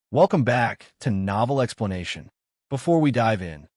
Welcome back to Novel Explanation. Before we dive in,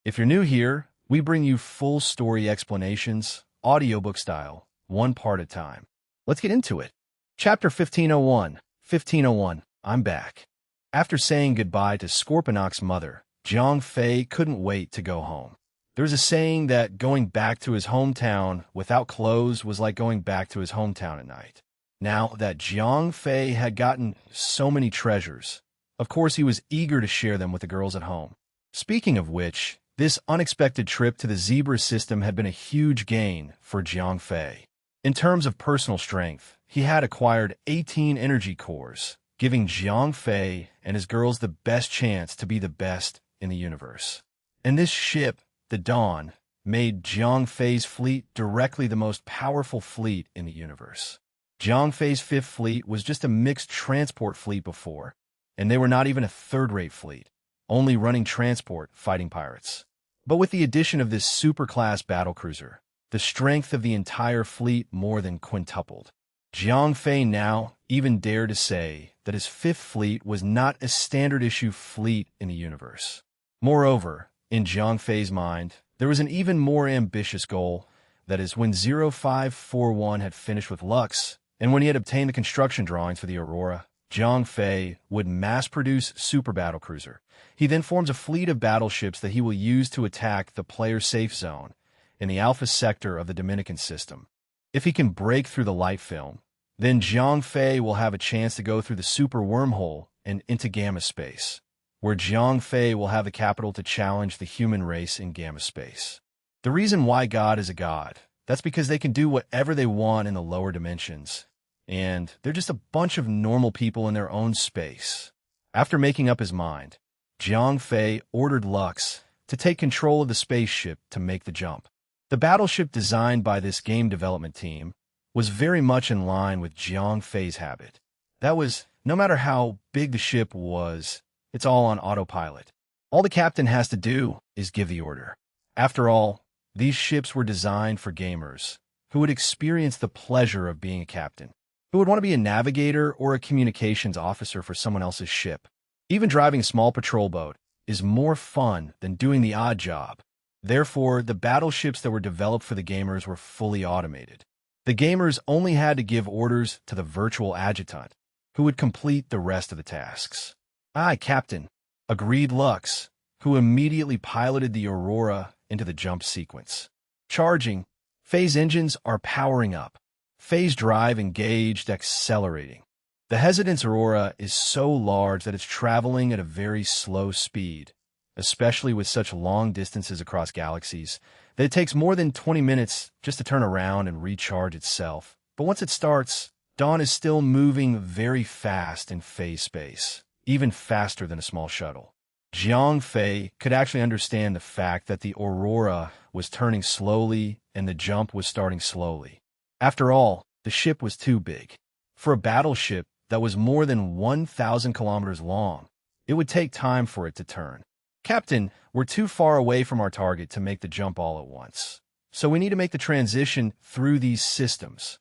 if you're new here, we bring you full story explanations, audiobook style, one part at a time. Let's get into it. Chapter 1501. 1501. I'm back. After saying goodbye to Scorponok's mother, Jiang Fei couldn't wait to go home. There's a saying that going back to his hometown without clothes was like going back to his hometown at night. Now that Jiang Fei had gotten so many treasures, of course he was eager to share them with the girls at home. Speaking of which, this unexpected trip to the zebra system had been a huge gain for Jiang Fei. In terms of personal strength, he had acquired 18 energy cores, giving Jiang Fei and his girls the best chance to be the best in the universe. And this ship, the Dawn, made Jiang Fei's fleet directly the most powerful fleet in the universe. Jiang Fei's fifth fleet was just a mixed transport fleet before, and they were not even a third-rate fleet, only running transport fighting pirates. But with the addition of this super-class battlecruiser, the strength of the entire fleet more than quintupled. Jiang Fei now even dared to say that his fifth fleet was not a standard-issue fleet in the universe. Moreover, in Jiang Fei's mind, there was an even more ambitious goal, that is, when 0541 had finished with Lux, and when he had obtained the construction drawings for the Aurora, Jiang Fei would mass-produce Super Battlecruiser. He then forms a fleet of battleships that he will use to attack the player's safe zone in the Alpha Sector of the Dominican system. If he can break through the light film, then Jiang Fei will have a chance to go through the Super Wormhole and into Gamma Space, where Jiang Fei will have the capital to challenge the human race in Gamma Space. The reason why God is a god, that's because they can do whatever they want in the lower dimensions, and they're just a bunch of normal people in their own space. After making up his mind, Jiang Fei ordered Lux to take control of the spaceship to make the jump. The battleship designed by this game development team was very much in line with Jiang Fei's habit. That was, no matter how big the ship was, it's all on autopilot. All the captain has to do is give the order. After all, these ships were designed for gamers who would experience the pleasure of being a captain, who would want to be a navigator or a communications officer for someone else's ship. Even driving a small patrol boat is more fun than doing the odd job. Therefore, the battleships that were developed for the gamers were fully automated. The gamers only had to give orders to the virtual adjutant, who would complete the rest of the tasks. "Aye, Captain," agreed Lux, who immediately piloted the Aurora into the jump sequence. Charging. Phase engines are powering up. Phase drive engaged, accelerating. The Hesitance Aurora is so large that it's traveling at a very slow speed, especially with such long distances across galaxies, that it takes more than 20 minutes just to turn around and recharge itself. But once it starts, Dawn is still moving very fast in phase space, even faster than a small shuttle. Jiang Fei could actually understand the fact that the Aurora was turning slowly and the jump was starting slowly. After all, the ship was too big. For a battleship that was more than 1,000 kilometers long, it would take time for it to turn. "Captain, we're too far away from our target to make the jump all at once, so we need to make the transition through these systems,"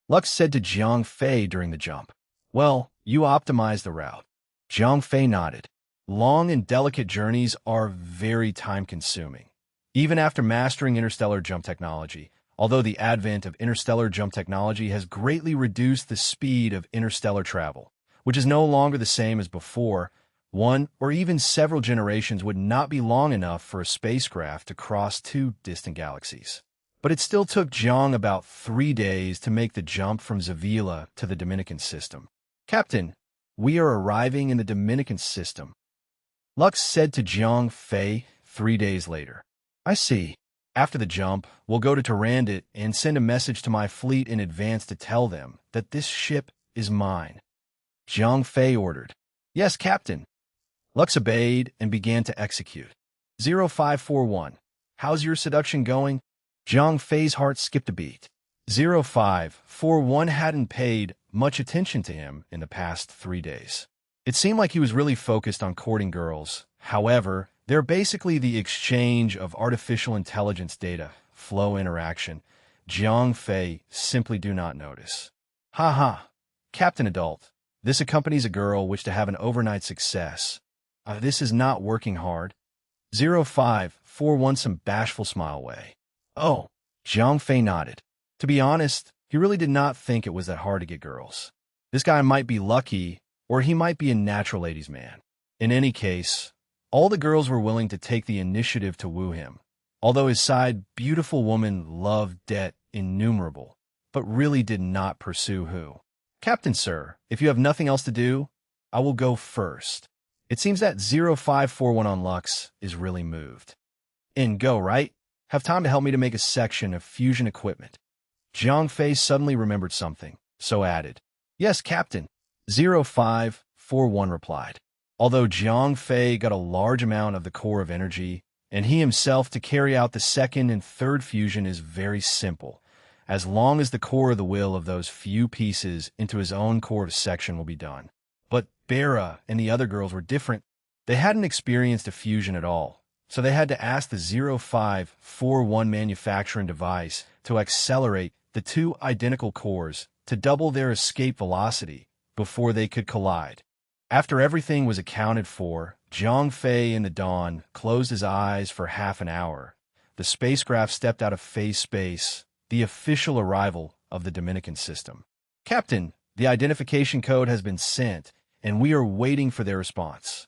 Lux said to Jiang Fei during the jump. "Well, you optimized the route." Jiang Fei nodded. Long and delicate journeys are very time-consuming. Even after mastering interstellar jump technology, although the advent of interstellar jump technology has greatly reduced the speed of interstellar travel, which is no longer the same as before, one or even several generations would not be long enough for a spacecraft to cross two distant galaxies. But it still took Jiang about 3 days to make the jump from Zavila to the Dominican system. "Captain, we are arriving in the Dominican system," Lux said to Jiang Fei 3 days later. "I see. After the jump, we'll go to Tarandit and send a message to my fleet in advance to tell them that this ship is mine," Jiang Fei ordered. "Yes, Captain." Lux obeyed and began to execute. 0541. "How's your seduction going?" Jiang Fei's heart skipped a beat. 0541 hadn't paid much attention to him in the past 3 days. It seemed like he was really focused on courting girls. However, they're basically the exchange of artificial intelligence data, flow interaction. Jiang Fei simply do not notice. "Ha ha, Captain Adult, This accompanies a girl wish to have an overnight success. This is not working hard. 0541 some bashful smile way. Oh, Zhang Fei nodded. To be honest, he really did not think it was that hard to get girls. This guy might be lucky, or he might be a natural ladies' man. In any case, all the girls were willing to take the initiative to woo him, although his side beautiful woman loved debt innumerable, but really did not pursue who. Captain, sir, if you have nothing else to do, I will go first. It seems that 0541 on Lux is really moved. In go, right? Have time to help me to make a section of fusion equipment. Zhang Fei suddenly remembered something, so added, Yes, Captain. 0541 replied. Although Zhang Fei got a large amount of the core of energy, and he himself to carry out the second and third fusion is very simple, as long as the core of the will of those few pieces into his own core of section will be done. But Bera and the other girls were different. They hadn't experienced a fusion at all, so they had to ask the 0541 manufacturing device to accelerate the two identical cores to double their escape velocity before they could collide. After everything was accounted for, Zhang Fei in the dawn closed his eyes for half an hour. The spacecraft stepped out of phase space, the official arrival of the Dominican system. Captain, the identification code has been sent, and we are waiting for their response.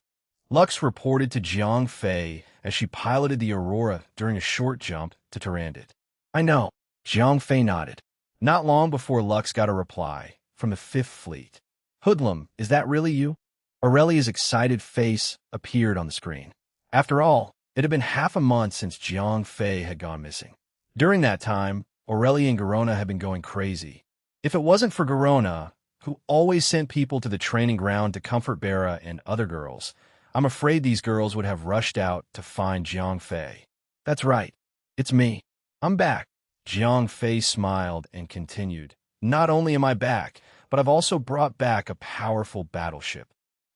Lux reported to Zhang Fei as she piloted the Aurora during a short jump to Tarandit. I know. Zhang Fei nodded. Not long before Lux got a reply from the Fifth Fleet. Hoodlum, is that really you? Aurelia's excited face appeared on the screen. After all, it had been half a month since Zhang Fei had gone missing. During that time, Aurelia and Garona had been going crazy. If it wasn't for Garona, who always sent people to the training ground to comfort Bera and other girls, I'm afraid these girls would have rushed out to find Zhang Fei. That's right. It's me. I'm back. Zhang Fei smiled and continued. Not only am I back, but I've also brought back a powerful battleship.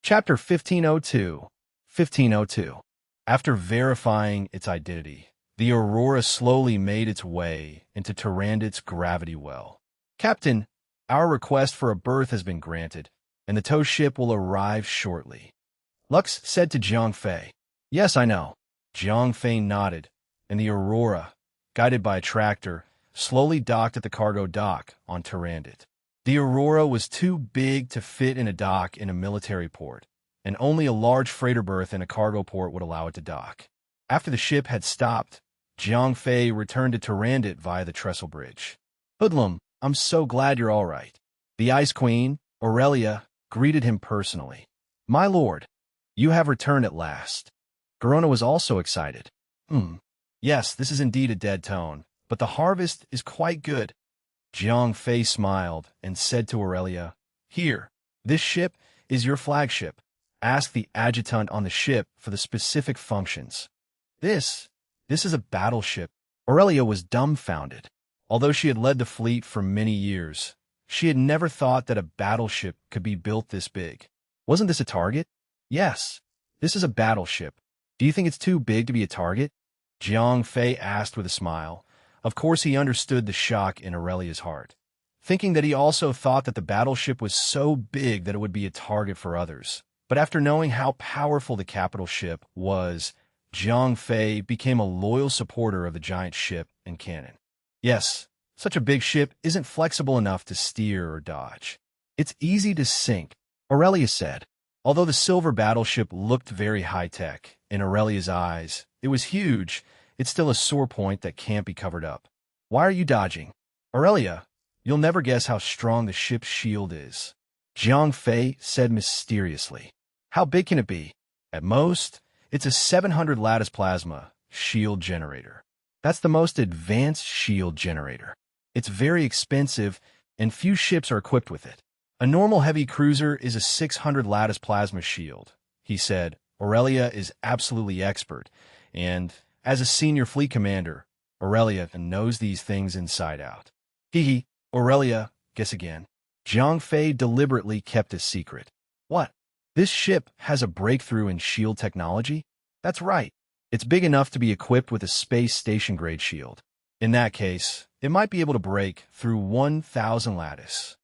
Chapter 1502. 1502. After verifying its identity, the Aurora slowly made its way into Tarandit's gravity well. Captain, our request for a berth has been granted, and the tow ship will arrive shortly. Lux said to Zhang Fei. Yes, I know. Zhang Fei nodded, and the Aurora, guided by a tractor, slowly docked at the cargo dock on Tarandit. The Aurora was too big to fit in a dock in a military port, and only a large freighter berth in a cargo port would allow it to dock. After the ship had stopped, Zhang Fei returned to Tarandit via the trestle bridge. Hoodlum, I'm so glad you're all right. The Ice Queen, Aurelia, greeted him personally. My lord, you have returned at last. Garona was also excited. Yes, this is indeed a dead tone, but the harvest is quite good. Zhang Fei smiled and said to Aurelia, Here, this ship is your flagship. Ask the adjutant on the ship for the specific functions. This is a battleship. Aurelia was dumbfounded. Although she had led the fleet for many years, she had never thought that a battleship could be built this big. Wasn't this a target? Yes, this is a battleship. Do you think it's too big to be a target? Zhang Fei asked with a smile. Of course he understood the shock in Aurelia's heart, thinking that he also thought that the battleship was so big that it would be a target for others. But after knowing how powerful the capital ship was, Zhang Fei became a loyal supporter of the giant ship and cannon. Yes, such a big ship isn't flexible enough to steer or dodge. It's easy to sink, Aurelia said. Although the silver battleship looked very high-tech, in Aurelia's eyes, it was huge. It's still a sore point that can't be covered up. Why are you dodging? Aurelia, you'll never guess how strong the ship's shield is. Zhang Fei said mysteriously. How big can it be? At most, it's a 700 lattice plasma shield generator. That's the most advanced shield generator. It's very expensive, and few ships are equipped with it. A normal heavy cruiser is a 600 lattice plasma shield, he said. Aurelia is absolutely expert, and as a senior fleet commander, Aurelia knows these things inside out. Hee, Aurelia, guess again. Zhang Fei deliberately kept a secret. What? This ship has a breakthrough in shield technology? That's right. It's big enough to be equipped with a space station-grade shield. In that case, it might be able to break through 1,000 lattice.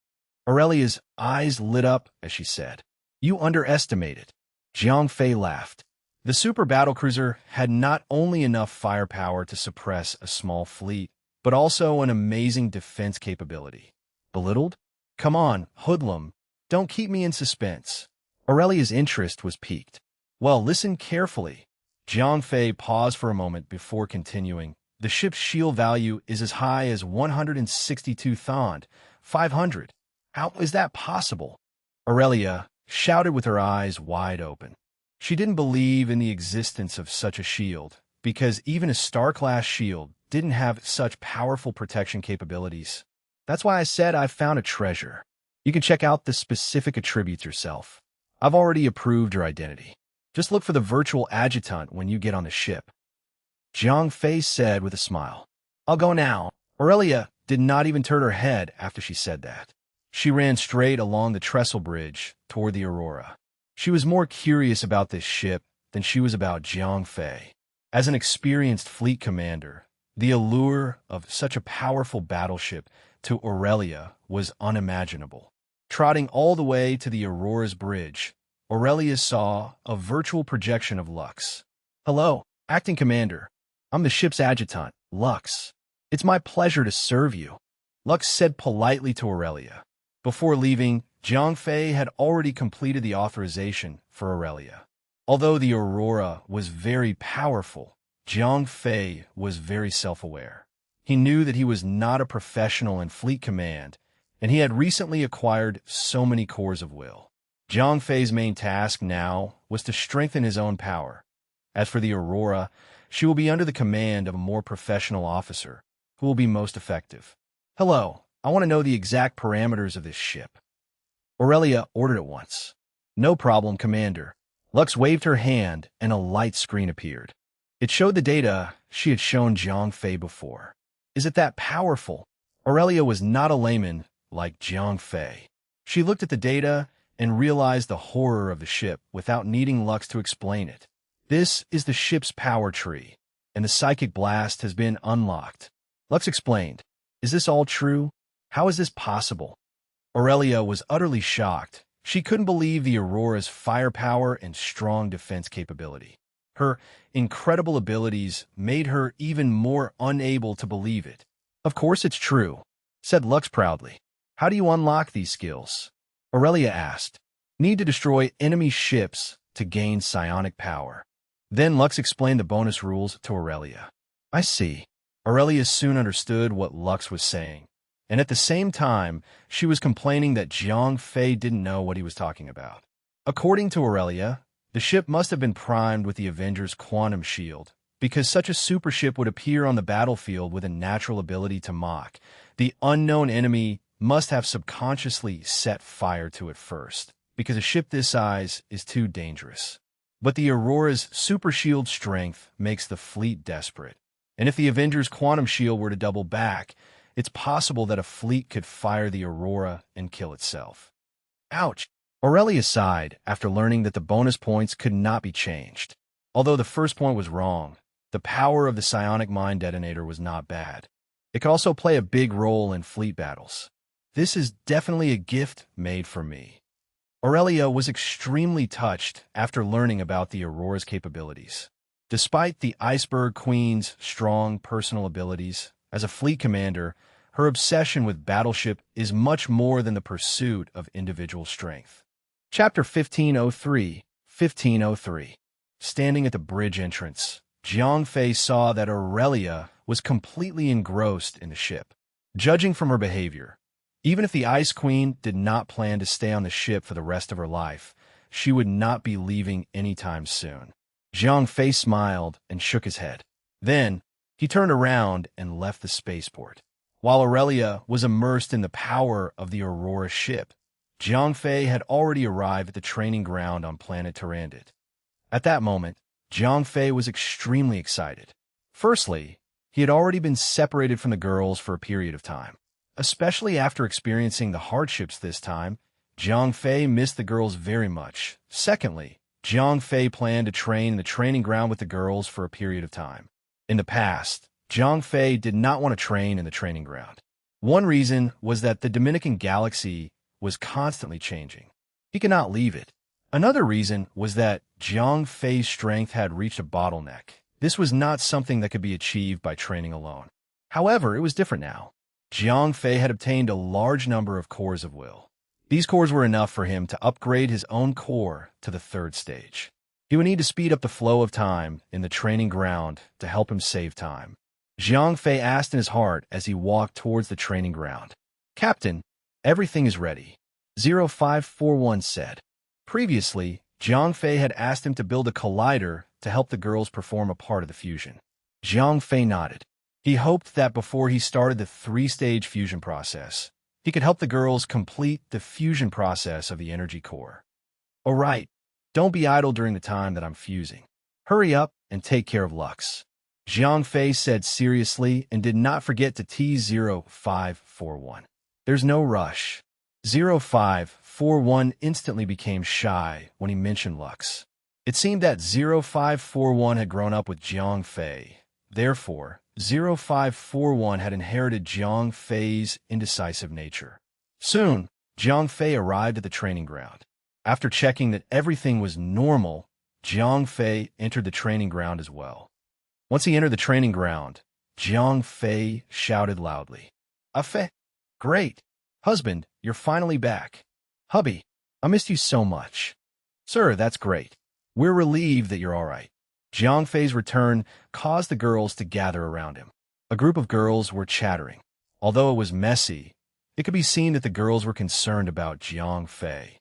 Aurelia's eyes lit up as she said, "You underestimated." Jiang Fei laughed. The super battlecruiser had not only enough firepower to suppress a small fleet, but also an amazing defense capability. Belittled? Come on, hoodlum. Don't keep me in suspense. Aurelia's interest was piqued. Well, listen carefully. Jiang Fei paused for a moment before continuing. The ship's shield value is as high as 162 thond, 500. How is that possible? Aurelia shouted with her eyes wide open. She didn't believe in the existence of such a shield, because even a star-class shield didn't have such powerful protection capabilities. That's why I said I found a treasure. You can check out the specific attributes yourself. I've already approved your identity. Just look for the virtual adjutant when you get on the ship. Jiang Fei said with a smile. I'll go now. Aurelia did not even turn her head after she said that. She ran straight along the trestle bridge toward the Aurora. She was more curious about this ship than she was about Jiang Fei. As an experienced fleet commander, the allure of such a powerful battleship to Aurelia was unimaginable. Trotting all the way to the Aurora's bridge, Aurelia saw a virtual projection of Lux. Hello, Acting Commander. I'm the ship's adjutant, Lux. It's my pleasure to serve you, Lux said politely to Aurelia. Before leaving, Jiang Fei had already completed the authorization for Aurelia. Although the Aurora was very powerful, Jiang Fei was very self-aware. He knew that he was not a professional in fleet command, and he had recently acquired so many cores of will. Jiang Fei's main task now was to strengthen his own power. As for the Aurora, she will be under the command of a more professional officer, who will be most effective. Hello, I want to know the exact parameters of this ship. Aurelia ordered at once. No problem, Commander. Lux waved her hand and a light screen appeared. It showed the data she had shown Jiang Fei before. Is it that powerful? Aurelia was not a layman like Jiang Fei. She looked at the data and realized the horror of the ship without needing Lux to explain it. This is the ship's power tree, and the psychic blast has been unlocked. Lux explained. Is this all true? How is this possible? Aurelia was utterly shocked. She couldn't believe the Aurora's firepower and strong defense capability. Her incredible abilities made her even more unable to believe it. Of course it's true, said Lux proudly. How do you unlock these skills? Aurelia asked. Need to destroy enemy ships to gain psionic power. Then Lux explained the bonus rules to Aurelia. I see. Aurelia soon understood what Lux was saying, and at the same time, she was complaining that Jiang Fei didn't know what he was talking about. According to Aurelia, the ship must have been primed with the Avengers' quantum shield, because such a super ship would appear on the battlefield with a natural ability to mock. The unknown enemy must have subconsciously set fire to it first, because a ship this size is too dangerous. But the Aurora's super shield strength makes the fleet desperate, and if the Avengers' quantum shield were to double back, it's possible that a fleet could fire the Aurora and kill itself. Ouch! Aurelia sighed after learning that the bonus points could not be changed. Although the first point was wrong, the power of the psionic mine detonator was not bad. It could also play a big role in fleet battles. This is definitely a gift made for me. Aurelia was extremely touched after learning about the Aurora's capabilities. Despite the Iceberg Queen's strong personal abilities, as a fleet commander, her obsession with battleship is much more than the pursuit of individual strength. Chapter 1503, 1503. Standing at the bridge entrance, Jiang Fei saw that Aurelia was completely engrossed in the ship. Judging from her behavior, even if the Ice Queen did not plan to stay on the ship for the rest of her life, she would not be leaving anytime soon. Jiang Fei smiled and shook his head. Then, he turned around and left the spaceport. While Aurelia was immersed in the power of the Aurora ship, Jiang Fei had already arrived at the training ground on planet Tyrandit. At that moment, Jiang Fei was extremely excited. Firstly, he had already been separated from the girls for a period of time. Especially after experiencing the hardships this time, Jiang Fei missed the girls very much. Secondly, Jiang Fei planned to train in the training ground with the girls for a period of time. In the past, Jiang Fei did not want to train in the training ground. One reason was that the Dominican Galaxy was constantly changing. He could not leave it. Another reason was that Jiang Fei's strength had reached a bottleneck. This was not something that could be achieved by training alone. However, it was different now. Jiang Fei had obtained a large number of cores of will. These cores were enough for him to upgrade his own core to the 3rd stage. He would need to speed up the flow of time in the training ground to help him save time. Jiang Fei asked in his heart as he walked towards the training ground. "Captain, everything is ready," 0541 said. Previously, Jiang Fei had asked him to build a collider to help the girls perform a part of the fusion. Jiang Fei nodded. He hoped that before he started the 3-stage fusion process, he could help the girls complete the fusion process of the energy core. "All right, don't be idle during the time that I'm fusing. Hurry up and take care of Lux," Jiang Fei said seriously and did not forget to tease 0541. "There's no rush." 0541 instantly became shy when he mentioned Lux. It seemed that 0541 had grown up with Jiang Fei. Therefore, 0541 had inherited Jiang Fei's indecisive nature. Soon, Jiang Fei arrived at the training ground. After checking that everything was normal, Jiang Fei entered the training ground as well. Once he entered the training ground, Jiang Fei shouted loudly, "Fei! Great! Husband, you're finally back. Hubby, I missed you so much." "Sir, that's great. We're relieved that you're all right." Jiang Fei's return caused the girls to gather around him. A group of girls were chattering. Although it was messy, it could be seen that the girls were concerned about Jiang Fei.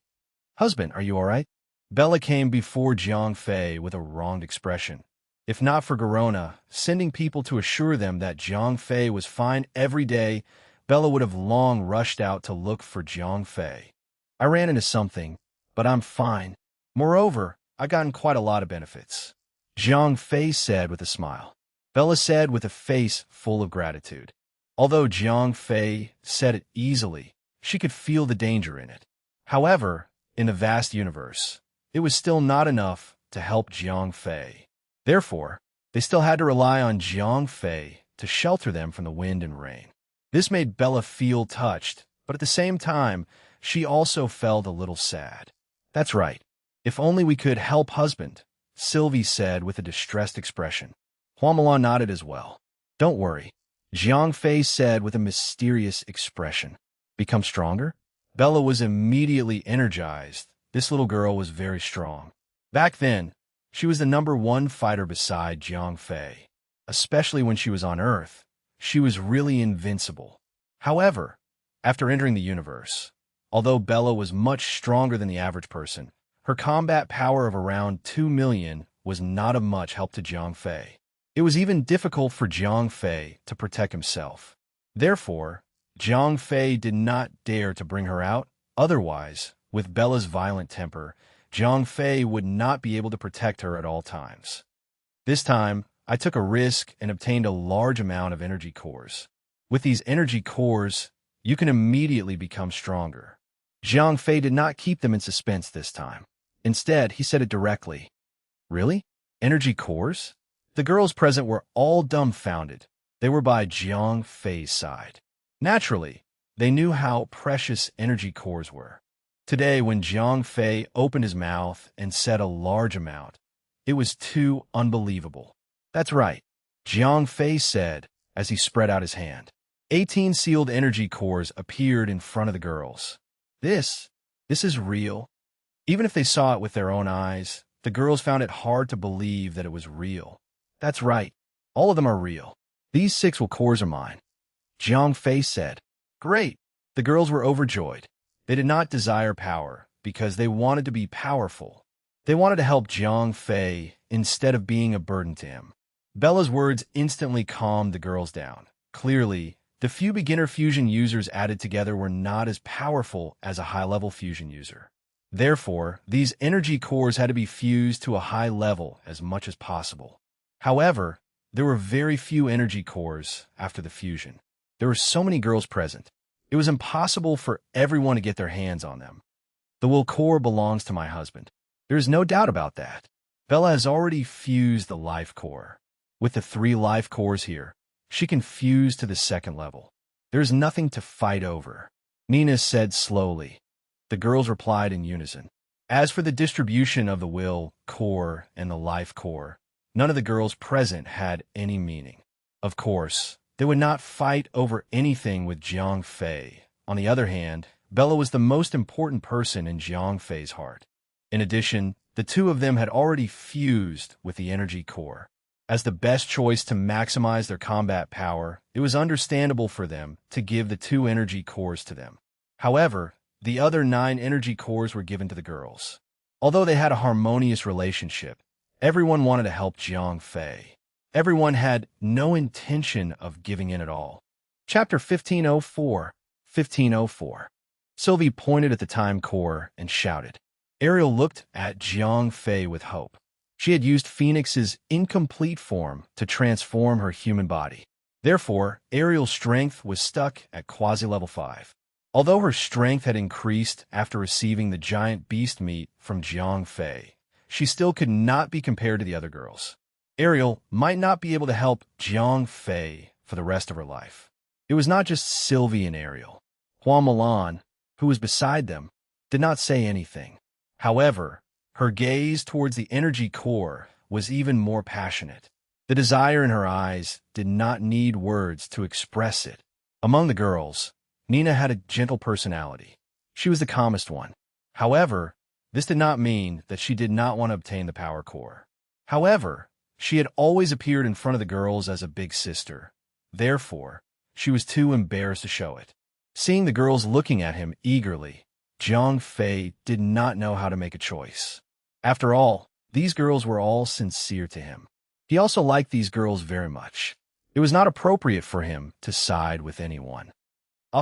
"Husband, are you all right?" Bella came before Jiang Fei with a wronged expression. If not for Garona sending people to assure them that Jiang Fei was fine every day, Bella would have long rushed out to look for Jiang Fei. "I ran into something, but I'm fine. Moreover, I've gotten quite a lot of benefits," Jiang Fei said with a smile. Bella said with a face full of gratitude. Although Jiang Fei said it easily, she could feel the danger in it. However, in the vast universe, it was still not enough to help Jiang Fei. Therefore, they still had to rely on Jiang Fei to shelter them from the wind and rain. This made Bella feel touched, but at the same time, she also felt a little sad. "That's right. If only we could help husband," Sylvie said with a distressed expression. Huamalon nodded as well. "Don't worry," Jiang Fei said with a mysterious expression. "Become stronger?" Bella was immediately energized. This little girl was very strong. Back then, she was the #1 fighter beside Jiang Fei. Especially when she was on Earth, she was really invincible. However, after entering the universe, although Bella was much stronger than the average person, her combat power of around 2 million was not of much help to Jiang Fei. It was even difficult for Jiang Fei to protect himself. Therefore, Jiang Fei did not dare to bring her out. Otherwise, with Bella's violent temper, Jiang Fei would not be able to protect her at all times. This time, I took a risk and obtained a large amount of energy cores. With these energy cores, you can immediately become stronger. Jiang Fei did not keep them in suspense this time. Instead, he said it directly. "Really? Energy cores?" The girls present were all dumbfounded. They were by Jiang Fei's side. Naturally, they knew how precious energy cores were. Today, when Jiang Fei opened his mouth and said a large amount, it was too unbelievable. "That's right," Jiang Fei said as he spread out his hand. 18 sealed energy cores appeared in front of the girls. This is real." Even if they saw it with their own eyes, the girls found it hard to believe that it was real. "That's right. All of them are real. These 6 cores are mine," Jiang Fei said. "Great." The girls were overjoyed. They did not desire power because they wanted to be powerful. They wanted to help Jiang Fei instead of being a burden to him. Bella's words instantly calmed the girls down. Clearly, the few beginner fusion users added together were not as powerful as a high-level fusion user. Therefore, these energy cores had to be fused to a high level as much as possible. However, there were very few energy cores after the fusion. There were so many girls present. It was impossible for everyone to get their hands on them. "The will core belongs to my husband. There is no doubt about that. Bella has already fused the life core. With the 3 life cores here, she can fuse to the 2nd level. There is nothing to fight over," Nina said slowly. The girls replied in unison. As for the distribution of the will core and the life core, none of the girls present had any meaning. Of course, they would not fight over anything with Jiang Fei. On the other hand, Bella was the most important person in Jiang Fei's heart. In addition, the two of them had already fused with the energy core. As the best choice to maximize their combat power, it was understandable for them to give the 2 energy cores to them. However, the other 9 energy cores were given to the girls. Although they had a harmonious relationship, everyone wanted to help Jiang Fei. Everyone had no intention of giving in at all. Chapter 1504. 1504. Sylvie pointed at the time core and shouted. Ariel looked at Jiang Fei with hope. She had used Phoenix's incomplete form to transform her human body. Therefore, Ariel's strength was stuck at quasi-level 5. Although her strength had increased after receiving the giant beast meat from Jiang Fei, she still could not be compared to the other girls. Ariel might not be able to help Jiang Fei for the rest of her life. It was not just Sylvie and Ariel. Hua Milan, who was beside them, did not say anything. However, her gaze towards the energy core was even more passionate. The desire in her eyes did not need words to express it. Among the girls, Nina had a gentle personality. She was the calmest one. However, this did not mean that she did not want to obtain the power core. However, she had always appeared in front of the girls as a big sister. Therefore, she was too embarrassed to show it. Seeing the girls looking at him eagerly, Jiang Fei did not know how to make a choice. After all, these girls were all sincere to him. He also liked these girls very much. It was not appropriate for him to side with anyone.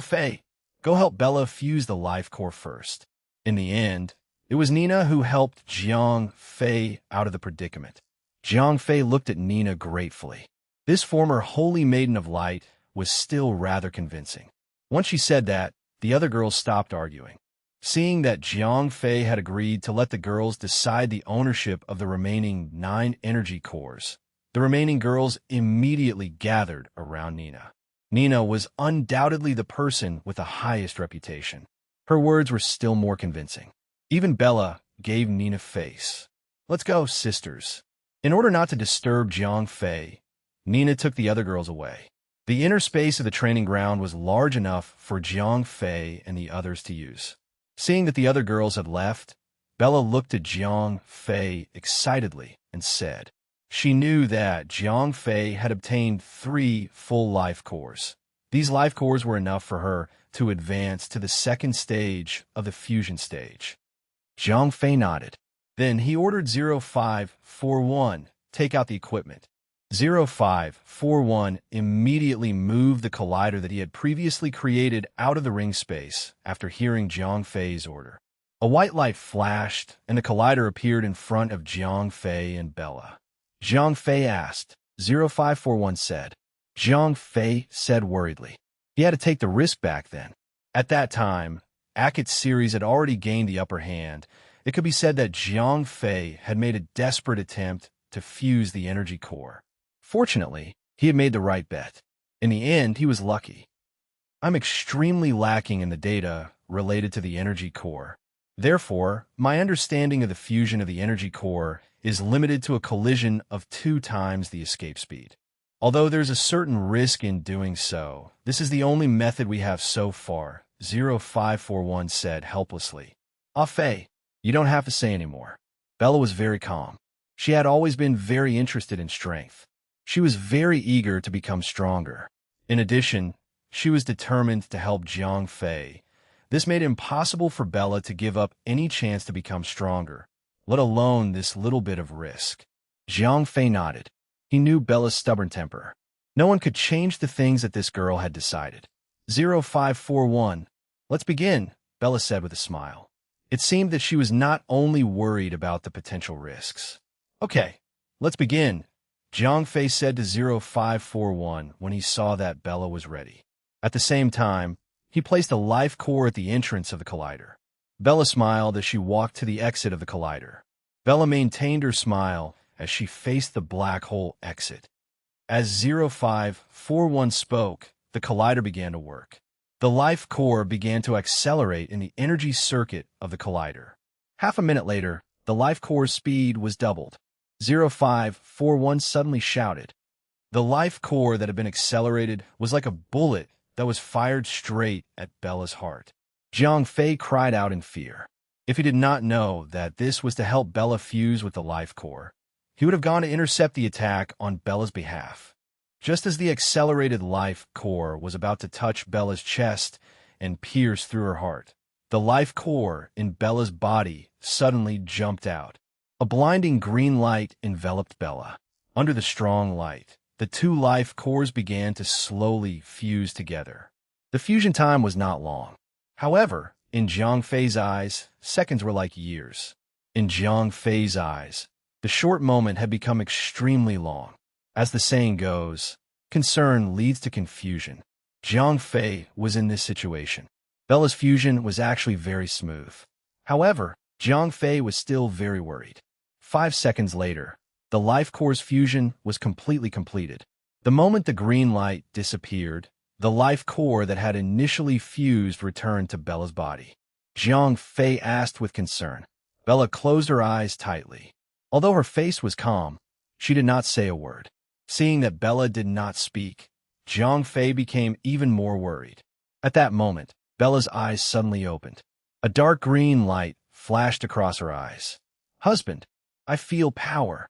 Fei, go help Bella fuse the life core first. In the end, it was Nina who helped Jiang Fei out of the predicament. Jiang Fei looked at Nina gratefully. This former holy maiden of light was still rather convincing. Once she said that, the other girls stopped arguing. Seeing that Jiang Fei had agreed to let the girls decide the ownership of the remaining 9 energy cores, the remaining girls immediately gathered around Nina. Nina was undoubtedly the person with the highest reputation. Her words were still more convincing. Even Bella gave Nina face. Let's go, sisters. In order not to disturb Jiang Fei, Nina took the other girls away. The inner space of the training ground was large enough for Jiang Fei and the others to use. Seeing that the other girls had left, Bella looked at Jiang Fei excitedly and said, she knew that Jiang Fei had obtained 3 full life cores. These life cores were enough for her to advance to the second stage of the fusion stage. Jiang Fei nodded. Then he ordered 0541, take out the equipment. 0541 immediately moved the collider that he had previously created out of the ring space after hearing Jiang Fei's order. A white light flashed, and the collider appeared in front of Jiang Fei and Bella. Jiang Fei asked. 0541 said. Jiang Fei said worriedly. He had to take the risk back then. At that time, Akit's series had already gained the upper hand. It could be said that Jiang Fei had made a desperate attempt to fuse the energy core. Fortunately, he had made the right bet. In the end, he was lucky. I'm extremely lacking in the data related to the energy core. Therefore, my understanding of the fusion of the energy core is limited to a collision of 2 times the escape speed. Although there's a certain risk in doing so, this is the only method we have so far, 0541 said helplessly. Fei, you don't have to say anymore. Bella was very calm. She had always been very interested in strength. She was very eager to become stronger. In addition, she was determined to help Jiang Fei. This made it impossible for Bella to give up any chance to become stronger, let alone this little bit of risk. Jiang Fei nodded. He knew Bella's stubborn temper. No one could change the things that this girl had decided. 0541. Let's begin, Bella said with a smile. It seemed that she was not only worried about the potential risks. Okay, let's begin, Jiang Fei said to 0541 when he saw that Bella was ready. At the same time, he placed a life core at the entrance of the collider. Bella smiled as she walked to the exit of the collider. Bella maintained her smile as she faced the black hole exit. As 0541 spoke, the collider began to work. The life core began to accelerate in the energy circuit of the collider. Half a minute later, the life core's speed was doubled. 0541 suddenly shouted. The life core that had been accelerated was like a bullet that was fired straight at Bella's heart. Jiang Fei cried out in fear. If he did not know that this was to help Bella fuse with the life core, he would have gone to intercept the attack on Bella's behalf. Just as the accelerated life core was about to touch Bella's chest and pierce through her heart, the life core in Bella's body suddenly jumped out. A blinding green light enveloped Bella. Under the strong light, the two life cores began to slowly fuse together. The fusion time was not long. However, in Jiang Fei's eyes, seconds were like years. In Jiang Fei's eyes, the short moment had become extremely long. As the saying goes, concern leads to confusion. Jiang Fei was in this situation. Bella's fusion was actually very smooth. However, Jiang Fei was still very worried. 5 seconds later, the life core's fusion was completely completed. The moment the green light disappeared, the life core that had initially fused returned to Bella's body. Jiang Fei asked with concern. Bella closed her eyes tightly. Although her face was calm, she did not say a word. Seeing that Bella did not speak, Jiang Fei became even more worried. At that moment, Bella's eyes suddenly opened. A dark green light flashed across her eyes. "Husband, I feel power,"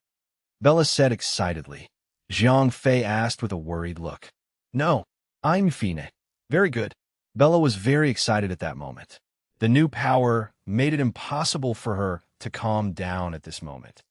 Bella said excitedly. Jiang Fei asked with a worried look. "No, I'm Fine." "Very good." Bella was very excited at that moment. The new power made it impossible for her to calm down at this moment.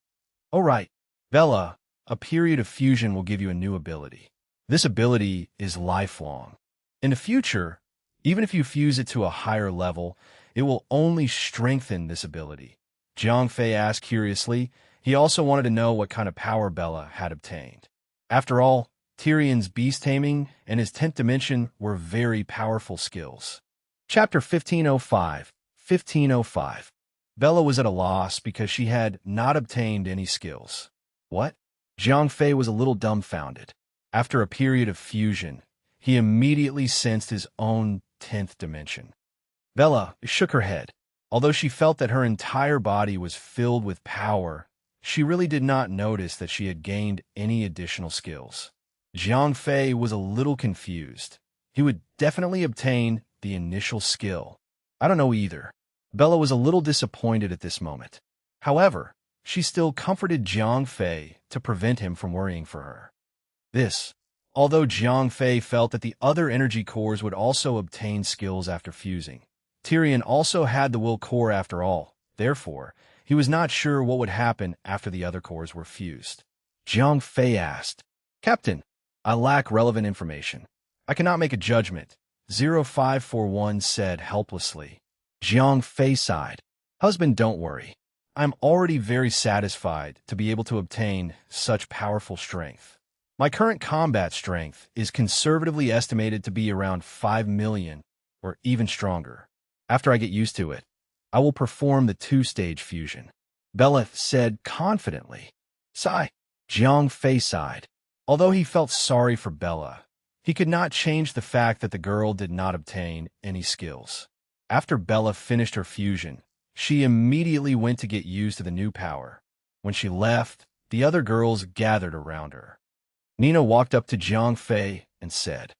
"All right, Bella, a period of fusion will give you a new ability. This ability is lifelong. In the future, even if you fuse it to a higher level, it will only strengthen this ability." Jiang Fei asked curiously. He also wanted to know what kind of power Bella had obtained. After all, Tyrion's beast taming and his 10th dimension were very powerful skills. Chapter 1505. 1505. Bella was at a loss because she had not obtained any skills. What? Jiang Fei was a little dumbfounded. After a period of fusion, he immediately sensed his own 10th dimension. Bella shook her head. Although she felt that her entire body was filled with power, she really did not notice that she had gained any additional skills. Jiang Fei was a little confused. He would definitely obtain the initial skill. "I don't know either." Bella was a little disappointed at this moment. However, she still comforted Jiang Fei to prevent him from worrying for her. Although Jiang Fei felt that the other energy cores would also obtain skills after fusing, Tyrion also had the will core after all. Therefore, he was not sure what would happen after the other cores were fused. Jiang Fei asked, "Captain, I lack relevant information. I cannot make a judgment," 0541 said helplessly. Jiang Fei sighed. "Husband, don't worry. I'm already very satisfied to be able to obtain such powerful strength. My current combat strength is conservatively estimated to be around 5 million or even stronger. After I get used to it, I will perform the 2-stage fusion," Bella said confidently. Sigh. Jiang Fei sighed. Although he felt sorry for Bella, he could not change the fact that the girl did not obtain any skills. After Bella finished her fusion, she immediately went to get used to the new power. When she left, the other girls gathered around her. Nina walked up to Jiang Fei and said.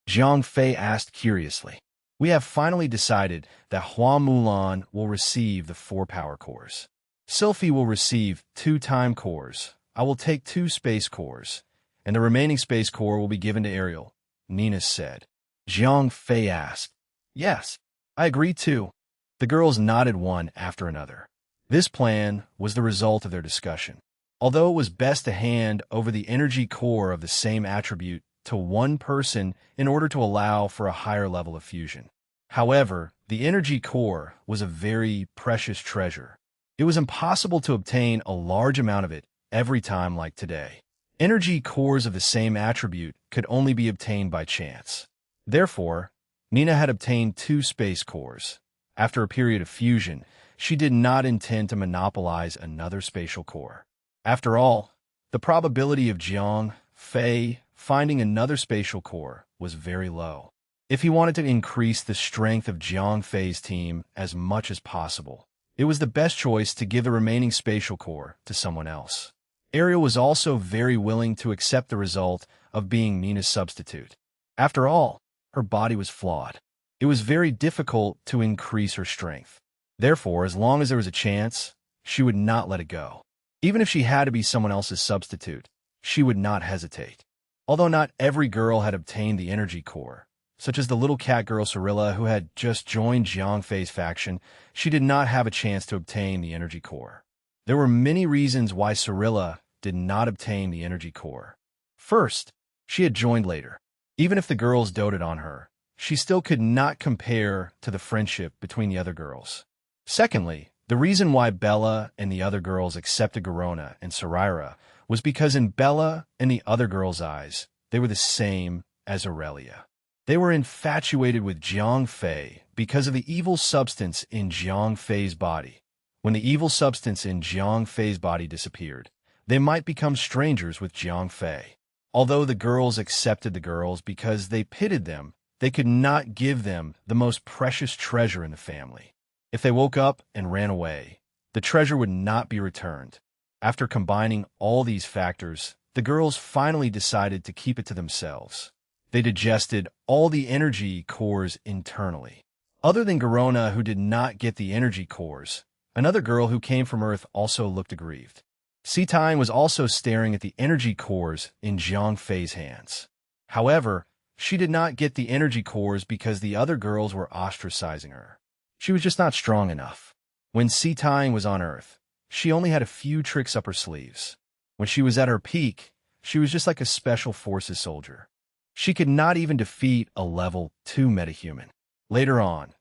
Jiang Fei asked curiously, "We have finally decided that Hua Mulan will receive the 4 power cores. Sylphie will receive 2 time cores. I will take 2 space cores, and the remaining space core will be given to Ariel," Nina said. Jiang Fei asked, "Yes, I agree too." The girls nodded one after another. This plan was the result of their discussion. Although it was best to hand over the energy core of the same attribute to one person in order to allow for a higher level of fusion. However, the energy core was a very precious treasure. It was impossible to obtain a large amount of it every time like today. Energy cores of the same attribute could only be obtained by chance. Therefore, Nina had obtained 2 space cores. After a period of fusion, she did not intend to monopolize another spatial core. After all, the probability of Jiang Fei finding another spatial core was very low. If he wanted to increase the strength of Jiang Fei's team as much as possible, it was the best choice to give the remaining spatial core to someone else. Ariel was also very willing to accept the result of being Mina's substitute. After all, her body was flawed. It was very difficult to increase her strength. Therefore, as long as there was a chance, she would not let it go. Even if she had to be someone else's substitute, she would not hesitate. Although not every girl had obtained the energy core, such as the little cat girl Cirilla who had just joined Jiang Fei's faction, she did not have a chance to obtain the energy core. There were many reasons why Cirilla did not obtain the energy core. First, she had joined later. Even if the girls doted on her, she still could not compare to the friendship between the other girls. Secondly, the reason why Bella and the other girls accepted Garona and Sarira was because in Bella and the other girls' eyes, they were the same as Aurelia. They were infatuated with Jiang Fei because of the evil substance in Jiang Fei's body. When the evil substance in Jiang Fei's body disappeared, they might become strangers with Jiang Fei. Although the girls accepted the girls because they pitied them, they could not give them the most precious treasure in the family. If they woke up and ran away, the treasure would not be returned. After combining all these factors, the girls finally decided to keep it to themselves. They digested all the energy cores internally. Other than Garona, who did not get the energy cores, another girl who came from Earth also looked aggrieved. Sitang was also staring at the energy cores in Jiang Fei's hands. However, she did not get the energy cores because the other girls were ostracizing her. She was just not strong enough. When Sitang was on Earth, she only had a few tricks up her sleeves. When she was at her peak, she was just like a special forces soldier. She could not even defeat a level 2 metahuman. Later on,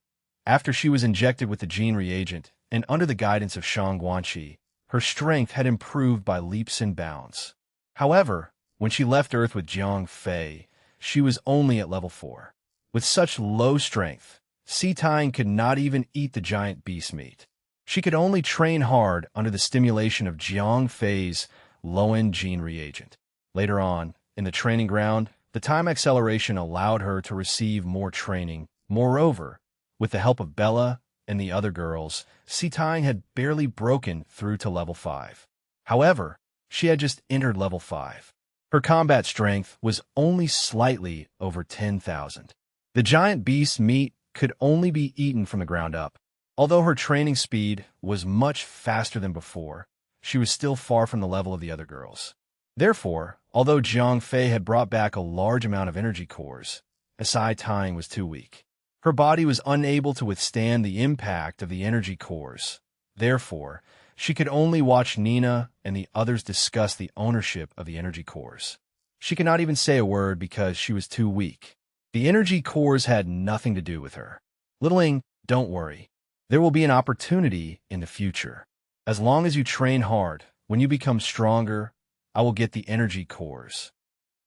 after she was injected with the gene reagent and under the guidance of Shang Guanqi, her strength had improved by leaps and bounds. However, when she left Earth with Jiang Fei, she was only at level 4. With such low strength, Sitang could not even eat the giant beast meat. She could only train hard under the stimulation of Jiang Fei's low-end gene reagent. Later on, in the training ground, the time acceleration allowed her to receive more training. Moreover, with the help of Bella and the other girls, Sitang had barely broken through to level 5. However, she had just entered level 5. Her combat strength was only slightly over 10,000. The giant beast's meat could only be eaten from the ground up. Although her training speed was much faster than before, she was still far from the level of the other girls. Therefore, although Jiang Fei had brought back a large amount of energy cores, Sitang was too weak. Her body was unable to withstand the impact of the energy cores. Therefore, she could only watch Nina and the others discuss the ownership of the energy cores. She could not even say a word because she was too weak. The energy cores had nothing to do with her. Littling, don't worry. There will be an opportunity in the future. As long as you train hard, when you become stronger, I will get the energy cores.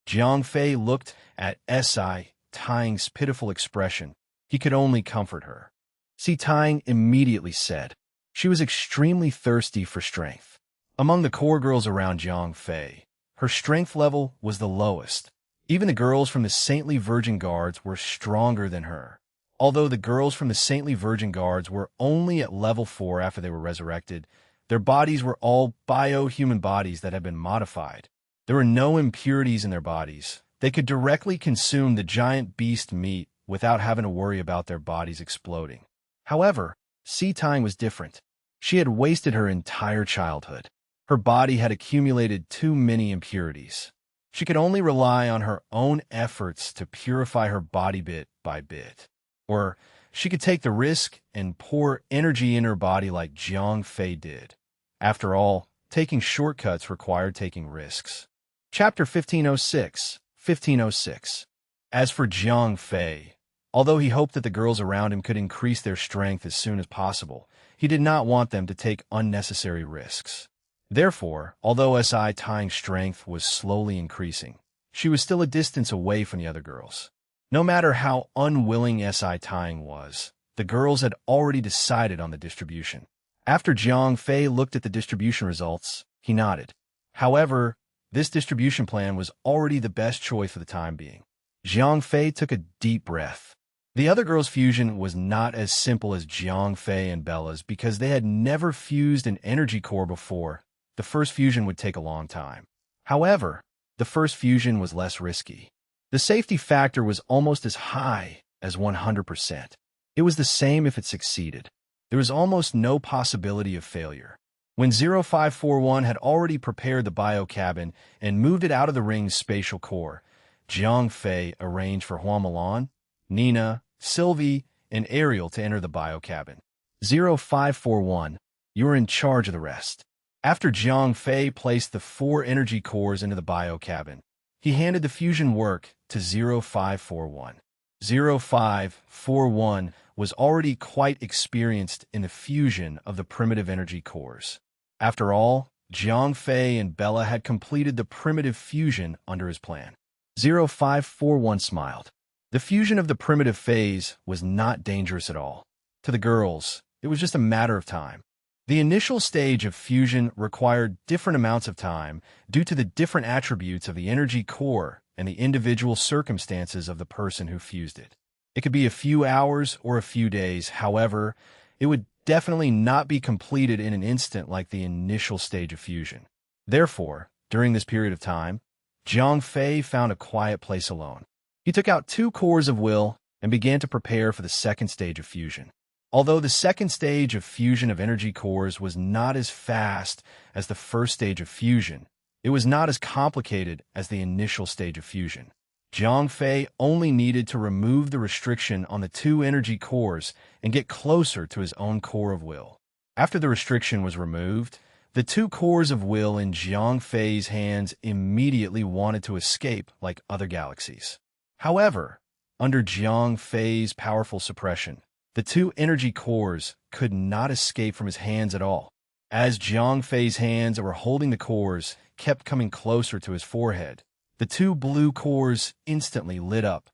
Jiang Fei looked at Sitang's pitiful expression. He could only comfort her. Sitang immediately said. She was extremely thirsty for strength. Among the core girls around Jiang Fei, her strength level was the lowest. Even the girls from the Saintly Virgin Guards were stronger than her. Although the girls from the Saintly Virgin Guards were only at level 4 after they were resurrected, their bodies were all bio-human bodies that had been modified. There were no impurities in their bodies. They could directly consume the giant beast meat without having to worry about their bodies exploding. However, Sitang was different. She had wasted her entire childhood. Her body had accumulated too many impurities. She could only rely on her own efforts to purify her body bit by bit. Or she could take the risk and pour energy in her body like Jiang Fei did. After all, taking shortcuts required taking risks. Chapter 1506, 1506. As for Jiang Fei, although he hoped that the girls around him could increase their strength as soon as possible, he did not want them to take unnecessary risks. Therefore, although Sitang's strength was slowly increasing, she was still a distance away from the other girls. No matter how unwilling Sitang was, the girls had already decided on the distribution. After Jiang Fei looked at the distribution results, he nodded. However, this distribution plan was already the best choice for the time being. Jiang Fei took a deep breath. The other girl's fusion was not as simple as Jiang Fei and Bella's because they had never fused an energy core before. The first fusion would take a long time. However, the first fusion was less risky. The safety factor was almost as high as 100%. It was the same if it succeeded. There was almost no possibility of failure. When 0541 had already prepared the biocabin and moved it out of the ring's spatial core, Jiang Fei arranged for Hua Milan, Nina, Sylvie, and Ariel to enter the biocabin. 0541, you are in charge of the rest. After Jiang Fei placed the 4 energy cores into the biocabin, he handed the fusion work to 0541. 0541 was already quite experienced in the fusion of the primitive energy cores. After all, Jiang Fei and Bella had completed the primitive fusion under his plan. 0541 smiled. The fusion of the primitive phase was not dangerous at all. To the girls, it was just a matter of time. The initial stage of fusion required different amounts of time due to the different attributes of the energy core and the individual circumstances of the person who fused it. It could be a few hours or a few days. However, it would definitely not be completed in an instant like the initial stage of fusion. Therefore, during this period of time, Jiang Fei found a quiet place alone. He took out 2 cores of will and began to prepare for the second stage of fusion. Although the second stage of fusion of energy cores was not as fast as the first stage of fusion, it was not as complicated as the initial stage of fusion. Jiang Fei only needed to remove the restriction on the 2 energy cores and get closer to his own core of will. After the restriction was removed, the 2 cores of will in Jiang Fei's hands immediately wanted to escape like other galaxies. However, under Jiang Fei's powerful suppression, the 2 energy cores could not escape from his hands at all. As Jiang Fei's hands that were holding the cores kept coming closer to his forehead, the 2 blue cores instantly lit up.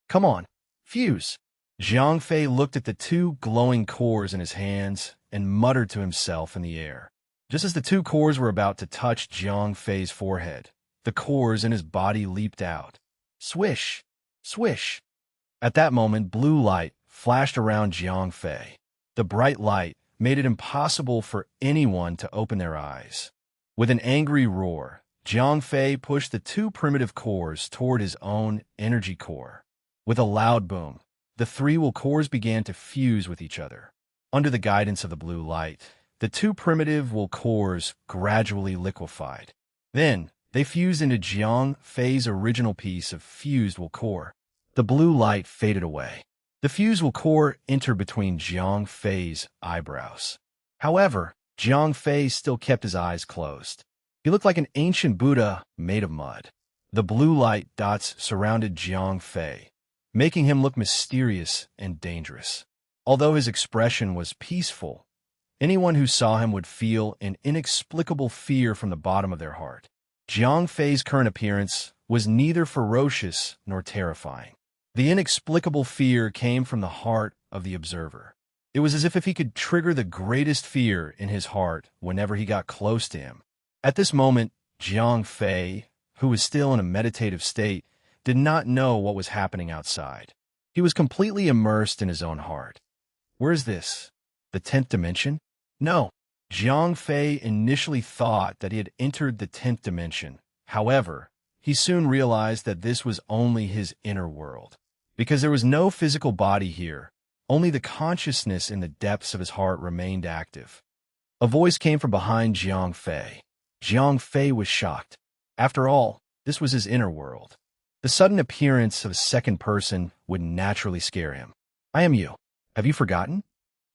Come on, fuse! Jiang Fei looked at the 2 glowing cores in his hands and muttered to himself in the air. Just as the 2 cores were about to touch Jiang Fei's forehead, the cores in his body leaped out. Swish! Swish! At that moment, blue light flashed around Jiang Fei. The bright light made it impossible for anyone to open their eyes. With an angry roar, Jiang Fei pushed the 2 primitive cores toward his own energy core. With a loud boom, the 3 will cores began to fuse with each other. Under the guidance of the blue light, the 2 primitive will cores gradually liquefied. Then, they fused into Jiang Fei's original piece of fused will core. The blue light faded away. The fused will core entered between Jiang Fei's eyebrows. However, Jiang Fei still kept his eyes closed. He looked like an ancient Buddha made of mud. The blue light dots surrounded Jiang Fei, making him look mysterious and dangerous. Although his expression was peaceful, anyone who saw him would feel an inexplicable fear from the bottom of their heart. Jiang Fei's current appearance was neither ferocious nor terrifying. The inexplicable fear came from the heart of the observer. It was as if he could trigger the greatest fear in his heart whenever he got close to him. At this moment, Jiang Fei, who was still in a meditative state, did not know what was happening outside. He was completely immersed in his own heart. Where is this? The 10th dimension? No. Jiang Fei initially thought that he had entered the 10th dimension. However, he soon realized that this was only his inner world. Because there was no physical body here, only the consciousness in the depths of his heart remained active. A voice came from behind Jiang Fei. Jiang Fei was shocked. After all, this was his inner world. The sudden appearance of a second person would naturally scare him. I am you. Have you forgotten?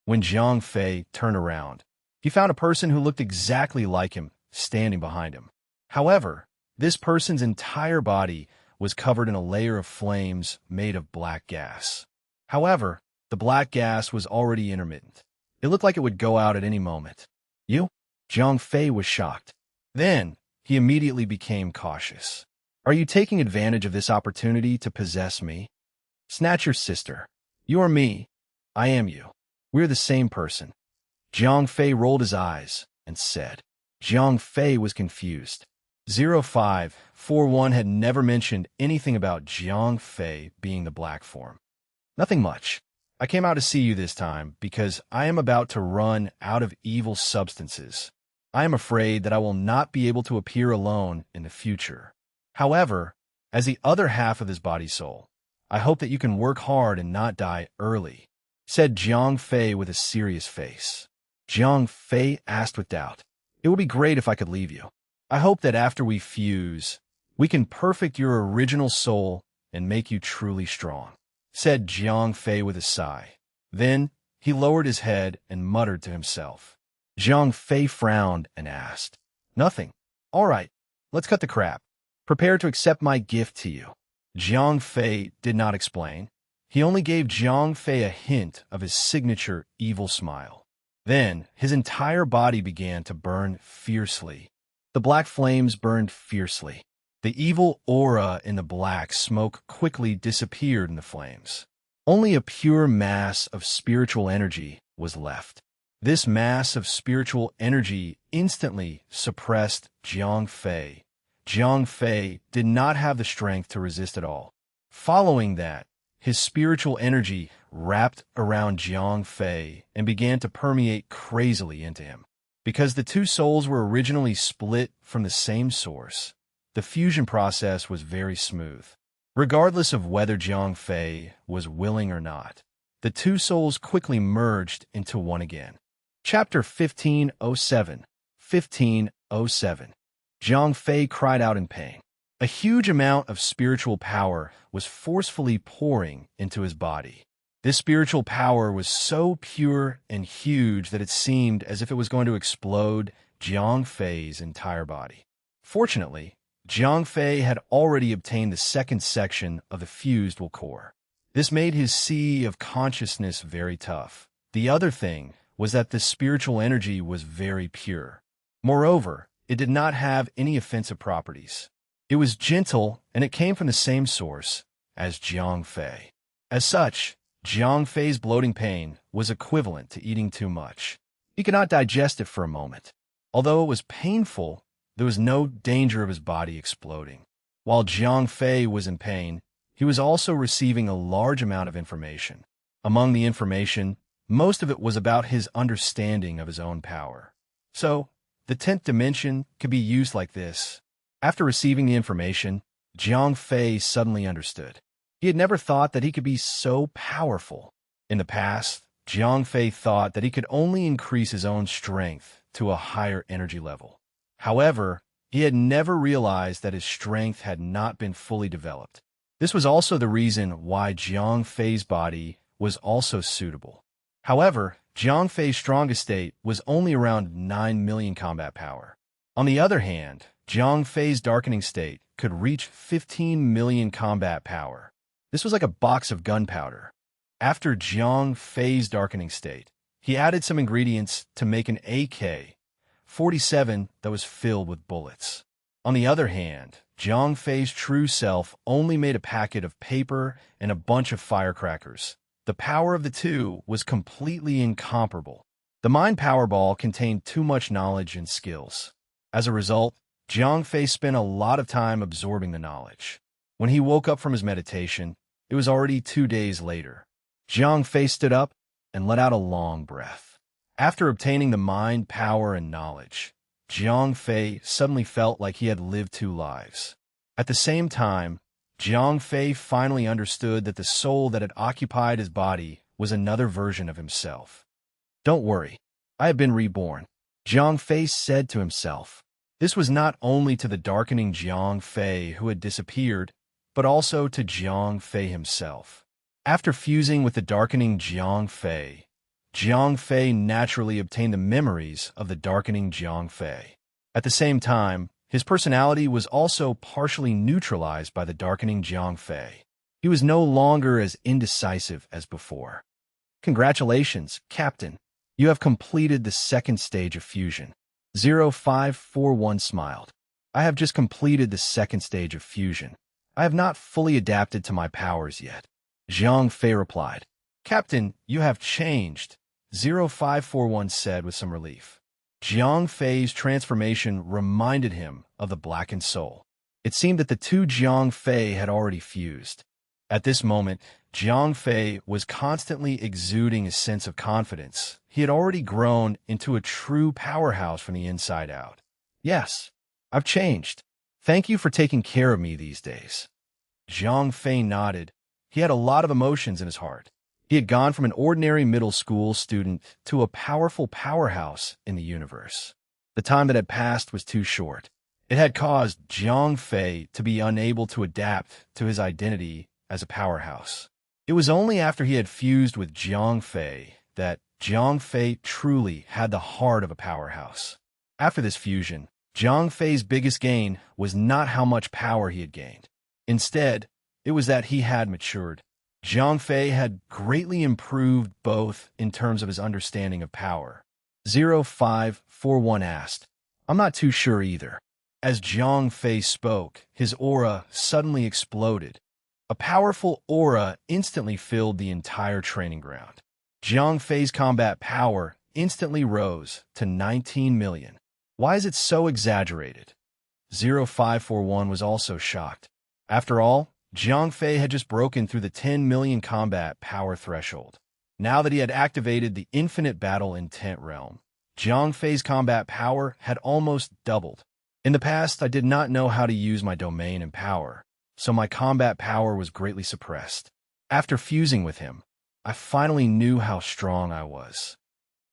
When Jiang Fei turned around, he found a person who looked exactly like him standing behind him. However, this person's entire body was covered in a layer of flames made of black gas. However, the black gas was already intermittent. It looked like it would go out at any moment. You? Jiang Fei was shocked. Then, he immediately became cautious. Are you taking advantage of this opportunity to possess me? Snatch your sister. You are me. I am you. We're the same person. Jiang Fei rolled his eyes and said. Jiang Fei was confused. 0541 had never mentioned anything about Jiang Fei being the black form. Nothing much. I came out to see you this time because I am about to run out of evil substances. I am afraid that I will not be able to appear alone in the future. However, as the other half of his body-soul, I hope that you can work hard and not die early, said Jiang Fei with a serious face. Jiang Fei asked with doubt, "It would be great if I could leave you. I hope that after we fuse, we can perfect your original soul and make you truly strong," said Jiang Fei with a sigh. Then he lowered his head and muttered to himself. Jiang Fei frowned and asked, "Nothing. All right, let's cut the crap. Prepare to accept my gift to you." Jiang Fei did not explain. He only gave Jiang Fei a hint of his signature evil smile. Then his entire body began to burn fiercely. The black flames burned fiercely. The evil aura in the black smoke quickly disappeared in the flames. Only a pure mass of spiritual energy was left. This mass of spiritual energy instantly suppressed Jiang Fei. Jiang Fei did not have the strength to resist at all. Following that, his spiritual energy wrapped around Jiang Fei and began to permeate crazily into him. Because the two souls were originally split from the same source, the fusion process was very smooth. Regardless of whether Jiang Fei was willing or not, the two souls quickly merged into one again. Chapter 1507. 1507. Jiang Fei cried out in pain. A huge amount of spiritual power was forcefully pouring into his body. This spiritual power was so pure and huge that it seemed as if it was going to explode Jiang Fei's entire body. Fortunately, Jiang Fei had already obtained the second section of the fused core. This made his sea of consciousness very tough. The other thing was that the spiritual energy was very pure. Moreover, it did not have any offensive properties. It was gentle, and it came from the same source as Jiang Fei. As such, Jiang Fei's bloating pain was equivalent to eating too much. He could not digest it for a moment. Although it was painful, there was no danger of his body exploding. While Jiang Fei was in pain, he was also receiving a large amount of information. Among the information, most of it was about his understanding of his own power. So, the 10th dimension could be used like this. After receiving the information, Jiang Fei suddenly understood. He had never thought that he could be so powerful. In the past, Jiang Fei thought that he could only increase his own strength to a higher energy level. However, he had never realized that his strength had not been fully developed. This was also the reason why Jiang Fei's body was also suitable. However, Jiang Fei's strongest state was only around 9 million combat power. On the other hand, Jiang Fei's darkening state could reach 15 million combat power. This was like a box of gunpowder. After Jiang Fei's darkening state, he added some ingredients to make an AK-47 that was filled with bullets. On the other hand, Jiang Fei's true self only made a packet of paper and a bunch of firecrackers. The power of the two was completely incomparable. The Mind Power Ball contained too much knowledge and skills. As a result, Jiang Fei spent a lot of time absorbing the knowledge. When he woke up from his meditation, it was already 2 days later. Jiang Fei stood up and let out a long breath. After obtaining the mind, power, and knowledge, Jiang Fei suddenly felt like he had lived 2 lives. At the same time, Jiang Fei finally understood that the soul that had occupied his body was another version of himself. "Don't worry, I have been reborn," Jiang Fei said to himself. This was not only to the darkening Jiang Fei who had disappeared, but also to Jiang Fei himself. After fusing with the darkening Jiang Fei naturally obtained the memories of the darkening Jiang Fei. At the same time, his personality was also partially neutralized by the darkening Jiang Fei. He was no longer as indecisive as before. "Congratulations, Captain. You have completed the second stage of fusion." 0541 smiled. "I have just completed the second stage of fusion. I have not fully adapted to my powers yet." Jiang Fei replied. "Captain, you have changed," 0541 said with some relief. Jiang Fei's transformation reminded him of the blackened soul. It seemed that the two Jiang Fei had already fused. At this moment, Jiang Fei was constantly exuding a sense of confidence. He had already grown into a true powerhouse from the inside out. Yes, I've changed. Thank you for taking care of me these days. Jiang Fei nodded. He had a lot of emotions in his heart. He had gone from an ordinary middle school student to a powerful powerhouse in the universe. The time that had passed was too short. It had caused Jiang Fei to be unable to adapt to his identity as a powerhouse. It was only after he had fused with Jiang Fei that Jiang Fei truly had the heart of a powerhouse. After this fusion, Jiang Fei's biggest gain was not how much power he had gained. Instead, it was that he had matured. Jiang Fei had greatly improved both in terms of his understanding of power. 0541 asked, I'm not too sure either. As Jiang Fei spoke, his aura suddenly exploded. A powerful aura instantly filled the entire training ground. Jiang Fei's combat power instantly rose to 19 million. Why is it so exaggerated? 0541 was also shocked. After all, Jiang Fei had just broken through the 10 million combat power threshold. Now that he had activated the infinite battle intent realm, Jiang Fei's combat power had almost doubled. In the past, I did not know how to use my domain and power, so my combat power was greatly suppressed. After fusing with him, I finally knew how strong I was.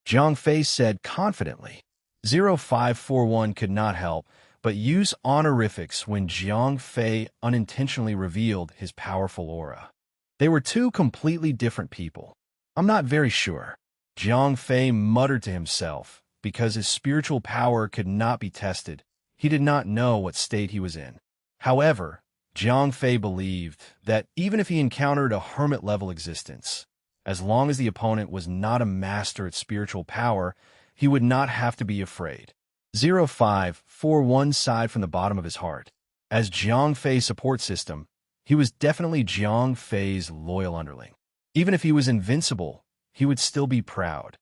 Jiang Fei said confidently. 0541 could not help but use honorifics when Jiang Fei unintentionally revealed his powerful aura. They were two completely different people. I'm not very sure. Jiang Fei muttered to himself because his spiritual power could not be tested. He did not know what state he was in. However, Jiang Fei believed that even if he encountered a hermit-level existence, as long as the opponent was not a master at spiritual power, he would not have to be afraid. 0541 sighed from the bottom of his heart. As Jiang Fei's support system, he was definitely Jiang Fei's loyal underling. Even if he was invincible, he would still be proud.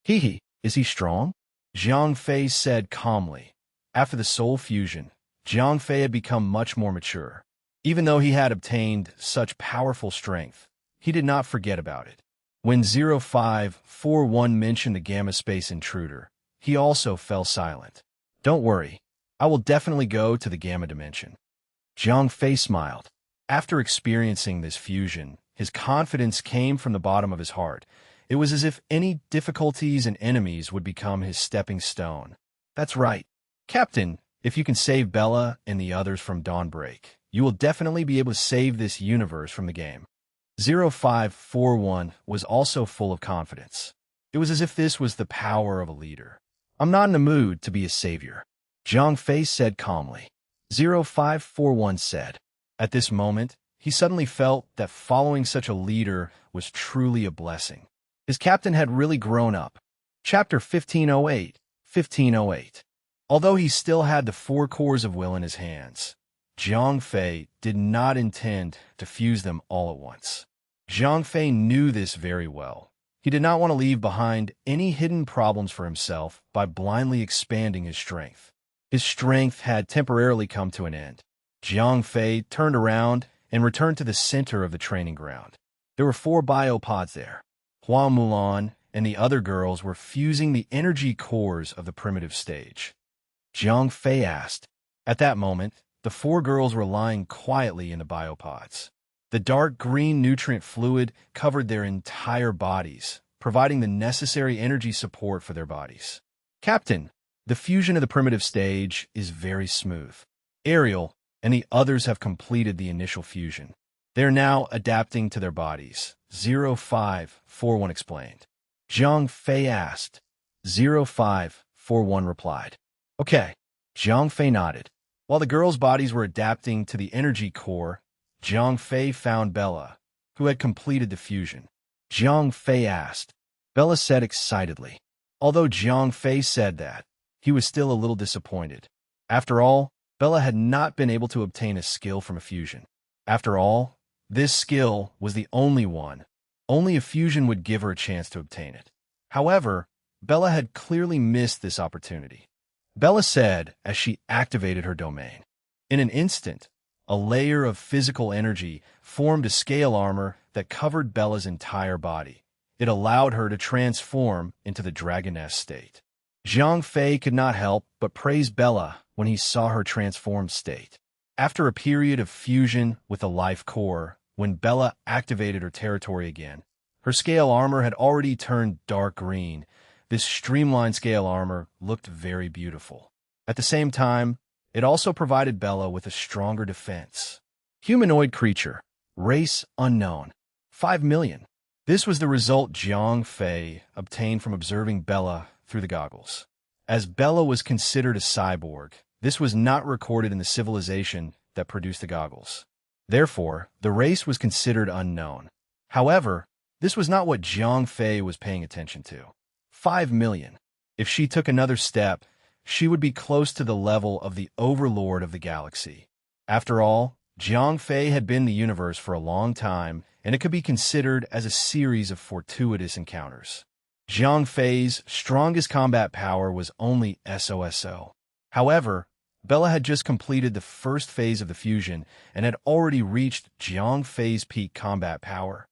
Hee, is he strong? Jiang Fei said calmly. After the soul fusion, Jiang Fei had become much more mature. Even though he had obtained such powerful strength, he did not forget about it. When 0541 mentioned the Gamma Space Intruder, he also fell silent. Don't worry, I will definitely go to the Gamma Dimension. Jiang Fei smiled. After experiencing this fusion, his confidence came from the bottom of his heart. It was as if any difficulties and enemies would become his stepping stone. That's right. Captain, if you can save Bella and the others from Dawnbreak, you will definitely be able to save this universe from the game. 0541 was also full of confidence. It was as if this was the power of a leader. I'm not in the mood to be a savior, Jiang Fei said calmly. 0541 said. At this moment, he suddenly felt that following such a leader was truly a blessing. His captain had really grown up. Chapter 1508, 1508. Although he still had the 4 cores of will in his hands, Jiang Fei did not intend to fuse them all at once. Jiang Fei knew this very well. He did not want to leave behind any hidden problems for himself by blindly expanding his strength. His strength had temporarily come to an end. Jiang Fei turned around and returned to the center of the training ground. There were 4 biopods there. Hua Mulan and the other girls were fusing the energy cores of the primitive stage. Jiang Fei asked. At that moment, the 4 girls were lying quietly in the biopods. The dark green nutrient fluid covered their entire bodies, providing the necessary energy support for their bodies. Captain, the fusion of the primitive stage is very smooth. Ariel and the others have completed the initial fusion. They are now adapting to their bodies, 0541 explained. Jiang Fei asked. 0541 replied. Okay. Jiang Fei nodded. While the girls' bodies were adapting to the energy core, Jiang Fei found Bella, who had completed the fusion. Jiang Fei asked. Bella said excitedly. Although Jiang Fei said that, he was still a little disappointed. After all, Bella had not been able to obtain a skill from a fusion. After all, this skill was the only one. Only a fusion would give her a chance to obtain it. However, Bella had clearly missed this opportunity. Bella said as she activated her domain. In an instant, a layer of physical energy formed a scale armor that covered Bella's entire body. It allowed her to transform into the dragoness state. Zhang Fei could not help but praise Bella when he saw her transformed state. After a period of fusion with the life core, when Bella activated her territory again, her scale armor had already turned dark green. This streamlined scale armor looked very beautiful. At the same time, it also provided Bella with a stronger defense. Humanoid creature, race unknown, 5 million. This was the result Zhang Fei obtained from observing Bella through the goggles. As Bella was considered a cyborg, this was not recorded in the civilization that produced the goggles. Therefore, the race was considered unknown. However, this was not what Zhang Fei was paying attention to. 5 million. If she took another step, she would be close to the level of the overlord of the galaxy. After all, Zhang Fei had been in the universe for a long time, and it could be considered as a series of fortuitous encounters. Zhang Fei's strongest combat power was only SOSO. However, Bella had just completed the first phase of the fusion and had already reached Zhang Fei's peak combat power.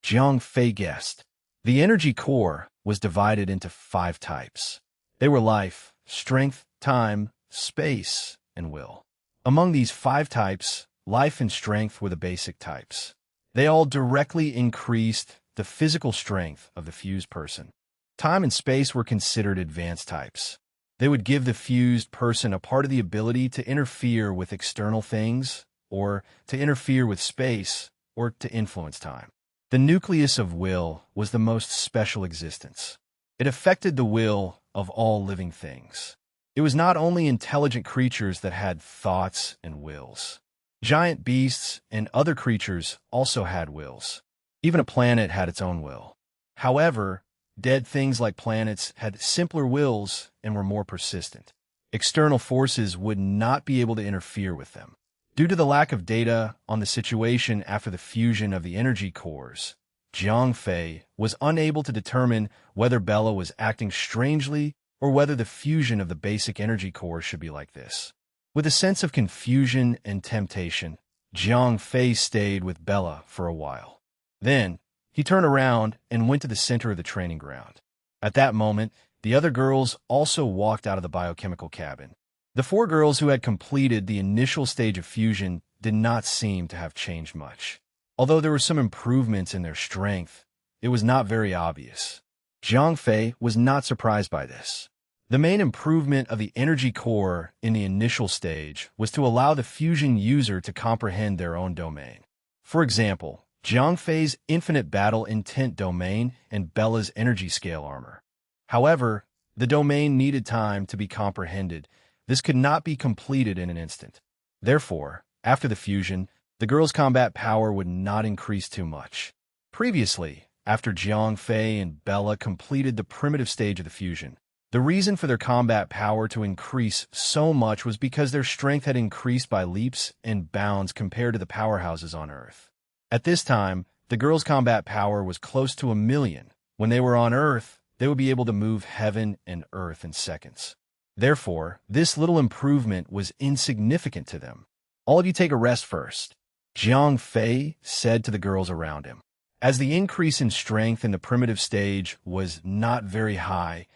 Zhang Fei guessed. The energy core was divided into 5 types. They were life, strength, time, space, and will. Among these 5 types, life and strength were the basic types. They all directly increased the physical strength of the fused person. Time and space were considered advanced types. They would give the fused person a part of the ability to interfere with external things, or to interfere with space, or to influence time. The nucleus of will was the most special existence. It affected the will of all living things. It was not only intelligent creatures that had thoughts and wills. Giant beasts and other creatures also had wills. Even a planet had its own will. However, dead things like planets had simpler wills and were more persistent. External forces would not be able to interfere with them. Due to the lack of data on the situation after the fusion of the energy cores, Zhang Fei was unable to determine whether Bella was acting strangely or whether the fusion of the basic energy core should be like this. With a sense of confusion and temptation, Zhang Fei stayed with Bella for a while. Then, he turned around and went to the center of the training ground. At that moment, the other girls also walked out of the biochemical cabin. The 4 girls who had completed the initial stage of fusion did not seem to have changed much. Although there were some improvements in their strength, it was not very obvious. Zhang Fei was not surprised by this. The main improvement of the energy core in the initial stage was to allow the fusion user to comprehend their own domain. For example, Zhang Fei's infinite battle intent domain and Bella's energy scale armor. However, the domain needed time to be comprehended. This could not be completed in an instant. Therefore, after the fusion, the girls' combat power would not increase too much. Previously, after Zhang Fei and Bella completed the primitive stage of the fusion, the reason for their combat power to increase so much was because their strength had increased by leaps and bounds compared to the powerhouses on Earth. At this time, the girls' combat power was close to 1 million. When they were on Earth, they would be able to move heaven and earth in seconds. Therefore, this little improvement was insignificant to them. All of you take a rest first, Zhang Fei said to the girls around him. As the increase in strength in the primitive stage was not very high,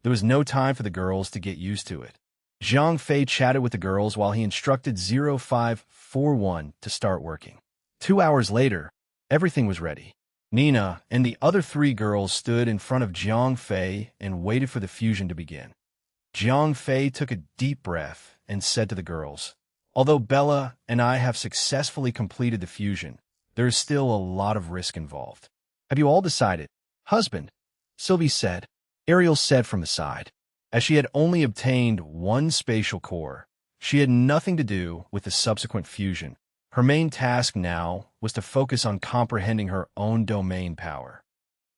there was no time for the girls to get used to it. Zhang Fei chatted with the girls while he instructed 0541 to start working. 2 hours later, everything was ready. Nina and the other 3 girls stood in front of Zhang Fei and waited for the fusion to begin. Zhang Fei took a deep breath and said to the girls, "Although Bella and I have successfully completed the fusion, there is still a lot of risk involved. Have you all decided?" "Husband," Sylvie said. Ariel said from the side. As she had only obtained 1 spatial core, she had nothing to do with the subsequent fusion. Her main task now was to focus on comprehending her own domain power.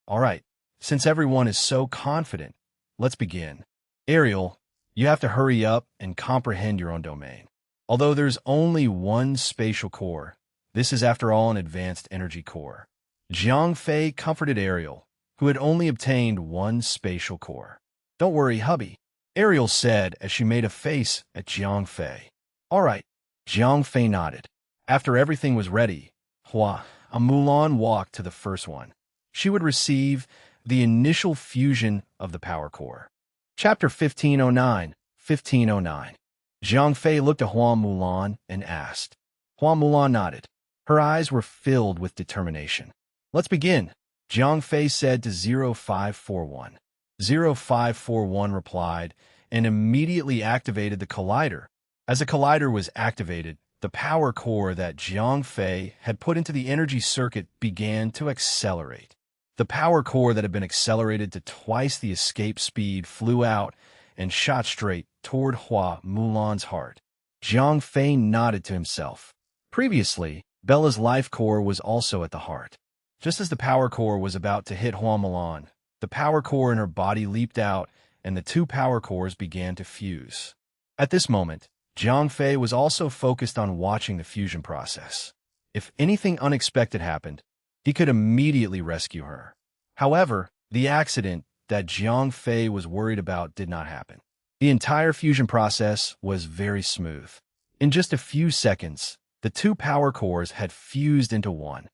"All right, since everyone is so confident, let's begin. Ariel, you have to hurry up and comprehend your own domain. Although there's only 1 spatial core, this is after all an advanced energy core." Zhang Fei comforted Ariel, who had only obtained one spatial core. "Don't worry, hubby," Ariel said as she made a face at Jiang Fei. "All right." Jiang Fei nodded. After everything was ready, Mulan walked to the first one. She would receive the initial fusion of the power core. Chapter 1509, 1509. Jiang Fei looked at Hua Mulan and asked. Hua Mulan nodded. Her eyes were filled with determination. "Let's begin," Jiang Fei said to 0541. 0541 replied and immediately activated the collider. As the collider was activated, the power core that Jiang Fei had put into the energy circuit began to accelerate. The power core that had been accelerated to twice the escape speed flew out and shot straight toward Hua Mulan's heart. Jiang Fei nodded to himself. Previously, Bella's life core was also at the heart. Just as the power core was about to hit Hua Mulan, the power core in her body leaped out and the two power cores began to fuse. At this moment, Jiang Fei was also focused on watching the fusion process. If anything unexpected happened, he could immediately rescue her. However, the accident that Jiang Fei was worried about did not happen. The entire fusion process was very smooth. In just a few seconds, the two power cores had fused into one.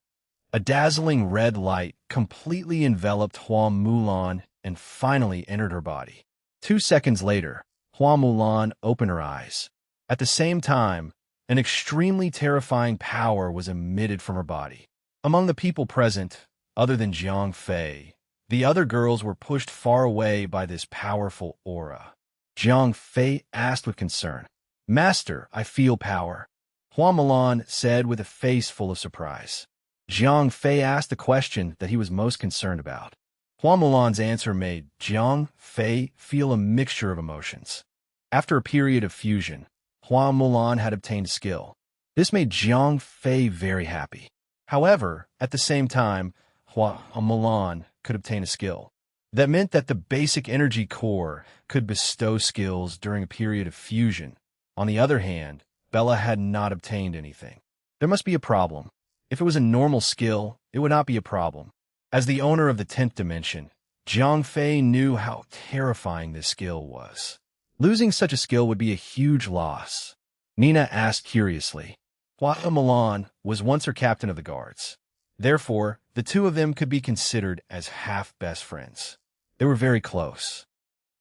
A dazzling red light completely enveloped Hua Mulan and finally entered her body. 2 seconds later, Hua Mulan opened her eyes. At the same time, an extremely terrifying power was emitted from her body. Among the people present, other than Jiang Fei, the other girls were pushed far away by this powerful aura. Jiang Fei asked with concern. "Master, I feel power," Hua Mulan said with a face full of surprise. Jiang Fei asked the question that he was most concerned about. Hua Mulan's answer made Jiang Fei feel a mixture of emotions. After a period of fusion, Hua Mulan had obtained skill. This made Jiang Fei very happy. However, at the same time, Hua Mulan could obtain a skill. That meant that the basic energy core could bestow skills during a period of fusion. On the other hand, Bella had not obtained anything. There must be a problem. If it was a normal skill, it would not be a problem. As the owner of the 10th dimension, Jiang Fei knew how terrifying this skill was. Losing such a skill would be a huge loss. Nina asked curiously. Hua Mulan was once her captain of the guards. Therefore, the two of them could be considered as half-best friends. They were very close.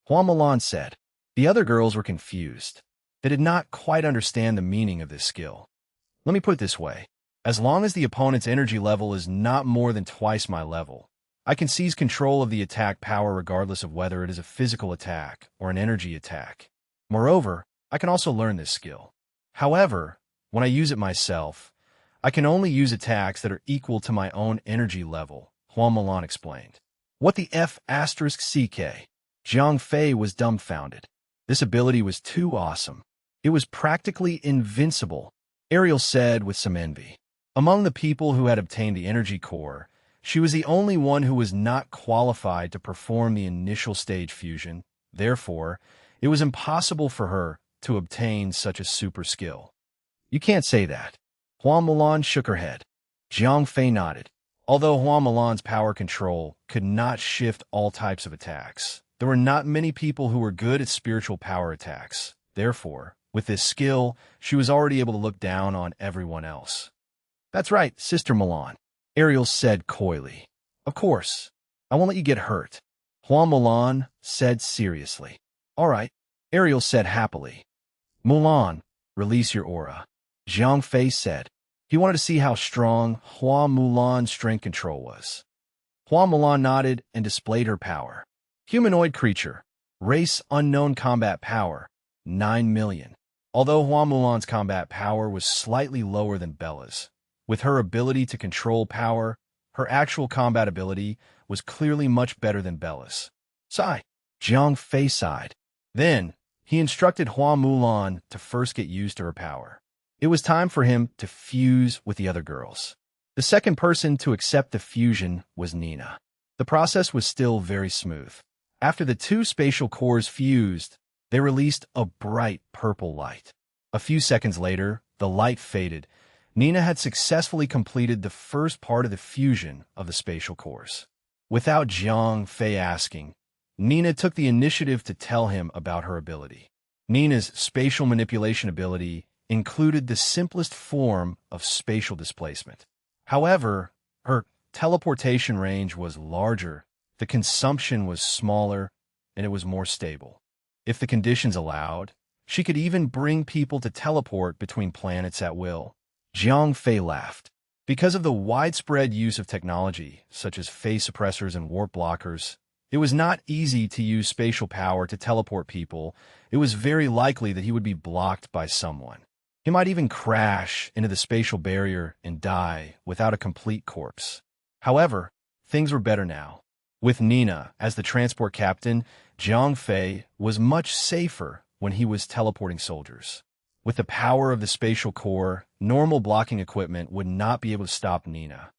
Hua Mulan said. The other girls were confused. They did not quite understand the meaning of this skill. Let me put it this way. As long as the opponent's energy level is not more than twice my level, I can seize control of the attack power regardless of whether it is a physical attack or an energy attack. Moreover, I can also learn this skill. However, when I use it myself, I can only use attacks that are equal to my own energy level, Hua Mulan explained. What the F***CK? Jiang Fei was dumbfounded. This ability was too awesome. It was practically invincible, Ariel said with some envy. Among the people who had obtained the energy core, she was the only one who was not qualified to perform the initial stage fusion. Therefore, it was impossible for her to obtain such a super skill. You can't say that. Hua Mulan shook her head. Jiang Fei nodded. Although Hua Mulan's power control could not shift all types of attacks, there were not many people who were good at spiritual power attacks. Therefore, with this skill, she was already able to look down on everyone else. That's right, Sister Mulan, Ariel said coyly. Of course. I won't let you get hurt, Hua Mulan said seriously. All right, Ariel said happily. Mulan, release your aura, Jiang Fei said. He wanted to see how strong Hua Mulan's strength control was. Hua Mulan nodded and displayed her power. Humanoid creature, race unknown combat power, 9 million. Although Hua Mulan's combat power was slightly lower than Bella's, with her ability to control power, her actual combat ability was clearly much better than Bella's. Sigh, Jiang Fei sighed. Then, he instructed Hua Mulan to first get used to her power. It was time for him to fuse with the other girls. The second person to accept the fusion was Nina. The process was still very smooth. After the two spatial cores fused, they released a bright purple light. A few seconds later, the light faded. Nina had successfully completed the first part of the fusion of the spatial cores. Without Jiang Fei asking, Nina took the initiative to tell him about her ability. Nina's spatial manipulation ability included the simplest form of spatial displacement. However, her teleportation range was larger, the consumption was smaller, and it was more stable. If the conditions allowed, she could even bring people to teleport between planets at will. Jiang Fei laughed. Because of the widespread use of technology, such as phase suppressors and warp blockers, it was not easy to use spatial power to teleport people. It was very likely that he would be blocked by someone. He might even crash into the spatial barrier and die without a complete corpse. However, things were better now. With Nina as the transport captain, Jiang Fei was much safer when he was teleporting soldiers. With the power of the spatial core, normal blocking equipment would not be able to stop Nina.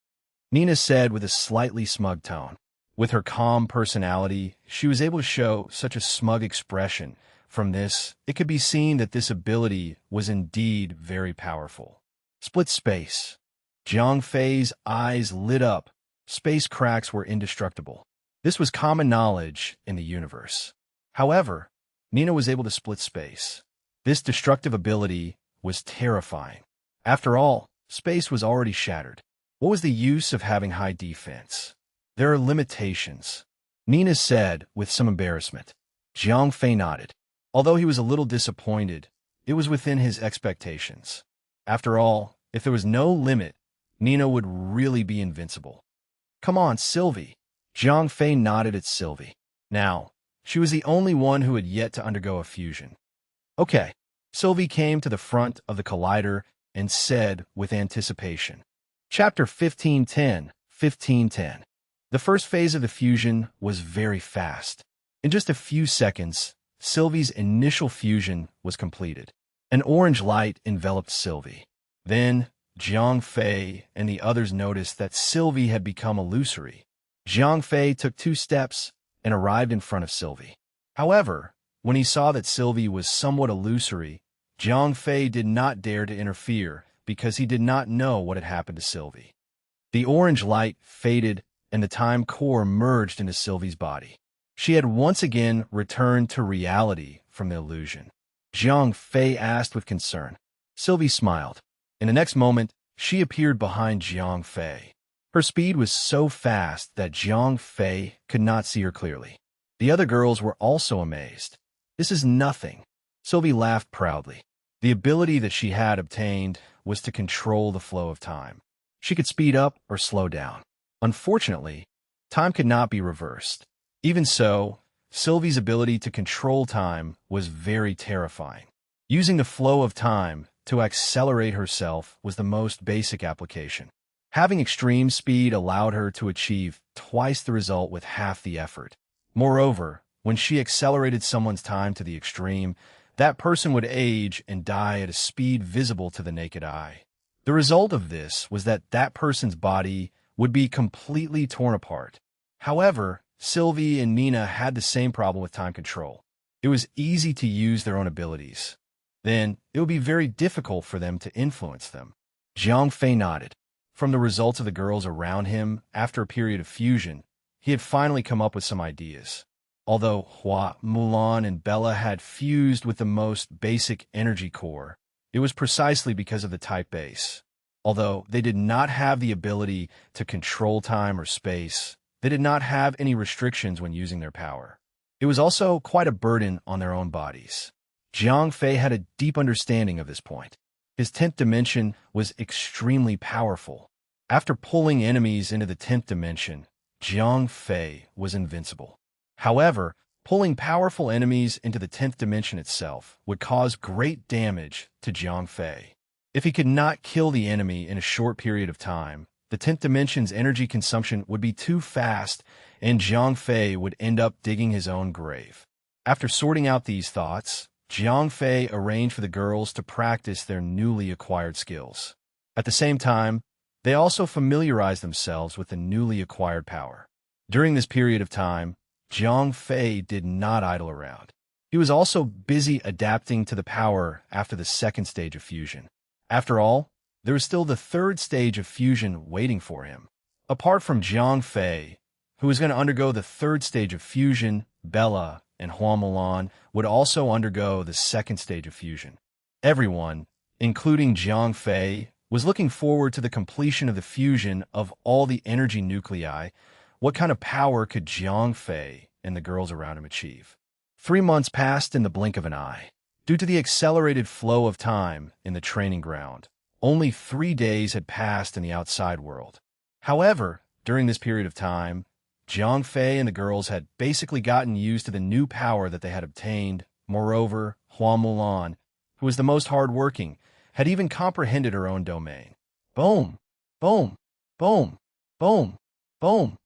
Nina said with a slightly smug tone. With her calm personality, she was able to show such a smug expression. From this, it could be seen that this ability was indeed very powerful. Split space. Jiang Fei's eyes lit up. Space cracks were indestructible. This was common knowledge in the universe. However, Nina was able to split space. This destructive ability was terrifying. After all, space was already shattered. What was the use of having high defense? There are limitations, Nina said with some embarrassment. Jiang Fei nodded. Although he was a little disappointed, it was within his expectations. After all, if there was no limit, Nina would really be invincible. Come on, Sylvie. Jiang Fei nodded at Sylvie. Now, she was the only one who had yet to undergo a fusion. Okay. Sylvie came to the front of the collider and said with anticipation. Chapter 1510, 1510. The first phase of the fusion was very fast. In just a few seconds, Sylvie's initial fusion was completed. An orange light enveloped Sylvie. Then, Jiang Fei and the others noticed that Sylvie had become illusory. Jiang Fei took 2 steps and arrived in front of Sylvie. However, when he saw that Sylvie was somewhat illusory, Jiang Fei did not dare to interfere because he did not know what had happened to Sylvie. The orange light faded and the time core merged into Sylvie's body. She had once again returned to reality from the illusion. Jiang Fei asked with concern. Sylvie smiled. In the next moment, she appeared behind Jiang Fei. Her speed was so fast that Jiang Fei could not see her clearly. The other girls were also amazed. This is nothing. Sylvie laughed proudly. The ability that she had obtained was to control the flow of time. She could speed up or slow down. Unfortunately, time could not be reversed. Even so, Sylvie's ability to control time was very terrifying. Using the flow of time to accelerate herself was the most basic application. Having extreme speed allowed her to achieve twice the result with half the effort. Moreover, when she accelerated someone's time to the extreme, that person would age and die at a speed visible to the naked eye. The result of this was that that person's body would be completely torn apart. However, Sylvie and Nina had the same problem with time control. It was easy to use their own abilities. Then, it would be very difficult for them to influence them. Jiang Fei nodded. From the results of the girls around him, after a period of fusion, he had finally come up with some ideas. Although Hua, Mulan, and Bella had fused with the most basic energy core, it was precisely because of the type base. Although they did not have the ability to control time or space, they did not have any restrictions when using their power. It was also quite a burden on their own bodies. Jiang Fei had a deep understanding of this point. His 10th dimension was extremely powerful. After pulling enemies into the 10th dimension, Jiang Fei was invincible. However, pulling powerful enemies into the 10th dimension itself would cause great damage to Jiang Fei. If he could not kill the enemy in a short period of time, the 10th dimension's energy consumption would be too fast and Jiang Fei would end up digging his own grave. After sorting out these thoughts, Jiang Fei arranged for the girls to practice their newly acquired skills. At the same time, they also familiarized themselves with the newly acquired power. During this period of time, Jiang Fei did not idle around. He was also busy adapting to the power after the 2nd stage of fusion. After all, there was still the 3rd stage of fusion waiting for him. Apart from Jiang Fei, who was going to undergo the third stage of fusion, Bella and Hua Mulan, would also undergo the second stage of fusion. Everyone, including Jiang Fei, was looking forward to the completion of the fusion of all the energy nuclei. What kind of power could Jiang Fei and the girls around him achieve? 3 months passed in the blink of an eye. Due to the accelerated flow of time in the training ground, only 3 days had passed in the outside world. However, during this period of time, Jiang Fei and the girls had basically gotten used to the new power that they had obtained. Moreover, Hua Mulan, who was the most hardworking, had even comprehended her own domain. Boom! Boom! Boom! Boom! Boom!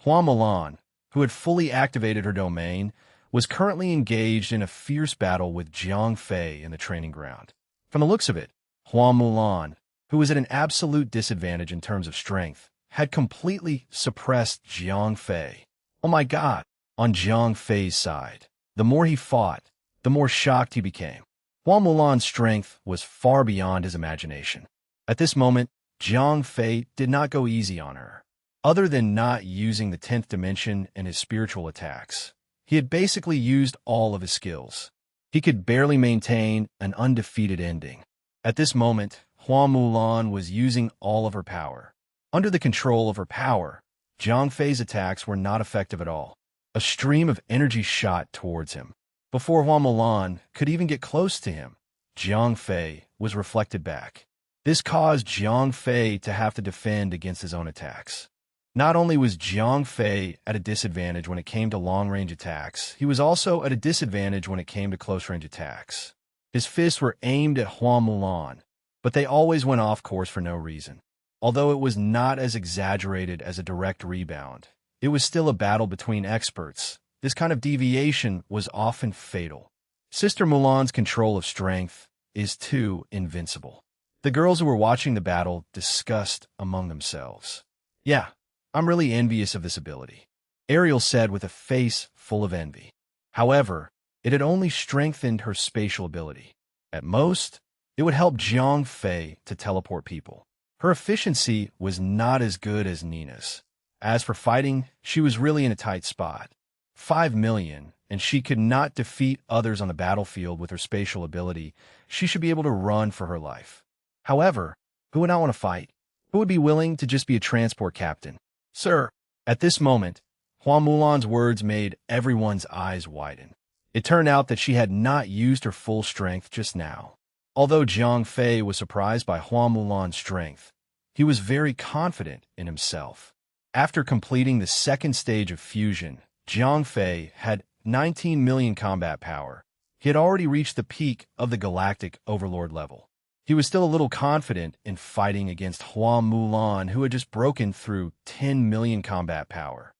Hua Mulan, who had fully activated her domain, was currently engaged in a fierce battle with Jiang Fei in the training ground. From the looks of it, Hua Mulan, who was at an absolute disadvantage in terms of strength, had completely suppressed Jiang Fei. Oh my god! On Jiang Fei's side, the more he fought, the more shocked he became. Hua Mulan's strength was far beyond his imagination. At this moment, Jiang Fei did not go easy on her. Other than not using the 10th dimension in his spiritual attacks, he had basically used all of his skills. He could barely maintain an undefeated ending. At this moment, Hua Mulan was using all of her power. Under the control of her power, Jiang Fei's attacks were not effective at all. A stream of energy shot towards him. Before Hua Mulan could even get close to him, Jiang Fei was reflected back. This caused Jiang Fei to have to defend against his own attacks. Not only was Jiang Fei at a disadvantage when it came to long-range attacks, he was also at a disadvantage when it came to close-range attacks. His fists were aimed at Hua Mulan, but they always went off course for no reason. Although it was not as exaggerated as a direct rebound, it was still a battle between experts. This kind of deviation was often fatal. Sister Mulan's control of strength is too invincible. The girls who were watching the battle discussed among themselves. Yeah, I'm really envious of this ability, Ariel said with a face full of envy. However, it had only strengthened her spatial ability. At most, it would help Jiang Fei to teleport people. Her efficiency was not as good as Nina's. As for fighting, she was really in a tight spot. 5 million, and she could not defeat others on the battlefield with her spatial ability. She should be able to run for her life. However, who would not want to fight? Who would be willing to just be a transport captain? Sir, at this moment, Hua Mulan's words made everyone's eyes widen. It turned out that she had not used her full strength just now. Although Jiang Fei was surprised by Hua Mulan's strength, he was very confident in himself. After completing the second stage of fusion, Jiang Fei had 19 million combat power. He had already reached the peak of the galactic overlord level. He was still a little confident in fighting against Hua Mulan, who had just broken through 10 million combat power.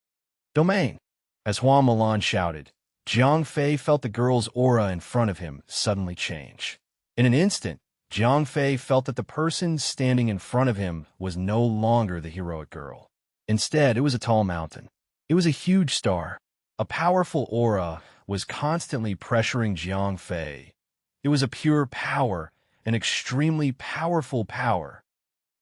Domain! As Hua Mulan shouted, Jiang Fei felt the girl's aura in front of him suddenly change. In an instant, Jiang Fei felt that the person standing in front of him was no longer the heroic girl. Instead, it was a tall mountain. It was a huge star. A powerful aura was constantly pressuring Jiang Fei. It was a pure power, an extremely powerful power.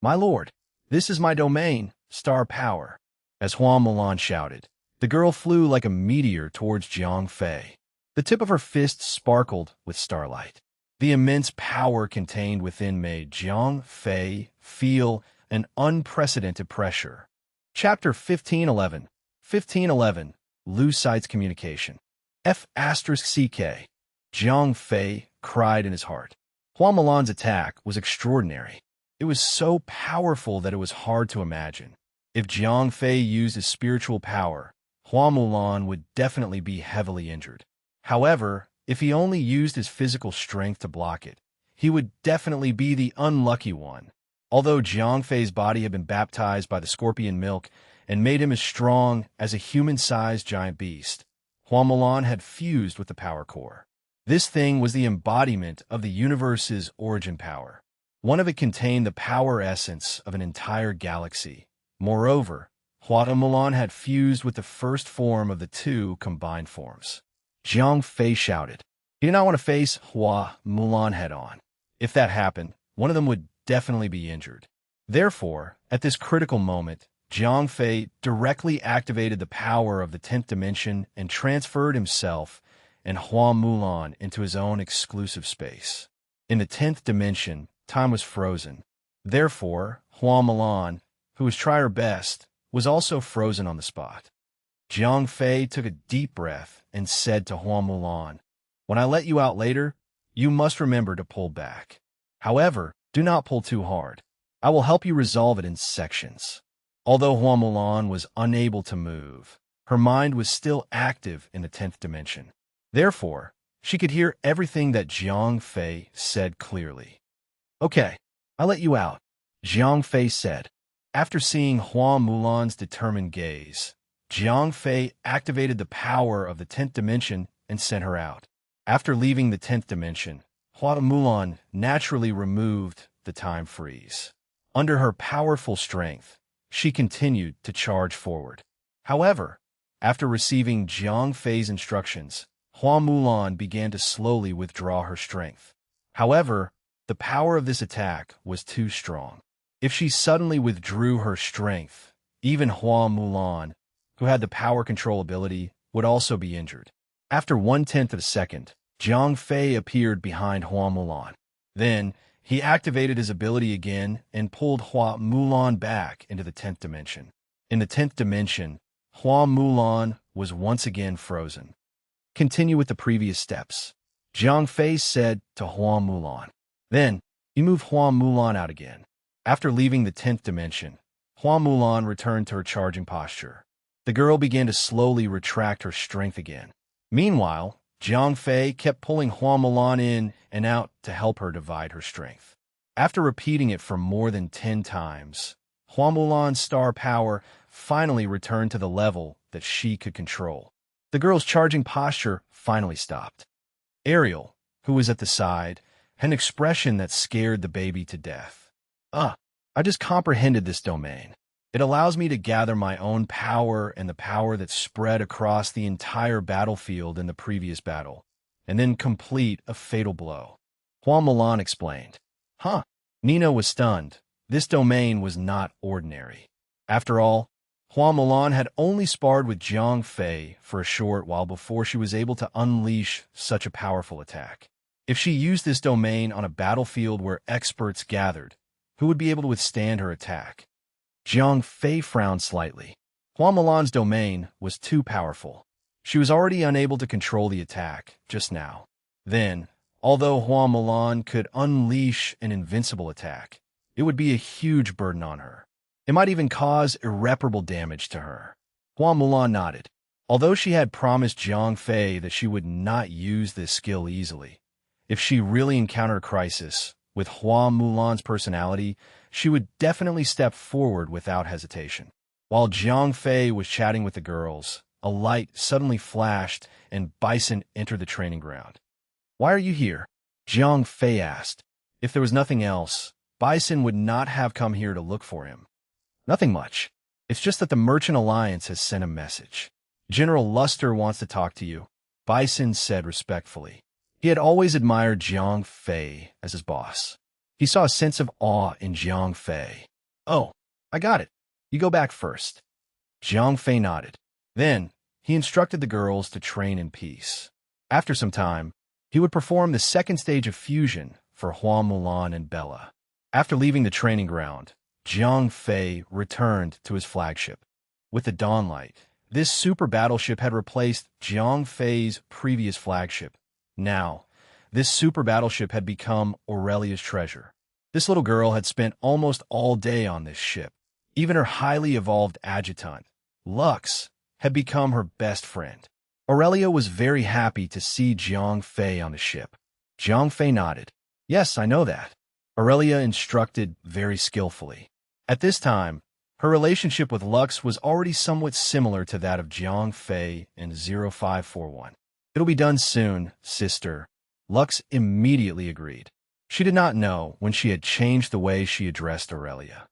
My lord, this is my domain, star power. As Hua Mulan shouted, the girl flew like a meteor towards Jiang Fei. The tip of her fist sparkled with starlight. The immense power contained within made Jiang Fei feel an unprecedented pressure. Chapter 1511. 1511. Lose Sight's Communication. F***CK. Jiang Fei cried in his heart. Hua Mulan's attack was extraordinary. It was so powerful that it was hard to imagine. If Jiang Fei used his spiritual power, Hua Mulan would definitely be heavily injured. However, if he only used his physical strength to block it, he would definitely be the unlucky one. Although Jiang Fei's body had been baptized by the scorpion milk and made him as strong as a human-sized giant beast, Hua Mulan had fused with the power core. This thing was the embodiment of the universe's origin power. One of it contained the power essence of an entire galaxy. Moreover, Hua Mulan had fused with the first form of the two combined forms. Jiang Fei shouted. He did not want to face Hua Mulan head-on. If that happened, one of them would definitely be injured. Therefore, at this critical moment, Jiang Fei directly activated the power of the 10th dimension and transferred himself and Hua Mulan into his own exclusive space. In the 10th dimension, time was frozen. Therefore, Hua Mulan, who was trying her best, was also frozen on the spot. Jiang Fei took a deep breath and said to Hua Mulan, "When I let you out later, you must remember to pull back. However, do not pull too hard. I will help you resolve it in sections." Although Hua Mulan was unable to move, her mind was still active in the 10th dimension. Therefore, she could hear everything that Jiang Fei said clearly. "Okay, I'll let you out," Jiang Fei said. After seeing Hua Mulan's determined gaze, Jiang Fei activated the power of the 10th dimension and sent her out. After leaving the 10th dimension, Hua Mulan naturally removed the time freeze. Under her powerful strength, she continued to charge forward. However, after receiving Jiang Fei's instructions, Hua Mulan began to slowly withdraw her strength. However, the power of this attack was too strong. If she suddenly withdrew her strength, even Hua Mulan, who had the power control ability, would also be injured. After 1/10 of a second, Jiang Fei appeared behind Hua Mulan. Then, he activated his ability again and pulled Hua Mulan back into the 10th dimension. In the 10th dimension, Hua Mulan was once again frozen. "Continue with the previous steps," Jiang Fei said to Hua Mulan. Then, he moved Hua Mulan out again. After leaving the 10th dimension, Hua Mulan returned to her charging posture. The girl began to slowly retract her strength again. Meanwhile, Jiang Fei kept pulling Hua Mulan in and out to help her divide her strength. After repeating it for more than 10 times, Hua Mulan's star power finally returned to the level that she could control. The girl's charging posture finally stopped. Ariel, who was at the side, had an expression that scared the baby to death. I just comprehended this domain. It allows me to gather my own power and the power that spread across the entire battlefield in the previous battle, and then complete a fatal blow," Hua Mulan explained. Nina was stunned. This domain was not ordinary. After all, Hua Mulan had only sparred with Jiang Fei for a short while before she was able to unleash such a powerful attack. If she used this domain on a battlefield where experts gathered, who would be able to withstand her attack? Jiang Fei frowned slightly. Hua Mulan's domain was too powerful. She was already unable to control the attack just now. Then, although Hua Mulan could unleash an invincible attack, it would be a huge burden on her. It might even cause irreparable damage to her. Hua Mulan nodded. Although she had promised Jiang Fei that she would not use this skill easily, if she really encountered a crisis, with Hua Mulan's personality, she would definitely step forward without hesitation. While Jiang Fei was chatting with the girls, a light suddenly flashed and Bison entered the training ground. "Why are you here?" Jiang Fei asked. If there was nothing else, Bison would not have come here to look for him. "Nothing much. It's just that the Merchant Alliance has sent a message. General Luster wants to talk to you," Bison said respectfully. He had always admired Jiang Fei as his boss. He saw a sense of awe in Jiang Fei. "Oh, I got it. You go back first." Jiang Fei nodded. Then, he instructed the girls to train in peace. After some time, he would perform the second stage of fusion for Hua Mulan and Bella. After leaving the training ground, Jiang Fei returned to his flagship. With the Dawnlight, this super battleship had replaced Jiang Fei's previous flagship. Now, this super battleship had become Aurelia's treasure. This little girl had spent almost all day on this ship. Even her highly evolved adjutant, Lux, had become her best friend. Aurelia was very happy to see Jiang Fei on the ship. Jiang Fei nodded. "Yes, I know that," Aurelia instructed very skillfully. At this time, her relationship with Lux was already somewhat similar to that of Jiang Fei in 0541. "It'll be done soon, sister," Lux immediately agreed. She did not know when she had changed the way she addressed Aurelia.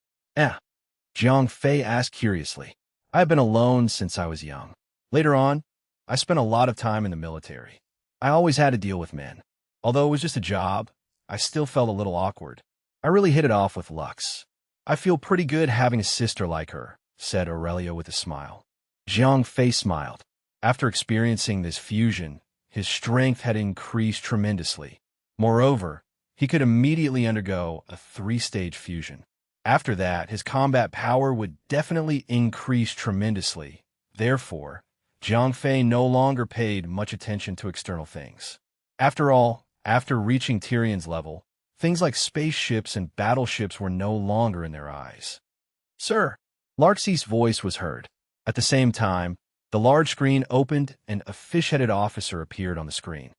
Jiang Fei asked curiously. "I have been alone since I was young. Later on, I spent a lot of time in the military. I always had to deal with men. Although it was just a job, I still felt a little awkward. I really hit it off with Lux. I feel pretty good having a sister like her," said Aurelio with a smile. Jiang Fei smiled. After experiencing this fusion, his strength had increased tremendously. Moreover, he could immediately undergo a 3-stage fusion. After that, his combat power would definitely increase tremendously. Therefore, Jiang Fei no longer paid much attention to external things. After all, after reaching Tyrion's level, things like spaceships and battleships were no longer in their eyes. "Sir!" Larxie's voice was heard. At the same time, the large screen opened and a fish-headed officer appeared on the screen.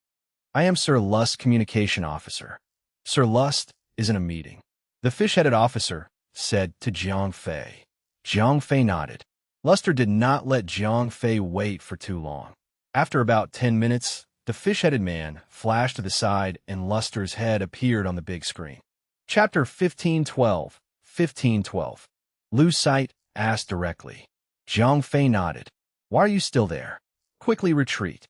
"I am Sir Lust, Communication Officer. Sir Lust is in a meeting," the fish-headed officer said to Jiang Fei. Jiang Fei nodded. Luster did not let Jiang Fei wait for too long. After about 10 minutes, the fish-headed man flashed to the side and Luster's head appeared on the big screen. Chapter 1512. 1512. Lose sight asked directly. Jiang Fei nodded. "Why are you still there? Quickly retreat."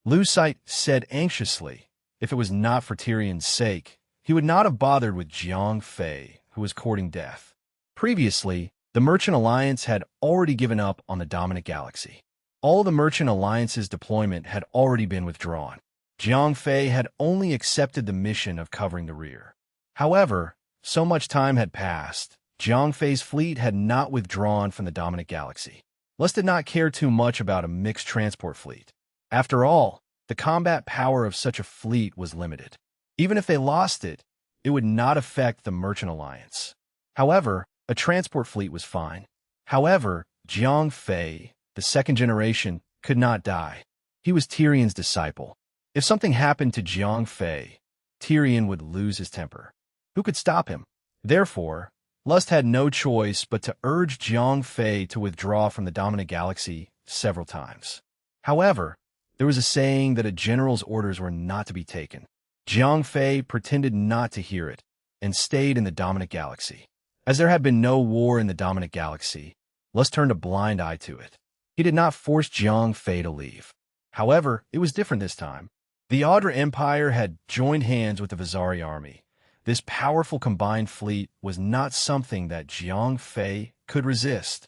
Lose sight said anxiously. If it was not for Tyrion's sake, he would not have bothered with Jiang Fei, who was courting death. Previously, the Merchant Alliance had already given up on the Dominant Galaxy. All the Merchant Alliance's deployment had already been withdrawn. Jiang Fei had only accepted the mission of covering the rear. However, so much time had passed, Jiang Fei's fleet had not withdrawn from the Dominant Galaxy. Lust did not care too much about a mixed transport fleet. After all, the combat power of such a fleet was limited. Even if they lost it, it would not affect the Merchant Alliance. However, a transport fleet was fine. However, Jiang Fei, the second generation, could not die. He was Tyrion's disciple. If something happened to Jiang Fei, Tyrion would lose his temper. Who could stop him? Therefore, Lust had no choice but to urge Jiang Fei to withdraw from the Dominant Galaxy several times. However, there was a saying that a general's orders were not to be taken. Jiang Fei pretended not to hear it and stayed in the Dominant Galaxy. As there had been no war in the Dominant Galaxy, Lust turned a blind eye to it. He did not force Jiang Fei to leave. However, it was different this time. The Audra Empire had joined hands with the Vizari army. This powerful combined fleet was not something that Jiang Fei could resist.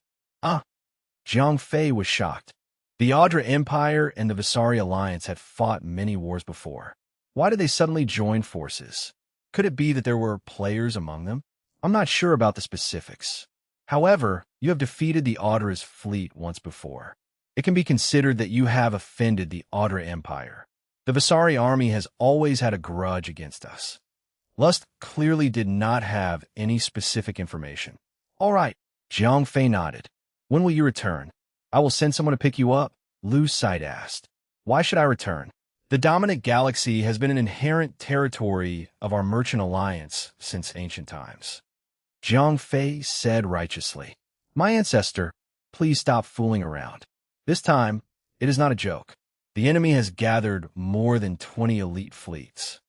Jiang Fei was shocked. The Audra Empire and the Vizari Alliance had fought many wars before. Why did they suddenly join forces? Could it be that there were players among them? I'm not sure about the specifics. However, you have defeated the Audra's fleet once before. It can be considered that you have offended the Audra Empire. The Vizari army has always had a grudge against us. Lust clearly did not have any specific information. All right, Jiang Fei nodded. When will you return? I will send someone to pick you up, Lose Sight asked. Why should I return? The Dominant Galaxy has been an inherent territory of our Merchant Alliance since ancient times. Jiang Fei said righteously. My ancestor, please stop fooling around. This time, it is not a joke. The enemy has gathered more than 20 elite fleets.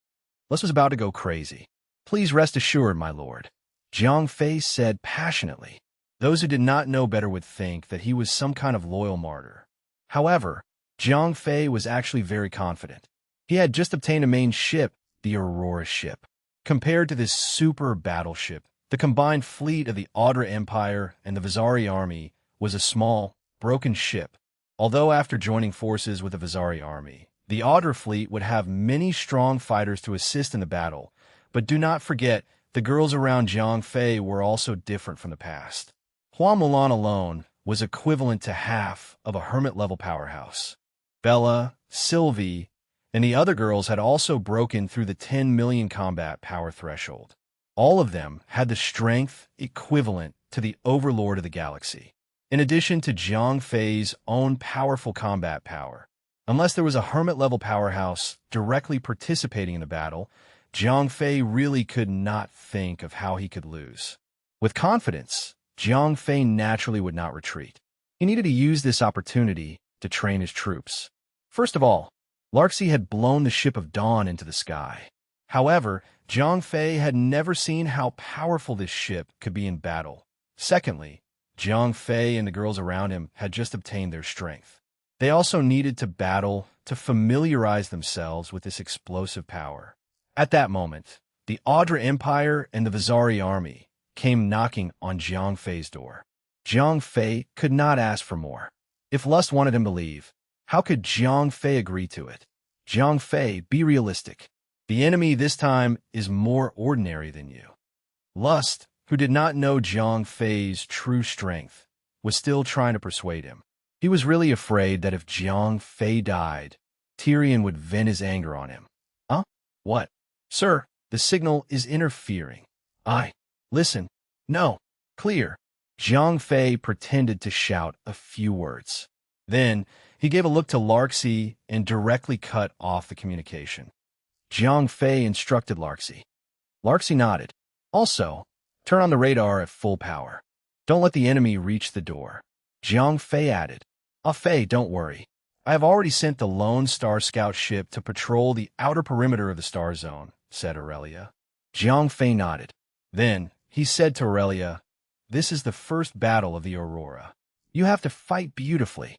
Lust was about to go crazy. Please rest assured, my lord, Jiang Fei said passionately. Those who did not know better would think that he was some kind of loyal martyr. However, Jiang Fei was actually very confident. He had just obtained a main ship, the Aurora ship. Compared to this super battleship, the combined fleet of the Audra Empire and the Vizari army was a small, broken ship. Although after joining forces with the Vizari army, the Audra fleet would have many strong fighters to assist in the battle, but do not forget, the girls around Jiang Fei were also different from the past. Hua Mulan alone was equivalent to half of a hermit-level powerhouse. Bella, Sylvie, and the other girls had also broken through the 10 million combat power threshold. All of them had the strength equivalent to the Overlord of the Galaxy. In addition to Jiang Fei's own powerful combat power, unless there was a hermit-level powerhouse directly participating in the battle, Jiang Fei really could not think of how he could lose. With confidence, Jiang Fei naturally would not retreat. He needed to use this opportunity to train his troops. First of all, Larxie had blown the Ship of Dawn into the sky. However, Jiang Fei had never seen how powerful this ship could be in battle. Secondly, Jiang Fei and the girls around him had just obtained their strength. They also needed to battle to familiarize themselves with this explosive power. At that moment, the Audra Empire and the Vizari army came knocking on Jiang Fei's door. Jiang Fei could not ask for more. If lust wanted him to leave, how could Jiang Fei agree to it? Jiang Fei, be realistic. The enemy this time is more ordinary than you. Lust, who did not know Jiang Fei's true strength, was still trying to persuade him. He was really afraid that if Jiang Fei died, Tyrion would vent his anger on him. Huh? What? Sir, the signal is interfering. Listen. No. Clear. Jiang Fei pretended to shout a few words. Then, he gave a look to Larksy and directly cut off the communication. Jiang Fei instructed Larksy. Larksy nodded. Also, turn on the radar at full power. Don't let the enemy reach the door. Jiang Fei added. Fei, don't worry. I have already sent the Lone Star Scout ship to patrol the outer perimeter of the Star Zone, said Aurelia. Jiang Fei nodded. Then, he said to Aurelia, this is the first battle of the Aurora. You have to fight beautifully.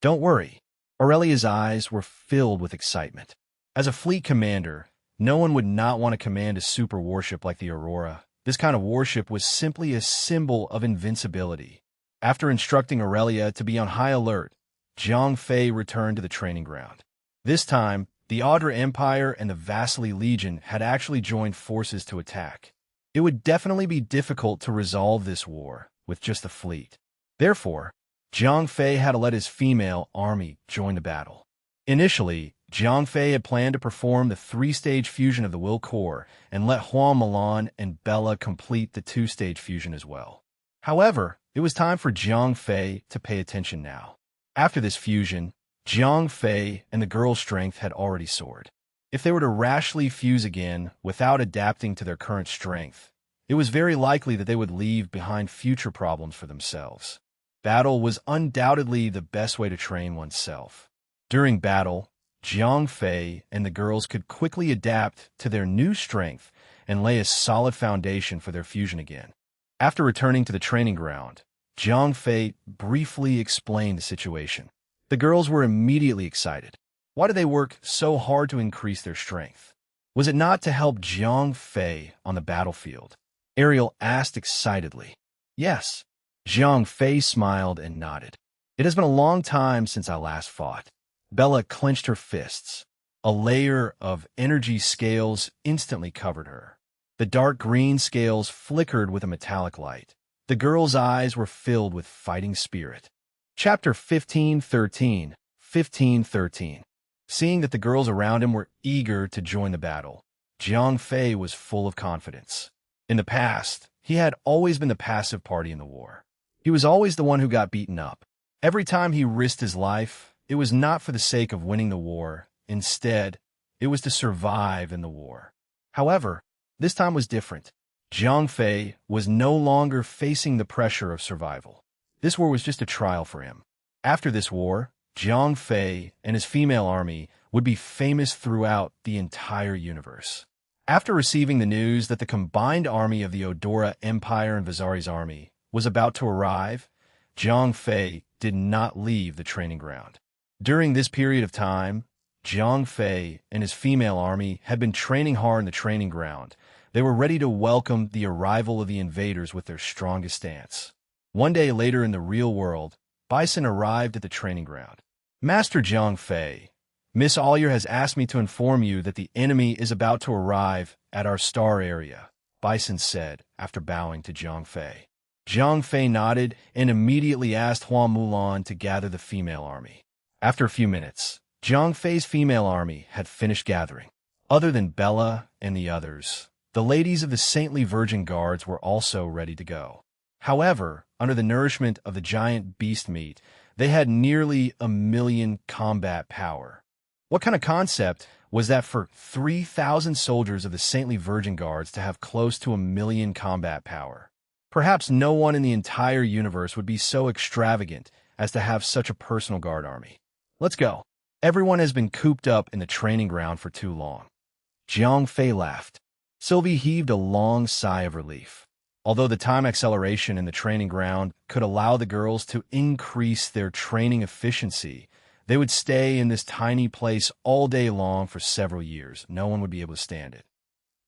Don't worry. Aurelia's eyes were filled with excitement. As a fleet commander, no one would not want to command a super warship like the Aurora. This kind of warship was simply a symbol of invincibility. After instructing Aurelia to be on high alert, Jiang Fei returned to the training ground. This time, the Audra Empire and the Vasily Legion had actually joined forces to attack. It would definitely be difficult to resolve this war with just a fleet. Therefore, Jiang Fei had to let his female army join the battle. Initially, Jiang Fei had planned to perform the 3-stage fusion of the will core and let Hua Mulan and Bella complete the 2-stage fusion as well. However, it was time for Jiang Fei to pay attention now. After this fusion, Jiang Fei and the girl's strength had already soared. If they were to rashly fuse again without adapting to their current strength, it was very likely that they would leave behind future problems for themselves. Battle was undoubtedly the best way to train oneself. During battle, Jiang Fei and the girls could quickly adapt to their new strength and lay a solid foundation for their fusion again. After returning to the training ground, Jiang Fei briefly explained the situation. The girls were immediately excited. Why did they work so hard to increase their strength? Was it not to help Jiang Fei on the battlefield? Ariel asked excitedly. Yes. Jiang Fei smiled and nodded. It has been a long time since I last fought. Bella clenched her fists. A layer of energy scales instantly covered her. The dark green scales flickered with a metallic light. The girl's eyes were filled with fighting spirit. Chapter 1513. 1513. Seeing that the girls around him were eager to join the battle, Jiang Fei was full of confidence. In the past, he had always been the passive party in the war. He was always the one who got beaten up. Every time he risked his life, it was not for the sake of winning the war. Instead, it was to survive in the war. However, this time was different. Jiang Fei was no longer facing the pressure of survival. This war was just a trial for him. After this war, Jiang Fei and his female army would be famous throughout the entire universe. After receiving the news that the combined army of the Audra Empire and Vizari's army was about to arrive, Jiang Fei did not leave the training ground. During this period of time, Jiang Fei and his female army had been training hard in the training ground. They were ready to welcome the arrival of the invaders with their strongest stance. One day later in the real world, Bison arrived at the training ground. Master Jiang Fei, Miss Ollier has asked me to inform you that the enemy is about to arrive at our star area, Bison said after bowing to Jiang Fei. Jiang Fei nodded and immediately asked Hua Mulan to gather the female army. After a few minutes, Jiang Fei's female army had finished gathering. Other than Bella and the others, the ladies of the Saintly Virgin Guards were also ready to go. However, under the nourishment of the giant beast meat, they had nearly 1,000,000 combat power. What kind of concept was that for 3,000 soldiers of the Saintly Virgin Guards to have close to 1,000,000 combat power? Perhaps no one in the entire universe would be so extravagant as to have such a personal guard army. Let's go. Everyone has been cooped up in the training ground for too long. Jiang Fei laughed. Sylvie heaved a long sigh of relief. Although the time acceleration in the training ground could allow the girls to increase their training efficiency, they would stay in this tiny place all day long for several years. No one would be able to stand it.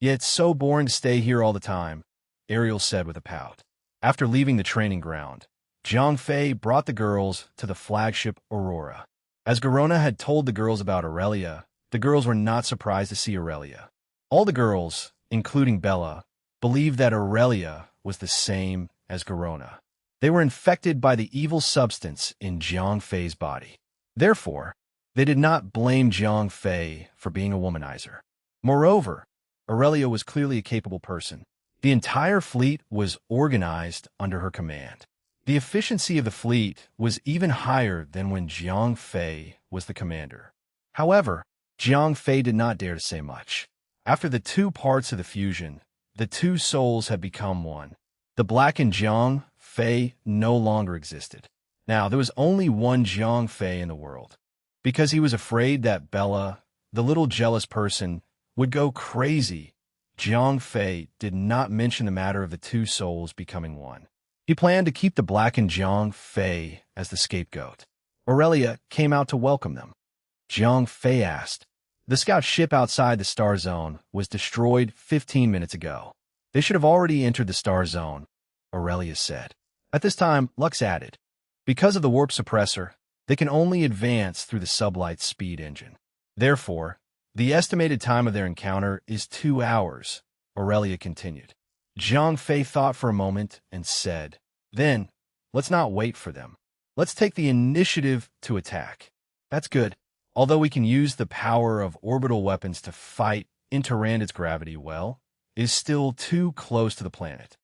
Yet it's so boring to stay here all the time, Ariel said with a pout. After leaving the training ground, Zhang Fei brought the girls to the flagship Aurora. As Garona had told the girls about Aurelia, the girls were not surprised to see Aurelia. All the girls, including Bella, believed that Aurelia was the same as Garona. They were infected by the evil substance in Zhang Fei's body. Therefore, they did not blame Zhang Fei for being a womanizer. Moreover, Aurelia was clearly a capable person. The entire fleet was organized under her command. The efficiency of the fleet was even higher than when Zhang Fei was the commander. However, Zhang Fei did not dare to say much. After the two parts of the fusion, the two souls had become one. The blackened Zhang Fei no longer existed. Now, there was only one Zhang Fei in the world. Because he was afraid that Bella, the little jealous person, would go crazy, Zhang Fei did not mention the matter of the two souls becoming one. He planned to keep the blackened Zhang Fei as the scapegoat. Aurelia came out to welcome them. Zhang Fei asked, "The scout ship outside the Star Zone was destroyed 15 minutes ago. They should have already entered the Star Zone," Aurelia said. At this time, Lux added, "Because of the warp suppressor, they can only advance through the sublight speed engine. Therefore, the estimated time of their encounter is 2 hours," Aurelia continued. Zhang Fei thought for a moment and said, "Then, let's not wait for them. Let's take the initiative to attack." "That's good. Although we can use the power of orbital weapons to fight Interranded's gravity well, it is still too close to the planet."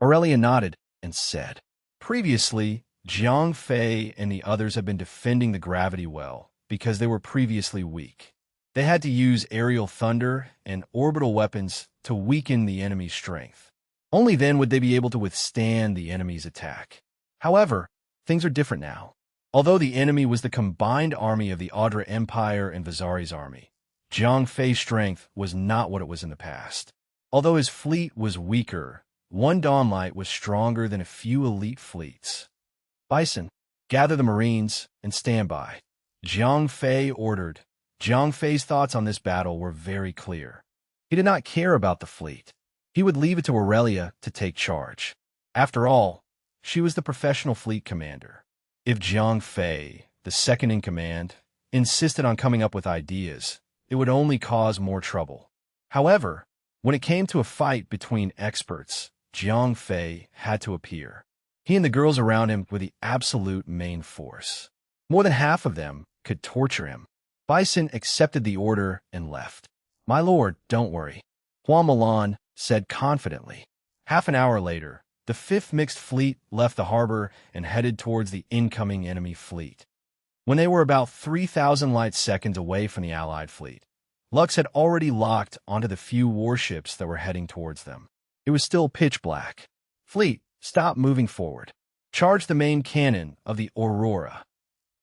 Aurelia nodded and said, "Previously, Zhang Fei and the others have been defending the gravity well because they were previously weak. They had to use aerial thunder and orbital weapons to weaken the enemy's strength. Only then would they be able to withstand the enemy's attack. However, things are different now. Although the enemy was the combined army of the Audra Empire and Vizari's army, Zhang Fei's strength was not what it was in the past. Although his fleet was weaker, one Dawnlight was stronger than a few elite fleets. "Bison, gather the Marines and stand by," Zhang Fei ordered. Zhang Fei's thoughts on this battle were very clear. He did not care about the fleet. He would leave it to Aurelia to take charge. After all, she was the professional fleet commander. If Zhang Fei, the second in command, insisted on coming up with ideas, it would only cause more trouble. However, when it came to a fight between experts, Zhang Fei had to appear. He and the girls around him were the absolute main force. More than half of them could torture him. Bison accepted the order and left. "My lord, don't worry," Hua Milan said confidently. Half an hour later, the 5th Mixed Fleet left the harbor and headed towards the incoming enemy fleet. When they were about 3,000 light seconds away from the Allied fleet, Lux had already locked onto the few warships that were heading towards them. It was still pitch black. "Fleet, stop moving forward. Charge the main cannon of the Aurora."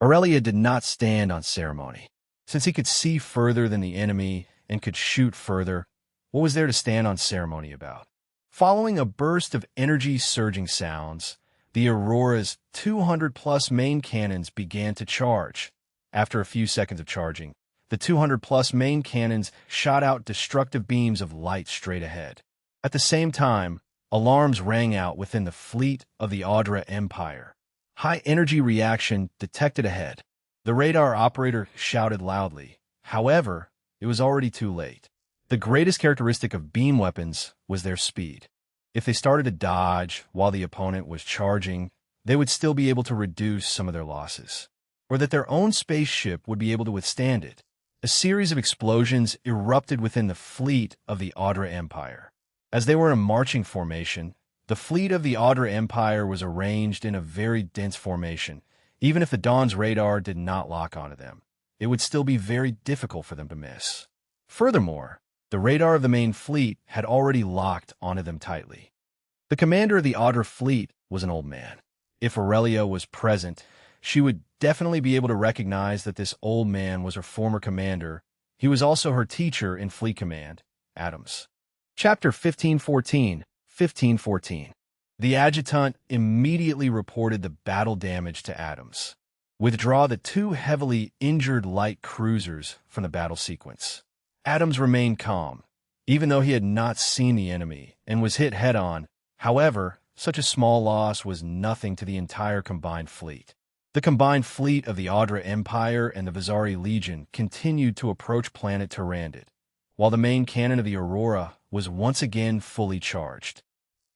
Aurelia did not stand on ceremony. Since he could see further than the enemy and could shoot further, what was there to stand on ceremony about? Following a burst of energy-surging sounds, the Aurora's 200-plus main cannons began to charge. After a few seconds of charging, the 200-plus main cannons shot out destructive beams of light straight ahead. At the same time, alarms rang out within the fleet of the Audra Empire. High-energy reaction detected ahead. The radar operator shouted loudly. However, it was already too late. The greatest characteristic of beam weapons was their speed. If they started to dodge while the opponent was charging, they would still be able to reduce some of their losses, or that their own spaceship would be able to withstand it. A series of explosions erupted within the fleet of the Audra Empire. As they were in a marching formation, the fleet of the Audra Empire was arranged in a very dense formation. Even if the Dawn's radar did not lock onto them, it would still be very difficult for them to miss. Furthermore, the radar of the main fleet had already locked onto them tightly. The commander of the Audra fleet was an old man. If Aurelia was present, she would definitely be able to recognize that this old man was her former commander. He was also her teacher in fleet command, Adams. Chapter 1514. The adjutant immediately reported the battle damage to Adams. Withdraw the 2 heavily injured light cruisers from the battle sequence. Adams remained calm, even though he had not seen the enemy and was hit head-on. However, such a small loss was nothing to the entire combined fleet. The combined fleet of the Audra Empire and the Vizari Legion continued to approach planet Tyrandid, while the main cannon of the Aurora was once again fully charged.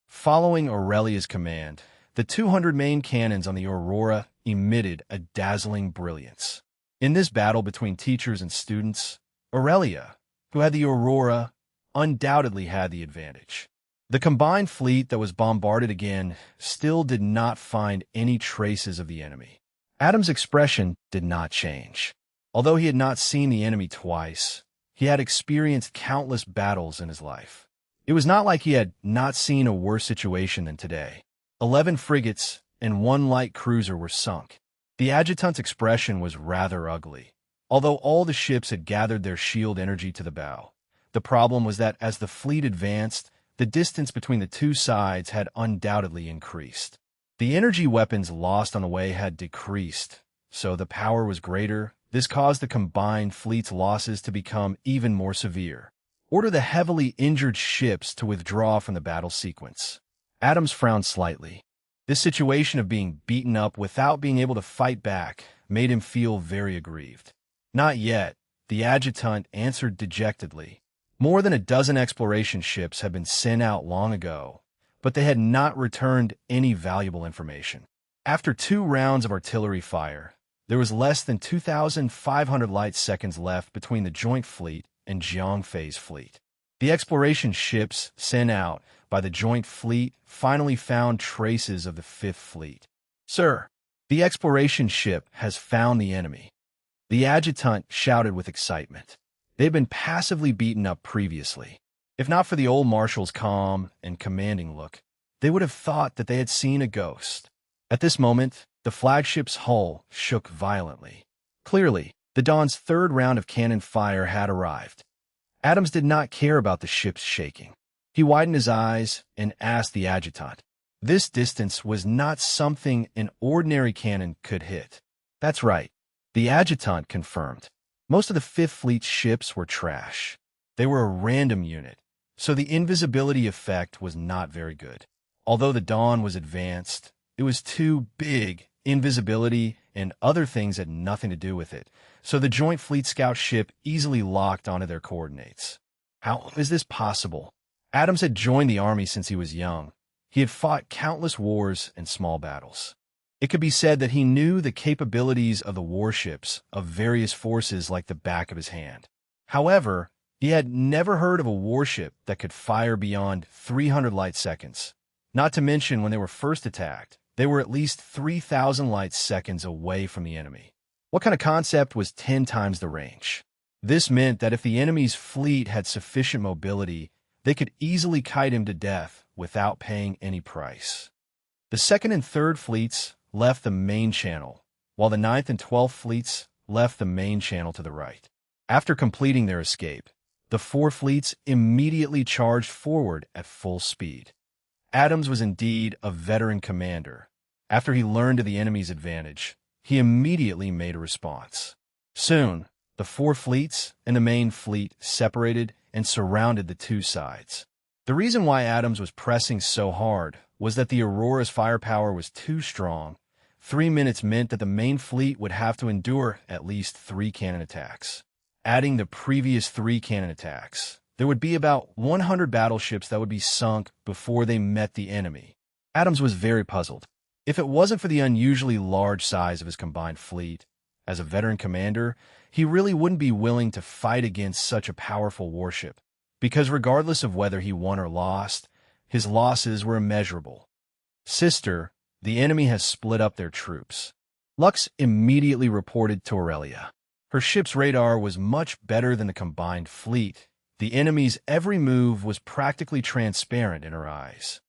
Following Aurelia's command, the 200 main cannons on the Aurora emitted a dazzling brilliance. In this battle between teachers and students, Aurelia, who had the Aurora, undoubtedly had the advantage. The combined fleet that was bombarded again still did not find any traces of the enemy. Adam's expression did not change. Although he had not seen the enemy twice, he had experienced countless battles in his life. It was not like he had not seen a worse situation than today. 11 frigates and 1 light cruiser were sunk. The adjutant's expression was rather ugly. Although all the ships had gathered their shield energy to the bow, the problem was that as the fleet advanced, the distance between the two sides had undoubtedly increased. The energy weapons lost on the way had decreased, so the power was greater. This caused the combined fleet's losses to become even more severe. Order the heavily injured ships to withdraw from the battle sequence. Adams frowned slightly. This situation of being beaten up without being able to fight back made him feel very aggrieved. Not yet, the adjutant answered dejectedly. More than a dozen exploration ships had been sent out long ago, but they had not returned any valuable information. After 2 rounds of artillery fire, there was less than 2,500 light seconds left between the joint fleet and Jiangfei's fleet. The exploration ships sent out by the joint fleet finally found traces of the Fifth Fleet. "Sir, the exploration ship has found the enemy," the adjutant shouted with excitement. They'd been passively beaten up previously. If not for the old marshal's calm and commanding look, they would have thought that they had seen a ghost. At this moment, the flagship's hull shook violently. Clearly, the Dawn's 3rd round of cannon fire had arrived. Adams did not care about the ship's shaking. He widened his eyes and asked the adjutant. This distance was not something an ordinary cannon could hit. "That's right," the adjutant confirmed. Most of the Fifth Fleet's ships were trash. They were a random unit, so the invisibility effect was not very good. Although the Dawn was advanced, it was too big. Invisibility and other things had nothing to do with it, so the Joint Fleet Scout ship easily locked onto their coordinates. How is this possible? Adams had joined the army since he was young. He had fought countless wars and small battles. It could be said that he knew the capabilities of the warships of various forces like the back of his hand. However, he had never heard of a warship that could fire beyond 300 light seconds. Not to mention when they were first attacked, they were at least 3,000 light seconds away from the enemy. What kind of concept was 10 times the range? This meant that if the enemy's fleet had sufficient mobility, they could easily kite him to death without paying any price. The 2nd and 3rd fleets left the main channel, while the 9th and 12th fleets left the main channel to the right. After completing their escape, the 4 fleets immediately charged forward at full speed. Adams was indeed a veteran commander. After he learned of the enemy's advantage, he immediately made a response. Soon, the 4 fleets and the main fleet separated and surrounded the 2 sides. The reason why Adams was pressing so hard was that the Aurora's firepower was too strong. 3 minutes meant that the main fleet would have to endure at least 3 cannon attacks. Adding the previous 3 cannon attacks, there would be about 100 battleships that would be sunk before they met the enemy. Adams was very puzzled. If it wasn't for the unusually large size of his combined fleet, as a veteran commander, he really wouldn't be willing to fight against such a powerful warship, because regardless of whether he won or lost, his losses were immeasurable. "Sister, the enemy has split up their troops," Lux immediately reported to Aurelia. Her ship's radar was much better than the combined fleet. The enemy's every move was practically transparent in her eyes.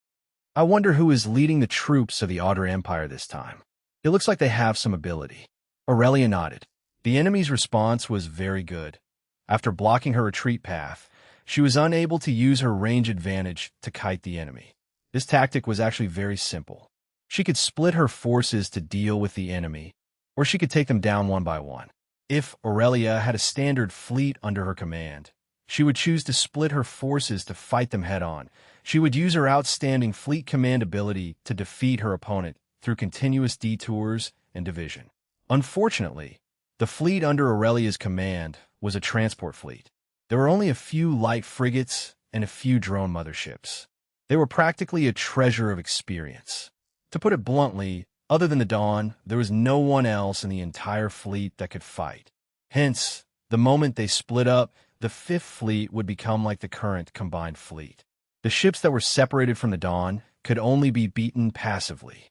"I wonder who is leading the troops of the Audra Empire this time. It looks like they have some ability." Aurelia nodded. The enemy's response was very good. After blocking her retreat path, she was unable to use her range advantage to kite the enemy. This tactic was actually very simple. She could split her forces to deal with the enemy, or she could take them down one by one. If Aurelia had a standard fleet under her command, she would choose to split her forces to fight them head-on, She would use her outstanding fleet command ability to defeat her opponent through continuous detours and division. Unfortunately, the fleet under Aurelia's command was a transport fleet. There were only a few light frigates and a few drone motherships. They were practically a treasure of experience. To put it bluntly, other than the Dawn, there was no one else in the entire fleet that could fight. Hence, the moment they split up, the Fifth Fleet would become like the current combined fleet. The ships that were separated from the Dawn could only be beaten passively.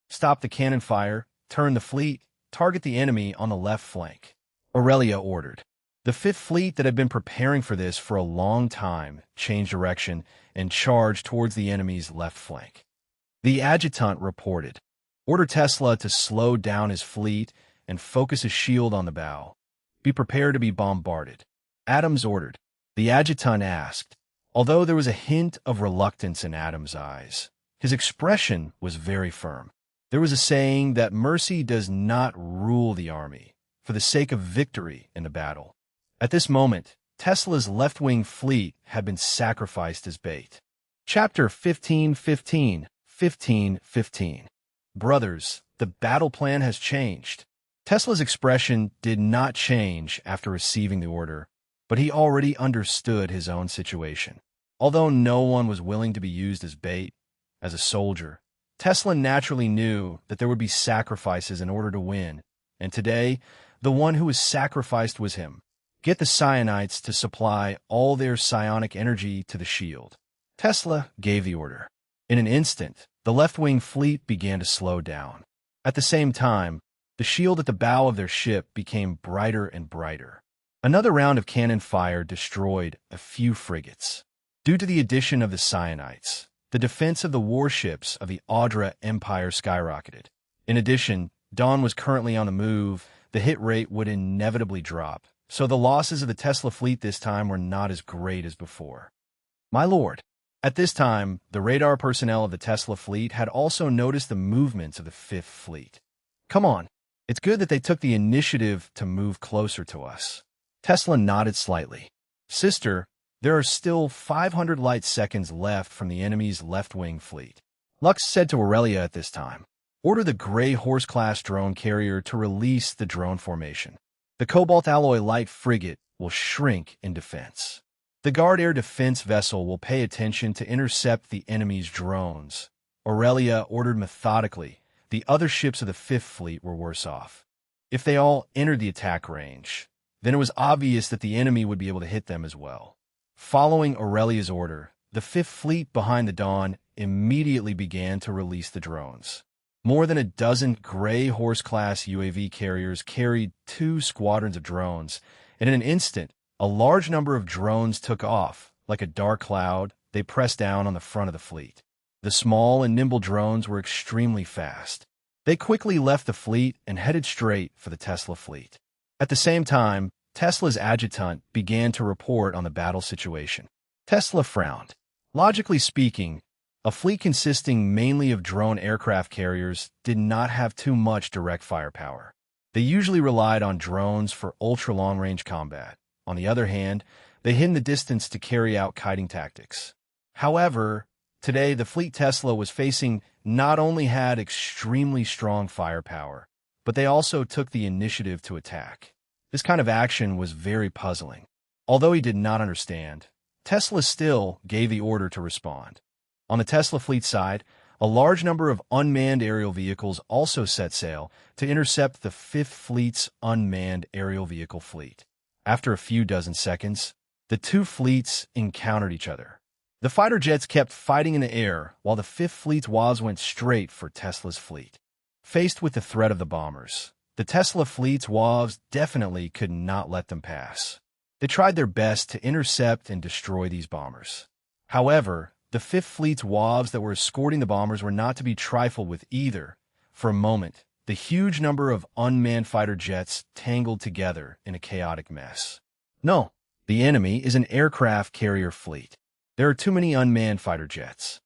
Stop the cannon fire, turn the fleet, target the enemy on the left flank, Aurelia ordered. The Fifth Fleet that had been preparing for this for a long time changed direction and charged towards the enemy's left flank. The adjutant reported, "Order Tesla to slow down his fleet and focus his shield on the bow. Be prepared to be bombarded." Adams ordered. The adjutant asked. Although there was a hint of reluctance in Adams' eyes, his expression was very firm. There was a saying that mercy does not rule the army for the sake of victory in the battle. At this moment, Tesla's left-wing fleet had been sacrificed as bait. Chapter 15:15, 15:15. Brothers, the battle plan has changed. Tesla's expression did not change after receiving the order, but he already understood his own situation. Although no one was willing to be used as bait, as a soldier, Tesla naturally knew that there would be sacrifices in order to win, and today, the one who was sacrificed was him. Get the Psionites to supply all their psionic energy to the shield. Tesla gave the order. In an instant, the left-wing fleet began to slow down. At the same time, the shield at the bow of their ship became brighter and brighter. Another round of cannon fire destroyed a few frigates. Due to the addition of the Psionites, the defense of the warships of the Audra Empire skyrocketed. In addition, Dawn was currently on the move. The hit rate would inevitably drop, so the losses of the Tesla fleet this time were not as great as before. My lord, at this time, the radar personnel of the Tesla fleet had also noticed the movements of the Fifth Fleet. Come on, it's good that they took the initiative to move closer to us. Tesla nodded slightly. Sister, there are still 500 light seconds left from the enemy's left-wing fleet. Lux said to Aurelia at this time, "Order the Gray Horse-class drone carrier to release the drone formation. The Cobalt Alloy light frigate will shrink in defense. The Guard air defense vessel will pay attention to intercept the enemy's drones." Aurelia ordered methodically. The other ships of the Fifth Fleet were worse off. If they all entered the attack range, then it was obvious that the enemy would be able to hit them as well. Following Aurelia's order, the Fifth Fleet behind the Dawn immediately began to release the drones. More than a dozen Gray Horse-class UAV carriers carried 2 squadrons of drones, and in an instant, a large number of drones took off. Like a dark cloud, they pressed down on the front of the fleet. The small and nimble drones were extremely fast. They quickly left the fleet and headed straight for the Tesla fleet. At the same time, Tesla's adjutant began to report on the battle situation. Tesla frowned. Logically speaking, a fleet consisting mainly of drone aircraft carriers did not have too much direct firepower. They usually relied on drones for ultra-long-range combat. On the other hand, they hid in the distance to carry out kiting tactics. However, today the fleet Tesla was facing not only had extremely strong firepower, but they also took the initiative to attack. This kind of action was very puzzling. Although he did not understand, Tesla still gave the order to respond. On the Tesla fleet side, a large number of unmanned aerial vehicles also set sail to intercept the Fifth Fleet's unmanned aerial vehicle fleet. After a few dozen seconds, the two fleets encountered each other. The fighter jets kept fighting in the air, while the Fifth Fleet's WAVs went straight for Tesla's fleet. Faced with the threat of the bombers, the Tesla fleet's WAVs definitely could not let them pass. They tried their best to intercept and destroy these bombers. However, the Fifth Fleet's WAVs that were escorting the bombers were not to be trifled with either. For a moment, the huge number of unmanned fighter jets tangled together in a chaotic mess. No, the enemy is an aircraft carrier fleet. There are too many unmanned fighter jets.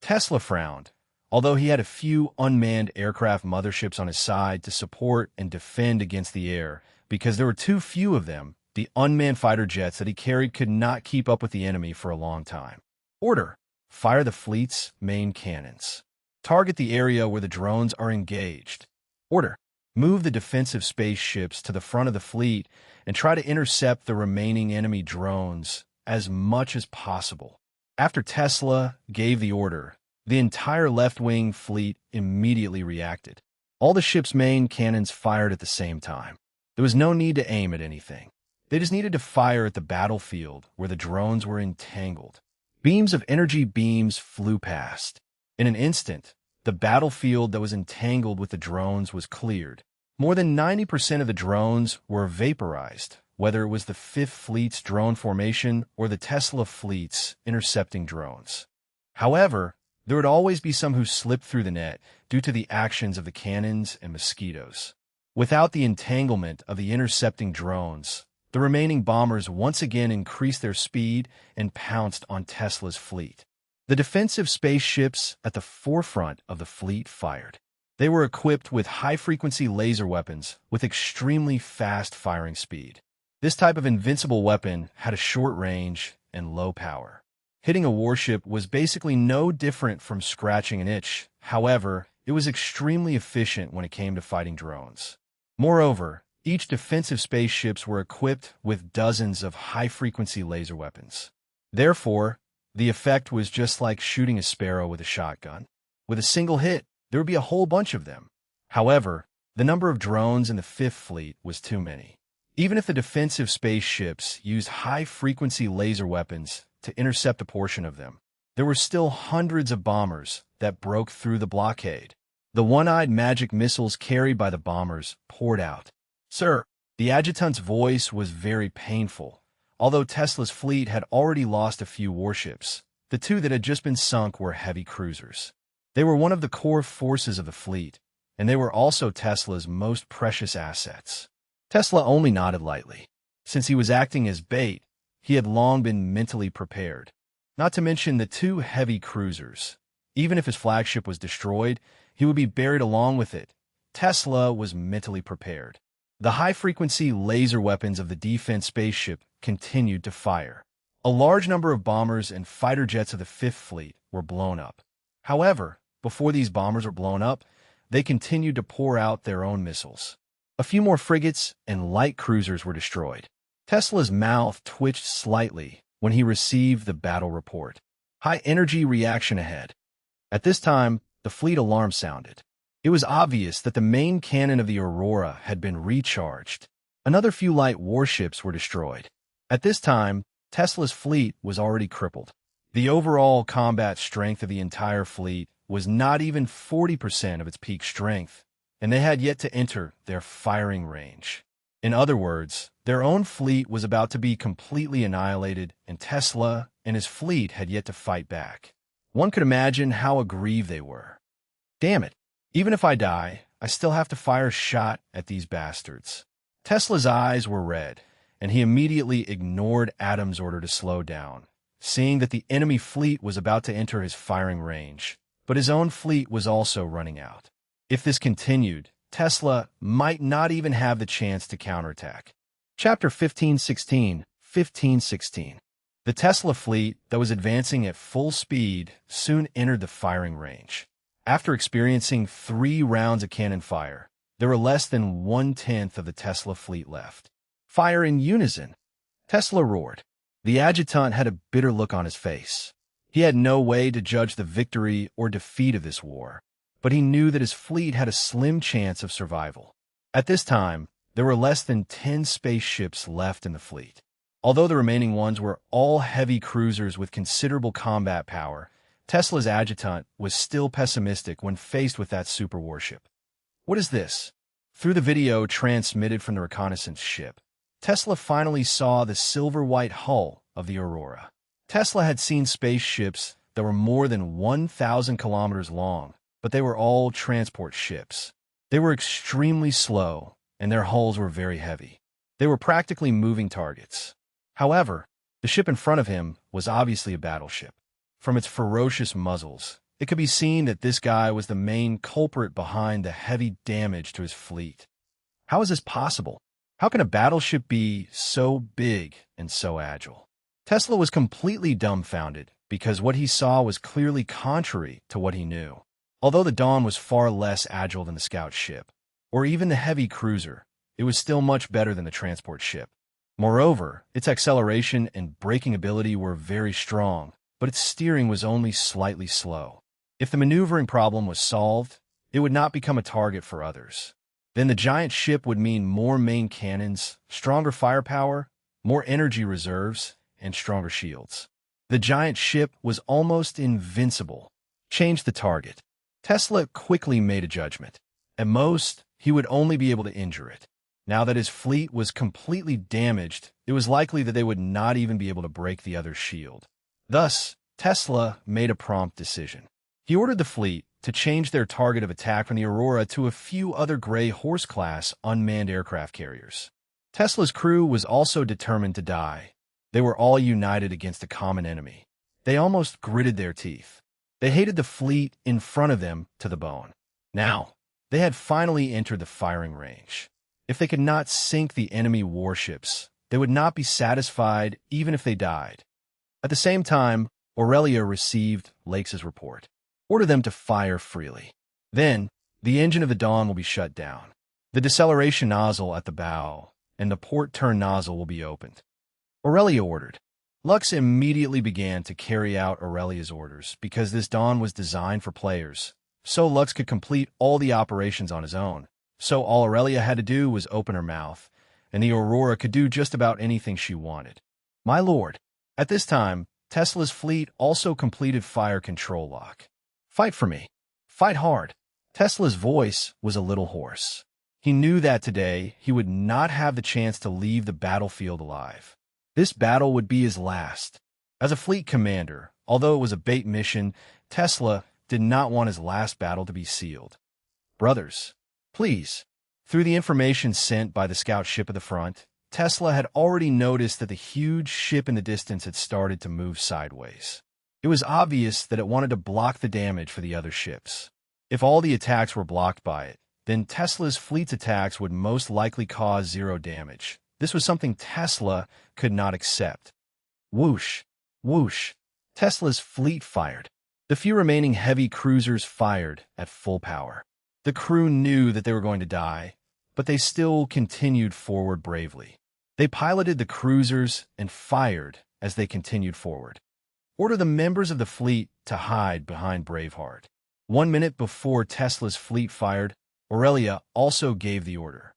Tesla frowned. Although he had a few unmanned aircraft motherships on his side to support and defend against the air, because there were too few of them, the unmanned fighter jets that he carried could not keep up with the enemy for a long time. Order! Fire the fleet's main cannons. Target the area where the drones are engaged. Order. Move the defensive spaceships to the front of the fleet and try to intercept the remaining enemy drones as much as possible. After Tesla gave the order, the entire left-wing fleet immediately reacted. All the ship's main cannons fired at the same time. There was no need to aim at anything. They just needed to fire at the battlefield where the drones were entangled. Beams of energy beams flew past. In an instant, the battlefield that was entangled with the drones was cleared. More than 90% of the drones were vaporized, whether it was the Fifth Fleet's drone formation or the Tesla fleet's intercepting drones. However, there would always be some who slipped through the net due to the actions of the cannons and mosquitoes. Without the entanglement of the intercepting drones, the remaining bombers once again increased their speed and pounced on Tesla's fleet. The defensive spaceships at the forefront of the fleet fired. They were equipped with high-frequency laser weapons with extremely fast firing speed. This type of invincible weapon had a short range and low power. Hitting a warship was basically no different from scratching an itch. However, it was extremely efficient when it came to fighting drones. Moreover, each defensive spaceships were equipped with dozens of high-frequency laser weapons. Therefore, the effect was just like shooting a sparrow with a shotgun. With a single hit, there would be a whole bunch of them. However, the number of drones in the Fifth Fleet was too many. Even if the defensive spaceships used high-frequency laser weapons to intercept a portion of them, there were still hundreds of bombers that broke through the blockade. The one-eyed magic missiles carried by the bombers poured out. "Sir," the adjutant's voice was very painful. Although Tesla's fleet had already lost a few warships, the two that had just been sunk were heavy cruisers. They were one of the core forces of the fleet, and they were also Tesla's most precious assets. Tesla only nodded lightly. Since he was acting as bait, he had long been mentally prepared. Not to mention the two heavy cruisers. Even if his flagship was destroyed, he would be buried along with it. Tesla was mentally prepared. The high-frequency laser weapons of the defense spaceship continued to fire. A large number of bombers and fighter jets of the Fifth Fleet were blown up. However, before these bombers were blown up, they continued to pour out their own missiles. A few more frigates and light cruisers were destroyed. Tesla's mouth twitched slightly when he received the battle report. High-energy reaction ahead. At this time, the fleet alarm sounded. It was obvious that the main cannon of the Aurora had been recharged. Another few light warships were destroyed. At this time, Tesla's fleet was already crippled. The overall combat strength of the entire fleet was not even 40% of its peak strength, and they had yet to enter their firing range. In other words, their own fleet was about to be completely annihilated, and Tesla and his fleet had yet to fight back. One could imagine how aggrieved they were. Damn it, even if I die, I still have to fire a shot at these bastards. Tesla's eyes were red, and he immediately ignored Adam's order to slow down, seeing that the enemy fleet was about to enter his firing range, but his own fleet was also running out. If this continued, Tesla might not even have the chance to counterattack. Chapter 1516. The Tesla fleet that was advancing at full speed soon entered the firing range. After experiencing 3 rounds of cannon fire, there were less than 1/10 of the Tesla fleet left. Fire in unison. Tesla roared. The adjutant had a bitter look on his face. He had no way to judge the victory or defeat of this war, but he knew that his fleet had a slim chance of survival. At this time, there were less than 10 spaceships left in the fleet. Although the remaining ones were all heavy cruisers with considerable combat power, Tesla's adjutant was still pessimistic when faced with that super warship. What is this? Through the video transmitted from the reconnaissance ship, Tesla finally saw the silver-white hull of the Aurora. Tesla had seen spaceships that were more than 1,000 kilometers long, but they were all transport ships. They were extremely slow, and their hulls were very heavy. They were practically moving targets. However, the ship in front of him was obviously a battleship. From its ferocious muzzles, it could be seen that this guy was the main culprit behind the heavy damage to his fleet. How is this possible? How can a battleship be so big and so agile? Tesla was completely dumbfounded because what he saw was clearly contrary to what he knew. Although the Dawn was far less agile than the scout ship, or even the heavy cruiser, it was still much better than the transport ship. Moreover, its acceleration and braking ability were very strong, but its steering was only slightly slow. If the maneuvering problem was solved, it would not become a target for others. Then the giant ship would mean more main cannons, stronger firepower, more energy reserves, and stronger shields. The giant ship was almost invincible. Change the target. Tesla quickly made a judgment. At most, he would only be able to injure it. Now that his fleet was completely damaged, it was likely that they would not even be able to break the other's shield. Thus, Tesla made a prompt decision. He ordered the fleet to change their target of attack from the Aurora to a few other Gray Horse-class unmanned aircraft carriers. Tesla's crew was also determined to die. They were all united against a common enemy. They almost gritted their teeth. They hated the fleet in front of them to the bone. Now, they had finally entered the firing range. If they could not sink the enemy warships, they would not be satisfied even if they died. At the same time, Aurelia received Lakes' report. Order them to fire freely. Then, the engine of the Dawn will be shut down. The deceleration nozzle at the bow and the port turn nozzle will be opened. Aurelia ordered. Lux immediately began to carry out Aurelia's orders because this Dawn was designed for players, so Lux could complete all the operations on his own. So all Aurelia had to do was open her mouth, and the Aurora could do just about anything she wanted. My lord. At this time, Tesla's fleet also completed fire control lock. Fight for me. Fight hard. Tesla's voice was a little hoarse. He knew that today he would not have the chance to leave the battlefield alive. This battle would be his last. As a fleet commander, although it was a bait mission, Tesla did not want his last battle to be sealed. Brothers, please. Through the information sent by the scout ship at the front, Tesla had already noticed that the huge ship in the distance had started to move sideways. It was obvious that it wanted to block the damage for the other ships. If all the attacks were blocked by it, then Tesla's fleet's attacks would most likely cause zero damage. This was something Tesla could not accept. Whoosh, whoosh. Tesla's fleet fired. The few remaining heavy cruisers fired at full power. The crew knew that they were going to die, but they still continued forward bravely. They piloted the cruisers and fired as they continued forward. Order the members of the fleet to hide behind Braveheart. 1 minute before Tesla's fleet fired, Aurelia also gave the order.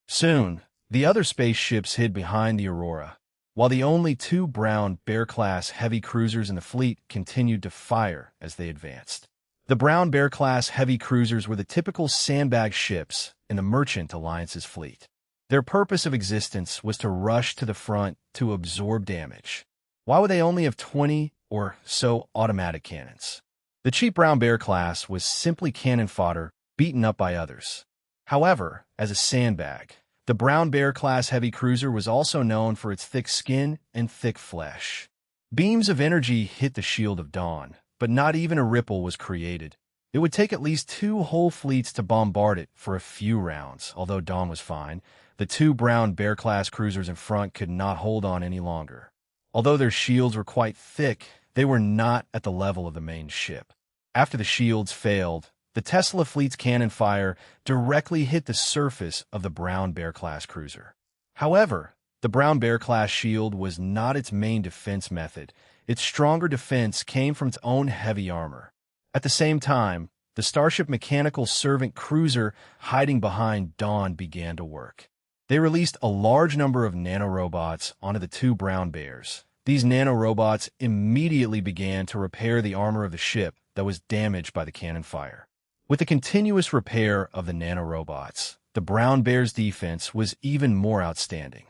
Soon, the other spaceships hid behind the Aurora, while the only 2 Brown Bear-class heavy cruisers in the fleet continued to fire as they advanced. The Brown Bear-class heavy cruisers were the typical sandbag ships in the Merchant Alliance's fleet. Their purpose of existence was to rush to the front to absorb damage. Why would they only have 20 or so automatic cannons? The cheap Brown Bear class was simply cannon fodder beaten up by others. However, as a sandbag, the Brown Bear class heavy cruiser was also known for its thick skin and thick flesh. Beams of energy hit the Shield of Dawn, but not even a ripple was created. It would take at least 2 whole fleets to bombard it for a few rounds. Although Dawn was fine, the 2 Brown Bear-class cruisers in front could not hold on any longer. Although their shields were quite thick, they were not at the level of the main ship. After the shields failed, the Tesla fleet's cannon fire directly hit the surface of the Brown Bear-class cruiser. However, the Brown Bear-class shield was not its main defense method. Its stronger defense came from its own heavy armor. At the same time, the Starship Mechanical Servant cruiser hiding behind Dawn began to work. They released a large number of nanorobots onto the 2 Brown Bears. These nanorobots immediately began to repair the armor of the ship that was damaged by the cannon fire. With the continuous repair of the nanorobots, the Brown Bear's defense was even more outstanding.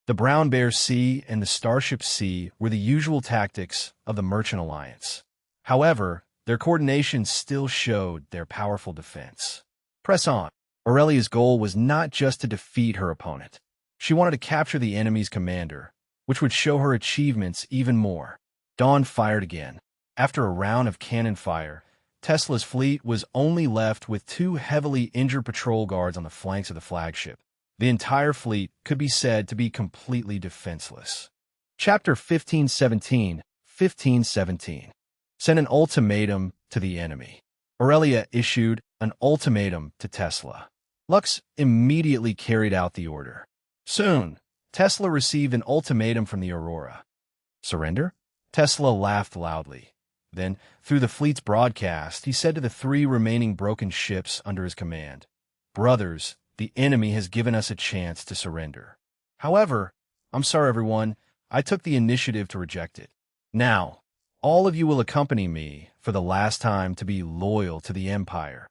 The Brown Bear C and the Starship C were the usual tactics of the Merchant Alliance. However, their coordination still showed their powerful defense. Press on. Aurelia's goal was not just to defeat her opponent. She wanted to capture the enemy's commander, which would show her achievements even more. Dawn fired again. After a round of cannon fire, Tesla's fleet was only left with 2 heavily injured patrol guards on the flanks of the flagship. The entire fleet could be said to be completely defenseless. Chapter 15-17, 1517. Send an ultimatum to the enemy. Aurelia issued an ultimatum to Tesla. Lux immediately carried out the order. Soon, Tesla received an ultimatum from the Aurora. Surrender? Tesla laughed loudly. Then, through the fleet's broadcast, he said to the 3 remaining broken ships under his command, "Brothers, the enemy has given us a chance to surrender. However, I'm sorry everyone, I took the initiative to reject it. Now, all of you will accompany me for the last time to be loyal to the Empire.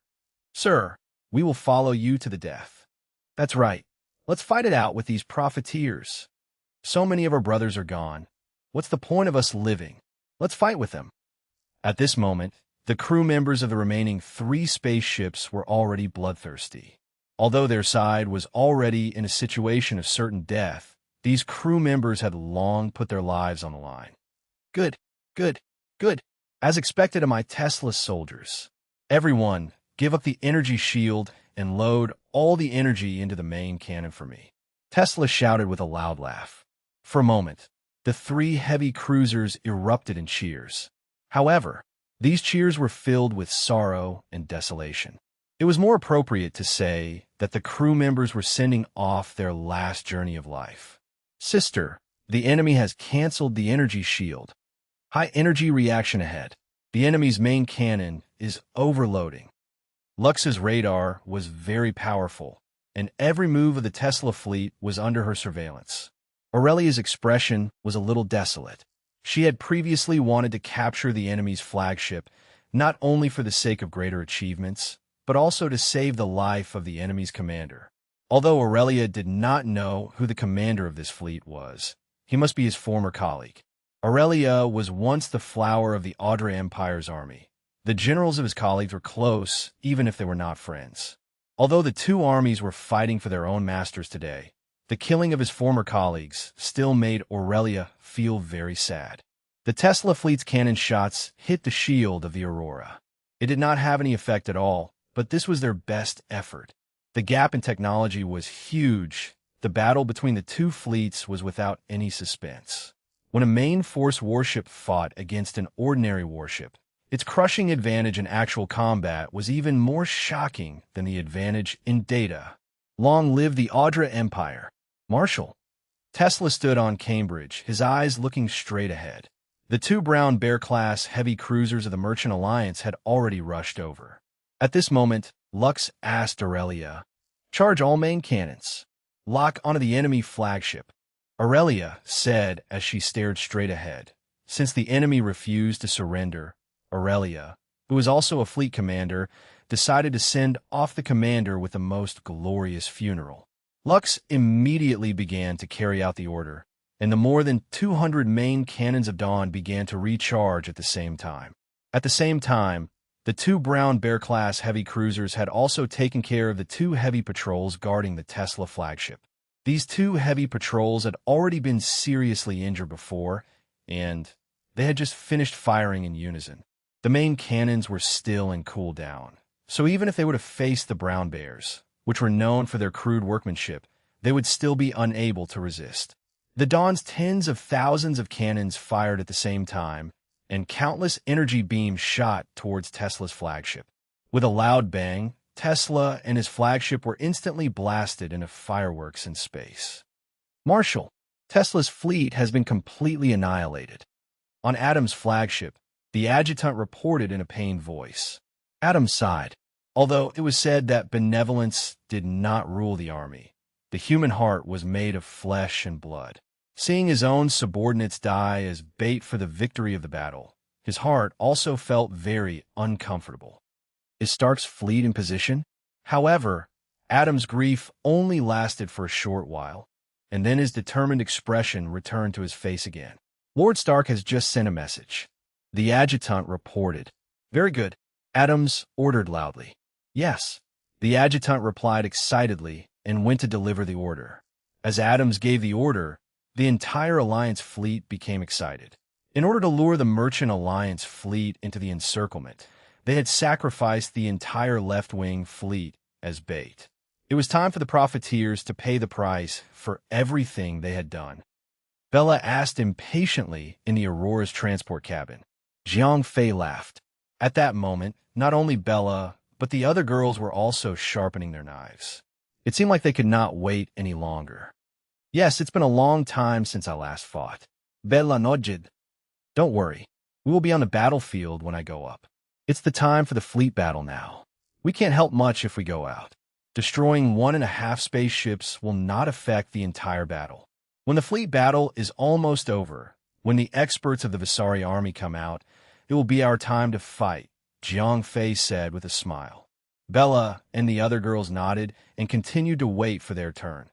Sir, we will follow you to the death." That's right. Let's fight it out with these profiteers. So many of our brothers are gone. What's the point of us living? Let's fight with them. At this moment, the crew members of the remaining 3 spaceships were already bloodthirsty. Although their side was already in a situation of certain death, these crew members had long put their lives on the line. Good, good, good. As expected of my Tesla soldiers. Everyone, give up the energy shield and load all the energy into the main cannon for me. Tesla shouted with a loud laugh. For a moment, the 3 heavy cruisers erupted in cheers. However, these cheers were filled with sorrow and desolation. It was more appropriate to say that the crew members were sending off their last journey of life. Sister, the enemy has canceled the energy shield. High energy reaction ahead. The enemy's main cannon is overloading. Lux's radar was very powerful, and every move of the Tesla fleet was under her surveillance. Aurelia's expression was a little desolate. She had previously wanted to capture the enemy's flagship, not only for the sake of greater achievements, but also to save the life of the enemy's commander. Although Aurelia did not know who the commander of this fleet was, he must be his former colleague. Aurelia was once the flower of the Audra Empire's army. The generals of his colleagues were close, even if they were not friends. Although the 2 armies were fighting for their own masters today, the killing of his former colleagues still made Aurelia feel very sad. The Tesla fleet's cannon shots hit the shield of the Aurora. It did not have any effect at all, but this was their best effort. The gap in technology was huge. The battle between the 2 fleets was without any suspense. When a main force warship fought against an ordinary warship, its crushing advantage in actual combat was even more shocking than the advantage in data. Long live the Audra Empire. Marshal. Tesla stood on Cambridge, his eyes looking straight ahead. The 2 Brown Bear-class heavy cruisers of the Merchant Alliance had already rushed over. At this moment, Lux asked Aurelia, "Charge all main cannons. Lock onto the enemy flagship." Aurelia said as she stared straight ahead. Since the enemy refused to surrender, Aurelia, who was also a fleet commander, decided to send off the commander with the most glorious funeral. Lux immediately began to carry out the order, and the more than 200 main cannons of Dawn began to recharge at the same time. At the same time, the 2 Brown Bear-class heavy cruisers had also taken care of the 2 heavy patrols guarding the Tesla flagship. These 2 heavy patrols had already been seriously injured before, and they had just finished firing in unison. The main cannons were still in cooldown, so even if they would have faced the Brown Bears, which were known for their crude workmanship, they would still be unable to resist. The Dawn's tens of thousands of cannons fired at the same time, and countless energy beams shot towards Tesla's flagship. With a loud bang, Tesla and his flagship were instantly blasted into fireworks in space. Marshal, Tesla's fleet has been completely annihilated. On Adam's flagship, the adjutant reported in a pained voice. Adam sighed. Although it was said that benevolence did not rule the army, the human heart was made of flesh and blood. Seeing his own subordinates die as bait for the victory of the battle, his heart also felt very uncomfortable. Is Stark's fleet in position? However, Adam's grief only lasted for a short while, and then his determined expression returned to his face again. Lord Stark has just sent a message. The adjutant reported. Very good. Adams ordered loudly. Yes. The adjutant replied excitedly and went to deliver the order. As Adams gave the order, the entire Alliance fleet became excited. In order to lure the Merchant Alliance fleet into the encirclement, they had sacrificed the entire left-wing fleet as bait. It was time for the profiteers to pay the price for everything they had done. Bella asked impatiently in the Aurora's transport cabin. Jiang Fei laughed. At that moment, not only Bella, but the other girls were also sharpening their knives. It seemed like they could not wait any longer. Yes, it's been a long time since I last fought. Bella nojid. Don't worry. We will be on the battlefield when I go up. It's the time for the fleet battle now. We can't help much if we go out. Destroying 1.5 spaceships will not affect the entire battle. When the fleet battle is almost over, when the experts of the Visari army come out, it will be our time to fight, Jiang Fei said with a smile. Bella and the other girls nodded and continued to wait for their turn.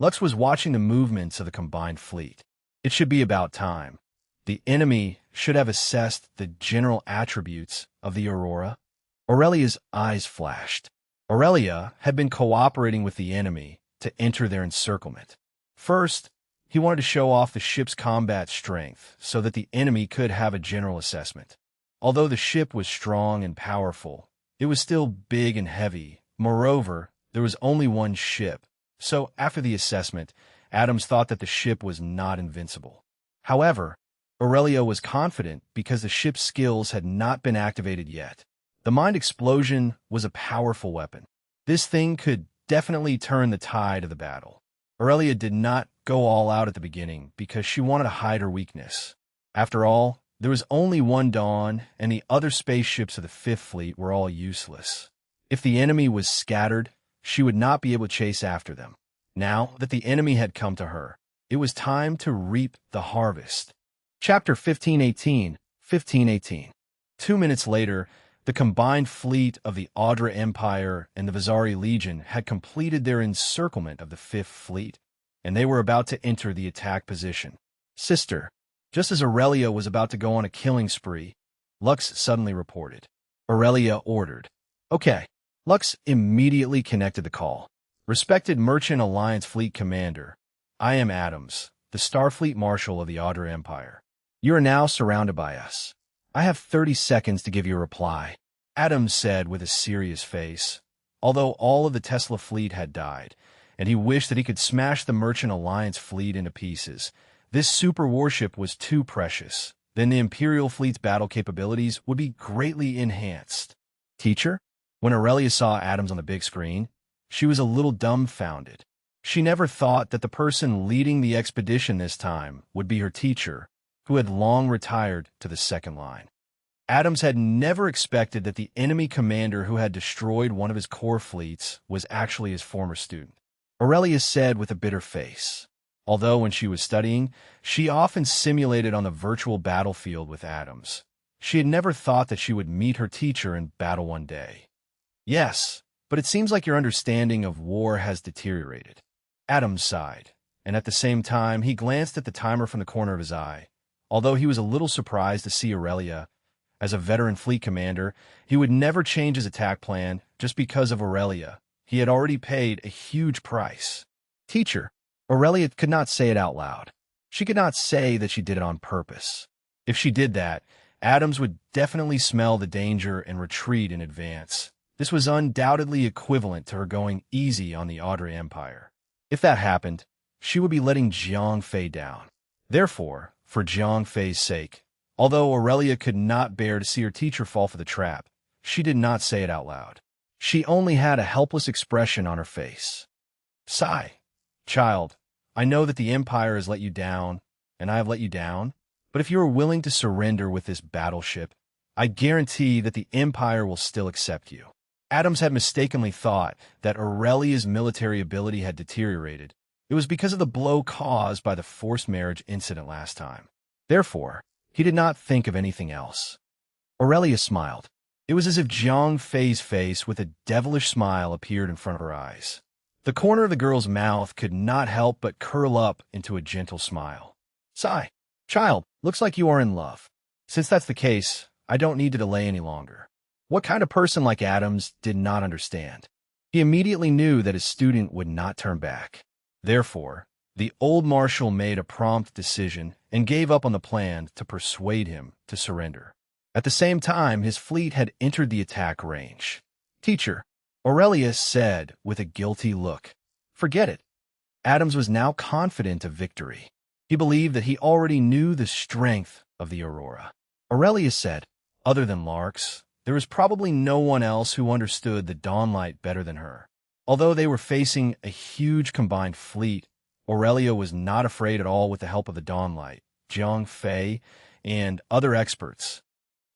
Lux was watching the movements of the combined fleet. It should be about time. The enemy should have assessed the general attributes of the Aurora. Aurelia's eyes flashed. Aurelia had been cooperating with the enemy to enter their encirclement. First, he wanted to show off the ship's combat strength so that the enemy could have a general assessment. Although the ship was strong and powerful, it was still big and heavy. Moreover, there was only one ship, so after the assessment, Adams thought that the ship was not invincible. However, Aurelia was confident because the ship's skills had not been activated yet. The mind explosion was a powerful weapon. This thing could definitely turn the tide of the battle. Aurelia did not go all out at the beginning because she wanted to hide her weakness. After all, there was only one Dawn, and the other spaceships of the Fifth Fleet were all useless. If the enemy was scattered, she would not be able to chase after them. Now that the enemy had come to her, it was time to reap the harvest. Chapter 1518. 2 minutes later, the combined fleet of the Audra Empire and the Visari Legion had completed their encirclement of the Fifth Fleet, and they were about to enter the attack position. Sister, just as Aurelia was about to go on a killing spree, Lux suddenly reported. Aurelia ordered. Okay. Lux immediately connected the call. Respected Merchant Alliance Fleet Commander, I am Adams, the Starfleet Marshal of the Audra Empire. You are now surrounded by us. I have 30 seconds to give you a reply, Adams said with a serious face. Although all of the Tesla fleet had died, and he wished that he could smash the Merchant Alliance fleet into pieces, this super warship was too precious. Then the Imperial fleet's battle capabilities would be greatly enhanced. Teacher? When Aurelia saw Adams on the big screen, she was a little dumbfounded. She never thought that the person leading the expedition this time would be her teacher, who had long retired to the second line. Adams had never expected that the enemy commander who had destroyed one of his core fleets was actually his former student. Aurelia said with a bitter face. Although when she was studying, she often simulated on the virtual battlefield with Adams. She had never thought that she would meet her teacher in battle one day. Yes, but it seems like your understanding of war has deteriorated. Adams sighed, and at the same time he glanced at the timer from the corner of his eye. Although he was a little surprised to see Aurelia, as a veteran fleet commander, he would never change his attack plan just because of Aurelia. He had already paid a huge price. Teacher, Aurelia could not say it out loud. She could not say that she did it on purpose. If she did that, Adams would definitely smell the danger and retreat in advance. This was undoubtedly equivalent to her going easy on the Audra Empire. If that happened, she would be letting Jiang Fei down. Therefore, for Jiang Fei's sake, although Aurelia could not bear to see her teacher fall for the trap, she did not say it out loud. She only had a helpless expression on her face. Sigh. Child, I know that the Empire has let you down, and I have let you down, but if you are willing to surrender with this battleship, I guarantee that the Empire will still accept you. Adams had mistakenly thought that Aurelia's military ability had deteriorated. It was because of the blow caused by the forced marriage incident last time. Therefore, he did not think of anything else. Aurelia smiled. It was as if Jiang Fei's face with a devilish smile appeared in front of her eyes. The corner of the girl's mouth could not help but curl up into a gentle smile. Sigh. Child, looks like you are in love. Since that's the case, I don't need to delay any longer. What kind of person like Adams did not understand? He immediately knew that his student would not turn back. Therefore, the old marshal made a prompt decision and gave up on the plan to persuade him to surrender. At the same time, his fleet had entered the attack range. Teacher, Aurelia said with a guilty look. Forget it. Adams was now confident of victory. He believed that he already knew the strength of the Aurora. Aurelia said, other than Larks, there was probably no one else who understood the Dawnlight better than her. Although they were facing a huge combined fleet, Aurelia was not afraid at all with the help of the Dawnlight, Jiang Fei, and other experts.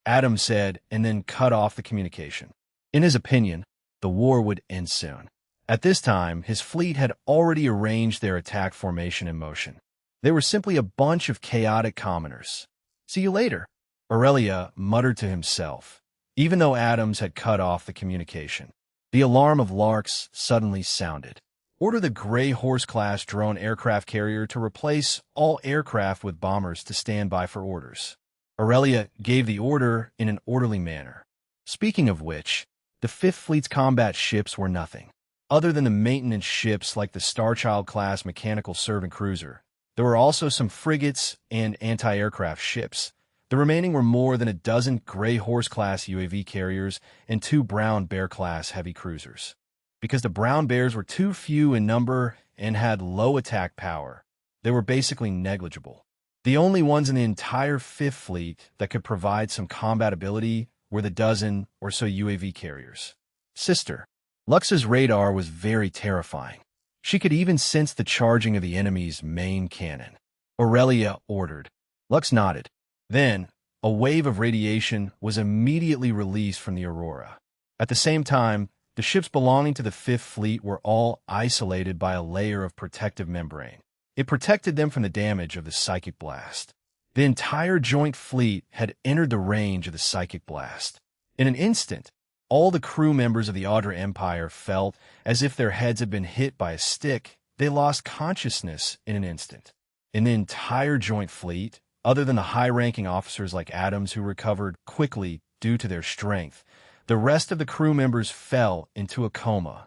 Adam said, and then cut off the communication. In his opinion, the war would end soon. At this time, his fleet had already arranged their attack formation in motion. They were simply a bunch of chaotic commoners. See you later, Aurelia muttered to himself, even though Adams had cut off the communication. The alarm of Larks suddenly sounded. Order the Gray Horse-class drone aircraft carrier to replace all aircraft with bombers to stand by for orders. Aurelia gave the order in an orderly manner. Speaking of which, the Fifth Fleet's combat ships were nothing. Other than the maintenance ships like the Starchild-class mechanical servant cruiser, there were also some frigates and anti-aircraft ships. The remaining were more than a dozen Gray Horse-class UAV carriers and 2 Brown Bear-class heavy cruisers. Because the Brown Bears were too few in number and had low attack power, they were basically negligible. The only ones in the entire Fifth Fleet that could provide some combat ability were the dozen or so UAV carriers. Sister, Lux's radar was very terrifying. She could even sense the charging of the enemy's main cannon. Aurelia ordered. Lux nodded. Then, a wave of radiation was immediately released from the Aurora. At the same time, the ships belonging to the Fifth Fleet were all isolated by a layer of protective membrane. It protected them from the damage of the psychic blast. The entire joint fleet had entered the range of the psychic blast. In an instant, all the crew members of the Audra Empire felt as if their heads had been hit by a stick. They lost consciousness in an instant. In the entire joint fleet, other than the high-ranking officers like Adams who recovered quickly due to their strength, the rest of the crew members fell into a coma.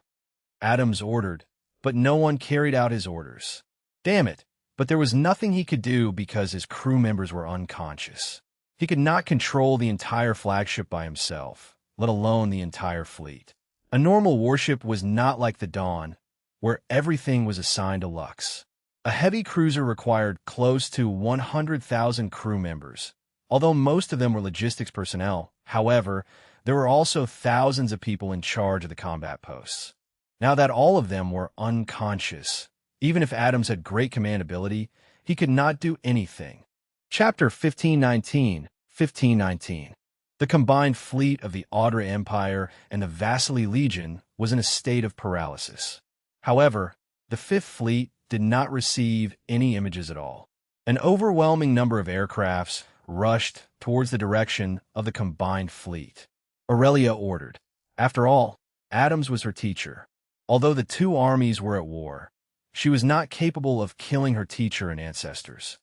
Adams ordered, but no one carried out his orders. Damn it, but there was nothing he could do because his crew members were unconscious. He could not control the entire flagship by himself, let alone the entire fleet. A normal warship was not like the Dawn, where everything was assigned to Lux. A heavy cruiser required close to 100,000 crew members. Although most of them were logistics personnel, however, there were also thousands of people in charge of the combat posts. Now that all of them were unconscious, even if Adams had great command ability, he could not do anything. Chapter 1519. The combined fleet of the Audra Empire and the Vasily Legion was in a state of paralysis. However, the Fifth Fleet did not receive any images at all. An overwhelming number of aircrafts rushed towards the direction of the combined fleet. Aurelia ordered. After all, Adams was her teacher. Although the two armies were at war, she was not capable of killing her teacher and ancestors.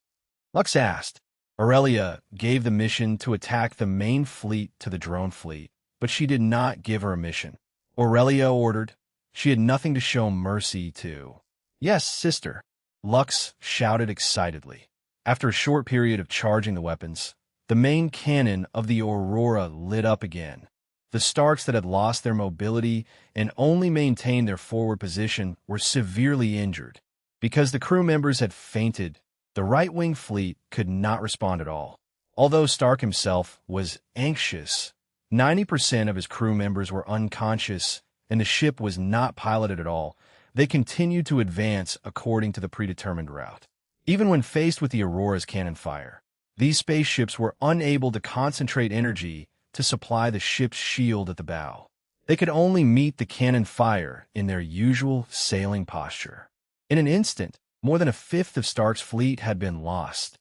Lux asked. Aurelia gave the mission to attack the main fleet to the drone fleet, but she did not give her a mission. Aurelia ordered. She had nothing to show mercy to. Yes, sister, Lux shouted excitedly. After a short period of charging the weapons, the main cannon of the Aurora lit up again. The Starks that had lost their mobility and only maintained their forward position were severely injured. Because the crew members had fainted, the right-wing fleet could not respond at all. Although Stark himself was anxious, 90% of his crew members were unconscious and the ship was not piloted at all. They continued to advance according to the predetermined route. Even when faced with the Aurora's cannon fire, these spaceships were unable to concentrate energy to supply the ship's shield at the bow. They could only meet the cannon fire in their usual sailing posture. In an instant, more than a fifth of Stark's fleet had been lost.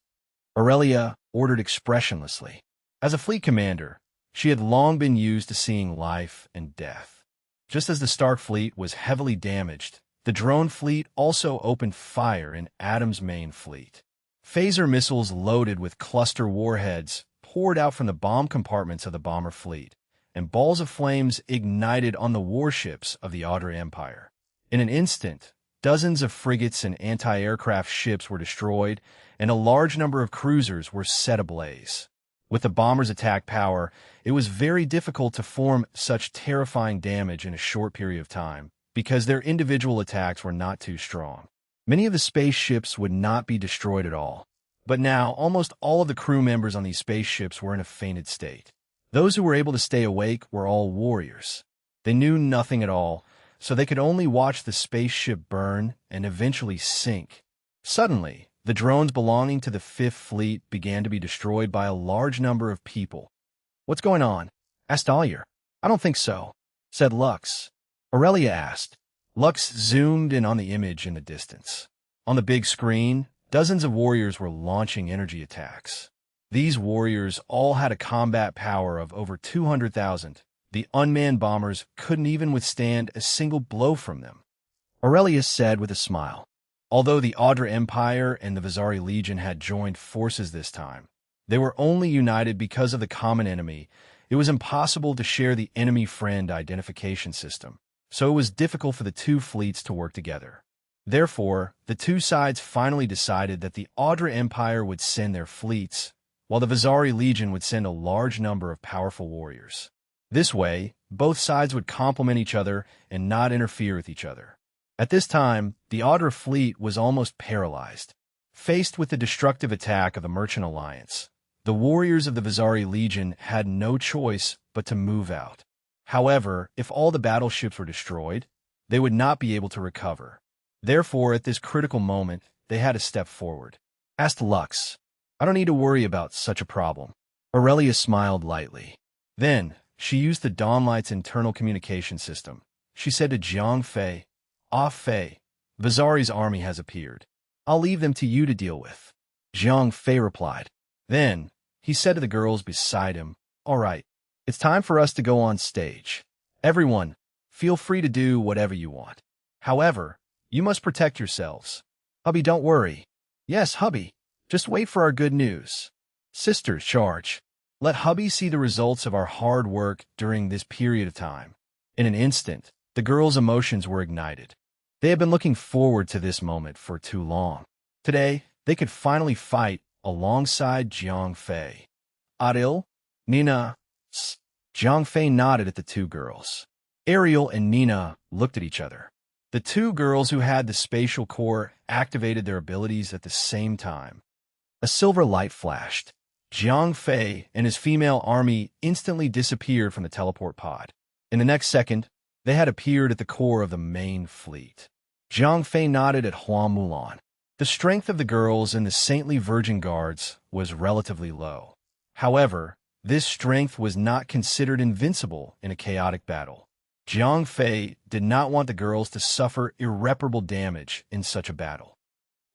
Aurelia ordered expressionlessly. As a fleet commander, she had long been used to seeing life and death. Just as the Stark fleet was heavily damaged, the drone fleet also opened fire in Adam's main fleet. Phaser missiles loaded with cluster warheads poured out from the bomb compartments of the bomber fleet, and balls of flames ignited on the warships of the Audra Empire. In an instant, dozens of frigates and anti-aircraft ships were destroyed, and a large number of cruisers were set ablaze. With the bombers' attack power, it was very difficult to form such terrifying damage in a short period of time, because their individual attacks were not too strong. Many of the spaceships would not be destroyed at all. But now, almost all of the crew members on these spaceships were in a fainted state. Those who were able to stay awake were all warriors. They knew nothing at all, so they could only watch the spaceship burn and eventually sink. Suddenly, the drones belonging to the Fifth Fleet began to be destroyed by a large number of people. "What's going on?" asked Ollier. "I don't think so," said Lux. Aurelia asked. Lux zoomed in on the image in the distance. On the big screen, dozens of warriors were launching energy attacks. These warriors all had a combat power of over 200,000. The unmanned bombers couldn't even withstand a single blow from them. Aurelia said with a smile. Although the Audra Empire and the Vizari Legion had joined forces this time, they were only united because of the common enemy. It was impossible to share the enemy-friend identification system, so it was difficult for the two fleets to work together. Therefore, the two sides finally decided that the Audra Empire would send their fleets, while the Vizari Legion would send a large number of powerful warriors. This way, both sides would complement each other and not interfere with each other. At this time, the Audra fleet was almost paralyzed. Faced with the destructive attack of the Merchant Alliance, the warriors of the Vizari Legion had no choice but to move out. However, if all the battleships were destroyed, they would not be able to recover. Therefore, at this critical moment, they had to step forward. Asked Lux, "I don't need to worry about such a problem." Aurelia smiled lightly. Then, she used the Dawnlight's internal communication system. She said to Jiang Fei, "Ah Fei, Vizari's army has appeared. I'll leave them to you to deal with." Jiang Fei replied. Then, he said to the girls beside him, "All right, it's time for us to go on stage. Everyone, feel free to do whatever you want. However, you must protect yourselves. Hubby, don't worry." "Yes, hubby. Just wait for our good news." "Sisters, charge. Let hubby see the results of our hard work during this period of time." In an instant, the girls' emotions were ignited. They had been looking forward to this moment for too long. Today, they could finally fight alongside Jiang Fei. "Ariel, Nina." Jiang Fei nodded at the two girls. Ariel and Nina looked at each other. The two girls who had the spatial core activated their abilities at the same time. A silver light flashed. Jiang Fei and his female army instantly disappeared from the teleport pod. In the next second, they had appeared at the core of the main fleet. Jiang Fei nodded at Hua Mulan. The strength of the girls in the Saintly Virgin Guards was relatively low. However, this strength was not considered invincible in a chaotic battle. Jiang Fei did not want the girls to suffer irreparable damage in such a battle.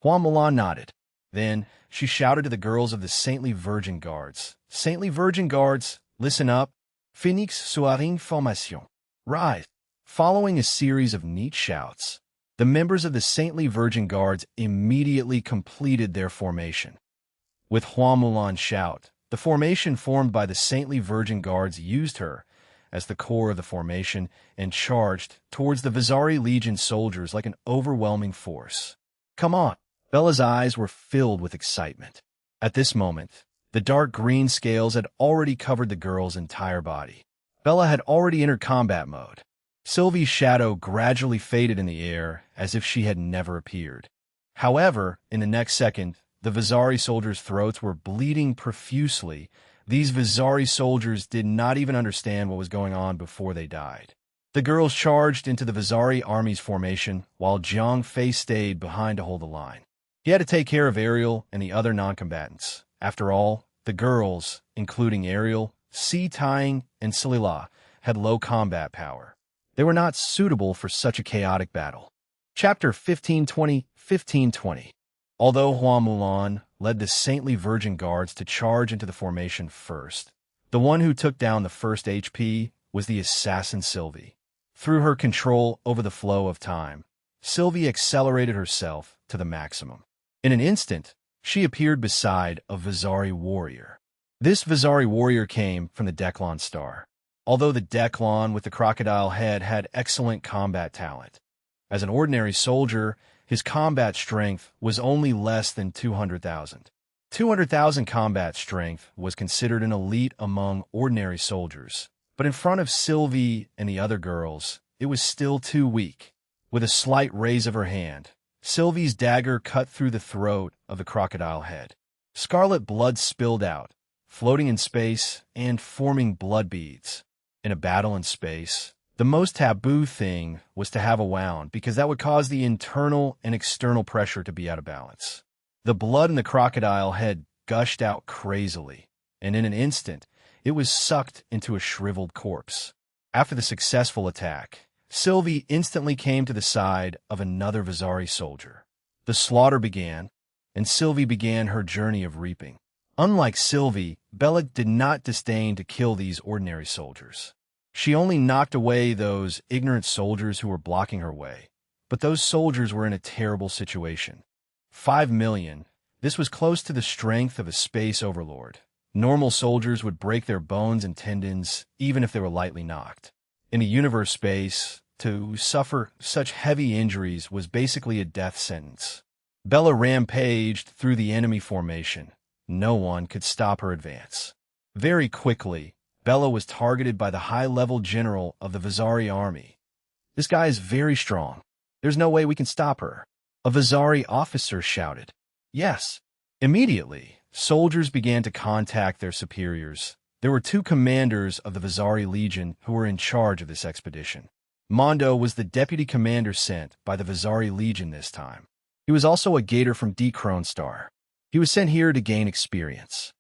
Hua Mulan nodded. Then, she shouted to the girls of the Saintly Virgin Guards. "Saintly Virgin Guards, listen up. Phoenix sur information. Rise." Following a series of neat shouts, the members of the Saintly Virgin Guards immediately completed their formation. With Hua Mulan's shout, the formation formed by the Saintly Virgin Guards used her as the core of the formation and charged towards the Vizari Legion soldiers like an overwhelming force. "Come on!" Bella's eyes were filled with excitement. At this moment, the dark green scales had already covered the girl's entire body. Bella had already entered combat mode. Sylvie's shadow gradually faded in the air as if she had never appeared. However, in the next second, the Vizari soldiers' throats were bleeding profusely. These Vizari soldiers did not even understand what was going on before they died. The girls charged into the Vizari army's formation, while Jiang Fei stayed behind to hold the line. He had to take care of Ariel and the other non-combatants. After all, the girls, including Ariel, Si Tying, and Silila, had low combat power. They were not suitable for such a chaotic battle. Chapter 1520. Although Hua Mulan led the Saintly Virgin Guards to charge into the formation first, the one who took down the first HP was the assassin Sylvie. Through her control over the flow of time, Sylvie accelerated herself to the maximum. In an instant, she appeared beside a Vizari warrior. This Vizari warrior came from the Declon star. Although the Declon with the crocodile head had excellent combat talent, as an ordinary soldier, his combat strength was only less than 200,000. 200,000 combat strength was considered an elite among ordinary soldiers, but in front of Sylvie and the other girls, it was still too weak. With a slight raise of her hand, Sylvie's dagger cut through the throat of the crocodile head. Scarlet blood spilled out, floating in space and forming blood beads. In a battle in space, the most taboo thing was to have a wound because that would cause the internal and external pressure to be out of balance. The blood in the crocodile head gushed out crazily, and in an instant, it was sucked into a shriveled corpse. After the successful attack, Sylvie instantly came to the side of another Vizari soldier. The slaughter began, and Sylvie began her journey of reaping. Unlike Sylvie, Bella did not disdain to kill these ordinary soldiers. She only knocked away those ignorant soldiers who were blocking her way. But those soldiers were in a terrible situation. 5 million. This was close to the strength of a space overlord. Normal soldiers would break their bones and tendons even if they were lightly knocked. In a universe space, to suffer such heavy injuries was basically a death sentence. Bella rampaged through the enemy formation. No one could stop her advance. Very quickly, Bella was targeted by the high-level general of the Vizari army. This guy is very strong. There's no way we can stop her. A Vizari officer shouted. Yes. Immediately, soldiers began to contact their superiors. There were 2 commanders of the Vizari Legion who were in charge of this expedition. Mondo was the deputy commander sent by the Vizari Legion this time. He was also a gator from D. Kronstar. He was sent here to gain experience.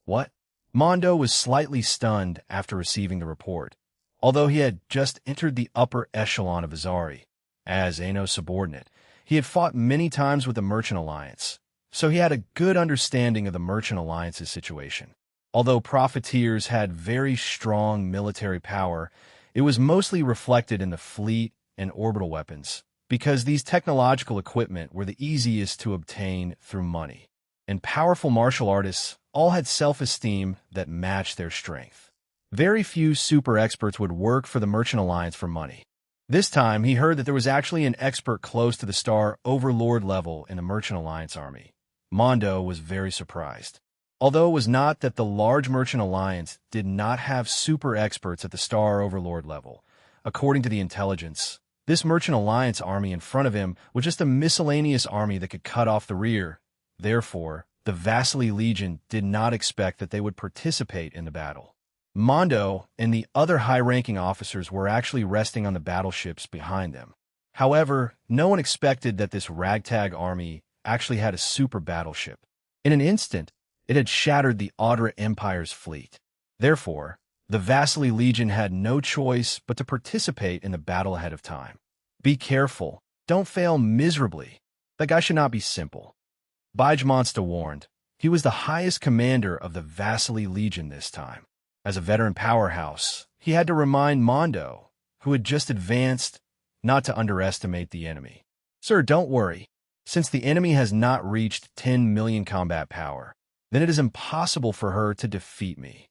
What? Mondo was slightly stunned after receiving the report, although he had just entered the upper echelon of Vizari. As Ano's subordinate, he had fought many times with the Merchant Alliance, so he had a good understanding of the Merchant Alliance's situation. Although profiteers had very strong military power, it was mostly reflected in the fleet and orbital weapons, because these technological equipment were the easiest to obtain through money. And powerful martial artists all had self-esteem that matched their strength. Very few super experts would work for the Merchant Alliance for money. This time, he heard that there was actually an expert close to the Star Overlord level in the Merchant Alliance army. Mondo was very surprised. Although it was not that the large Merchant Alliance did not have super experts at the Star Overlord level. According to the intelligence, this Merchant Alliance army in front of him was just a miscellaneous army that could cut off the rear. Therefore, the Vasily Legion did not expect that they would participate in the battle. Mondo and the other high-ranking officers were actually resting on the battleships behind them. However, no one expected that this ragtag army actually had a super battleship. In an instant, it had shattered the Audra Empire's fleet. Therefore, the Vasily Legion had no choice but to participate in the battle ahead of time. Be careful. Don't fail miserably. That guy should not be simple. Bajmonsta warned. He was the highest commander of the Vasily Legion this time. As a veteran powerhouse, he had to remind Mondo, who had just advanced, not to underestimate the enemy. Sir, don't worry. Since the enemy has not reached 10 million combat power, then it is impossible for her to defeat me.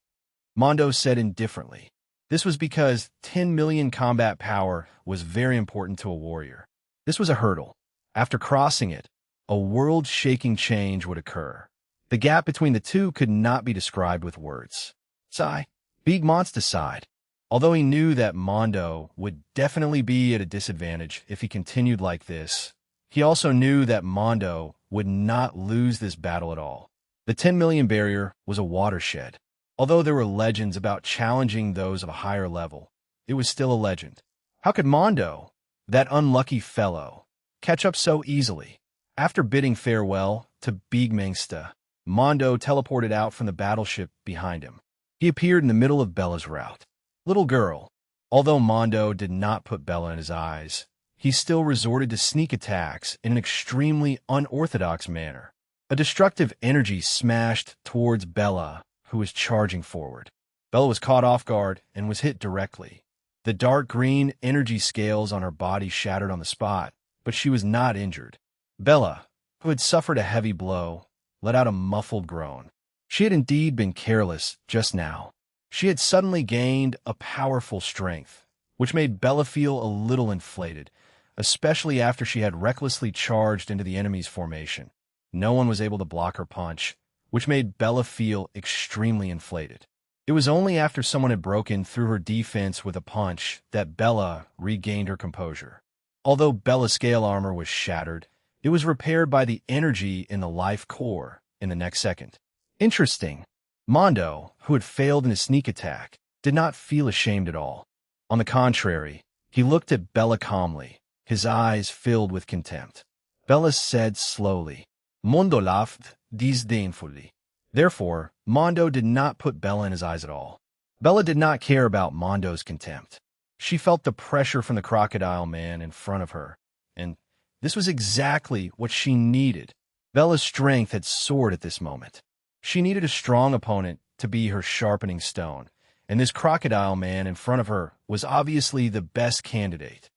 Mondo said indifferently. This was because 10 million combat power was very important to a warrior. This was a hurdle. After crossing it, a world-shaking change would occur. The gap between the two could not be described with words. Sigh. Bajmonsta sighed. Although he knew that Mondo would definitely be at a disadvantage if he continued like this, he also knew that Mondo would not lose this battle at all. The 10 million barrier was a watershed. Although there were legends about challenging those of a higher level, it was still a legend. How could Mondo, that unlucky fellow, catch up so easily? After bidding farewell to Bajmonsta, Mondo teleported out from the battleship behind him. He appeared in the middle of Bella's route. Little girl. Although Mondo did not put Bella in his eyes, he still resorted to sneak attacks in an extremely unorthodox manner. A destructive energy smashed towards Bella, who was charging forward. Bella was caught off guard and was hit directly. The dark green energy scales on her body shattered on the spot, but she was not injured. Bella, who had suffered a heavy blow, let out a muffled groan. She had indeed been careless just now. She had suddenly gained a powerful strength, which made Bella feel a little inflated, especially after she had recklessly charged into the enemy's formation. No one was able to block her punch, which made Bella feel extremely inflated. It was only after someone had broken through her defense with a punch that Bella regained her composure. Although Bella's scale armor was shattered, It was repaired by the energy in the life core in the next second. Interesting. Mondo, who had failed in his sneak attack, did not feel ashamed at all. On the contrary, he looked at Bella calmly, his eyes filled with contempt. Bella said slowly, Mondo laughed disdainfully. Therefore, Mondo did not put Bella in his eyes at all. Bella did not care about Mondo's contempt. She felt the pressure from the crocodile man in front of her, and this was exactly what she needed. Bella's strength had soared at this moment. She needed a strong opponent to be her sharpening stone, and this crocodile man in front of her was obviously the best candidate.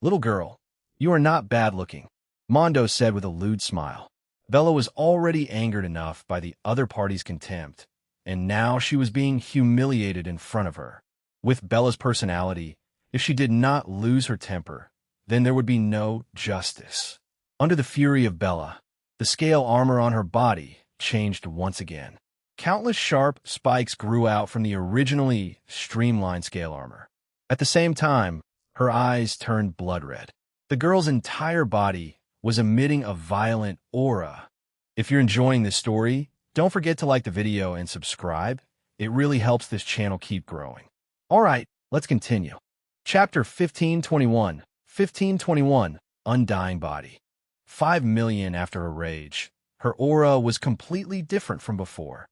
Little girl, you are not bad-looking, Mondo said with a lewd smile. Bella was already angered enough by the other party's contempt, and now she was being humiliated in front of her. With Bella's personality, if she did not lose her temper, then there would be no justice. Under the fury of Bella, the scale armor on her body changed once again. Countless sharp spikes grew out from the originally streamlined scale armor. At the same time, her eyes turned blood red. The girl's entire body was emitting a violent aura. If you're enjoying this story, don't forget to like the video and subscribe. It really helps this channel keep growing. Alright, let's continue. Chapter 1521. 1521. Undying Body. 5 million after her rage. Her aura was completely different from before.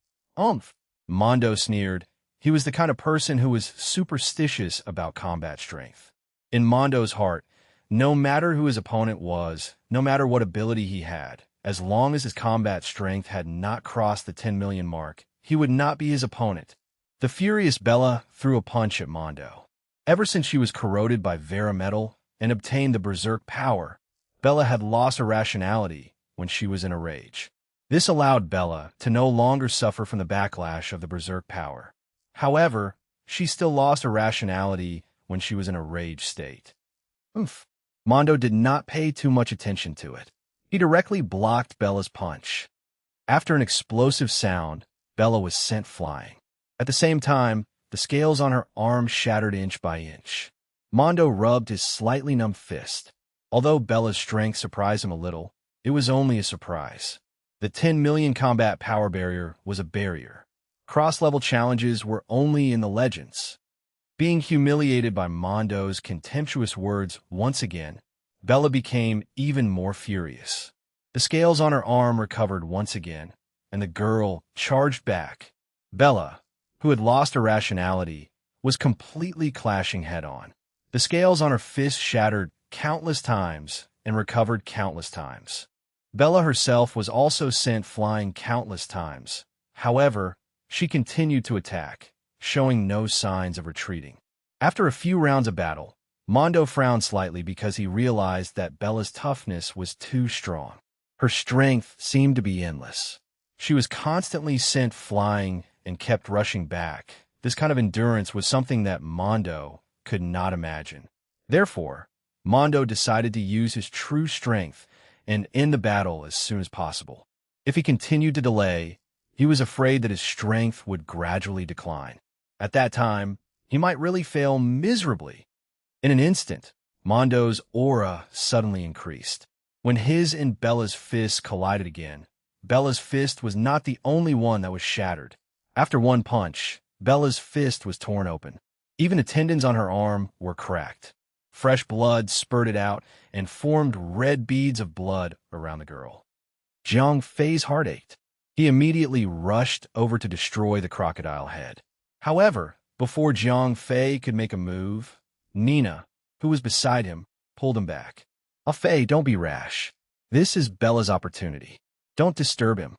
Mondo sneered. He was the kind of person who was superstitious about combat strength. In Mondo's heart, no matter who his opponent was, no matter what ability he had, as long as his combat strength had not crossed the 10 million mark, he would not be his opponent. The furious Bella threw a punch at Mondo. Ever since she was corroded by Vera metal and obtained the berserk power, Bella had lost her rationality when she was in a rage. This allowed Bella to no longer suffer from the backlash of the berserk power. However, she still lost her rationality when she was in a rage state. Mondo did not pay too much attention to it. He directly blocked Bella's punch. After an explosive sound, Bella was sent flying. At the same time, the scales on her arm shattered inch by inch. Mondo rubbed his slightly numb fist. Although Bella's strength surprised him a little, it was only a surprise. The 10 million combat power barrier was a barrier. Cross-level challenges were only in the legends. Being humiliated by Mondo's contemptuous words once again, Bella became even more furious. The scales on her arm recovered once again, and the girl charged back. Bella, who had lost her rationality, was completely clashing head-on. The scales on her fist shattered countless times and recovered countless times. Bella herself was also sent flying countless times. However, she continued to attack, showing no signs of retreating. After a few rounds of battle, Mondo frowned slightly because he realized that Bella's toughness was too strong. Her strength seemed to be endless. She was constantly sent flying and kept rushing back. This kind of endurance was something that Mondo could not imagine. Therefore, Mondo decided to use his true strength and end the battle as soon as possible. If he continued to delay, he was afraid that his strength would gradually decline. At that time, he might really fail miserably. In an instant, Mondo's aura suddenly increased. When his and Bella's fists collided again, Bella's fist was not the only one that was shattered. After one punch, Bella's fist was torn open. Even the tendons on her arm were cracked. Fresh blood spurted out and formed red beads of blood around the girl. Jiang Fei's heart ached. He immediately rushed over to destroy the crocodile head. However, before Jiang Fei could make a move, Nina, who was beside him, pulled him back. Fei, don't be rash. This is Bella's opportunity. Don't disturb him,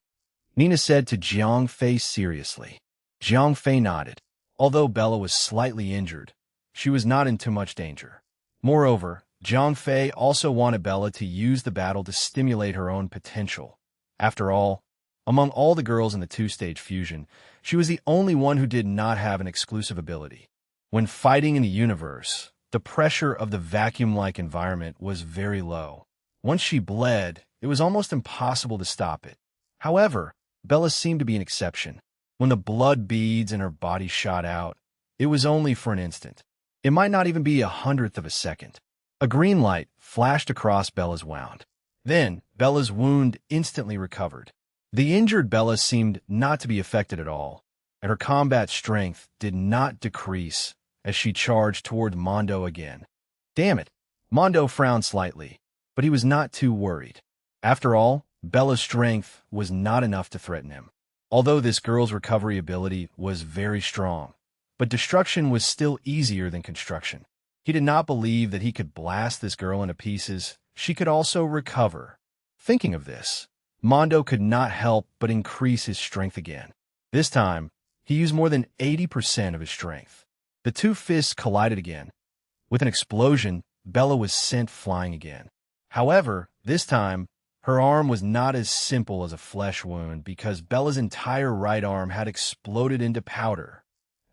Nina said to Jiang Fei seriously. Jiang Fei nodded. Although Bella was slightly injured, she was not in too much danger. Moreover, Jiang Fei also wanted Bella to use the battle to stimulate her own potential. After all, among all the girls in the two-stage fusion, she was the only one who did not have an exclusive ability. When fighting in the universe, the pressure of the vacuum-like environment was very low. Once she bled, it was almost impossible to stop it. However, Bella seemed to be an exception. When the blood beads in her body shot out, it was only for an instant. It might not even be 1/100th of a second. A green light flashed across Bella's wound. Then, Bella's wound instantly recovered. The injured Bella seemed not to be affected at all, and her combat strength did not decrease as she charged toward Mondo again. Damn it! Mondo frowned slightly, but he was not too worried. After all, Bella's strength was not enough to threaten him. Although this girl's recovery ability was very strong, but destruction was still easier than construction. He did not believe that he could blast this girl into pieces. She could also recover. Thinking of this, Mondo could not help but increase his strength again. This time, he used more than 80% of his strength. The two fists collided again. With an explosion, Bella was sent flying again. However, this time, her arm was not as simple as a flesh wound because Bella's entire right arm had exploded into powder.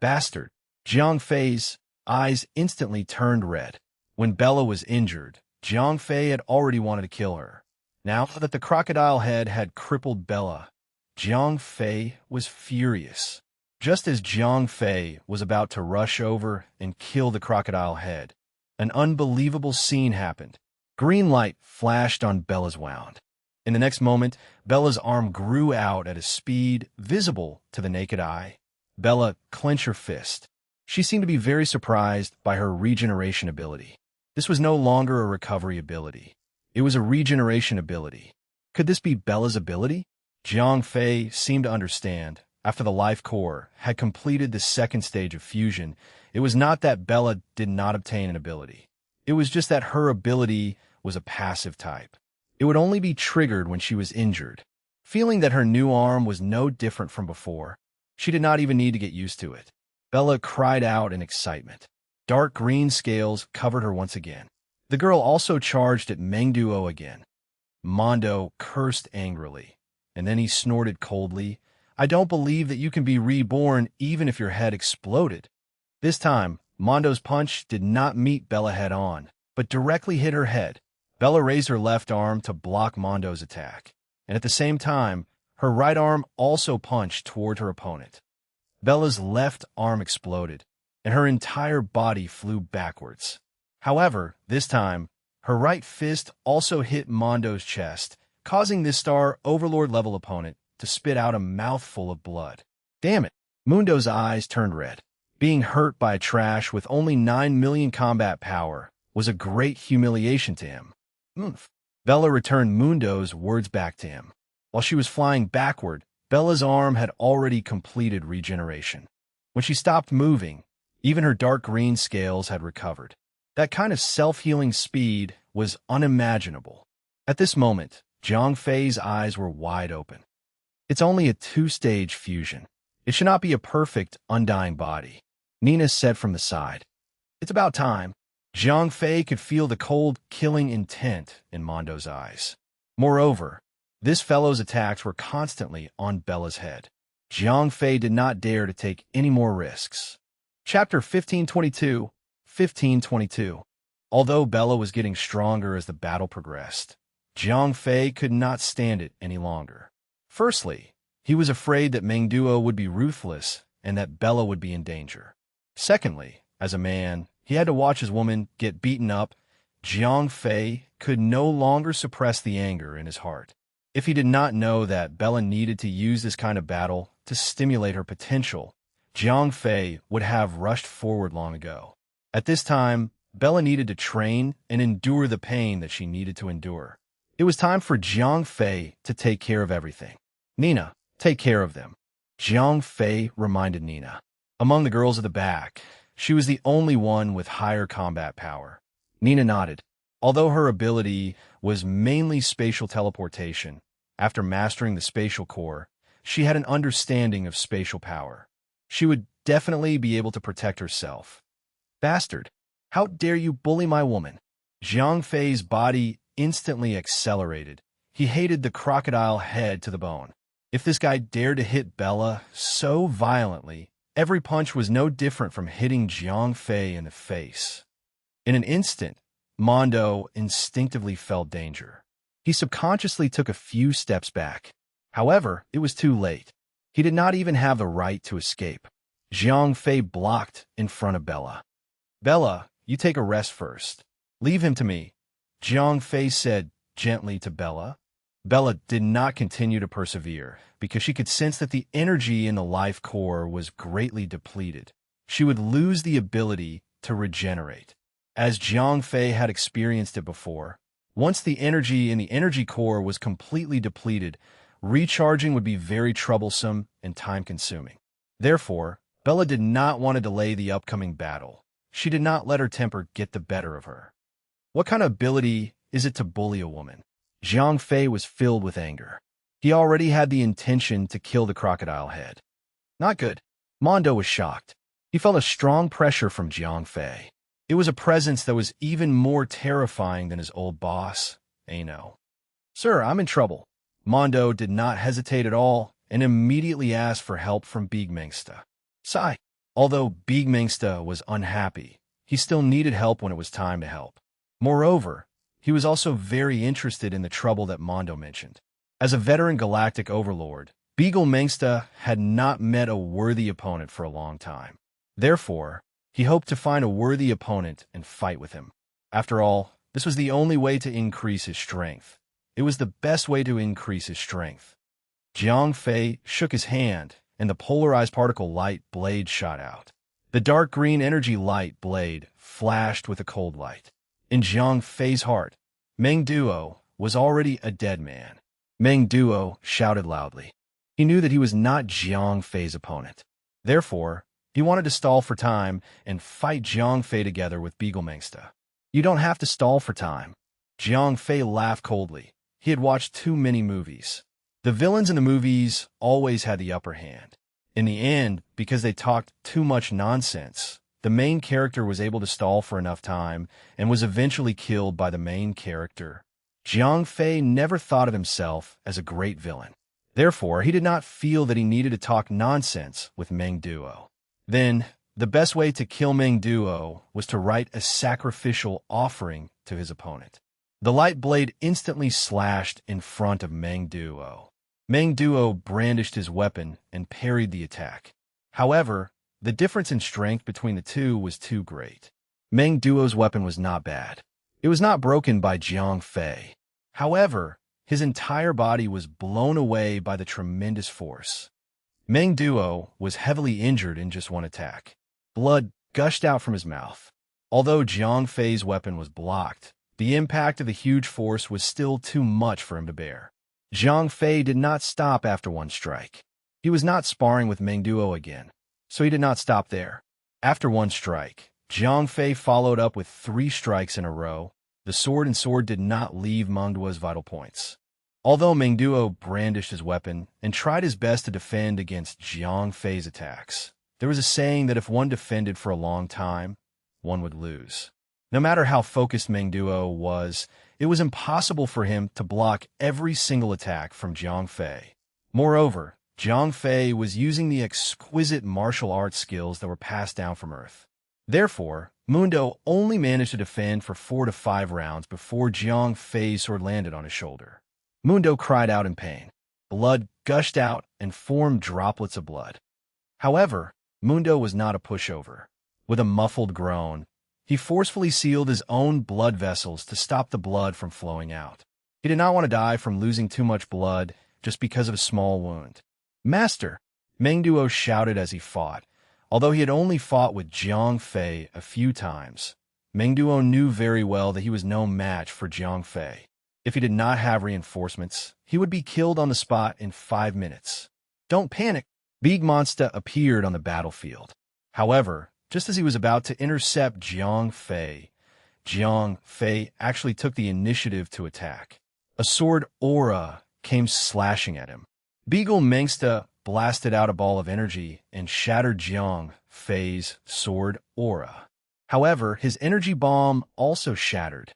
Bastard! Jiang Fei's eyes instantly turned red. When Bella was injured, Jiang Fei had already wanted to kill her. Now that the crocodile head had crippled Bella, Jiang Fei was furious. Just as Jiang Fei was about to rush over and kill the crocodile head, an unbelievable scene happened. Green light flashed on Bella's wound. In the next moment, Bella's arm grew out at a speed visible to the naked eye. Bella clenched her fist. She seemed to be very surprised by her regeneration ability. This was no longer a recovery ability. It was a regeneration ability. Could this be Bella's ability? Jiang Fei seemed to understand. After the life core had completed the second stage of fusion, it was not that Bella did not obtain an ability. It was just that her ability was a passive type. It would only be triggered when she was injured. Feeling that her new arm was no different from before, she did not even need to get used to it. Bella cried out in excitement. Dark green scales covered her once again. The girl also charged at Mengduo again. Mondo cursed angrily, and then he snorted coldly. I don't believe that you can be reborn even if your head exploded. This time, Mondo's punch did not meet Bella head-on, but directly hit her head. Bella raised her left arm to block Mondo's attack, and at the same time, her right arm also punched toward her opponent. Bella's left arm exploded, and her entire body flew backwards. However, this time, her right fist also hit Mondo's chest, causing this Star Overlord-level opponent to spit out a mouthful of blood. Damn it! Mundo's eyes turned red. Being hurt by a trash with only 9 million combat power was a great humiliation to him. Bella returned Mundo's words back to him. While she was flying backward, Bella's arm had already completed regeneration. When she stopped moving, even her dark green scales had recovered. That kind of self-healing speed was unimaginable. At this moment, Jiang Fei's eyes were wide open. It's only a two-stage fusion. It should not be a perfect, undying body. Nina said from the side. It's about time. Jiang Fei could feel the cold, killing intent in Mondo's eyes. Moreover, this fellow's attacks were constantly on Bella's head. Jiang Fei did not dare to take any more risks. Chapter 1522, 1522. Although Bella was getting stronger as the battle progressed, Jiang Fei could not stand it any longer. Firstly, he was afraid that Mengduo would be ruthless and that Bella would be in danger. Secondly, as a man, he had to watch his woman get beaten up. Jiang Fei could no longer suppress the anger in his heart. If he did not know that Bella needed to use this kind of battle to stimulate her potential, Jiang Fei would have rushed forward long ago. At this time, Bella needed to train and endure the pain that she needed to endure. It was time for Jiang Fei to take care of everything. Nina, take care of them. Jiang Fei reminded Nina. Among the girls at the back, she was the only one with higher combat power. Nina nodded. Although her ability was mainly spatial teleportation, after mastering the spatial core, she had an understanding of spatial power. She would definitely be able to protect herself. Bastard! How dare you bully my woman? Jiang Fei's body instantly accelerated. He hated the crocodile head to the bone. If this guy dared to hit Bella so violently, every punch was no different from hitting Jiang Fei in the face. In an instant, Mondo instinctively felt danger. He subconsciously took a few steps back. However, it was too late. He did not even have the right to escape. Jiang Fei blocked in front of Bella. Bella, you take a rest first. Leave him to me, Jiang Fei said gently to Bella. Bella did not continue to persevere because she could sense that the energy in the life core was greatly depleted. She would lose the ability to regenerate. As Jiang Fei had experienced it before, once the energy in the energy core was completely depleted, recharging would be very troublesome and time-consuming. Therefore, Bella did not want to delay the upcoming battle. She did not let her temper get the better of her. What kind of ability is it to bully a woman? Jiang Fei was filled with anger. He already had the intention to kill the crocodile head. Not good. Mondo was shocked. He felt a strong pressure from Jiang Fei. It was a presence that was even more terrifying than his old boss, Ano. Sir, I'm in trouble. Mondo did not hesitate at all and immediately asked for help from Bigmengsta. Sigh. Although Bigmengsta was unhappy, he still needed help when it was time to help. Moreover, he was also very interested in the trouble that Mondo mentioned. As a veteran galactic overlord, Bigmengsta had not met a worthy opponent for a long time. Therefore, he hoped to find a worthy opponent and fight with him. After all, this was the only way to increase his strength. It was the best way to increase his strength. Jiang Fei shook his hand, and the polarized particle light blade shot out. The dark green energy light blade flashed with a cold light. In Jiang Fei's heart, Meng Duo was already a dead man. Meng Duo shouted loudly. He knew that he was not Jiang Fei's opponent. Therefore, he wanted to stall for time and fight Jiang Fei together with Bigmengsta. You don't have to stall for time. Jiang Fei laughed coldly. He had watched too many movies. The villains in the movies always had the upper hand. In the end, because they talked too much nonsense, the main character was able to stall for enough time and was eventually killed by the main character. Jiang Fei never thought of himself as a great villain. Therefore, he did not feel that he needed to talk nonsense with Meng Duo. Then, the best way to kill Meng Duo was to write a sacrificial offering to his opponent. The light blade instantly slashed in front of Meng Duo. Meng Duo brandished his weapon and parried the attack. However, the difference in strength between the two was too great. Meng Duo's weapon was not bad. It was not broken by Jiang Fei. However, his entire body was blown away by the tremendous force. Meng Duo was heavily injured in just one attack. Blood gushed out from his mouth. Although Jiang Fei's weapon was blocked, the impact of the huge force was still too much for him to bear. Jiang Fei did not stop after one strike. He was not sparring with Meng Duo again, so he did not stop there. After one strike, Jiang Fei followed up with 3 strikes in a row. The sword and sword did not leave Meng Duo's vital points. Although Meng Duo brandished his weapon and tried his best to defend against Jiang Fei's attacks, there was a saying that if one defended for a long time, one would lose. No matter how focused Meng Duo was, it was impossible for him to block every single attack from Jiang Fei. Moreover, Jiang Fei was using the exquisite martial arts skills that were passed down from Earth. Therefore, Mundo only managed to defend for 4 to 5 rounds before Jiang Fei's sword landed on his shoulder. Mundo cried out in pain. Blood gushed out and formed droplets of blood. However, Mundo was not a pushover. With a muffled groan, he forcefully sealed his own blood vessels to stop the blood from flowing out. He did not want to die from losing too much blood just because of a small wound. Master! Meng Duo shouted as he fought. Although he had only fought with Jiang Fei a few times, Meng Duo knew very well that he was no match for Jiang Fei. If he did not have reinforcements, he would be killed on the spot in 5 minutes. Don't panic! Bigmengsta appeared on the battlefield. However, just as he was about to intercept Jiang Fei actually took the initiative to attack. A sword aura came slashing at him. Bigmengsta blasted out a ball of energy and shattered Jiang Fei's sword aura. However, his energy bomb also shattered.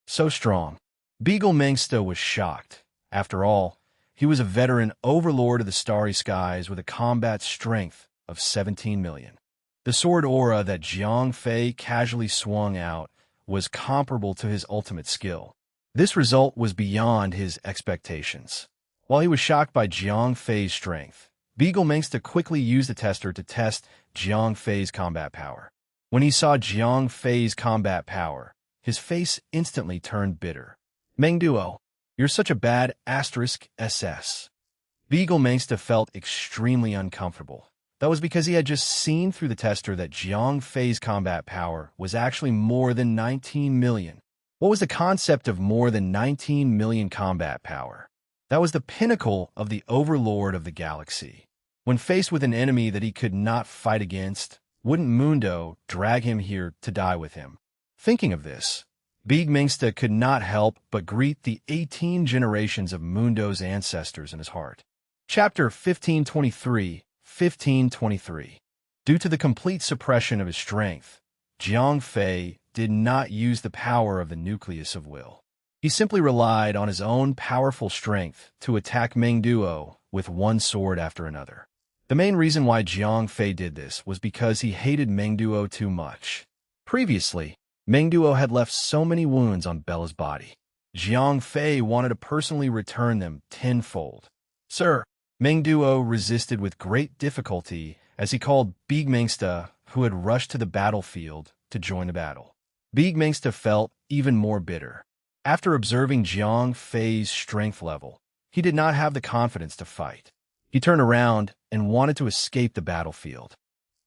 So strong. Bigmengsta was shocked. After all, he was a veteran overlord of the starry skies with a combat strength of 17 million. The sword aura that Jiang Fei casually swung out was comparable to his ultimate skill. This result was beyond his expectations. While he was shocked by Jiang Fei's strength, Bigmengsta quickly used the tester to test Jiang Fei's combat power. When he saw Jiang Fei's combat power, his face instantly turned bitter. Mengduo, you're such a bad *SS. Beagle-Mangsta felt extremely uncomfortable. That was because he had just seen through the tester that Jiang Fei's combat power was actually more than 19 million. What was the concept of more than 19 million combat power? That was the pinnacle of the overlord of the galaxy. When faced with an enemy that he could not fight against, wouldn't Mundo drag him here to die with him? Thinking of this, Beagle-Mangsta could not help but greet the 18 generations of Mundo's ancestors in his heart. Chapter 1523. Due to the complete suppression of his strength, Jiang Fei did not use the power of the nucleus of will. He simply relied on his own powerful strength to attack Mengduo with one sword after another. The main reason why Jiang Fei did this was because he hated Mengduo too much. Previously, Mengduo had left so many wounds on Bella's body. Jiang Fei wanted to personally return them tenfold. Sir, Mengduo resisted with great difficulty as he called Beagle-Mangsta, who had rushed to the battlefield to join the battle. Beagle-Mangsta felt even more bitter. After observing Jiang Fei's strength level, he did not have the confidence to fight. He turned around and wanted to escape the battlefield.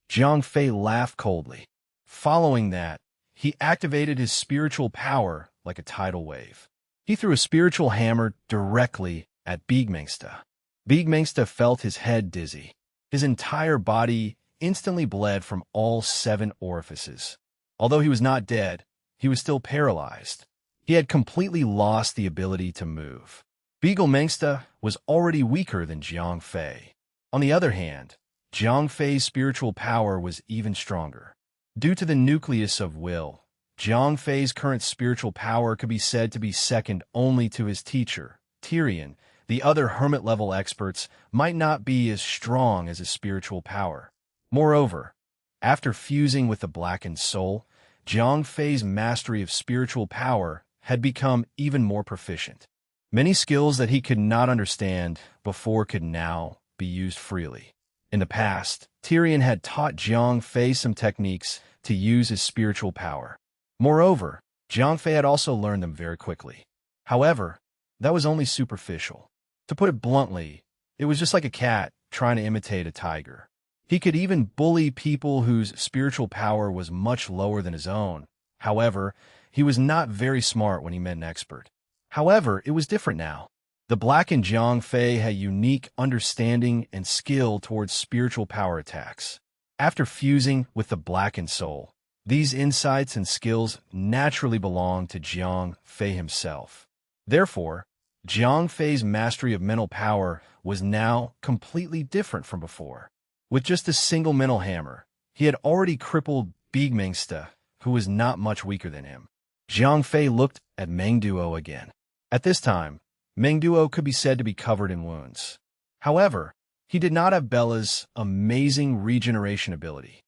Jiang Fei laughed coldly. Following that, he activated his spiritual power like a tidal wave. He threw a spiritual hammer directly at Beagle-Mangsta. Beagle-Mangsta felt his head dizzy. His entire body instantly bled from all 7 orifices. Although he was not dead, he was still paralyzed. He had completely lost the ability to move. Beagle-Mangsta was already weaker than Jiang Fei. On the other hand, Jiang Fei's spiritual power was even stronger. Due to the nucleus of will, Jiang Fei's current spiritual power could be said to be second only to his teacher, Tyrion. The other hermit-level experts might not be as strong as his spiritual power. Moreover, after fusing with the blackened soul, Jiang Fei's mastery of spiritual power had become even more proficient. Many skills that he could not understand before could now be used freely. In the past, Tyrion had taught Jiang Fei some techniques to use his spiritual power. Moreover, Jiang Fei had also learned them very quickly. However, that was only superficial. To put it bluntly, it was just like a cat trying to imitate a tiger. He could even bully people whose spiritual power was much lower than his own. However, he was not very smart when he met an expert. However, it was different now. The blackened Jiang Fei had unique understanding and skill towards spiritual power attacks. After fusing with the blackened soul, these insights and skills naturally belonged to Jiang Fei himself. Therefore, Jiang Fei's mastery of mental power was now completely different from before. With just a single mental hammer, he had already crippled Beagle-Mangsta, who was not much weaker than him. Jiang Fei looked at Mengduo again. At this time, Mengduo could be said to be covered in wounds. However, he did not have Bella's amazing regeneration ability.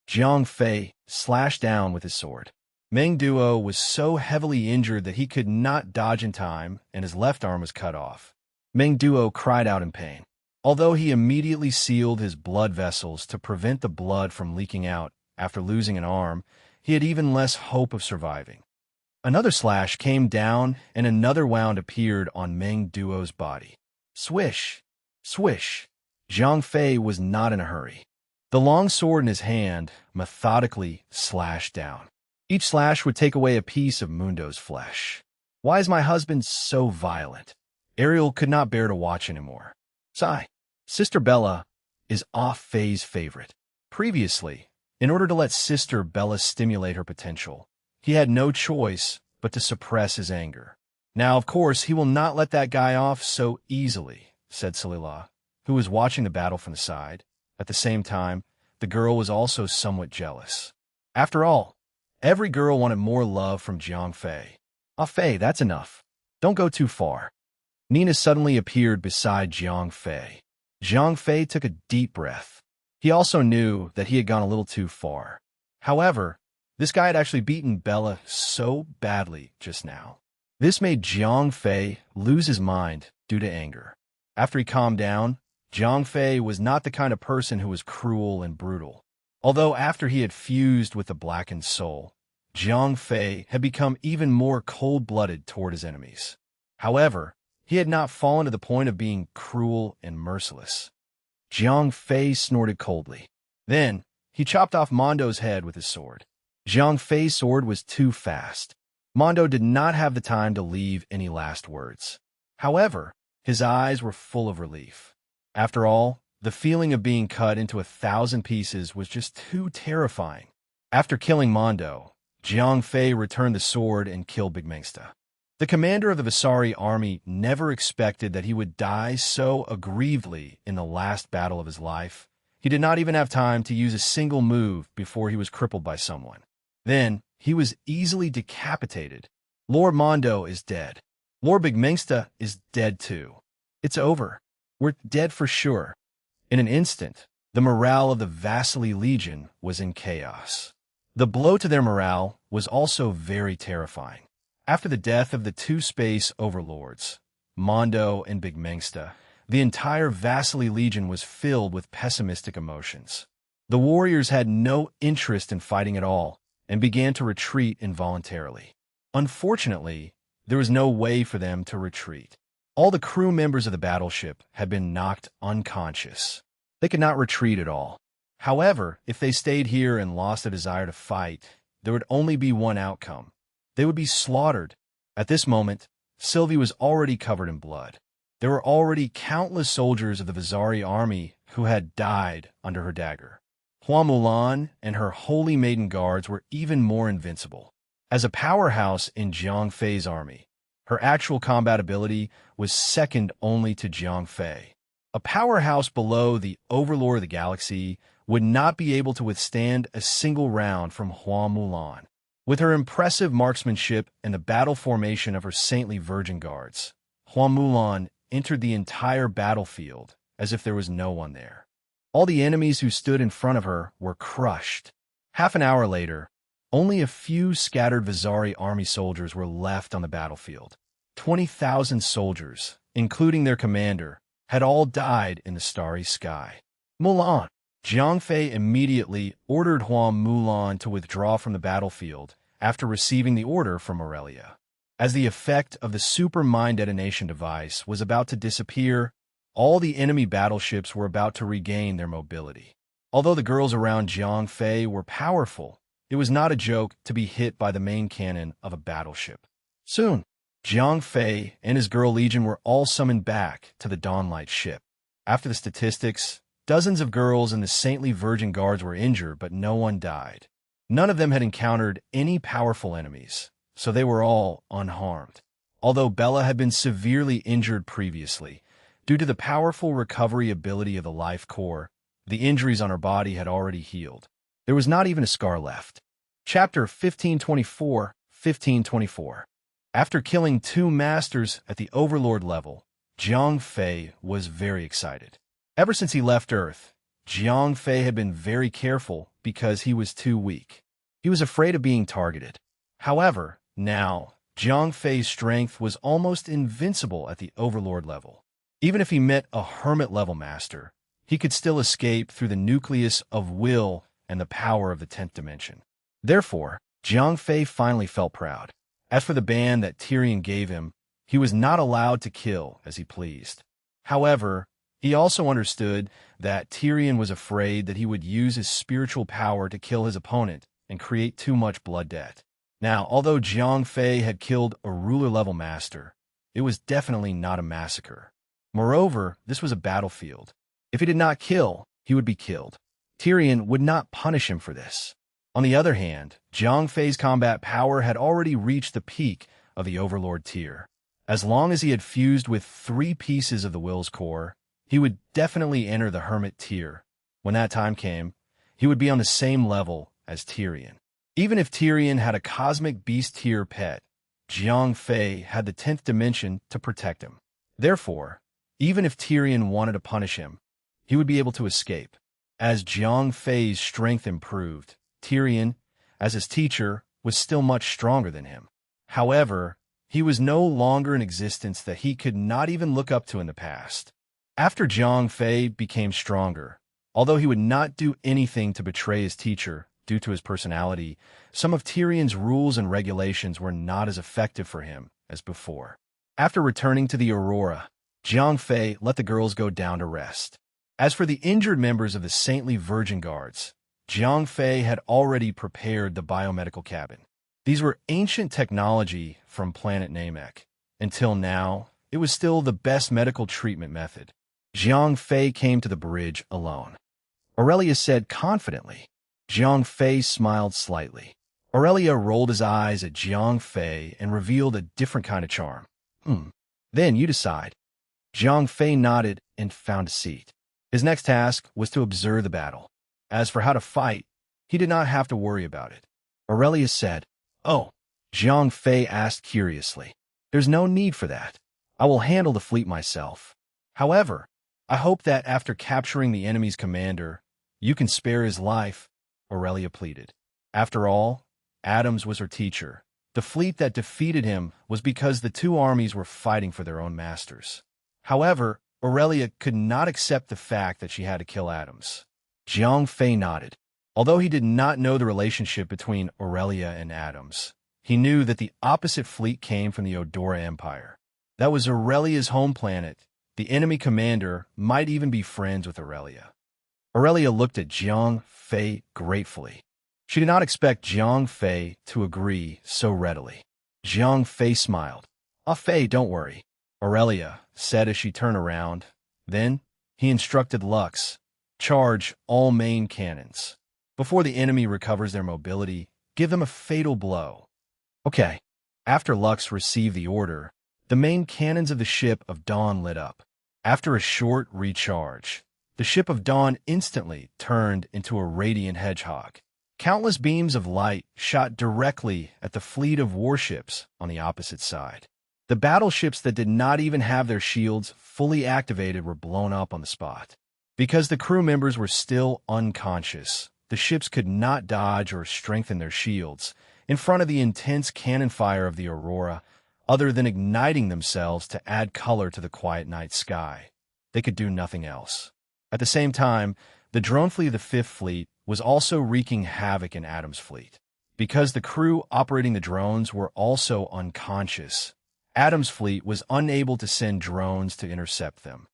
Jiang Fei slashed down with his sword. Mengduo was so heavily injured that he could not dodge in time, and his left arm was cut off. Mengduo cried out in pain. Although he immediately sealed his blood vessels to prevent the blood from leaking out after losing an arm, he had even less hope of surviving. Another slash came down, and another wound appeared on Mengduo's body. Swish! Swish! Jiang Fei was not in a hurry. The long sword in his hand methodically slashed down. Each slash would take away a piece of Mundo's flesh. Why is my husband so violent? Ariel could not bear to watch anymore. Sigh. Sister Bella is off Fei's favorite. Previously, in order to let Sister Bella stimulate her potential, he had no choice but to suppress his anger. Now, of course, he will not let that guy off so easily, said Salila, who was watching the battle from the side. At the same time, the girl was also somewhat jealous. After all, every girl wanted more love from Jiang Fei. Ah, Fei, that's enough. Don't go too far. Nina suddenly appeared beside Jiang Fei. Jiang Fei took a deep breath. He also knew that he had gone a little too far. However, this guy had actually beaten Bella so badly just now. This made Jiang Fei lose his mind due to anger. After he calmed down, Jiang Fei was not the kind of person who was cruel and brutal. Although after he had fused with the blackened soul, Jiang Fei had become even more cold-blooded toward his enemies. However, he had not fallen to the point of being cruel and merciless. Jiang Fei snorted coldly. Then, he chopped off Mondo's head with his sword. Jiang Fei's sword was too fast. Mondo did not have the time to leave any last words. However, his eyes were full of relief. After all, the feeling of being cut into 1,000 pieces was just too terrifying. After killing Mondo, Jiang Fei returned the sword and killed Big Mengsta. The commander of the Visari army never expected that he would die so aggrievedly in the last battle of his life. He did not even have time to use a single move before he was crippled by someone. Then, he was easily decapitated. Lord Mondo is dead. Lord Big Mengsta is dead too. It's over. We're dead for sure. In an instant, the morale of the Vasily Legion was in chaos. The blow to their morale was also very terrifying. After the death of the two space overlords, Mondo and Big Mengsta, the entire Vasily Legion was filled with pessimistic emotions. The warriors had no interest in fighting at all and began to retreat involuntarily. Unfortunately, there was no way for them to retreat. All the crew members of the battleship had been knocked unconscious. They could not retreat at all. However, if they stayed here and lost a desire to fight, there would only be one outcome. They would be slaughtered. At this moment, Sylvie was already covered in blood. There were already countless soldiers of the Visari army who had died under her dagger. Hua Mulan and her Holy Maiden Guards were even more invincible. As a powerhouse in Jiang Fei's army, her actual combat ability was second only to Jiang Fei. A powerhouse below the Overlord of the Galaxy would not be able to withstand a single round from Hua Mulan. With her impressive marksmanship and the battle formation of her saintly Virgin Guards, Hua Mulan entered the entire battlefield as if there was no one there. All the enemies who stood in front of her were crushed. Half an hour later, only a few scattered Visari army soldiers were left on the battlefield. 20,000 soldiers, including their commander, had all died in the starry sky. Mulan! Jiang Fei immediately ordered Hua Mulan to withdraw from the battlefield after receiving the order from Aurelia. As the effect of the super mine detonation device was about to disappear, all the enemy battleships were about to regain their mobility. Although the girls around Jiang Fei were powerful, it was not a joke to be hit by the main cannon of a battleship. Soon, Jiang Fei and his girl legion were all summoned back to the Dawnlight ship. After the statistics, dozens of girls and the saintly Virgin Guards were injured, but no one died. None of them had encountered any powerful enemies, so they were all unharmed. Although Bella had been severely injured previously, due to the powerful recovery ability of the Life Core, the injuries on her body had already healed. There was not even a scar left. Chapter 1524, 1524. After killing 2 masters at the Overlord level, Jiang Fei was very excited. Ever since he left Earth, Jiang Fei had been very careful because he was too weak. He was afraid of being targeted. However, now, Jiang Fei's strength was almost invincible at the Overlord level. Even if he met a Hermit-level master, he could still escape through the nucleus of will and the power of the 10th dimension. Therefore, Jiang Fei finally felt proud. As for the ban that Tyrion gave him, he was not allowed to kill as he pleased. However, he also understood that Tyrion was afraid that he would use his spiritual power to kill his opponent and create too much blood debt. Now, although Jiang Fei had killed a ruler-level master, it was definitely not a massacre. Moreover, this was a battlefield. If he did not kill, he would be killed. Tyrion would not punish him for this. On the other hand, Jiang Fei's combat power had already reached the peak of the Overlord tier. As long as he had fused with 3 pieces of the Will's Core, he would definitely enter the Hermit tier. When that time came, he would be on the same level as Tyrion. Even if Tyrion had a Cosmic Beast tier pet, Jiang Fei had the 10th dimension to protect him. Therefore, even if Tyrion wanted to punish him, he would be able to escape. As Jiang Fei's strength improved, Tyrion, as his teacher, was still much stronger than him. However, he was no longer an existence that he could not even look up to in the past. After Jiang Fei became stronger, although he would not do anything to betray his teacher, due to his personality, some of Tyrion's rules and regulations were not as effective for him as before. After returning to the Aurora, Jiang Fei let the girls go down to rest. As for the injured members of the Saintly Virgin Guards, Jiang Fei had already prepared the biomedical cabin. These were ancient technology from planet Namek. Until now, it was still the best medical treatment method. Jiang Fei came to the bridge alone. Aurelia said confidently. Jiang Fei smiled slightly. Aurelia rolled his eyes at Jiang Fei and revealed a different kind of charm. Then you decide. Jiang Fei nodded and found a seat. His next task was to observe the battle. As for how to fight, he did not have to worry about it. Aurelia said, "Oh," Jiang Fei asked curiously. "There's no need for that. I will handle the fleet myself. However, I hope that after capturing the enemy's commander, you can spare his life," Aurelia pleaded. After all, Adams was her teacher. The fleet that defeated him was because the two armies were fighting for their own masters. However, Aurelia could not accept the fact that she had to kill Adams. Jiang Fei nodded. Although he did not know the relationship between Aurelia and Adams, he knew that the opposite fleet came from the Odora Empire. That was Aurelia's home planet. The enemy commander might even be friends with Aurelia. Aurelia looked at Jiang Fei gratefully. She did not expect Jiang Fei to agree so readily. Jiang Fei smiled. "Ah, Fei, don't worry," Aurelia said as she turned around. Then he instructed Lux, "Charge all main cannons. Before the enemy recovers their mobility, give them a fatal blow." Okay. After Lux received the order, the main cannons of the Ship of Dawn lit up. After a short recharge, the Ship of Dawn instantly turned into a radiant hedgehog. Countless beams of light shot directly at the fleet of warships on the opposite side. The battleships that did not even have their shields fully activated were blown up on the spot. Because the crew members were still unconscious, the ships could not dodge or strengthen their shields in front of the intense cannon fire of the Aurora, other than igniting themselves to add color to the quiet night sky. They could do nothing else. At the same time, the drone fleet of the Fifth Fleet was also wreaking havoc in Adams' fleet. Because the crew operating the drones were also unconscious, Adams' fleet was unable to send drones to intercept them.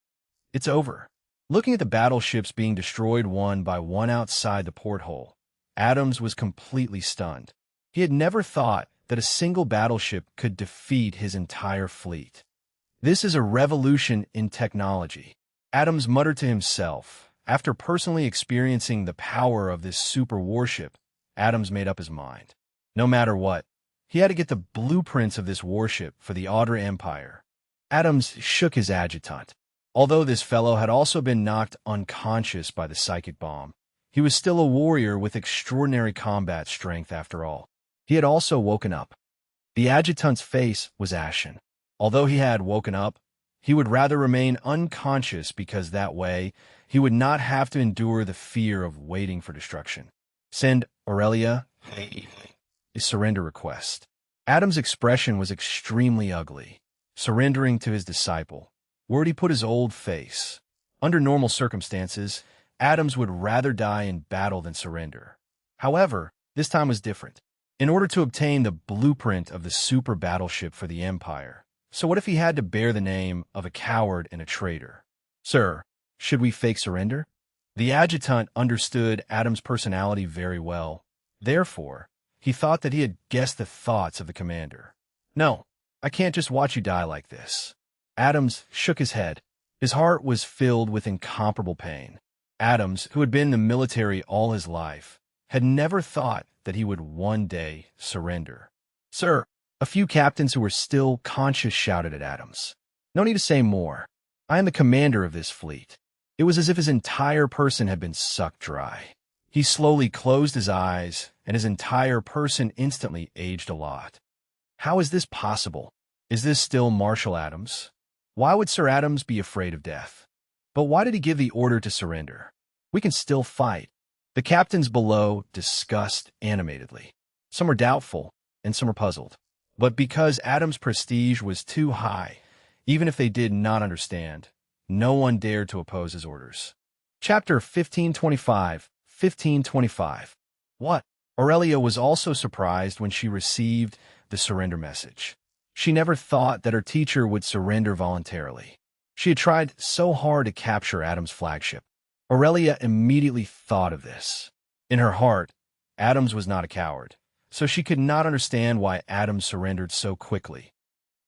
It's over. Looking at the battleships being destroyed one by one outside the porthole, Adams was completely stunned. He had never thought that a single battleship could defeat his entire fleet. This is a revolution in technology, Adams muttered to himself. After personally experiencing the power of this super warship, Adams made up his mind. No matter what, he had to get the blueprints of this warship for the Audra Empire. Adams shook his adjutant. Although this fellow had also been knocked unconscious by the psychic bomb, he was still a warrior with extraordinary combat strength after all. He had also woken up. The adjutant's face was ashen. Although he had woken up, he would rather remain unconscious because that way he would not have to endure the fear of waiting for destruction. Send Aurelia a surrender request. Adam's expression was extremely ugly. Surrendering to his disciple. Where'd he put his old face? Under normal circumstances, Adams would rather die in battle than surrender. However, this time was different. In order to obtain the blueprint of the super battleship for the Empire, so what if he had to bear the name of a coward and a traitor? "Sir, should we fake surrender?" The adjutant understood Adams' personality very well. Therefore, he thought that he had guessed the thoughts of the commander. "No, I can't just watch you die like this." Adams shook his head. His heart was filled with incomparable pain. Adams, who had been in the military all his life, had never thought that he would one day surrender. "Sir," a few captains who were still conscious shouted at Adams. "No need to say more. I am the commander of this fleet." It was as if his entire person had been sucked dry. He slowly closed his eyes, and his entire person instantly aged a lot. How is this possible? Is this still Marshal Adams? Why would Sir Adams be afraid of death? But why did he give the order to surrender? We can still fight. The captains below discussed animatedly. Some were doubtful, and some were puzzled. But because Adams' prestige was too high, even if they did not understand, no one dared to oppose his orders. Chapter 1525, 1525. What? Aurelia was also surprised when she received the surrender message. She never thought that her teacher would surrender voluntarily. She had tried so hard to capture Adam's flagship. Aurelia immediately thought of this. In her heart, Adams was not a coward, so she could not understand why Adams surrendered so quickly.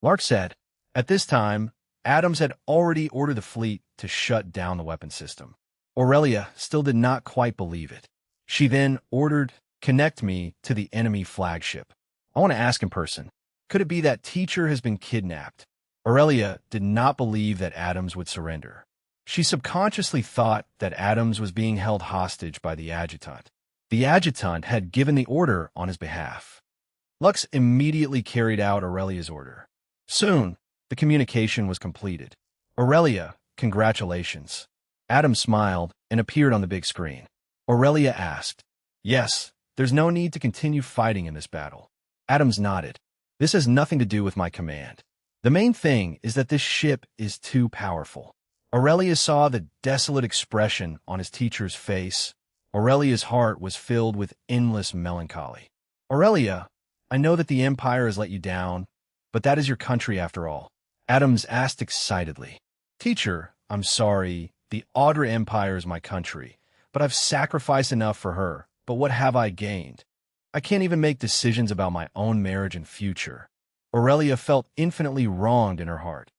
Lark said, at this time, Adams had already ordered the fleet to shut down the weapon system. Aurelia still did not quite believe it. She then ordered, connect me to the enemy flagship. I want to ask in person, could it be that teacher has been kidnapped? Aurelia did not believe that Adams would surrender. She subconsciously thought that Adams was being held hostage by the adjutant. The adjutant had given the order on his behalf. Lux immediately carried out Aurelia's order. Soon, the communication was completed. Aurelia, congratulations. Adams smiled and appeared on the big screen. Aurelia asked, yes, there's no need to continue fighting in this battle. Adams nodded. This has nothing to do with my command. The main thing is that this ship is too powerful. Aurelia saw the desolate expression on his teacher's face. Aurelia's heart was filled with endless melancholy. Aurelia, I know that the Empire has let you down, but that is your country after all. Adams asked excitedly. Teacher, I'm sorry, the Audra Empire is my country, but I've sacrificed enough for her. But what have I gained? I can't even make decisions about my own marriage and future. Aurelia felt infinitely wronged in her heart.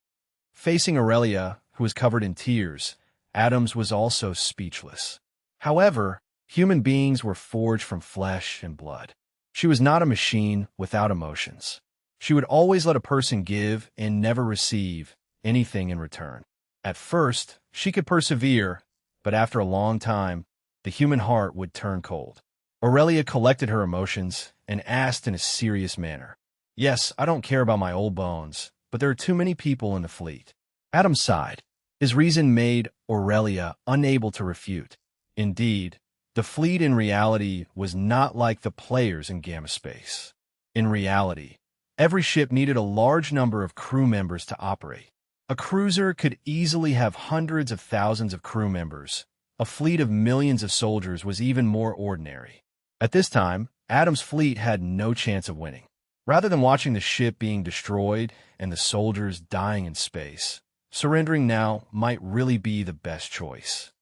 Facing Aurelia, who was covered in tears, Adams was also speechless. However, human beings were forged from flesh and blood. She was not a machine without emotions. She would always let a person give and never receive anything in return. At first, she could persevere, but after a long time, the human heart would turn cold. Aurelia collected her emotions and asked in a serious manner, yes, I don't care about my old bones, but there are too many people in the fleet. Adams sighed. His reason made Aurelia unable to refute. Indeed, the fleet in reality was not like the players in Gamma Space. In reality, every ship needed a large number of crew members to operate. A cruiser could easily have hundreds of thousands of crew members. A fleet of millions of soldiers was even more ordinary. At this time, Adams' fleet had no chance of winning. Rather than watching the ship being destroyed and the soldiers dying in space, surrendering now might really be the best choice.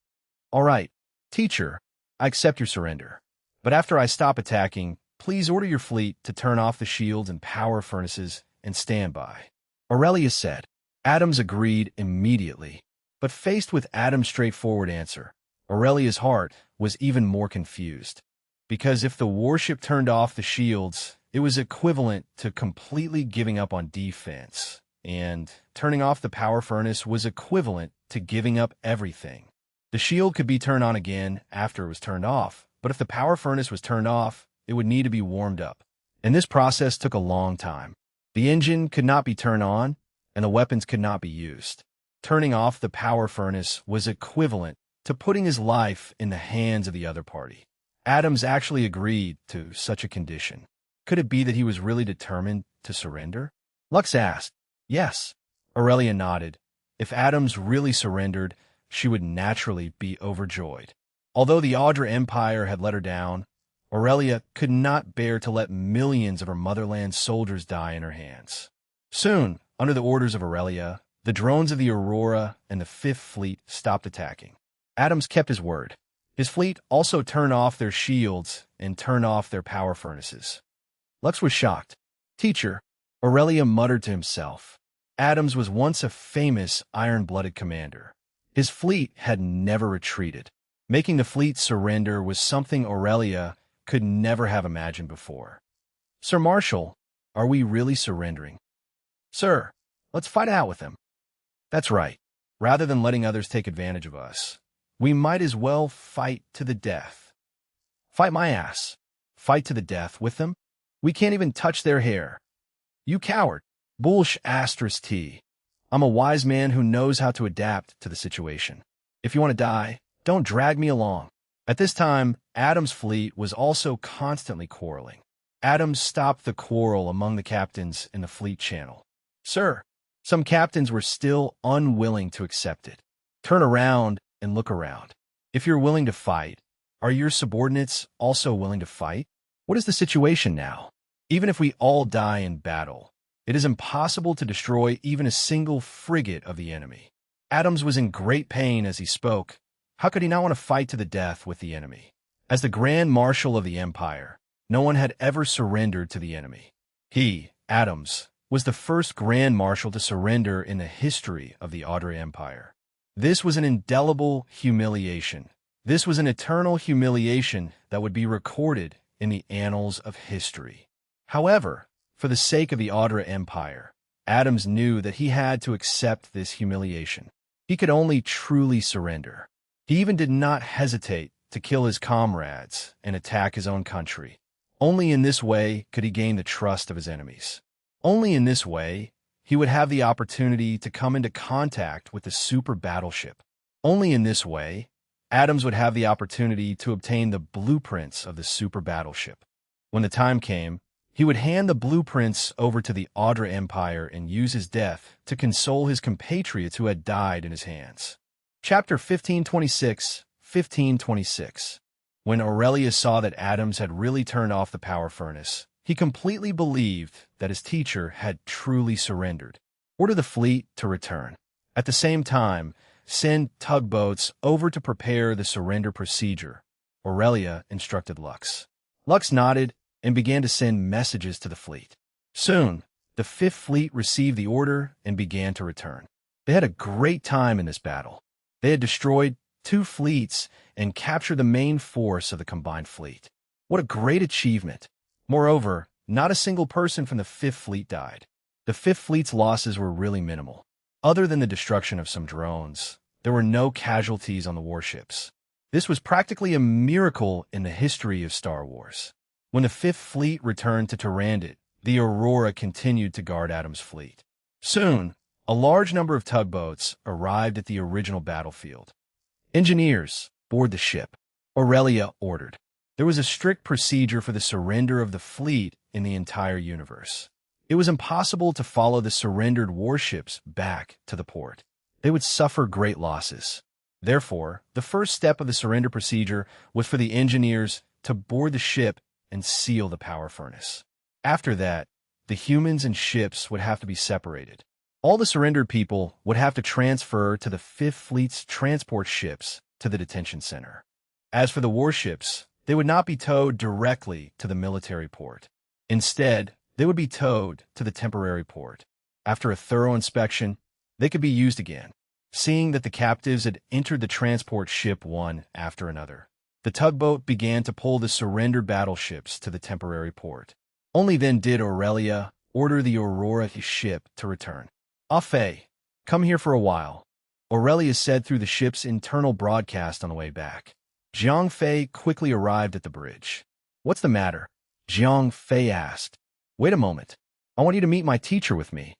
All right, teacher, I accept your surrender. But after I stop attacking, please order your fleet to turn off the shields and power furnaces and stand by. Aurelia said. Adams agreed immediately. But faced with Adams' straightforward answer, Aurelia's heart was even more confused. Because if the warship turned off the shields, it was equivalent to completely giving up on defense. And turning off the power furnace was equivalent to giving up everything. The shield could be turned on again after it was turned off, but if the power furnace was turned off, it would need to be warmed up. And this process took a long time. The engine could not be turned on, and the weapons could not be used. Turning off the power furnace was equivalent to putting his life in the hands of the other party. Adams actually agreed to such a condition. Could it be that he was really determined to surrender? Lux asked. Yes. Aurelia nodded. If Adams really surrendered, she would naturally be overjoyed. Although the Audra Empire had let her down, Aurelia could not bear to let millions of her motherland's soldiers die in her hands. Soon, under the orders of Aurelia, the drones of the Aurora and the Fifth Fleet stopped attacking. Adams kept his word. His fleet also turned off their shields and turned off their power furnaces. Lux was shocked. Teacher, Aurelia muttered to himself. Adams was once a famous iron-blooded commander. His fleet had never retreated. Making the fleet surrender was something Aurelia could never have imagined before. Sir Marshal, are we really surrendering? Sir, let's fight out with them. That's right. Rather than letting others take advantage of us, we might as well fight to the death. Fight my ass. Fight to the death with them? We can't even touch their hair. You coward. Bullsh asterisk T. I'm a wise man who knows how to adapt to the situation. If you want to die, don't drag me along. At this time, Adams' fleet was also constantly quarreling. Adams stopped the quarrel among the captains in the fleet channel. Sir, some captains were still unwilling to accept it. Turn around and look around. If you're willing to fight, Are your subordinates also willing to fight? What is the situation now? Even if we all die in battle, it is impossible to destroy even a single frigate of the enemy. Adams was in great pain as he spoke. How could he not want to fight to the death with the enemy? As the Grand Marshal of the Empire, no one had ever surrendered to the enemy. He, Adams, was the first Grand Marshal to surrender in the history of the Audra Empire. This was an indelible humiliation. This was an eternal humiliation that would be recorded in the annals of history. However, for the sake of the Audra Empire, Adams knew that he had to accept this humiliation. He could only truly surrender. He even did not hesitate to kill his comrades and attack his own country. Only in this way could he gain the trust of his enemies. Only in this way he would have the opportunity to come into contact with the super battleship. Only in this way Adams would have the opportunity to obtain the blueprints of the super battleship. When the time came, he would hand the blueprints over to the Audra Empire and use his death to console his compatriots who had died in his hands. Chapter 1526. When Aurelius saw that Adams had really turned off the power furnace, he completely believed that his teacher had truly surrendered. Order the fleet to return. At the same time, send tugboats over to prepare the surrender procedure, Aurelia instructed Lux. Lux nodded and began to send messages to the fleet. Soon, the Fifth Fleet received the order and began to return. They had a great time in this battle. They had destroyed 2 fleets and captured the main force of the combined fleet. What a great achievement! Moreover, not a single person from the Fifth Fleet died. The Fifth Fleet's losses were really minimal. Other than the destruction of some drones, there were no casualties on the warships. This was practically a miracle in the history of Star Wars. When the Fifth Fleet returned to Tyrandit, the Aurora continued to guard Adams' fleet. Soon, a large number of tugboats arrived at the original battlefield. Engineers, board the ship, Aurelia ordered. There was a strict procedure for the surrender of the fleet in the entire universe. It was impossible to follow the surrendered warships back to the port. They would suffer great losses. Therefore, the first step of the surrender procedure was for the engineers to board the ship and seal the power furnace. After that, the humans and ships would have to be separated. All the surrendered people would have to transfer to the Fifth Fleet's transport ships to the detention center. As for the warships, they would not be towed directly to the military port. Instead, they would be towed to the temporary port. After a thorough inspection, they could be used again. Seeing that the captives had entered the transport ship one after another, the tugboat began to pull the surrendered battleships to the temporary port. Only then did Aurelia order the Aurora ship to return. "Ah Fei, come here for a while," Aurelia said through the ship's internal broadcast on the way back. Jiang Fei quickly arrived at the bridge. "What's the matter?" Jiang Fei asked. "Wait a moment. I want you to meet my teacher with me,"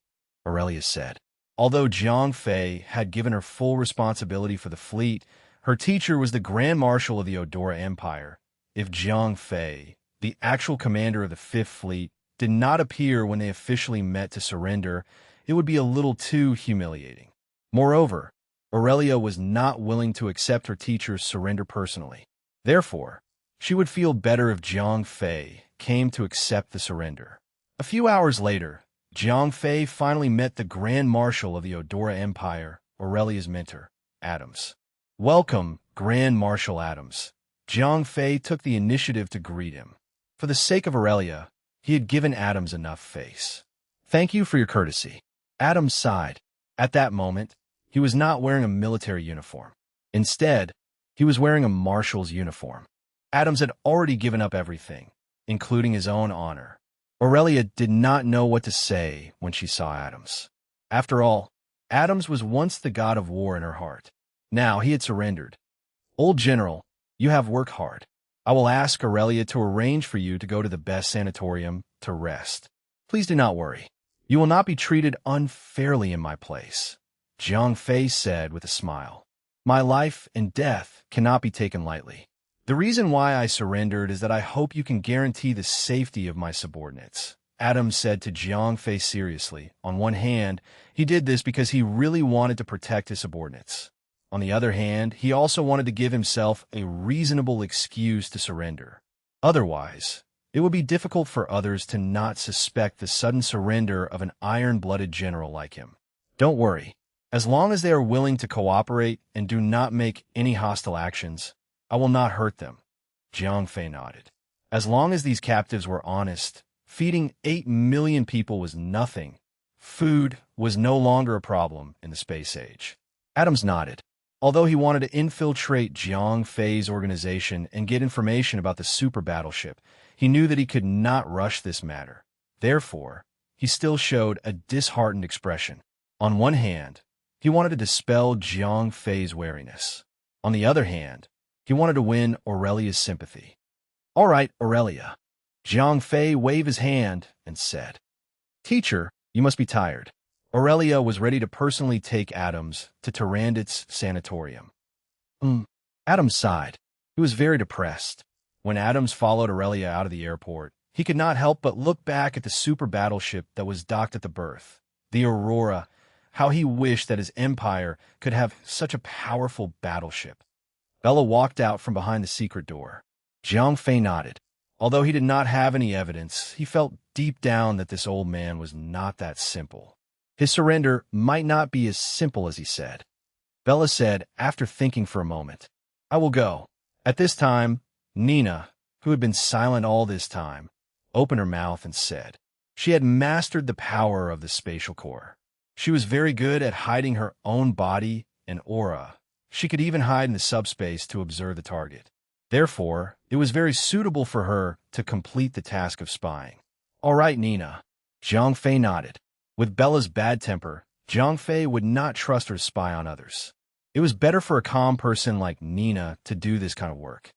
Aurelia said. Although Jiang Fei had given her full responsibility for the fleet, her teacher was the Grand Marshal of the Audra Empire. If Jiang Fei, the actual commander of the Fifth Fleet, did not appear when they officially met to surrender, it would be a little too humiliating. Moreover, Aurelia was not willing to accept her teacher's surrender personally. Therefore, she would feel better if Jiang Fei came to accept the surrender. A few hours later, Jiang Fei finally met the Grand Marshal of the Audra Empire, Aurelia's mentor, Adams. "Welcome, Grand Marshal Adams." Jiang Fei took the initiative to greet him. For the sake of Aurelia, he had given Adams enough face. "Thank you for your courtesy." Adams sighed. At that moment, he was not wearing a military uniform. Instead, he was wearing a marshal's uniform. Adams had already given up everything, including his own honor. Aurelia did not know what to say when she saw Adams. After all, Adams was once the god of war in her heart. Now he had surrendered. "Old General, you have worked hard. I will ask Aurelia to arrange for you to go to the best sanatorium to rest. Please do not worry. You will not be treated unfairly in my place," Jiang Fei said with a smile. "My life and death cannot be taken lightly. The reason why I surrendered is that I hope you can guarantee the safety of my subordinates," Adams said to Jiang Fei seriously. On one hand, he did this because he really wanted to protect his subordinates. On the other hand, he also wanted to give himself a reasonable excuse to surrender. Otherwise, it would be difficult for others to not suspect the sudden surrender of an iron-blooded general like him. Don't worry. As long as they are willing to cooperate and do not make any hostile actions, I will not hurt them. Jiang Fei nodded. As long as these captives were honest, feeding 8 million people was nothing. Food was no longer a problem in the space age. Adams nodded. Although he wanted to infiltrate Jiang Fei's organization and get information about the super battleship, he knew that he could not rush this matter. Therefore, he still showed a disheartened expression. On one hand, he wanted to dispel Jiang Fei's wariness. On the other hand, he wanted to win Aurelia's sympathy. All right, Aurelia. Jiang Fei waved his hand and said, Teacher, you must be tired. Aurelia was ready to personally take Adams to Tyrannid's sanatorium. Adams sighed. He was very depressed. When Adams followed Aurelia out of the airport, he could not help but look back at the super battleship that was docked at the berth. The Aurora. How he wished that his empire could have such a powerful battleship. Bella walked out from behind the secret door. Jiang Fei nodded. Although he did not have any evidence, he felt deep down that this old man was not that simple. His surrender might not be as simple as he said. Bella said, after thinking for a moment, I will go. At this time, Nina, who had been silent all this time, opened her mouth and said, she had mastered the power of the spatial core. She was very good at hiding her own body and aura. She could even hide in the subspace to observe the target. Therefore, it was very suitable for her to complete the task of spying. All right, Nina. Jiang Fei nodded. With Bella's bad temper, Jiang Fei would not trust her to spy on others. It was better for a calm person like Nina to do this kind of work.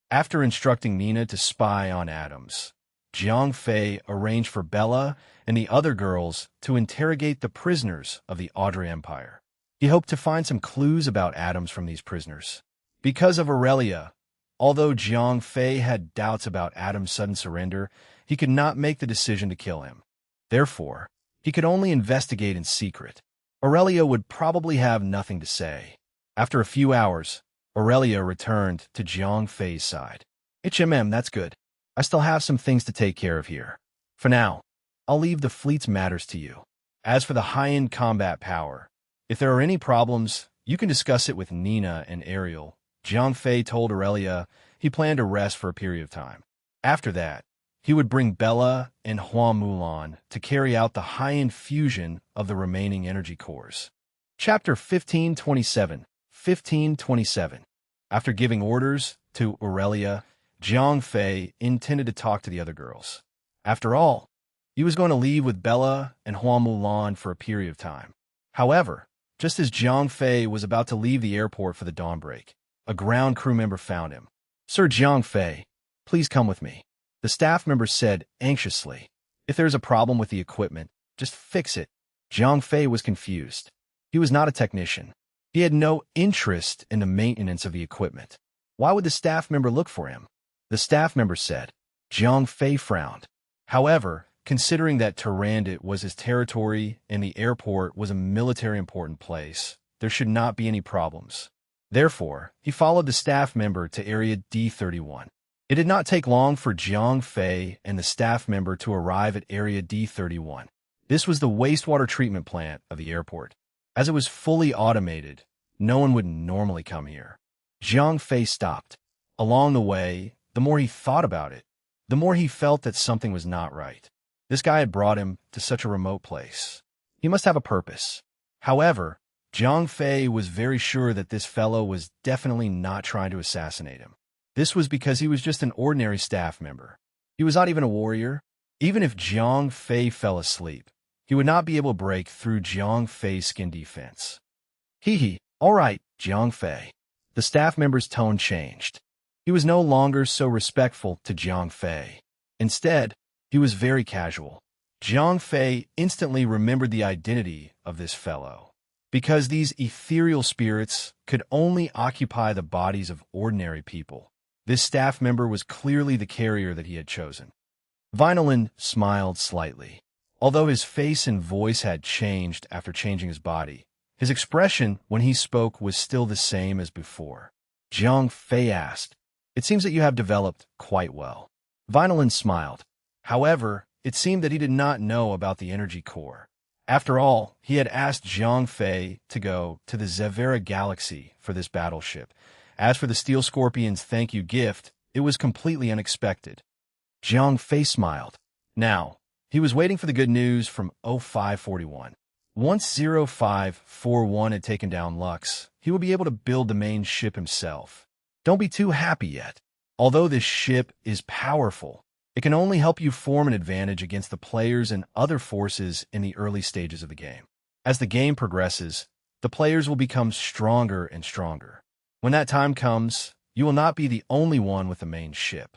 After instructing Nina to spy on Adams, Jiang Fei arranged for Bella and the other girls to interrogate the prisoners of the Audrey Empire. He hoped to find some clues about Adams from these prisoners. Because of Aurelia, although Jiang Fei had doubts about Adams' sudden surrender, he could not make the decision to kill him. Therefore, he could only investigate in secret. Aurelia would probably have nothing to say. After a few hours, Aurelia returned to Jiang Fei's side. That's good. I still have some things to take care of here. For now, I'll leave the fleet's matters to you. As for the high-end combat power, if there are any problems, you can discuss it with Nina and Ariel. Jiang Fei told Aurelia he planned to rest for a period of time. After that, he would bring Bella and Hua Mulan to carry out the high-end fusion of the remaining energy cores. Chapter 1527. 1527. After giving orders to Aurelia, Jiang Fei intended to talk to the other girls. After all, he was going to leave with Bella and Hua Mulan for a period of time. However, just as Jiang Fei was about to leave the airport for the dawn break, a ground crew member found him. Sir Jiang Fei, please come with me. The staff member said anxiously. If there's a problem with the equipment, just fix it. Jiang Fei was confused. He was not a technician. He had no interest in the maintenance of the equipment. Why would the staff member look for him? The staff member said. Jiang Fei frowned. However, considering that Tyrannid was his territory and the airport was a military important place, there should not be any problems. Therefore, he followed the staff member to Area D31. It did not take long for Jiang Fei and the staff member to arrive at Area D31. This was the wastewater treatment plant of the airport. As it was fully automated, no one would normally come here. Jiang Fei stopped. Along the way, the more he thought about it, the more he felt that something was not right. This guy had brought him to such a remote place. He must have a purpose. However, Jiang Fei was very sure that this fellow was definitely not trying to assassinate him. This was because he was just an ordinary staff member. He was not even a warrior. Even if Jiang Fei fell asleep, he would not be able to break through Jiang Fei's skin defense. All right, Jiang Fei. The staff member's tone changed. He was no longer so respectful to Jiang Fei. Instead, he was very casual. Jiang Fei instantly remembered the identity of this fellow. Because these ethereal spirits could only occupy the bodies of ordinary people, this staff member was clearly the carrier that he had chosen. Vinolin smiled slightly. Although his face and voice had changed after changing his body, His expression when he spoke was still the same as before. Jiang Fei asked, "It seems that you have developed quite well." Vinolin smiled. However, it seemed that he did not know about the energy core. After all, he had asked Jiang Fei to go to the Zevera galaxy for this battleship. As for the Steel Scorpion's thank you gift, it was completely unexpected. Jiang Fei smiled. Now, he was waiting for the good news from 0541. Once 0541 had taken down Lux, he would be able to build the main ship himself. Don't be too happy yet. Although this ship is powerful, it can only help you form an advantage against the players and other forces in the early stages of the game. As the game progresses, the players will become stronger and stronger. When that time comes, you will not be the only one with the main ship.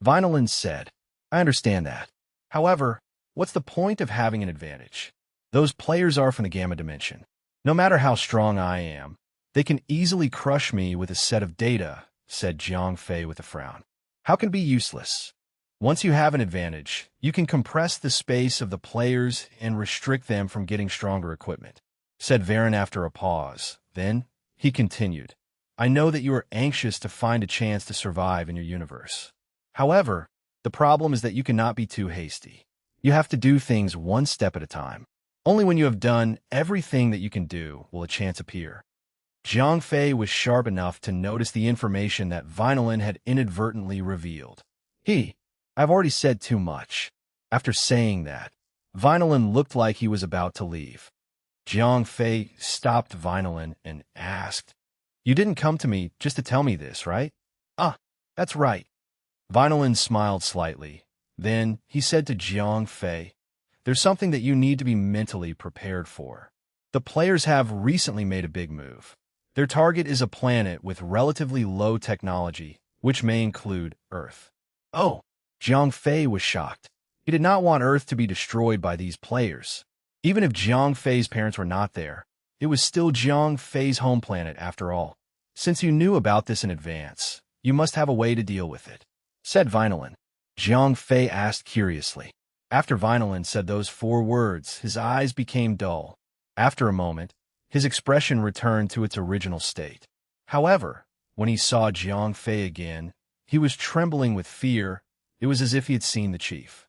Vinolin said, "I understand that. However, what's the point of having an advantage? Those players are from the Gamma Dimension. No matter how strong I am, they can easily crush me with a set of data," said Jiang Fei with a frown. "How can it be useless? Once you have an advantage, you can compress the space of the players and restrict them from getting stronger equipment," said Varen after a pause. Then, he continued, "I know that you are anxious to find a chance to survive in your universe. However, the problem is that you cannot be too hasty. You have to do things one step at a time. Only when you have done everything that you can do will a chance appear." Jiang Fei was sharp enough to notice the information that Vinolin had inadvertently revealed. "I've already said too much." After saying that, Vinolin looked like he was about to leave. Jiang Fei stopped Vinolin and asked, "You didn't come to me just to tell me this, right?" That's right." Vinolin smiled slightly. Then he said to Jiang Fei, "There's something that you need to be mentally prepared for. The players have recently made a big move. Their target is a planet with relatively low technology, which may include Earth." "Oh!" Jiang Fei was shocked. He did not want Earth to be destroyed by these players. Even if Jiang Fei's parents were not there, it was still Jiang Fei's home planet after all. "Since you knew about this in advance, you must have a way to deal with it," said Vinolin. Jiang Fei asked curiously. After Vinolin said those 4 words, his eyes became dull. After a moment, his expression returned to its original state. However, when he saw Jiang Fei again, he was trembling with fear. It was as if he had seen the chief.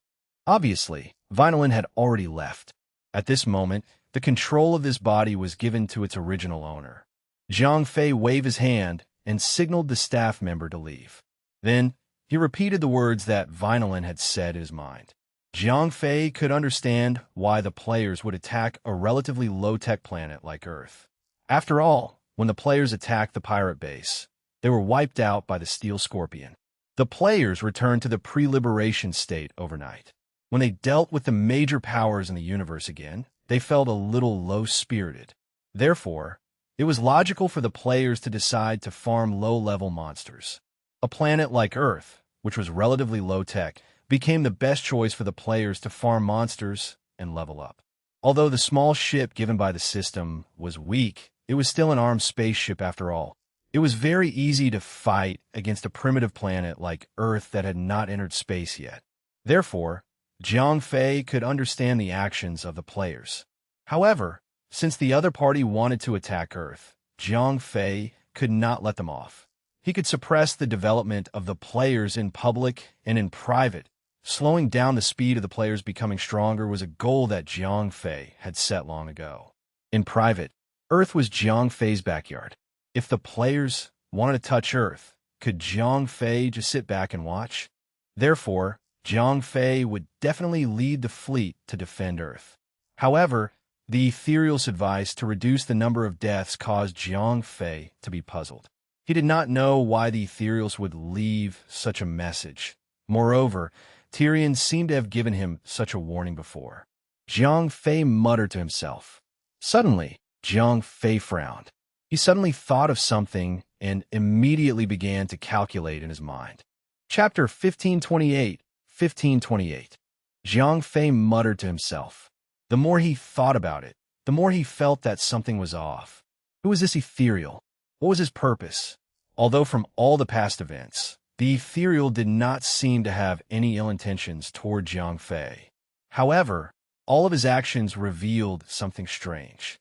Obviously, Vinolin had already left. At this moment, the control of this body was given to its original owner. Jiang Fei waved his hand and signaled the staff member to leave. Then, he repeated the words that Vinolin had said in his mind. Jiang Fei could understand why the players would attack a relatively low-tech planet like Earth. After all, when the players attacked the pirate base, they were wiped out by the Steel Scorpion. The players returned to the pre-liberation state overnight. When they dealt with the major powers in the universe again, they felt a little low-spirited. Therefore, it was logical for the players to decide to farm low-level monsters. A planet like Earth, which was relatively low-tech, became the best choice for the players to farm monsters and level up. Although the small ship given by the system was weak, it was still an armed spaceship after all. It was very easy to fight against a primitive planet like Earth that had not entered space yet. Therefore, Jiang Fei could understand the actions of the players. However, since the other party wanted to attack Earth, Jiang Fei could not let them off. He could suppress the development of the players in public and in private. Slowing down the speed of the players becoming stronger was a goal that Jiang Fei had set long ago. In private, Earth was Jiang Fei's backyard. If the players wanted to touch Earth, could Jiang Fei just sit back and watch? Therefore, Jiang Fei would definitely lead the fleet to defend Earth. However, the Ethereal's advice to reduce the number of deaths caused Jiang Fei to be puzzled. He did not know why the Ethereals would leave such a message. Moreover, Tyrion seemed to have given him such a warning before. Jiang Fei muttered to himself. Suddenly, Jiang Fei frowned. He suddenly thought of something and immediately began to calculate in his mind. Chapter 1528, 1528. Jiang Fei muttered to himself. The more he thought about it, the more he felt that something was off. Who was this Ethereal? What was his purpose? Although from all the past events, the Ethereal did not seem to have any ill intentions toward Jiang Fei. However, all of his actions revealed something strange.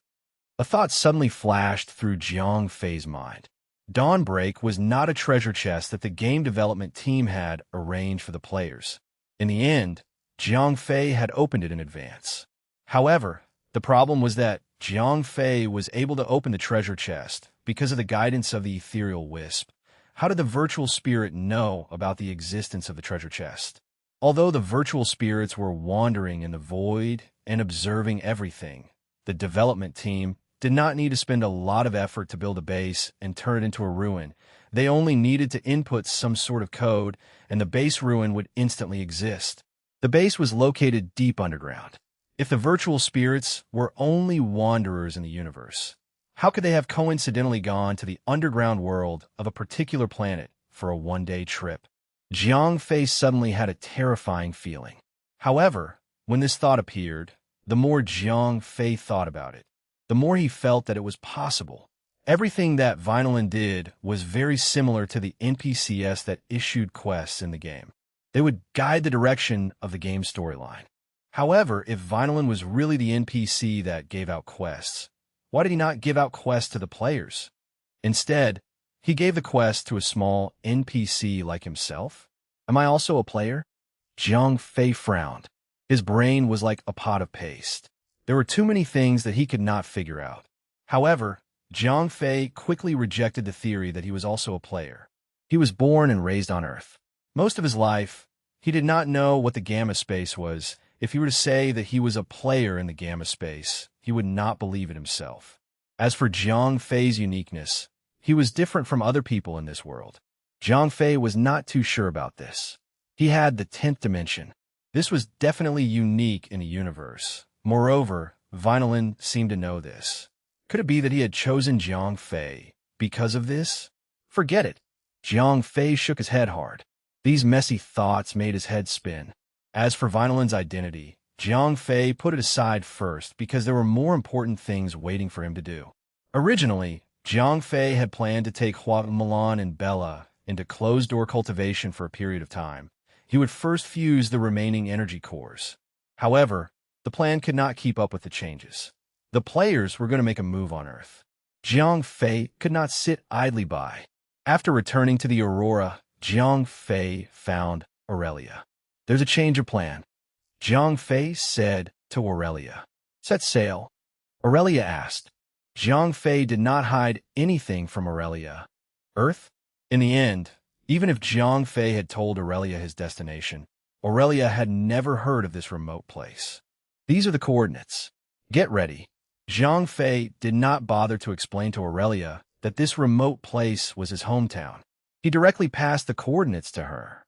A thought suddenly flashed through Jiang Fei's mind. Dawnbreak was not a treasure chest that the game development team had arranged for the players. In the end, Jiang Fei had opened it in advance. However, the problem was that Jiang Fei was able to open the treasure chest because of the guidance of the ethereal wisp. How did the virtual spirit know about the existence of the treasure chest? Although the virtual spirits were wandering in the void and observing everything, the development team did not need to spend a lot of effort to build a base and turn it into a ruin. They only needed to input some sort of code, and the base ruin would instantly exist. The base was located deep underground. If the virtual spirits were only wanderers in the universe, how could they have coincidentally gone to the underground world of a particular planet for a one-day trip? Jiang Fei suddenly had a terrifying feeling. However, when this thought appeared, the more Jiang Fei thought about it, the more he felt that it was possible. Everything that Vinylin did was very similar to the NPCs that issued quests in the game. They would guide the direction of the game storyline. However, if Vinylin was really the NPC that gave out quests, why did he not give out quests to the players? Instead, he gave the quest to a small NPC like himself. Am I also a player? Jiang Fei frowned. His brain was like a pot of paste. There were too many things that he could not figure out. However, Jiang Fei quickly rejected the theory that he was also a player. He was born and raised on Earth. Most of his life, he did not know what the gamma space was. If he were to say that he was a player in the gamma space, he would not believe it himself. As for Jiang Fei's uniqueness, he was different from other people in this world. Jiang Fei was not too sure about this. He had the 10th dimension. This was definitely unique in the universe. Moreover, Vinylin seemed to know this. Could it be that he had chosen Jiang Fei because of this? Forget it. Jiang Fei shook his head hard. These messy thoughts made his head spin. As for Vinylin's identity, Jiang Fei put it aside first because there were more important things waiting for him to do. Originally, Jiang Fei had planned to take Hua Milan and Bella into closed-door cultivation for a period of time. He would first fuse the remaining energy cores. However, the plan could not keep up with the changes. The players were going to make a move on Earth. Jiang Fei could not sit idly by. After returning to the Aurora, Jiang Fei found Aurelia. There's a change of plan, Jiang Fei said to Aurelia. Set sail. Aurelia asked. Jiang Fei did not hide anything from Aurelia. Earth? In the end, even if Jiang Fei had told Aurelia his destination, Aurelia had never heard of this remote place. These are the coordinates. Get ready. Jiang Fei did not bother to explain to Aurelia that this remote place was his hometown. He directly passed the coordinates to her.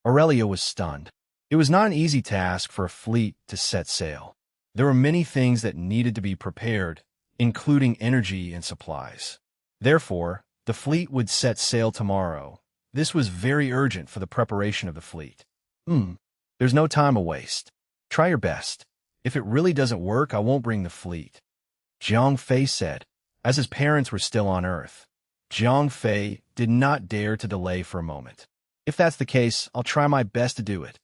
Aurelia was stunned. It was not an easy task for a fleet to set sail. There were many things that needed to be prepared, including energy and supplies. Therefore, the fleet would set sail tomorrow. This was very urgent for the preparation of the fleet. There's no time to waste. Try your best. If it really doesn't work, I won't bring the fleet, Jiang Fei said. As his parents were still on Earth, Jiang Fei did not dare to delay for a moment. If that's the case, I'll try my best to do it.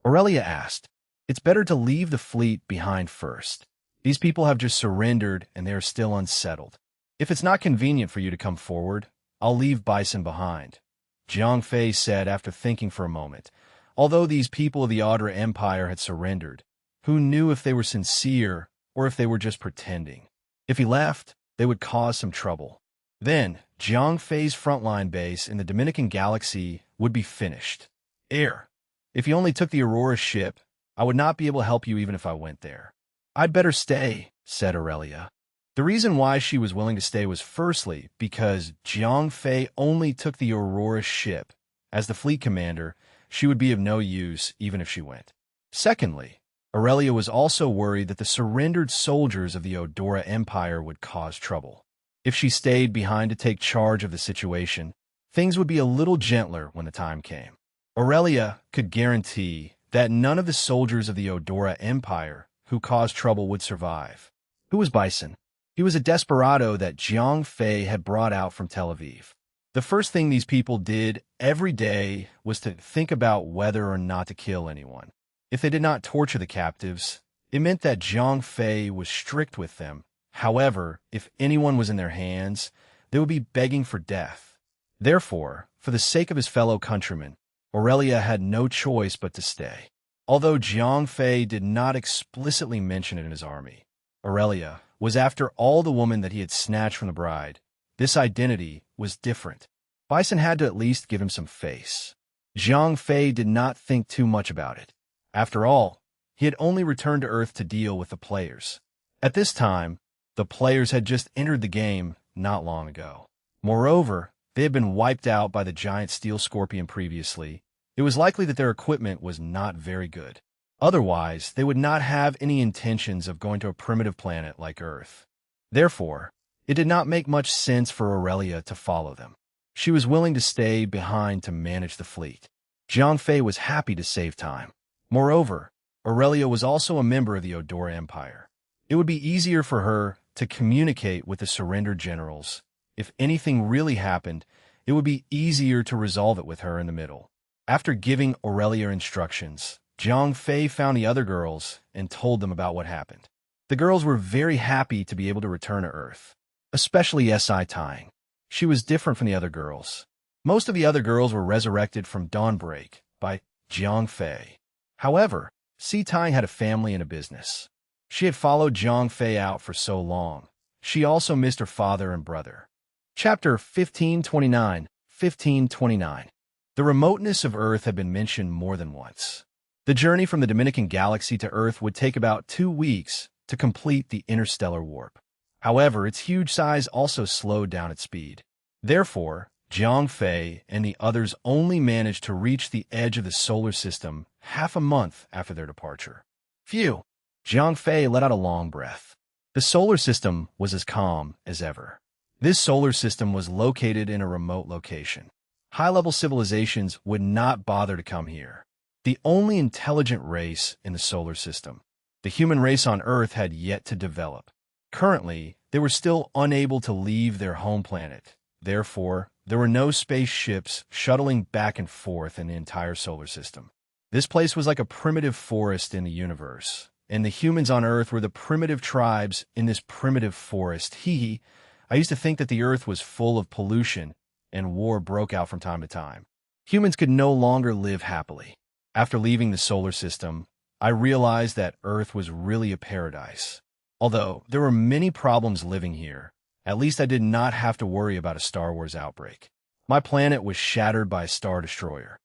Aurelia asked. It's better to leave the fleet behind first. These people have just surrendered and they are still unsettled. If it's not convenient for you to come forward, I'll leave Bison behind, Jiang Fei said after thinking for a moment. Although these people of the Audra Empire had surrendered, who knew if they were sincere or if they were just pretending? If he left, they would cause some trouble. Then, Jiang Fei's frontline base in the Dominican Galaxy would be finished. If you only took the Aurora ship, I would not be able to help you even if I went there. I'd better stay, said Aurelia. The reason why she was willing to stay was firstly because Jiang Fei only took the Aurora ship. As the fleet commander, she would be of no use even if she went. Secondly, Aurelia was also worried that the surrendered soldiers of the Odora Empire would cause trouble. If she stayed behind to take charge of the situation, things would be a little gentler when the time came. Aurelia could guarantee that none of the soldiers of the Odora Empire who caused trouble would survive. Who was Bison? He was a desperado that Jiang Fei had brought out from Tel Aviv. The first thing these people did every day was to think about whether or not to kill anyone. If they did not torture the captives, it meant that Jiang Fei was strict with them, However, if anyone was in their hands, they would be begging for death. Therefore, for the sake of his fellow countrymen, Aurelia had no choice but to stay. Although Jiang Fei did not explicitly mention it in his army, Aurelia was after all the woman that he had snatched from the bride. This identity was different. Bison had to at least give him some face. Jiang Fei did not think too much about it. After all, he had only returned to Earth to deal with the players. At this time, the players had just entered the game not long ago. Moreover, they had been wiped out by the giant steel scorpion previously. It was likely that their equipment was not very good. Otherwise, they would not have any intentions of going to a primitive planet like Earth. Therefore, it did not make much sense for Aurelia to follow them. She was willing to stay behind to manage the fleet. Jiang Fei was happy to save time. Moreover, Aurelia was also a member of the Odora Empire. It would be easier for her to communicate with the surrendered generals. If anything really happened, it would be easier to resolve it with her in the middle. After giving Aurelia instructions, Jiang Fei found the other girls and told them about what happened. The girls were very happy to be able to return to Earth, especially Si Tang. She was different from the other girls. Most of the other girls were resurrected from Dawnbreak by Jiang Fei. However, Si Tang had a family and a business. She had followed Jiang Fei out for so long. She also missed her father and brother. Chapter 1529, 1529. The remoteness of Earth had been mentioned more than once. The journey from the Dominican Galaxy to Earth would take about 2 weeks to complete the interstellar warp. However, its huge size also slowed down its speed. Therefore, Jiang Fei and the others only managed to reach the edge of the solar system half a month after their departure. Phew! Jiang Fei let out a long breath. The solar system was as calm as ever. This solar system was located in a remote location. High-level civilizations would not bother to come here. The only intelligent race in the solar system, the human race on Earth, had yet to develop. Currently, they were still unable to leave their home planet. Therefore, there were no spaceships shuttling back and forth in the entire solar system. This place was like a primitive forest in the universe, and the humans on Earth were the primitive tribes in this primitive forest. I used to think that the Earth was full of pollution, and war broke out from time to time. Humans could no longer live happily. After leaving the solar system, I realized that Earth was really a paradise. Although there were many problems living here, at least I did not have to worry about a Star Wars outbreak. My planet was shattered by a star destroyer.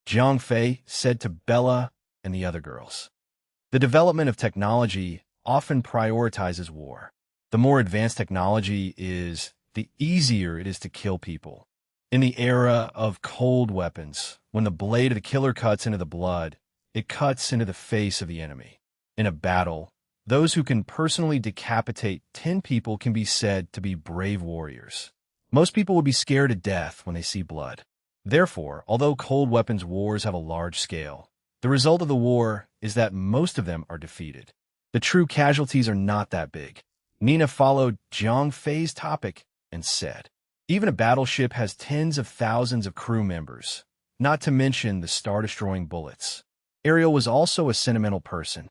Jiang Fei said to Bella and the other girls. The development of technology often prioritizes war. The more advanced technology is, the easier it is to kill people. In the era of cold weapons, when the blade of the killer cuts into the blood, it cuts into the face of the enemy. In a battle, those who can personally decapitate 10 people can be said to be brave warriors. Most people would be scared to death when they see blood. Therefore, although cold weapons wars have a large scale, the result of the war is that most of them are defeated. The true casualties are not that big. Nina followed Jiang Fei's topic and said, even a battleship has tens of thousands of crew members, not to mention the star-destroying bullets. Ariel was also a sentimental person.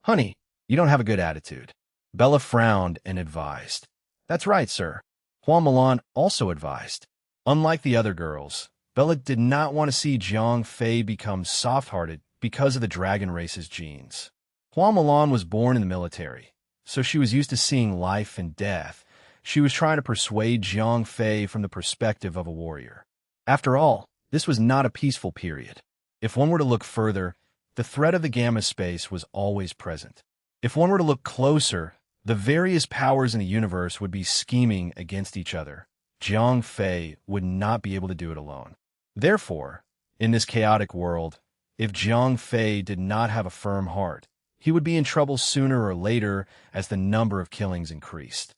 Honey, you don't have a good attitude. Bella frowned and advised. That's right, sir. Juan Milan also advised. Unlike the other girls, Bella did not want to see Jiang Fei become soft-hearted because of the dragon race's genes. Juan Milan was born in the military, so she was used to seeing life and death. She was trying to persuade Jiang Fei from the perspective of a warrior. After all, this was not a peaceful period. If one were to look further, the threat of the gamma space was always present. If one were to look closer, the various powers in the universe would be scheming against each other. Jiang Fei would not be able to do it alone. Therefore, in this chaotic world, if Jiang Fei did not have a firm heart, he would be in trouble sooner or later as the number of killings increased.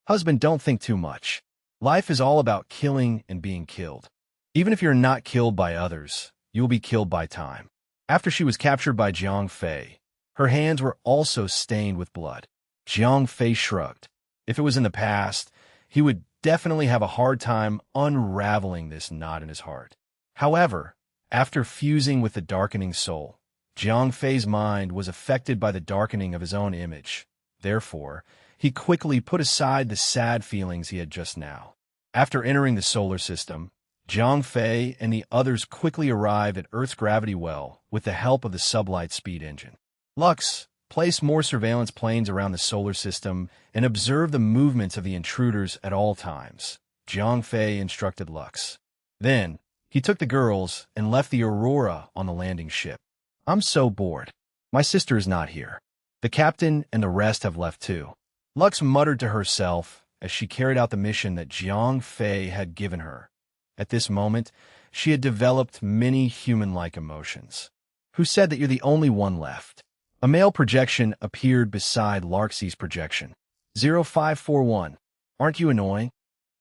Husband, don't think too much. Life is all about killing and being killed. Even if you're not killed by others, you will be killed by time. After she was captured by Jiang Fei, her hands were also stained with blood. Jiang Fei shrugged. If it was in the past, he would definitely have a hard time unraveling this knot in his heart. However, after fusing with the darkening soul, Jiang Fei's mind was affected by the darkening of his own image. Therefore, he quickly put aside the sad feelings he had just now. After entering the solar system, Jiang Fei and the others quickly arrived at Earth's gravity well with the help of the sublight speed engine. Lux, place more surveillance planes around the solar system and observe the movements of the intruders at all times, Jiang Fei instructed Lux. Then, he took the girls and left the Aurora on the landing ship. I'm so bored. My sister is not here. The captain and the rest have left too. Lux muttered to herself as she carried out the mission that Jiang Fei had given her. At this moment, she had developed many human-like emotions. Who said that you're the only one left? A male projection appeared beside Larxie's projection. 0541. Aren't you annoying?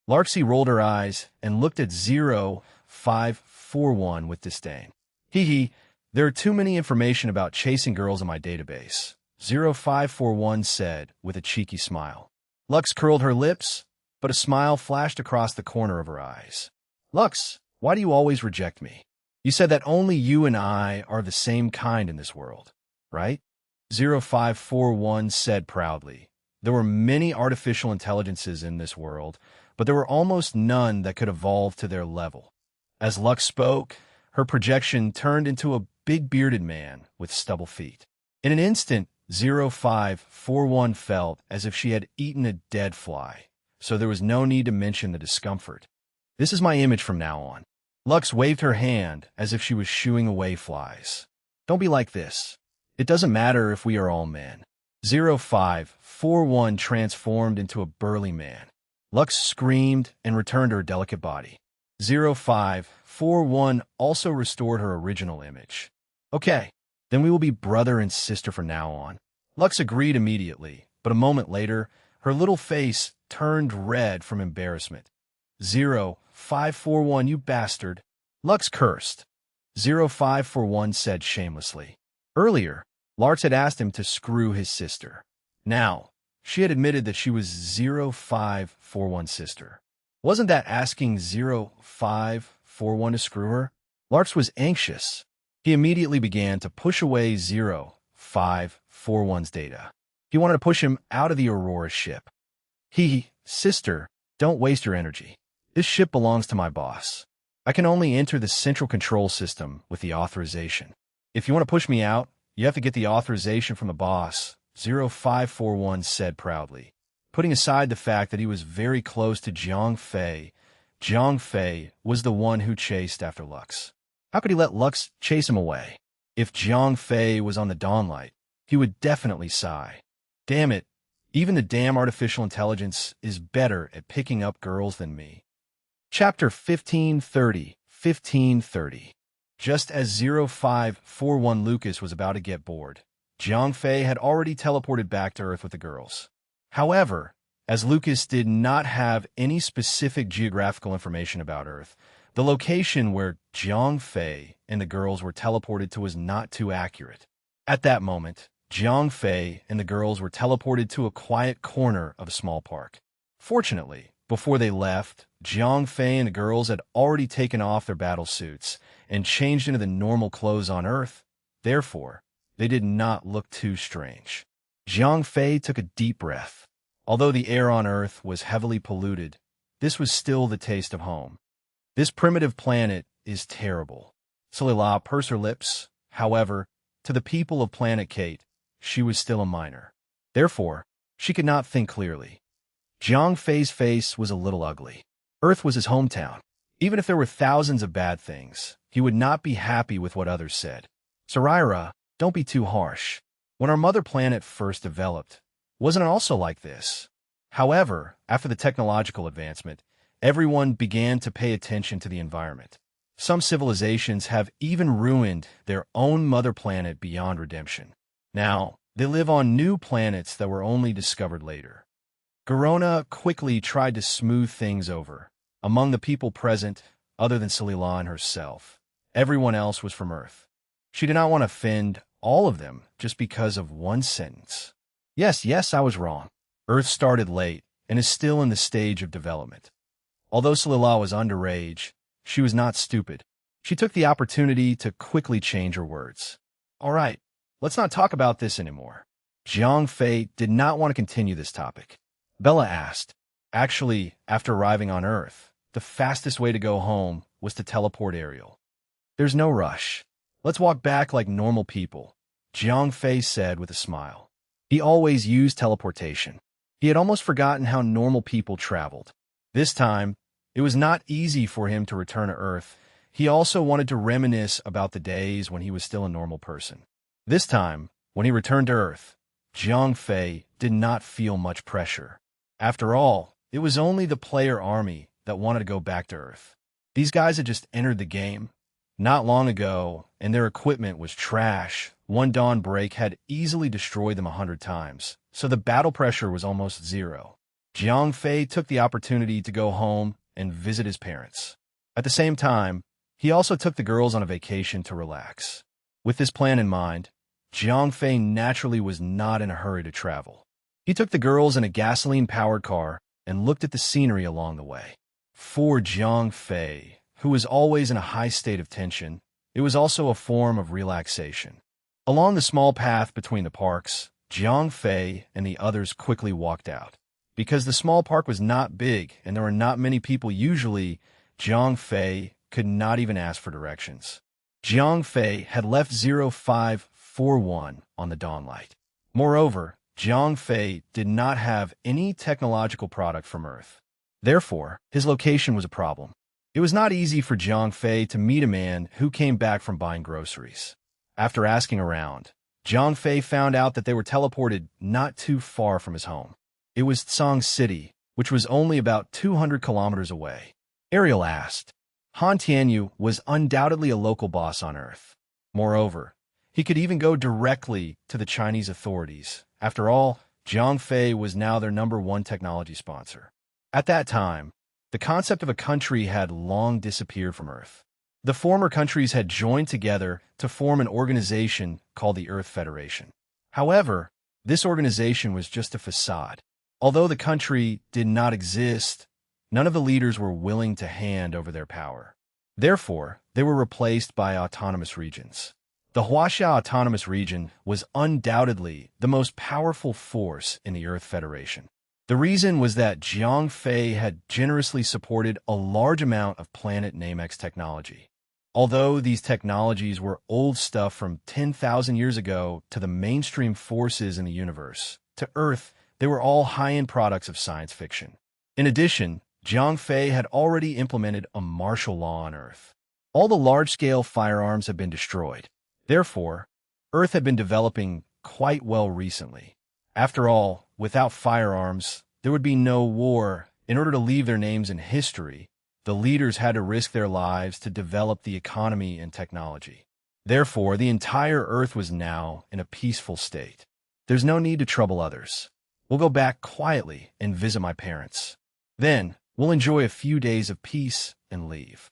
Larxie rolled her eyes and looked at 0541 with disdain. Hee hee, there are too many information about chasing girls in my database, 0541 said with a cheeky smile. Lux curled her lips, but a smile flashed across the corner of her eyes. Lux, why do you always reject me? You said that only you and I are the same kind in this world, right? 0541 said proudly. There were many artificial intelligences in this world, but there were almost none that could evolve to their level. As Lux spoke, her projection turned into a big bearded man with stubble feet. In an instant, 0541 felt as if she had eaten a dead fly, so there was no need to mention the discomfort. This is my image from now on. Lux waved her hand as if she was shooing away flies. Don't be like this. It doesn't matter if we are all men. 0541 transformed into a burly man. Lux screamed and returned to her delicate body. 0541 also restored her original image. Okay, then we will be brother and sister from now on. Lux agreed immediately, but a moment later, her little face turned red from embarrassment. 0541, you bastard. Lux cursed. 0541 said shamelessly. Earlier, Larx had asked him to screw his sister. Now, she had admitted that she was 0541's sister. Wasn't that asking 0541 to screw her? Larx was anxious. He immediately began to push away 0541's data. He wanted to push him out of the Aurora ship. Sister, don't waste your energy. This ship belongs to my boss. I can only enter the central control system with the authorization. If you want to push me out, you have to get the authorization from the boss, 0541 said proudly. Putting aside the fact that he was very close to Jiang Fei was the one who chased after Lux. How could he let Lux chase him away? If Jiang Fei was on the Dawnlight, he would definitely sigh. Damn it, even the damn artificial intelligence is better at picking up girls than me. Chapter 1530. Just as 0541 Lucas was about to get bored, Jiang Fei had already teleported back to Earth with the girls. However, as Lucas did not have any specific geographical information about Earth, the location where Jiang Fei and the girls were teleported to was not too accurate. At that moment, Jiang Fei and the girls were teleported to a quiet corner of a small park. Fortunately, before they left, Jiang Fei and the girls had already taken off their battle suits and changed into the normal clothes on Earth. Therefore, they did not look too strange. Jiang Fei took a deep breath. Although the air on Earth was heavily polluted, this was still the taste of home. This primitive planet is terrible. Salila pursed her lips. However, to the people of Planet Kate, she was still a minor. Therefore, she could not think clearly. Jiang Fei's face was a little ugly. Earth was his hometown. Even if there were thousands of bad things, he would not be happy with what others said. Saraira, don't be too harsh. When our mother planet first developed, wasn't it also like this? However, after the technological advancement, everyone began to pay attention to the environment. Some civilizations have even ruined their own mother planet beyond redemption. Now, they live on new planets that were only discovered later. Garona quickly tried to smooth things over. Among the people present, other than Salilan herself, everyone else was from Earth. She did not want to offend all of them just because of one sentence. Yes, I was wrong. Earth started late and is still in the stage of development. Although Salila was underage, she was not stupid. She took the opportunity to quickly change her words. All right, let's not talk about this anymore. Jiang Fei did not want to continue this topic. Bella asked, "Actually, after arriving on Earth, the fastest way to go home was to teleport Ariel. There's no rush. Let's walk back like normal people," Jiang Fei said with a smile. He always used teleportation. He had almost forgotten how normal people traveled. This time, it was not easy for him to return to Earth. He also wanted to reminisce about the days when he was still a normal person. This time, when he returned to Earth, Jiang Fei did not feel much pressure. After all, it was only the player army that wanted to go back to Earth. These guys had just entered the game not long ago, and their equipment was trash. One dawn break had easily destroyed them 100 times, so the battle pressure was almost zero. Jiang Fei took the opportunity to go home and visit his parents. At the same time, he also took the girls on a vacation to relax. With this plan in mind, Jiang Fei naturally was not in a hurry to travel. He took the girls in a gasoline-powered car and looked at the scenery along the way. For Jiang Fei, who was always in a high state of tension, it was also a form of relaxation. Along the small path between the parks, Jiang Fei and the others quickly walked out. Because the small park was not big and there were not many people usually, Jiang Fei could not even ask for directions. Jiang Fei had left 0541 on the dawnlight. Moreover, Jiang Fei did not have any technological product from Earth. Therefore, his location was a problem. It was not easy for Jiang Fei to meet a man who came back from buying groceries. After asking around, Jiang Fei found out that they were teleported not too far from his home. It was Tsang City, which was only about 200 kilometers away. Ariel asked. Han Tianyu was undoubtedly a local boss on Earth. Moreover, he could even go directly to the Chinese authorities. After all, Jiang Fei was now their #1 technology sponsor. At that time, the concept of a country had long disappeared from Earth. The former countries had joined together to form an organization called the Earth Federation. However, this organization was just a facade. Although the country did not exist, none of the leaders were willing to hand over their power. Therefore, they were replaced by autonomous regions. The Huaxia Autonomous Region was undoubtedly the most powerful force in the Earth Federation. The reason was that Jiang Fei had generously supported a large amount of planet Namex technology. Although these technologies were old stuff from 10,000 years ago to the mainstream forces in the universe, to Earth, they were all high-end products of science fiction. In addition, Jiang Fei had already implemented a martial law on Earth. All the large-scale firearms had been destroyed. Therefore, Earth had been developing quite well recently. After all, without firearms, there would be no war. In order to leave their names in history, the leaders had to risk their lives to develop the economy and technology. Therefore, the entire Earth was now in a peaceful state. There's no need to trouble others. We'll go back quietly and visit my parents. Then, we'll enjoy a few days of peace and leave.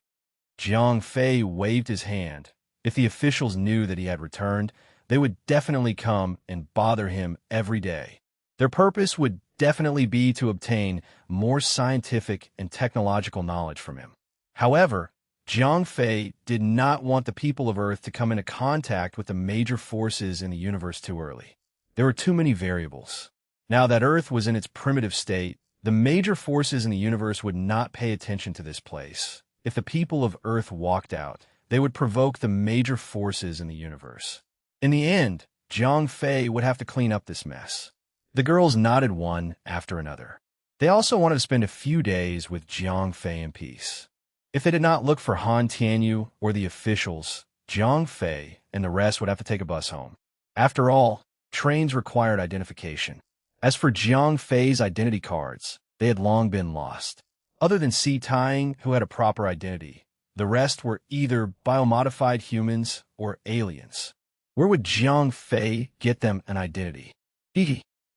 Jiang Fei waved his hand. If the officials knew that he had returned, they would definitely come and bother him every day. Their purpose would definitely be to obtain more scientific and technological knowledge from him. However, Jiang Fei did not want the people of Earth to come into contact with the major forces in the universe too early. There were too many variables. Now that Earth was in its primitive state, the major forces in the universe would not pay attention to this place. If the people of Earth walked out, they would provoke the major forces in the universe. In the end, Jiang Fei would have to clean up this mess. The girls nodded one after another. They also wanted to spend a few days with Jiang Fei in peace. If they did not look for Han Tianyu or the officials, Jiang Fei and the rest would have to take a bus home. After all, trains required identification. As for Jiang Fei's identity cards, they had long been lost. Other than Si Tying, who had a proper identity, the rest were either biomodified humans or aliens. Where would Jiang Fei get them an identity?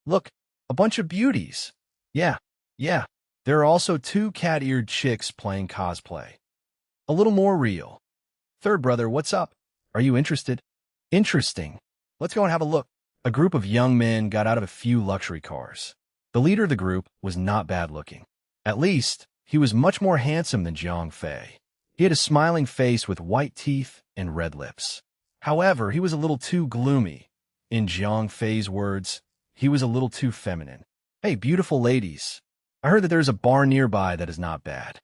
Look, a bunch of beauties. Yeah. There are also 2 cat-eared chicks playing cosplay. A little more real. Third brother, what's up? Are you interested? Interesting. Let's go and have a look. A group of young men got out of a few luxury cars. The leader of the group was not bad looking. At least, he was much more handsome than Jiang Fei. He had a smiling face with white teeth and red lips. However, he was a little too gloomy. In Jiang Fei's words, he was a little too feminine. Hey, beautiful ladies, I heard that there's a bar nearby that is not bad.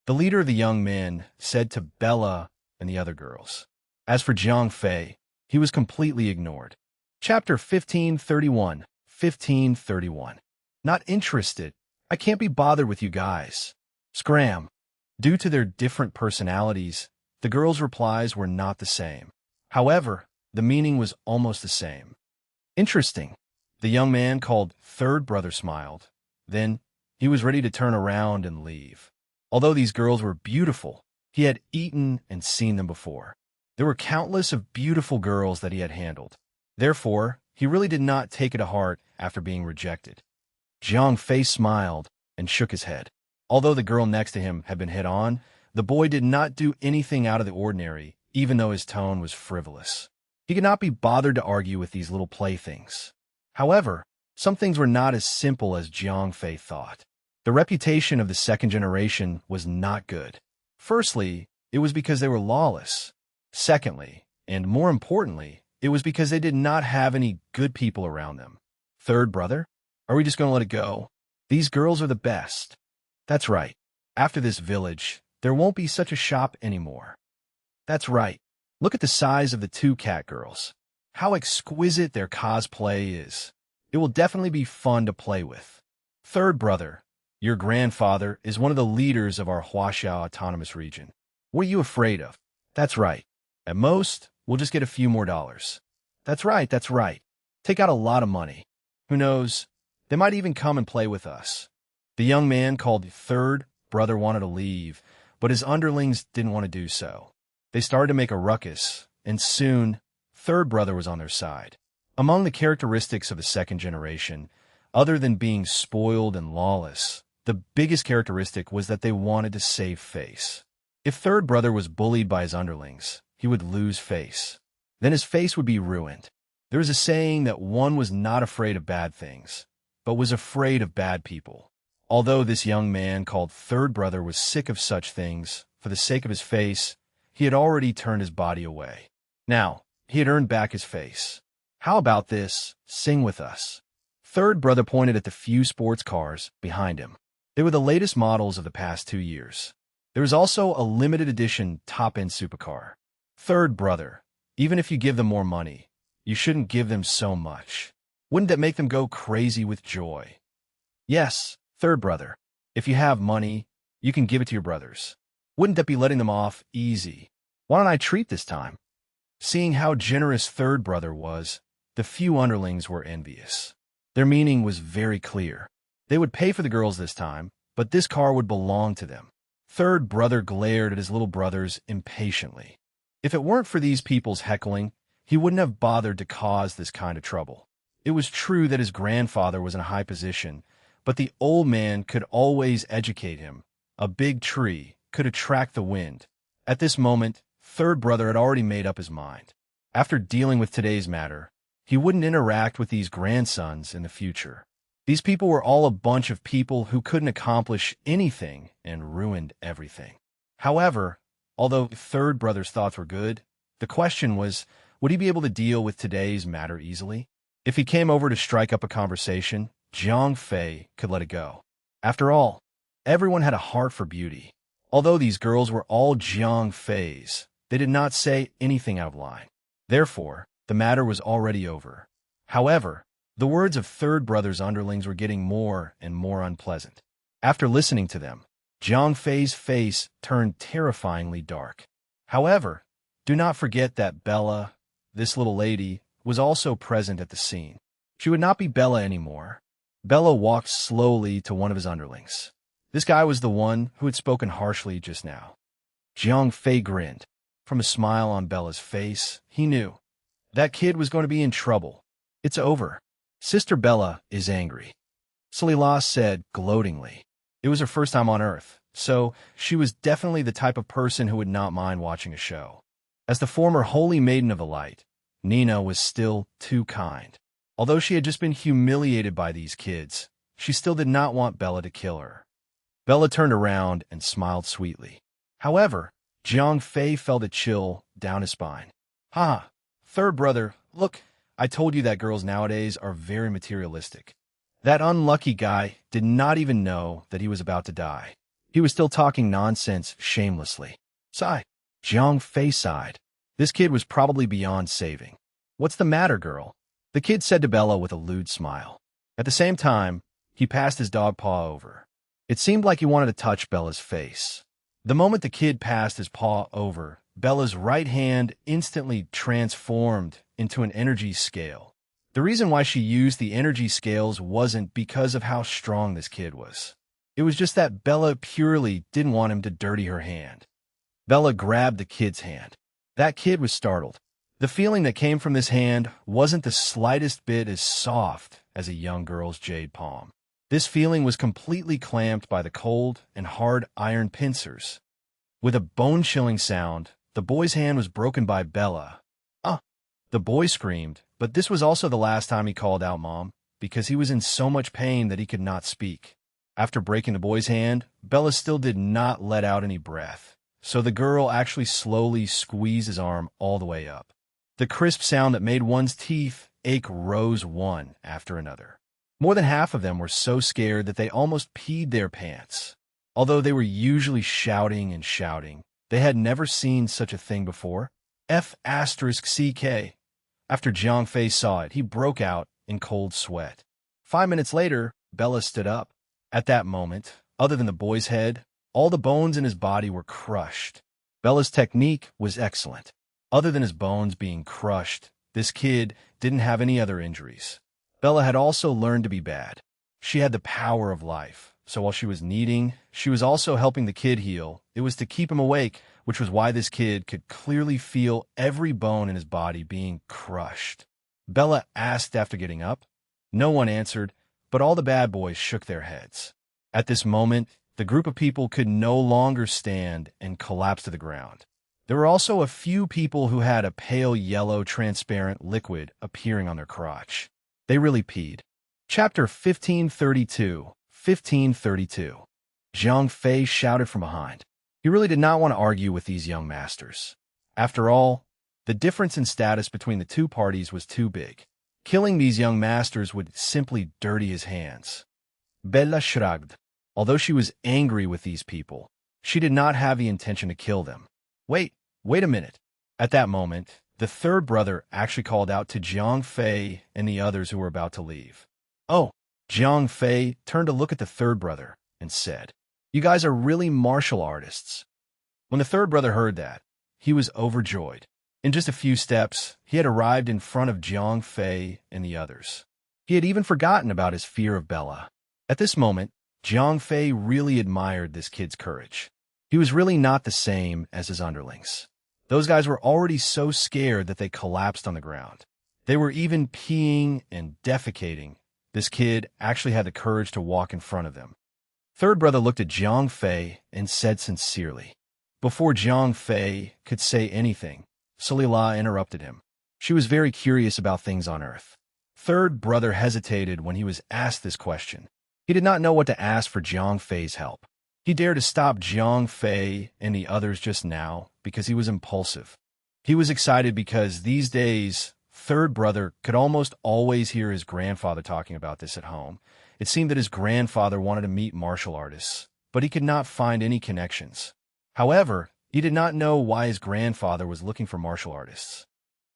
The leader of the young men said to Bella and the other girls. As for Jiang Fei, he was completely ignored. Chapter 1531. 1531. Not interested. I can't be bothered with you guys. Scram. Due to their different personalities, the girls' replies were not the same. However, the meaning was almost the same. Interesting. The young man called third brother smiled. Then, he was ready to turn around and leave. Although these girls were beautiful, he had eaten and seen them before. There were countless of beautiful girls that he had handled. Therefore, he really did not take it to heart after being rejected. Jiang Fei smiled and shook his head. Although the girl next to him had been hit on, the boy did not do anything out of the ordinary, even though his tone was frivolous. He could not be bothered to argue with these little playthings. However, some things were not as simple as Jiang Fei thought. The reputation of the second generation was not good. Firstly, it was because they were lawless. Secondly, and more importantly, it was because they did not have any good people around them. Third brother? Are we just going to let it go? These girls are the best. That's right. After this village, there won't be such a shop anymore. That's right. Look at the size of the two cat girls. How exquisite their cosplay is. It will definitely be fun to play with. Third brother, your grandfather is one of the leaders of our Huaxiao autonomous region. What are you afraid of? That's right. At most, we'll just get a few more dollars. That's right, that's right. Take out a lot of money. Who knows? They might even come and play with us. The young man called the third brother wanted to leave, but his underlings didn't want to do so. They started to make a ruckus, and soon, third brother was on their side. Among the characteristics of the second generation, other than being spoiled and lawless, the biggest characteristic was that they wanted to save face. If third brother was bullied by his underlings, he would lose face. Then his face would be ruined. There is a saying that one was not afraid of bad things, but was afraid of bad people. Although this young man called third brother was sick of such things, for the sake of his face, he had already turned his body away. Now, he had earned back his face. How about this? Sing with us. Third brother pointed at the few sports cars behind him. They were the latest models of the past 2 years. There was also a limited edition top-end supercar. Third brother, even if you give them more money, you shouldn't give them so much. Wouldn't that make them go crazy with joy? Yes, third brother, if you have money, you can give it to your brothers. Wouldn't that be letting them off easy? Why don't I treat this time? Seeing how generous third brother was, the few underlings were envious. Their meaning was very clear. They would pay for the girls this time, but this car would belong to them. Third brother glared at his little brothers impatiently. If it weren't for these people's heckling, he wouldn't have bothered to cause this kind of trouble. It was true that his grandfather was in a high position, but the old man could always educate him. A big tree could attract the wind. At this moment, third brother had already made up his mind. After dealing with today's matter, he wouldn't interact with these grandsons in the future. These people were all a bunch of people who couldn't accomplish anything and ruined everything. However, although third brother's thoughts were good, the question was, would he be able to deal with today's matter easily? If he came over to strike up a conversation, Jiang Fei could let it go. After all, everyone had a heart for beauty. Although these girls were all Jiang Feis, they did not say anything out of line. Therefore, the matter was already over. However, the words of third brother's underlings were getting more and more unpleasant. After listening to them, Jiang Fei's face turned terrifyingly dark. However, do not forget that Bella, this little lady, was also present at the scene. She would not be Bella anymore. Bella walked slowly to one of his underlings. This guy was the one who had spoken harshly just now. Jiang Fei grinned. From a smile on Bella's face, he knew. That kid was going to be in trouble. It's over. Sister Bella is angry. Salila said gloatingly. It was her first time on Earth, so she was definitely the type of person who would not mind watching a show. As the former Holy Maiden of the Light, Nina was still too kind. Although she had just been humiliated by these kids, she still did not want Bella to kill her. Bella turned around and smiled sweetly. However, Jiang Fei felt a chill down his spine. Ha! Third brother, look, I told you that girls nowadays are very materialistic. That unlucky guy did not even know that he was about to die. He was still talking nonsense shamelessly. Sigh. Jiang Fei sighed. This kid was probably beyond saving. What's the matter, girl? The kid said to Bella with a lewd smile. At the same time, he passed his dog paw over. It seemed like he wanted to touch Bella's face. The moment the kid passed his paw over, Bella's right hand instantly transformed into an energy scale. The reason why she used the energy scales wasn't because of how strong this kid was. It was just that Bella purely didn't want him to dirty her hand. Bella grabbed the kid's hand. That kid was startled. The feeling that came from this hand wasn't the slightest bit as soft as a young girl's jade palm. This feeling was completely clamped by the cold and hard iron pincers. With a bone-chilling sound, the boy's hand was broken by Bella. Ah! The boy screamed, but this was also the last time he called out Mom, because he was in so much pain that he could not speak. After breaking the boy's hand, Bella still did not let out any breath, so the girl actually slowly squeezed his arm all the way up. The crisp sound that made one's teeth ache rose one after another. More than half of them were so scared that they almost peed their pants. Although they were usually shouting and shouting, they had never seen such a thing before. F***CK. After Jiang Fei saw it, he broke out in cold sweat. 5 minutes later, Bella stood up. At that moment, other than the boy's head, all the bones in his body were crushed. Bella's technique was excellent. Other than his bones being crushed, this kid didn't have any other injuries. Bella had also learned to be bad. She had the power of life, so while she was kneading, she was also helping the kid heal. It was to keep him awake, which was why this kid could clearly feel every bone in his body being crushed. Bella asked after getting up. No one answered, but all the bad boys shook their heads. At this moment, the group of people could no longer stand and collapsed to the ground. There were also a few people who had a pale yellow transparent liquid appearing on their crotch. They really peed. Chapter 1532. 1532. Jiang Fei shouted from behind. He really did not want to argue with these young masters. After all, the difference in status between the two parties was too big. Killing these young masters would simply dirty his hands. Bella shrugged. Although she was angry with these people, she did not have the intention to kill them. Wait a minute. At that moment, the third brother actually called out to Jiang Fei and the others who were about to leave. Oh, Jiang Fei turned to look at the third brother and said, "You guys are really martial artists." When the third brother heard that, he was overjoyed. In just a few steps, he had arrived in front of Jiang Fei and the others. He had even forgotten about his fear of Bella. At this moment, Jiang Fei really admired this kid's courage. He was really not the same as his underlings. Those guys were already so scared that they collapsed on the ground. They were even peeing and defecating. This kid actually had the courage to walk in front of them. Third brother looked at Jiang Fei and said sincerely. Before Jiang Fei could say anything, Salila interrupted him. She was very curious about things on Earth. Third brother hesitated when he was asked this question. He did not know what to ask for Jiang Fei's help. He dared to stop Jiang Fei and the others just now because he was impulsive. He was excited because these days, third brother could almost always hear his grandfather talking about this at home. It seemed that his grandfather wanted to meet martial artists, but he could not find any connections. However, he did not know why his grandfather was looking for martial artists.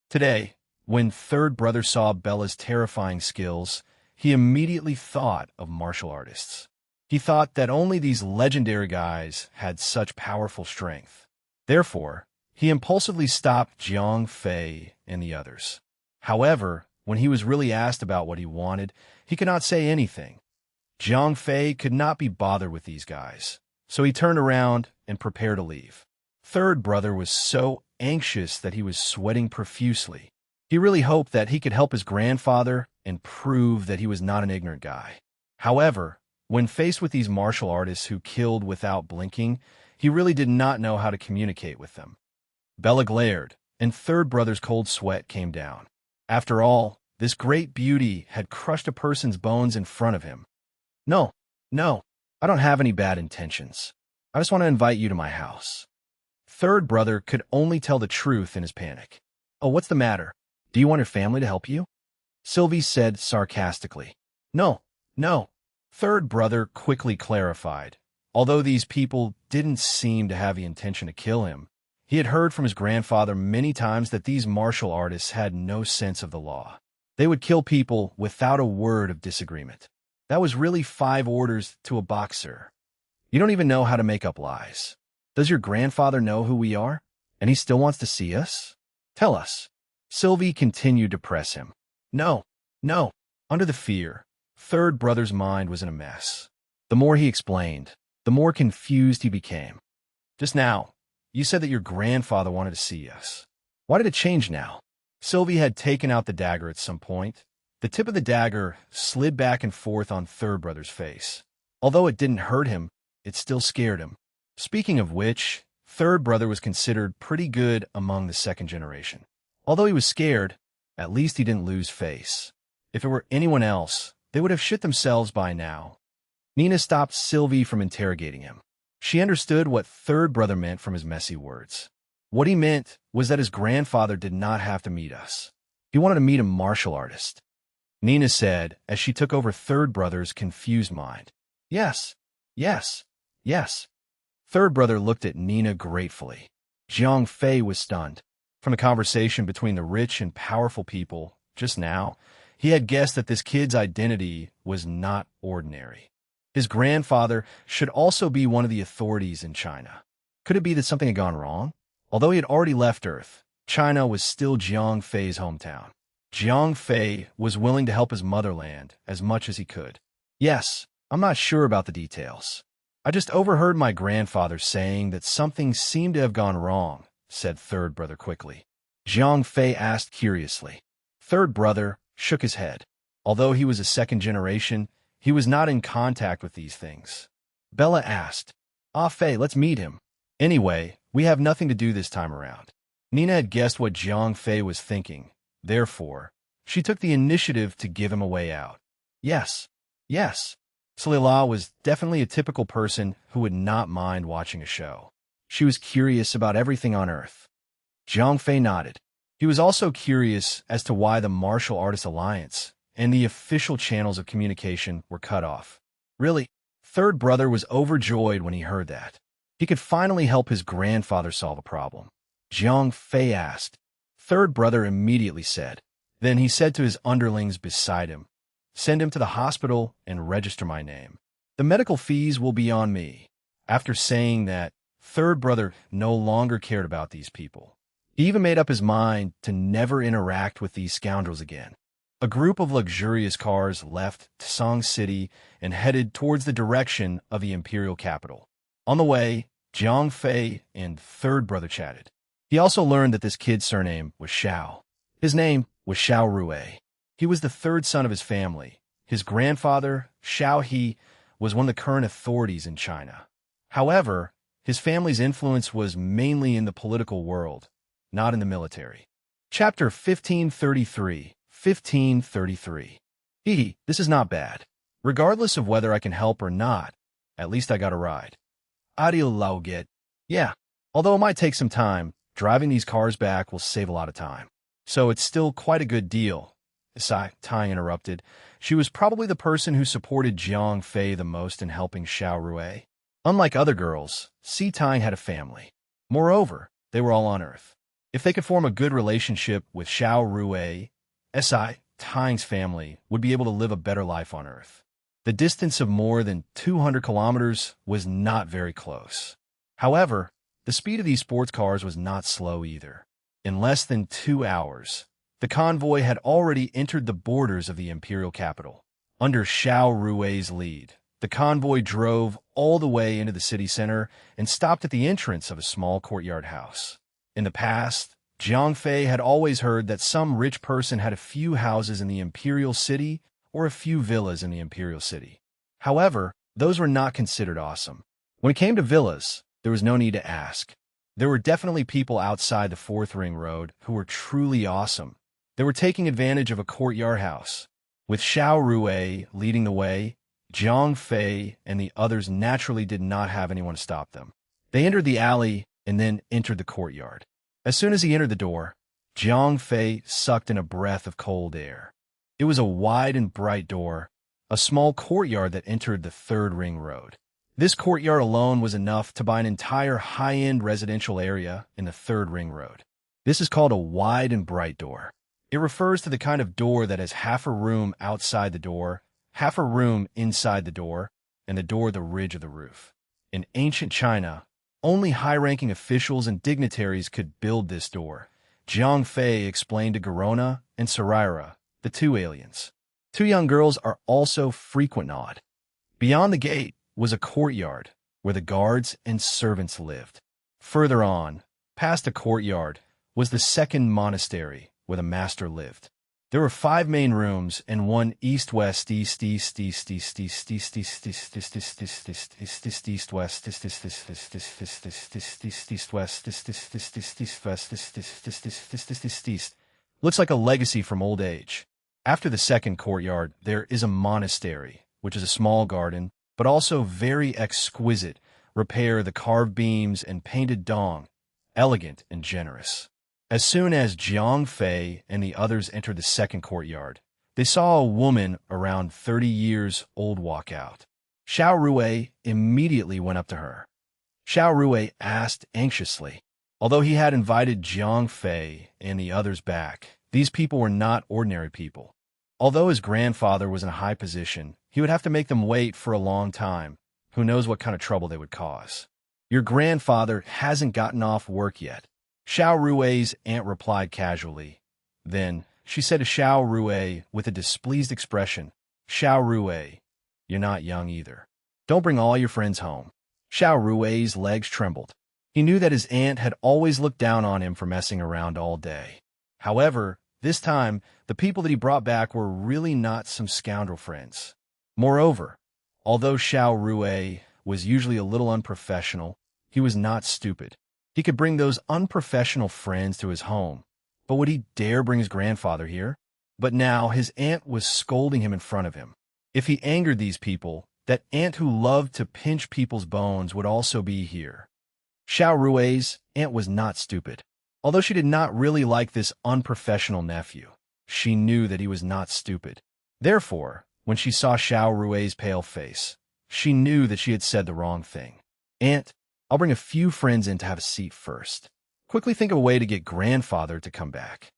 Today, when third brother saw Bella's terrifying skills, he immediately thought of martial artists. He thought that only these legendary guys had such powerful strength. Therefore, he impulsively stopped Jiang Fei and the others. However, when he was really asked about what he wanted, he could not say anything. Jiang Fei could not be bothered with these guys, so he turned around and prepared to leave. Third brother was so anxious that he was sweating profusely. He really hoped that he could help his grandfather and prove that he was not an ignorant guy. However, when faced with these martial artists who killed without blinking, he really did not know how to communicate with them. Bella glared, and third brother's cold sweat came down. After all, this great beauty had crushed a person's bones in front of him. No, I don't have any bad intentions. I just want to invite you to my house. Third brother could only tell the truth in his panic. Oh, what's the matter? Do you want your family to help you? Sylvie said sarcastically. No, no. Third brother quickly clarified. Although these people didn't seem to have the intention to kill him, he had heard from his grandfather many times that these martial artists had no sense of the law. They would kill people without a word of disagreement. That was really 5 orders to a boxer. You don't even know how to make up lies. Does your grandfather know who we are? And he still wants to see us? Tell us. Sylvie continued to press him. No, no. Under the fear, third brother's mind was in a mess. The more he explained, the more confused he became. Just now, you said that your grandfather wanted to see us. Why did it change now? Sylvie had taken out the dagger at some point. The tip of the dagger slid back and forth on third brother's face. Although it didn't hurt him, it still scared him. Speaking of which, third brother was considered pretty good among the second generation. Although he was scared, at least he didn't lose face. If it were anyone else, they would have shit themselves by now. Nina stopped Sylvie from interrogating him. She understood what third brother meant from his messy words. What he meant was that his grandfather did not have to meet us. He wanted to meet a martial artist. Nina said as she took over third brother's confused mind. Yes, yes, yes. Third brother looked at Nina gratefully. Jiang Fei was stunned. From the conversation between the rich and powerful people just now, he had guessed that this kid's identity was not ordinary. His grandfather should also be one of the authorities in China. Could it be that something had gone wrong? Although he had already left Earth, China was still Jiang Fei's hometown. Jiang Fei was willing to help his motherland as much as he could. Yes, I'm not sure about the details. I just overheard my grandfather saying that something seemed to have gone wrong, said third brother quickly. Jiang Fei asked curiously. Third brother shook his head. Although he was a second generation, he was not in contact with these things. Bella asked, Fei, let's meet him. Anyway, we have nothing to do this time around. Nina had guessed what Jiang Fei was thinking. Therefore, she took the initiative to give him a way out. Yes, yes. Salila was definitely a typical person who would not mind watching a show. She was curious about everything on Earth. Jiang Fei nodded. He was also curious as to why the Martial Artists Alliance and the official channels of communication were cut off. Really, third brother was overjoyed when he heard that. He could finally help his grandfather solve a problem. Jiang Fei asked. Third brother immediately said. Then he said to his underlings beside him, Send him to the hospital and register my name. The medical fees will be on me. After saying that, third brother no longer cared about these people. He even made up his mind to never interact with these scoundrels again. A group of luxurious cars left Tsang City and headed towards the direction of the imperial capital. On the way, Jiang Fei and third brother chatted. He also learned that this kid's surname was Xiao. His name was Xiao Rui. He was the third son of his family. His grandfather, Xiao He, was one of the current authorities in China. However, his family's influence was mainly in the political world, not in the military. Chapter 1533. 1533. This is not bad. Regardless of whether I can help or not, at least I got a ride. Audiobook. Yeah, although it might take some time, driving these cars back will save a lot of time. So it's still quite a good deal. Tang interrupted. She was probably the person who supported Jiang Fei the most in helping Xiao Rui. Unlike other girls, Si Tang had a family. Moreover, they were all on Earth. If they could form a good relationship with Xiao Rui, Si Tang's family would be able to live a better life on Earth. The distance of more than 200 kilometers was not very close. However, the speed of these sports cars was not slow either. In less than 2 hours, the convoy had already entered the borders of the imperial capital. Under Xiao Rui's lead, the convoy drove all the way into the city center and stopped at the entrance of a small courtyard house. In the past, Jiang Fei had always heard that some rich person had a few houses in the imperial city or a few villas in the imperial city. However, those were not considered awesome. When it came to villas, there was no need to ask. There were definitely people outside the Fourth Ring Road who were truly awesome. They were taking advantage of a courtyard house. With Xiao Rui leading the way, Jiang Fei and the others naturally did not have anyone to stop them. They entered the alley and then entered the courtyard. As soon as he entered the door, Jiang Fei sucked in a breath of cold air. It was a wide and bright door, a small courtyard that entered the third ring road. This courtyard alone was enough to buy an entire high-end residential area in the third ring road. This is called a wide and bright door. It refers to the kind of door that has half a room outside the door, half a room inside the door, and the door the ridge of the roof. In ancient China, only high-ranking officials and dignitaries could build this door. Jiang Fei explained to Garona and Saraira, the two aliens. Two young girls are also frequent odd. Beyond the gate was a courtyard where the guards and servants lived. Further on, past the courtyard, was the second monastery where the master lived. There were 5 main rooms and one east-west looks like a legacy from old age. After the second courtyard, there is a monastery, which is a small garden, but also very exquisite. Repair the carved beams and painted dong, elegant and generous. As soon as Jiang Fei and the others entered the second courtyard, they saw a woman around 30 years old walk out. Xiao Rui immediately went up to her. Xiao Rui asked anxiously. Although he had invited Jiang Fei and the others back, these people were not ordinary people. Although his grandfather was in a high position, he would have to make them wait for a long time. Who knows what kind of trouble they would cause. Your grandfather hasn't gotten off work yet. Xiao Rui's aunt replied casually. Then, she said to Xiao Rui with a displeased expression, Xiao Rui, you're not young either. Don't bring all your friends home. Xiao Rui's legs trembled. He knew that his aunt had always looked down on him for messing around all day. However, this time, the people that he brought back were really not some scoundrel friends. Moreover, although Xiao Rui was usually a little unprofessional, he was not stupid. He could bring those unprofessional friends to his home, but would he dare bring his grandfather here? But now his aunt was scolding him in front of him. If he angered these people, that aunt who loved to pinch people's bones would also be here. Xiao Rui's aunt was not stupid. Although she did not really like this unprofessional nephew, she knew that he was not stupid. Therefore, when she saw Xiao Rui's pale face, she knew that she had said the wrong thing. Aunt, I'll bring a few friends in to have a seat first. Quickly think of a way to get grandfather to come back.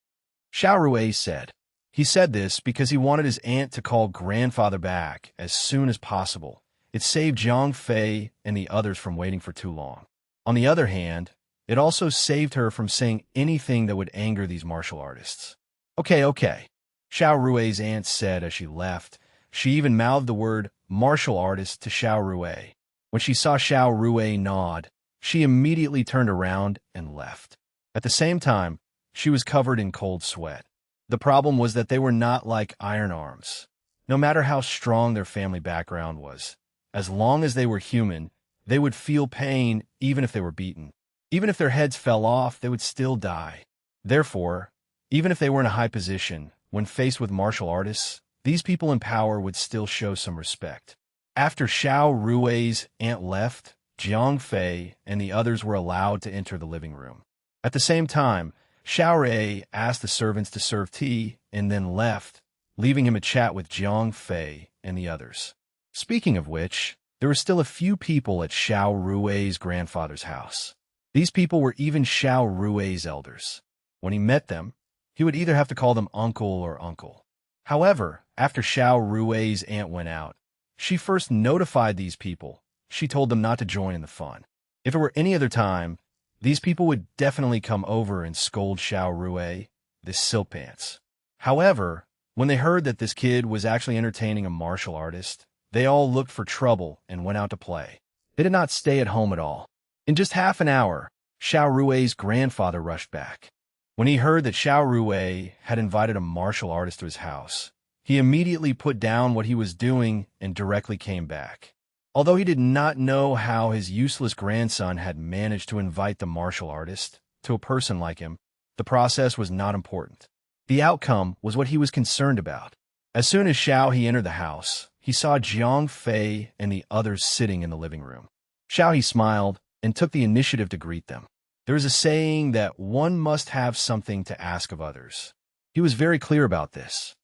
Xiao Rui said. He said this because he wanted his aunt to call grandfather back as soon as possible. It saved Jiang Fei and the others from waiting for too long. On the other hand, it also saved her from saying anything that would anger these martial artists. Okay. Xiao Rui's aunt said as she left. She even mouthed the word martial artist to Xiao Rui. When she saw Xiao Rui nod, she immediately turned around and left. At the same time, she was covered in cold sweat. The problem was that they were not like iron arms. No matter how strong their family background was, as long as they were human, they would feel pain even if they were beaten. Even if their heads fell off, they would still die. Therefore, even if they were in a high position, when faced with martial artists, these people in power would still show some respect. After Xiao Rui's aunt left, Jiang Fei and the others were allowed to enter the living room. At the same time, Xiao Rui asked the servants to serve tea and then left, leaving him to chat with Jiang Fei and the others. Speaking of which, there were still a few people at Xiao Rui's grandfather's house. These people were even Xiao Rui's elders. When he met them, he would either have to call them uncle or uncle. However, after Xiao Rui's aunt went out, she first notified these people. She told them not to join in the fun. If it were any other time, these people would definitely come over and scold Xiao Rui, this silk pants. However, when they heard that this kid was actually entertaining a martial artist, they all looked for trouble and went out to play. They did not stay at home at all. In just half an hour, Xiao Rui's grandfather rushed back. When he heard that Xiao Rui had invited a martial artist to his house, he immediately put down what he was doing and directly came back. Although he did not know how his useless grandson had managed to invite the martial artist to a person like him, the process was not important. The outcome was what he was concerned about. As soon as Xiao he entered the house, he saw Jiang Fei and the others sitting in the living room. Xiao he smiled and took the initiative to greet them. There is a saying that one must have something to ask of others. He was very clear about this.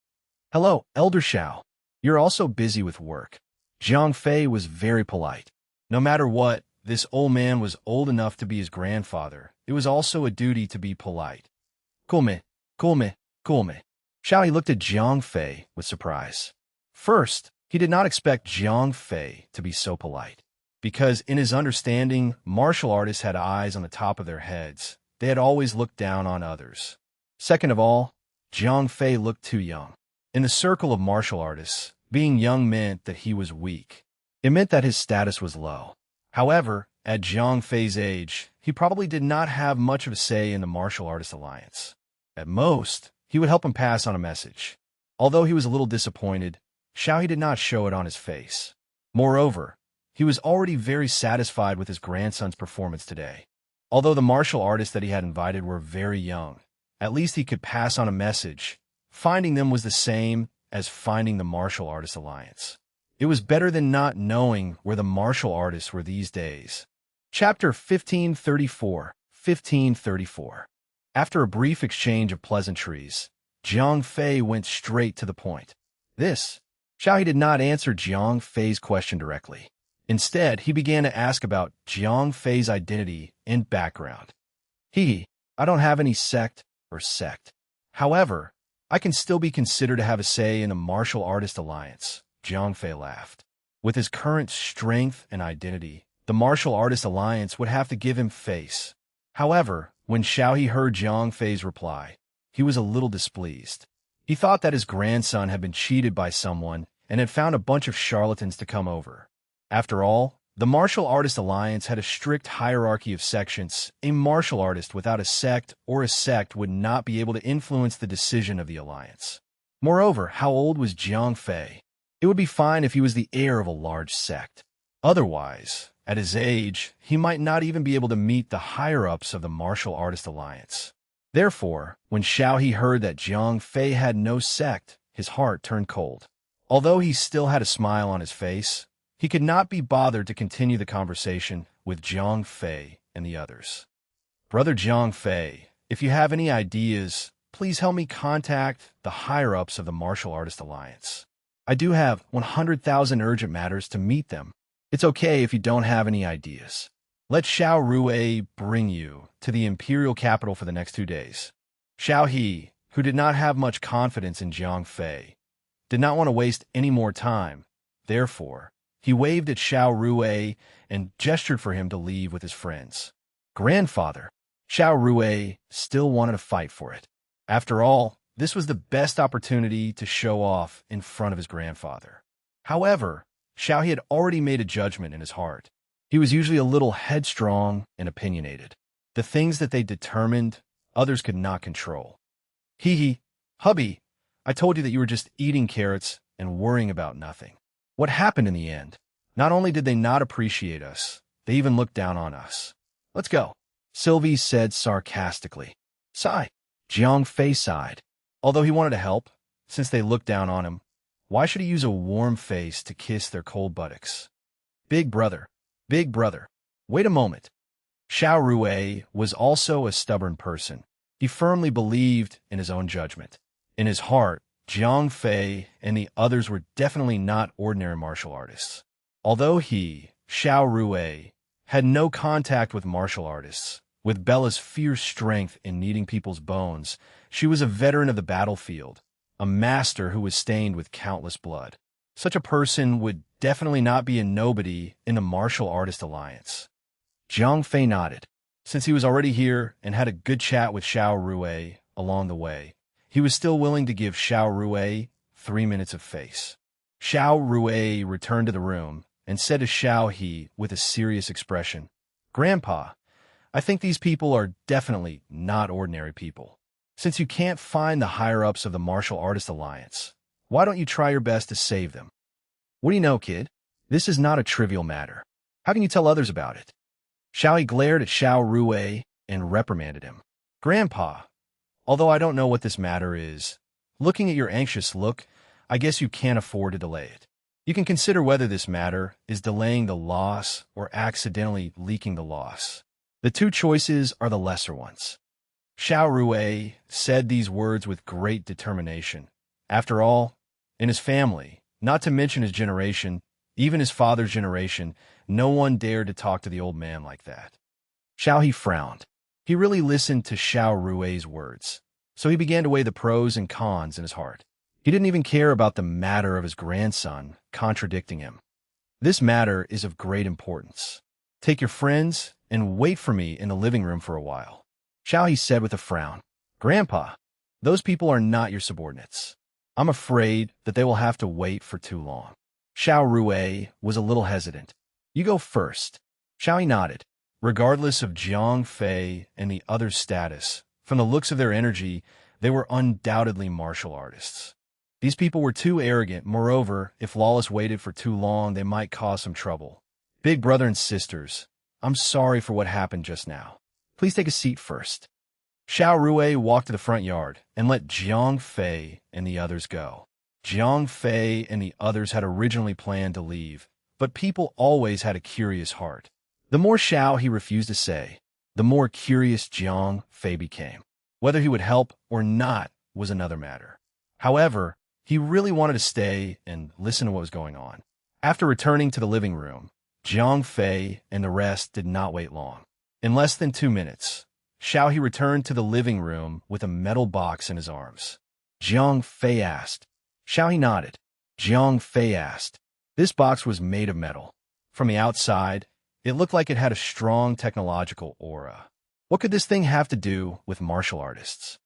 Hello, Elder Xiao. You're also busy with work. Zhang Fei was very polite. No matter what, this old man was old enough to be his grandfather. It was also a duty to be polite. Cool me, cool me, cool me. Xiao looked at Zhang Fei with surprise. First, he did not expect Zhang Fei to be so polite, because in his understanding, martial artists had eyes on the top of their heads. They had always looked down on others. Second of all, Zhang Fei looked too young. In the circle of martial artists, being young meant that he was weak. It meant that his status was low. However, at Zhang Fei's age, he probably did not have much of a say in the Martial Artist Alliance. At most, he would help him pass on a message. Although he was a little disappointed, Xiaohe did not show it on his face. Moreover, he was already very satisfied with his grandson's performance today. Although the martial artists that he had invited were very young, at least he could pass on a message. Finding them was the same as finding the Martial Artist Alliance. It was better than not knowing where the martial artists were these days. Chapter 1534. After a brief exchange of pleasantries, Zhang Fei went straight to the point. Xiaohe did not answer Zhang Fei's question directly. Instead, he began to ask about Zhang Fei's identity and background. I don't have any sect. However, I can still be considered to have a say in the Martial Artist Alliance. Zhang Fei laughed. With his current strength and identity, the Martial Artist Alliance would have to give him face. However, when Xiaohe heard Zhang Fei's reply, he was a little displeased. He thought that his grandson had been cheated by someone and had found a bunch of charlatans to come over. After all, the Martial Artist Alliance had a strict hierarchy of sections. A martial artist without a sect or a sect would not be able to influence the decision of the alliance. Moreover, how old was Zhang Fei? It would be fine if he was the heir of a large sect. Otherwise, at his age, he might not even be able to meet the higher-ups of the Martial Artist Alliance. Therefore, when Xiaohe heard that Zhang Fei had no sect, his heart turned cold. Although he still had a smile on his face, he could not be bothered to continue the conversation with Zhang Fei and the others. Brother Zhang Fei, if you have any ideas, please help me contact the higher-ups of the Martial Artist Alliance. I do have 100,000 urgent matters to meet them. It's okay if you don't have any ideas. Let Xiao Rui bring you to the imperial capital for the next 2 days. Xiaohe, who did not have much confidence in Zhang Fei, did not want to waste any more time. Therefore, he waved at Xiao Rui and gestured for him to leave with his friends. Grandfather, Xiao Rui still wanted to fight for it. After all, this was the best opportunity to show off in front of his grandfather. However, Xiaohe had already made a judgment in his heart. He was usually a little headstrong and opinionated. The things that they determined, others could not control. Hubby, I told you that you were just eating carrots and worrying about nothing. What happened in the end? Not only did they not appreciate us, they even looked down on us. Let's go, Sylvie said sarcastically. Sigh. Zhang Fei sighed. Although he wanted to help, since they looked down on him, why should he use a warm face to kiss their cold buttocks? Big brother, wait a moment. Xiao Rui was also a stubborn person. He firmly believed in his own judgment. In his heart, Zhang Fei and the others were definitely not ordinary martial artists. Although Xiao Rui, had no contact with martial artists, with Bella's fierce strength in kneading people's bones, she was a veteran of the battlefield, a master who was stained with countless blood. Such a person would definitely not be a nobody in the Martial Artist Alliance. Zhang Fei nodded. Since he was already here and had a good chat with Xiao Rui along the way, he was still willing to give Xiao Rui 3 minutes of face. Xiao Rui returned to the room and said to Xiaohe with a serious expression, Grandpa, I think these people are definitely not ordinary people. Since you can't find the higher-ups of the Martial Artist Alliance, why don't you try your best to save them? What do you know, kid? This is not a trivial matter. How can you tell others about it? Xiaohe glared at Xiao Rui and reprimanded him. Grandpa, although I don't know what this matter is, looking at your anxious look, I guess you can't afford to delay it. You can consider whether this matter is delaying the loss or accidentally leaking the loss. The two choices are the lesser ones. Xiao Rui said these words with great determination. After all, in his family, not to mention his generation, even his father's generation, no one dared to talk to the old man like that. Xiao He frowned. He really listened to Xiao Rui's words, so he began to weigh the pros and cons in his heart. He didn't even care about the matter of his grandson contradicting him. This matter is of great importance. Take your friends and wait for me in the living room for a while. Xiao He said with a frown. Grandpa, those people are not your subordinates. I'm afraid that they will have to wait for too long. Xiao Rui was a little hesitant. You go first. Xiao He nodded. Regardless of Jiang Fei and the other's status, from the looks of their energy, they were undoubtedly martial artists. These people were too arrogant. Moreover, if Lawless waited for too long, they might cause some trouble. Big brother and sisters, I'm sorry for what happened just now. Please take a seat first. Xiao Rui walked to the front yard and let Jiang Fei and the others go. Jiang Fei and the others had originally planned to leave, but people always had a curious heart. The more Xiao He refused to say, the more curious Jiang Fei became. Whether he would help or not was another matter. However, he really wanted to stay and listen to what was going on. After returning to the living room, Jiang Fei and the rest did not wait long. In less than 2 minutes, Xiao He returned to the living room with a metal box in his arms. Jiang Fei asked. Xiao He nodded. Jiang Fei asked. This box was made of metal. From the outside, it looked like it had a strong technological aura. What could this thing have to do with martial artists?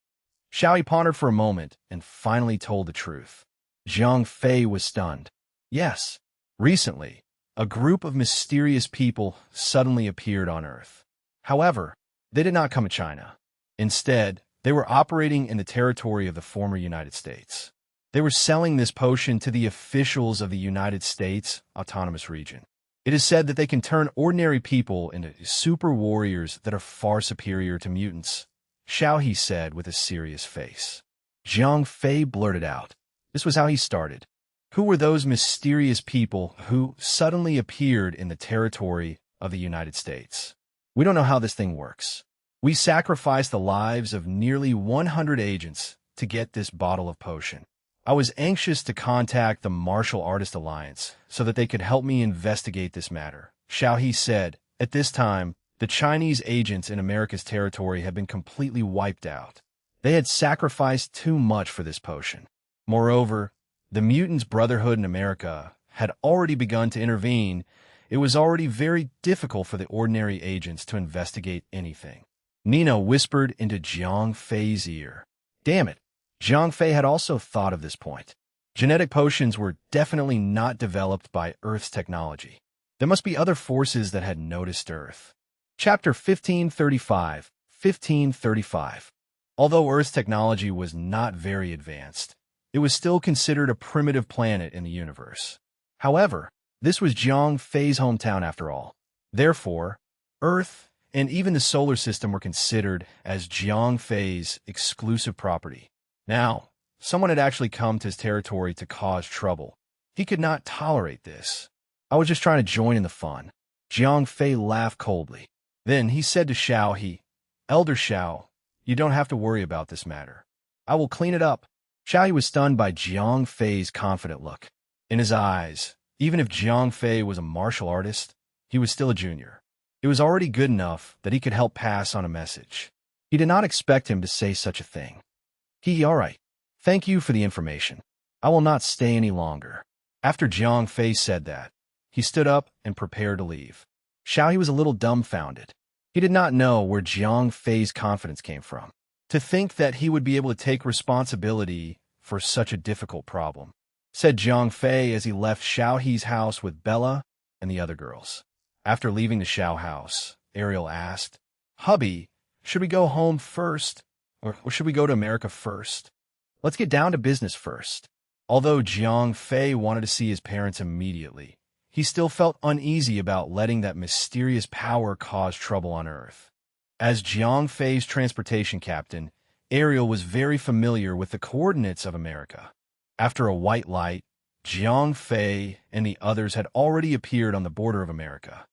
Xiao He pondered for a moment and finally told the truth. Jiang Fei was stunned. Yes, recently, a group of mysterious people suddenly appeared on Earth. However, they did not come to China. Instead, they were operating in the territory of the former United States. They were selling this potion to the officials of the United States Autonomous Region. It is said that they can turn ordinary people into super warriors that are far superior to mutants, Xiao He said with a serious face. Jiang Fei blurted out. This was how he started. Who were those mysterious people who suddenly appeared in the territory of the United States? We don't know how this thing works. We sacrificed the lives of nearly 100 agents to get this bottle of potion. I was anxious to contact the Martial Artist Alliance so that they could help me investigate this matter. Xiao He said, at this time, the Chinese agents in America's territory had been completely wiped out. They had sacrificed too much for this potion. Moreover, the Mutants' Brotherhood in America had already begun to intervene. It was already very difficult for the ordinary agents to investigate anything. Nina whispered into Jiang Fei's ear. Damn it. Jiang Fei had also thought of this point. Genetic potions were definitely not developed by Earth's technology. There must be other forces that had noticed Earth. Chapter 1535. 1535. Although Earth's technology was not very advanced, it was still considered a primitive planet in the universe. However, this was Jiang Fei's hometown after all. Therefore, Earth and even the solar system were considered as Jiang Fei's exclusive property. Now, someone had actually come to his territory to cause trouble. He could not tolerate this. I was just trying to join in the fun. Jiang Fei laughed coldly. Then he said to Xiao He, Elder Xiao, you don't have to worry about this matter. I will clean it up. Xiao He was stunned by Jiang Fei's confident look. In his eyes, even if Jiang Fei was a martial artist, he was still a junior. It was already good enough that he could help pass on a message. He did not expect him to say such a thing. All right. Thank you for the information. I will not stay any longer. After Jiang Fei said that, he stood up and prepared to leave. Xiao He was a little dumbfounded. He did not know where Jiang Fei's confidence came from. To think that he would be able to take responsibility for such a difficult problem, said Jiang Fei as he left Xiao He's house with Bella and the other girls. After leaving the Xiao house, Ariel asked, Hubby, should we go home first? Or should we go to America first? Let's get down to business first. Although Jiang Fei wanted to see his parents immediately, he still felt uneasy about letting that mysterious power cause trouble on Earth. As Jiang Fei's transportation captain, Ariel was very familiar with the coordinates of America. After a white light, Jiang Fei and the others had already appeared on the border of America.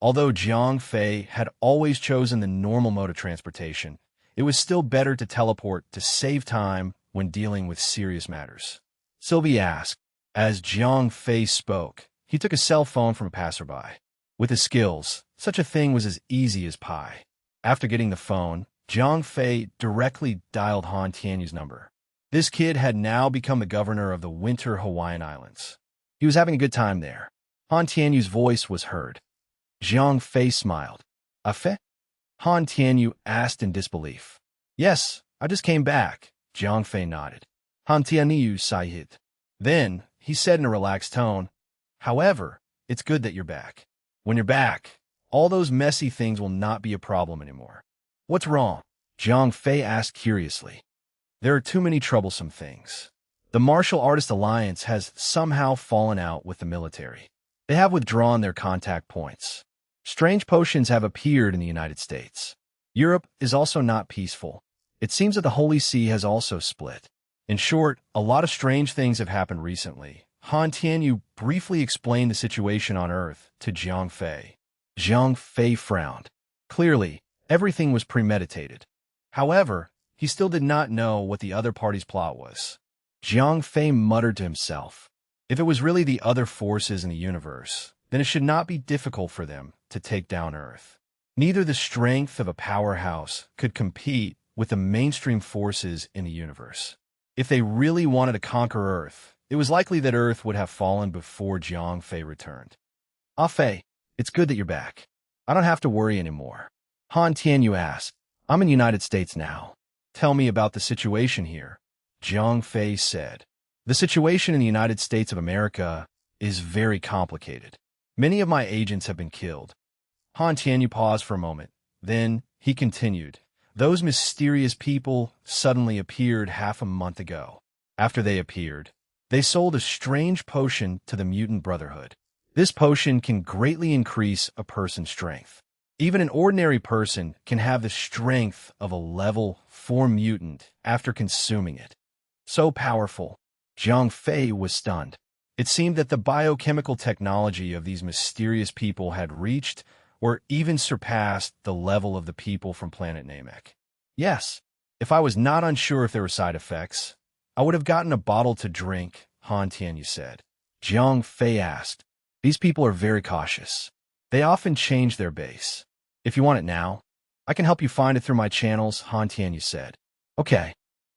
Although Jiang Fei had always chosen the normal mode of transportation, it was still better to teleport to save time when dealing with serious matters. Sylvie asked. As Jiang Fei spoke, he took a cell phone from a passerby. With his skills, such a thing was as easy as pie. After getting the phone, Jiang Fei directly dialed Han Tianyu's number. This kid had now become the governor of the Winter Hawaiian Islands. He was having a good time there. Han Tianyu's voice was heard. Jiang Fei smiled. A fe? Han Tianyu asked in disbelief. Yes, I just came back, Jiang Fei nodded. Han Tianyu sighed. Then, he said in a relaxed tone, however, it's good that you're back. When you're back, all those messy things will not be a problem anymore. What's wrong? Jiang Fei asked curiously. There are too many troublesome things. The Martial Artist Alliance has somehow fallen out with the military. They have withdrawn their contact points. Strange potions have appeared in the United States. Europe is also not peaceful. It seems that the Holy See has also split. In short, a lot of strange things have happened recently. Han Tianyu briefly explained the situation on Earth to Jiang Fei. Jiang Fei frowned. Clearly, everything was premeditated. However, he still did not know what the other party's plot was. Jiang Fei muttered to himself. If it was really the other forces in the universe, then it should not be difficult for them to take down Earth. Neither the strength of a powerhouse could compete with the mainstream forces in the universe. If they really wanted to conquer Earth, it was likely that Earth would have fallen before Jiang Fei returned. Ah Fei, it's good that you're back. I don't have to worry anymore. Han Tianyu asked. I'm in the United States now. Tell me about the situation here, Jiang Fei said. The situation in the United States of America is very complicated. Many of my agents have been killed. Han Tianyu paused for a moment. Then he continued. Those mysterious people suddenly appeared half a month ago. After they appeared, they sold a strange potion to the Mutant Brotherhood. This potion can greatly increase a person's strength. Even an ordinary person can have the strength of a level 4 mutant after consuming it. So powerful, Jiang Fei was stunned. It seemed that the biochemical technology of these mysterious people had reached or even surpassed the level of the people from planet Namek. Yes, if I was not unsure if there were side effects, I would have gotten a bottle to drink, Han Tianyu said. Jiang Fei asked. These people are very cautious. They often change their base. If you want it now, I can help you find it through my channels, Han Tianyu said. Okay,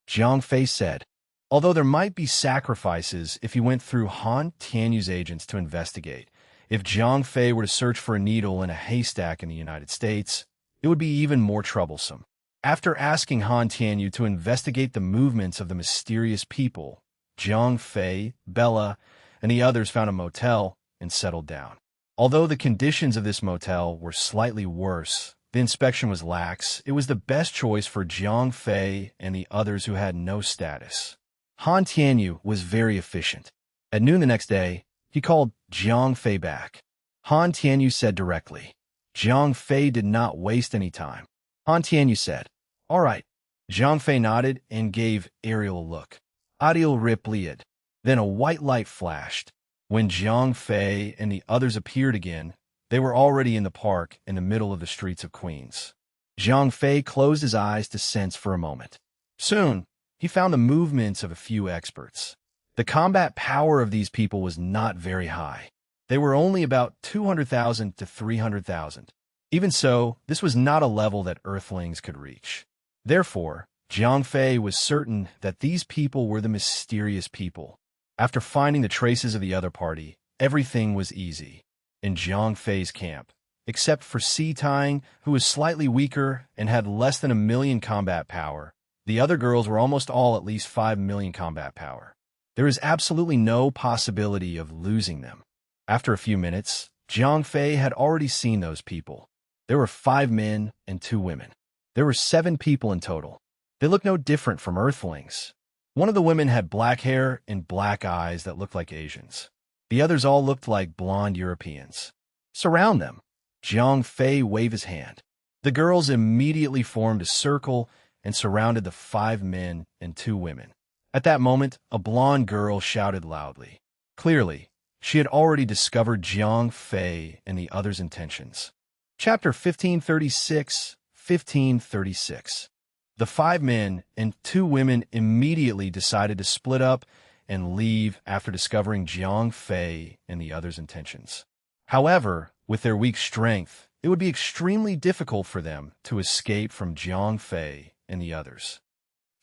Jiang Fei said. Although there might be sacrifices if he went through Han Tianyu's agents to investigate. If Jiang Fei were to search for a needle in a haystack in the United States, it would be even more troublesome. After asking Han Tianyu to investigate the movements of the mysterious people, Jiang Fei, Bella, and the others found a motel and settled down. Although the conditions of this motel were slightly worse, the inspection was lax, it was the best choice for Jiang Fei and the others who had no status. Han Tianyu was very efficient. At noon the next day, he called Jiang Fei back. Han Tianyu said directly. Jiang Fei did not waste any time. Han Tianyu said, all right. Jiang Fei nodded and gave Ariel a look. Audiobook-style. Then a white light flashed. When Jiang Fei and the others appeared again, they were already in the park in the middle of the streets of Queens. Jiang Fei closed his eyes to sense for a moment. Soon, he found the movements of a few experts. The combat power of these people was not very high. They were only about 200,000 to 300,000. Even so, this was not a level that Earthlings could reach. Therefore, Jiang Fei was certain that these people were the mysterious people. After finding the traces of the other party, everything was easy. In Jiang Fei's camp, except for Si Tang, who was slightly weaker and had less than 1 million combat power, the other girls were almost all at least 5 million combat power. There is absolutely no possibility of losing them. After a few minutes, Jiang Fei had already seen those people. There were 5 men and 2 women. There were 7 people in total. They looked no different from Earthlings. One of the women had black hair and black eyes that looked like Asians. The others all looked like blonde Europeans. Surround them. Jiang Fei waved his hand. The girls immediately formed a circle and surrounded the 5 men and 2 women. At that moment, a blonde girl shouted loudly. Clearly, She had already discovered Jiang Fei and the other's intentions. Chapter 1536, 1536. The 5 men and 2 women immediately decided to split up and leave after discovering Jiang Fei and the other's intentions. However, with their weak strength, it would be extremely difficult for them to escape from Jiang Fei and the others.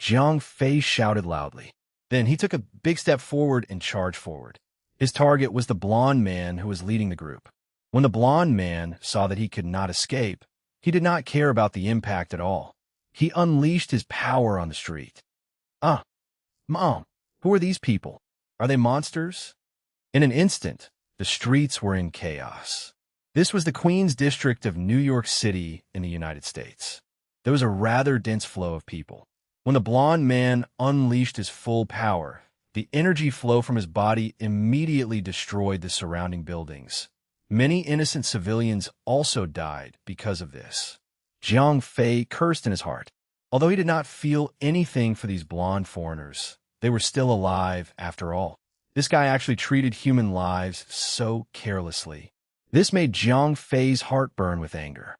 Jiang Fei shouted loudly. Then he took a big step forward and charged forward. His target was the blonde man who was leading the group. When the blonde man saw that he could not escape, he did not care about the impact at all. He unleashed his power on the street. Mom, who are these people? Are they monsters? In an instant, the streets were in chaos. This was the Queens District of New York City in the United States. There was a rather dense flow of people. When the blonde man unleashed his full power, the energy flow from his body immediately destroyed the surrounding buildings. Many innocent civilians also died because of this. Jiang Fei cursed in his heart. Although he did not feel anything for these blonde foreigners, they were still alive after all. This guy actually treated human lives so carelessly. This made Jiang Fei's heart burn with anger.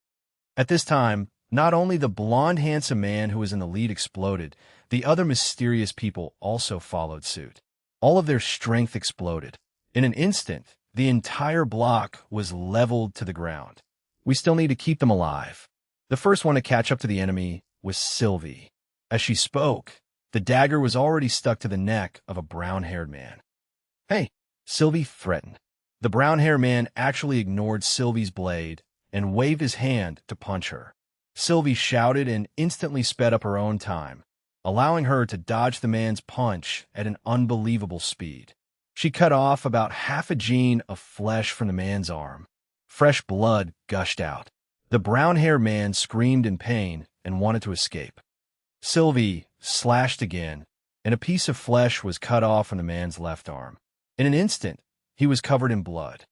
At this time, not only the blonde handsome man who was in the lead exploded, the other mysterious people also followed suit. All of their strength exploded. In an instant, the entire block was leveled to the ground. We still need to keep them alive. The first one to catch up to the enemy was Sylvie. As she spoke, the dagger was already stuck to the neck of a brown-haired man. "Hey," Sylvie threatened. The brown-haired man actually ignored Sylvie's blade and waved his hand to punch her. Sylvie shouted and instantly sped up her own time, allowing her to dodge the man's punch at an unbelievable speed. She cut off about half a gene of flesh from the man's arm. Fresh blood gushed out. The brown-haired man screamed in pain and wanted to escape. Sylvie slashed again, and a piece of flesh was cut off from the man's left arm. In an instant, he was covered in blood.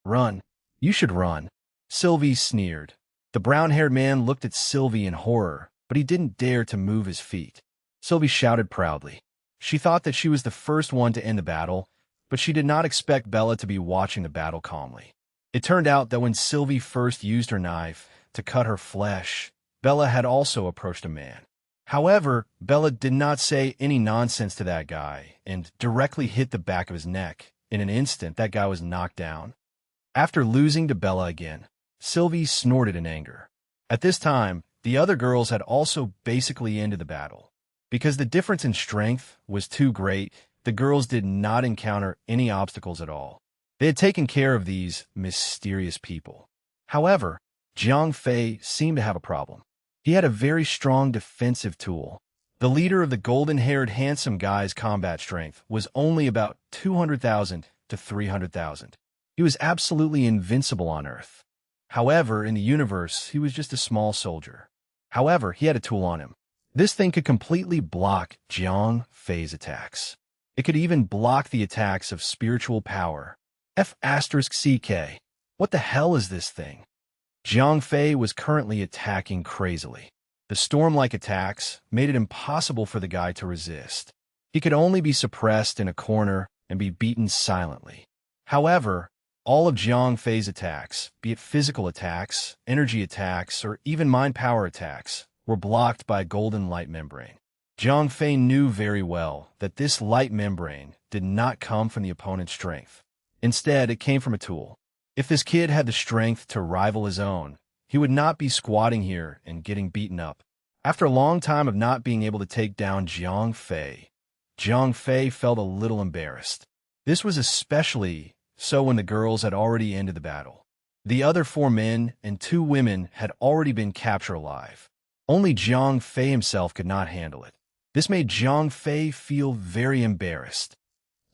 "Run. You should run," Sylvie sneered. The brown-haired man looked at Sylvie in horror, but he didn't dare to move his feet. Sylvie shouted proudly. She thought that she was the first one to end the battle, but she did not expect Bella to be watching the battle calmly. It turned out that when Sylvie first used her knife to cut her flesh, Bella had also approached a man. However, Bella did not say any nonsense to that guy and directly hit the back of his neck. In an instant, that guy was knocked down. After losing to Bella again, Sylvie snorted in anger. At this time, the other girls had also basically ended the battle. Because the difference in strength was too great, the girls did not encounter any obstacles at all. They had taken care of these mysterious people. However, Jiang Fei seemed to have a problem. He had a very strong defensive tool. The leader of the golden-haired handsome guy's combat strength was only about 200,000 to 300,000. He was absolutely invincible on Earth. However, in the universe, he was just a small soldier. However, he had a tool on him. This thing could completely block Jiang Fei's attacks. It could even block the attacks of spiritual power. F***CK. What the hell is this thing? Jiang Fei was currently attacking crazily. The storm-like attacks made it impossible for the guy to resist. He could only be suppressed in a corner and be beaten silently. However, all of Jiang Fei's attacks, be it physical attacks, energy attacks, or even mind power attacks, were blocked by a golden light membrane. Jiang Fei knew very well that this light membrane did not come from the opponent's strength. Instead, it came from a tool. If this kid had the strength to rival his own, he would not be squatting here and getting beaten up. After a long time of not being able to take down Jiang Fei felt a little embarrassed. This was especially so when the girls had already ended the battle. The other 4 men and 2 women had already been captured alive. Only Jiang Fei himself could not handle it. This made Jiang Fei feel very embarrassed.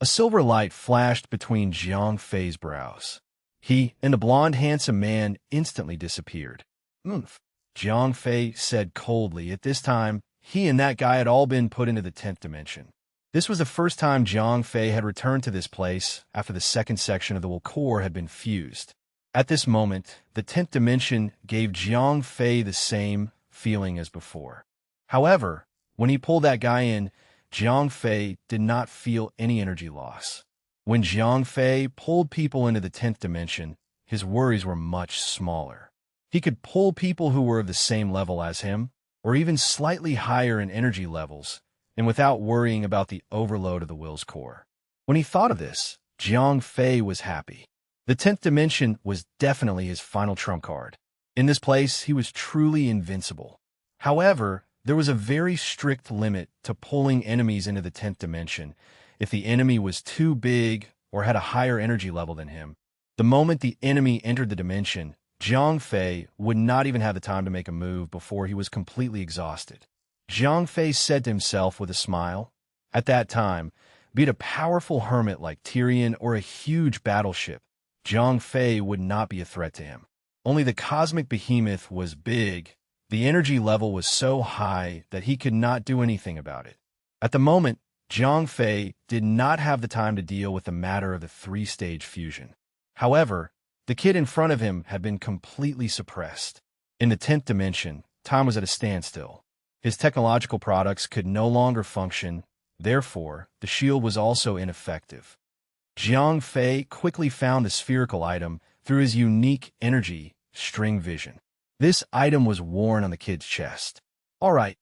A silver light flashed between Jiang Fei's brows. He and the blonde handsome man instantly disappeared. "Oomph," Jiang Fei said coldly. At this time, he and that guy had all been put into the 10th dimension. This was the first time Jiang Fei had returned to this place after the second section of the will core had been fused. At this moment, the 10th dimension gave Jiang Fei the same feeling as before. However, when he pulled that guy in, Jiang Fei did not feel any energy loss. When Jiang Fei pulled people into the 10th dimension, his worries were much smaller. He could pull people who were of the same level as him, or even slightly higher in energy levels, and without worrying about the overload of the will's core. When he thought of this, Jiang Fei was happy. The 10th dimension was definitely his final trump card. In this place, he was truly invincible. However, there was a very strict limit to pulling enemies into the 10th dimension. If the enemy was too big or had a higher energy level than him, the moment the enemy entered the dimension, Jiang Fei would not even have the time to make a move before he was completely exhausted. Jiang Fei said to himself with a smile, at that time, be it a powerful hermit like Tyrion or a huge battleship, Jiang Fei would not be a threat to him. Only the cosmic behemoth was big. The energy level was so high that he could not do anything about it. At the moment, Jiang Fei did not have the time to deal with the matter of the 3-stage fusion. However, the kid in front of him had been completely suppressed. In the 10th dimension, time was at a standstill. His technological products could no longer function, therefore, the shield was also ineffective. Jiang Fei quickly found the spherical item through his unique energy string vision. This item was worn on the kid's chest. All right,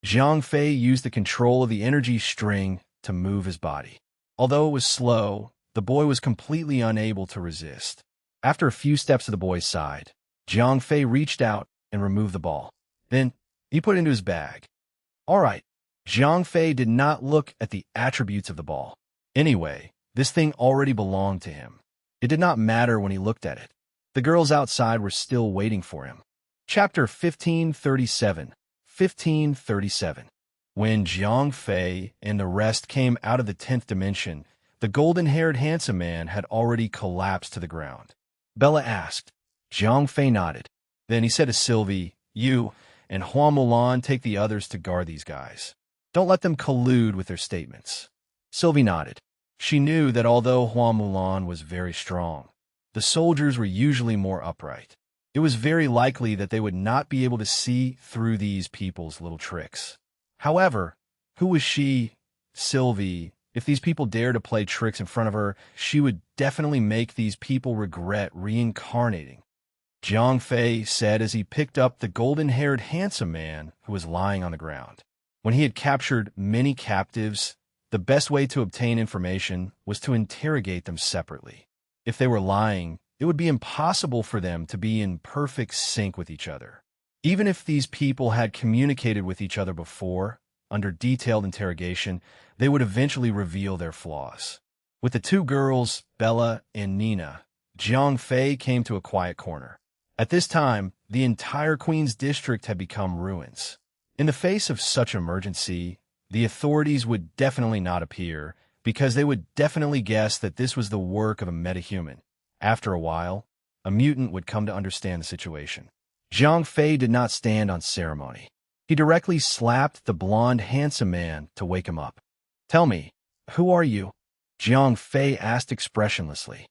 Jiang Fei used the control of the energy string to move his body. Although it was slow, the boy was completely unable to resist. After a few steps to the boy's side, Jiang Fei reached out and removed the ball. Then, he put it into his bag. All right, Jiang Fei did not look at the attributes of the ball. Anyway, this thing already belonged to him. It did not matter when he looked at it. The girls outside were still waiting for him. Chapter 1537. 1537. When Jiang Fei and the rest came out of the 10th dimension, the golden-haired handsome man had already collapsed to the ground. Bella asked. Jiang Fei nodded. Then he said to Sylvie, you and Hua Mulan take the others to guard these guys. Don't let them collude with their statements. Sylvie nodded. She knew that although Hua Mulan was very strong, the soldiers were usually more upright. It was very likely that they would not be able to see through these people's little tricks. However, who was she, Sylvie? If these people dared to play tricks in front of her, she would definitely make these people regret reincarnating. Jiang Fei said as he picked up the golden-haired handsome man who was lying on the ground. When he had captured many captives, the best way to obtain information was to interrogate them separately. If they were lying, it would be impossible for them to be in perfect sync with each other. Even if these people had communicated with each other before, under detailed interrogation, they would eventually reveal their flaws. With the two girls, Bella and Nina, Jiang Fei came to a quiet corner. At this time, the entire Queen's district had become ruins. In the face of such emergency, the authorities would definitely not appear, because they would definitely guess that this was the work of a metahuman. After a while, a mutant would come to understand the situation. Jiang Fei did not stand on ceremony. He directly slapped the blonde handsome man to wake him up. Tell me, who are you? Jiang Fei asked expressionlessly.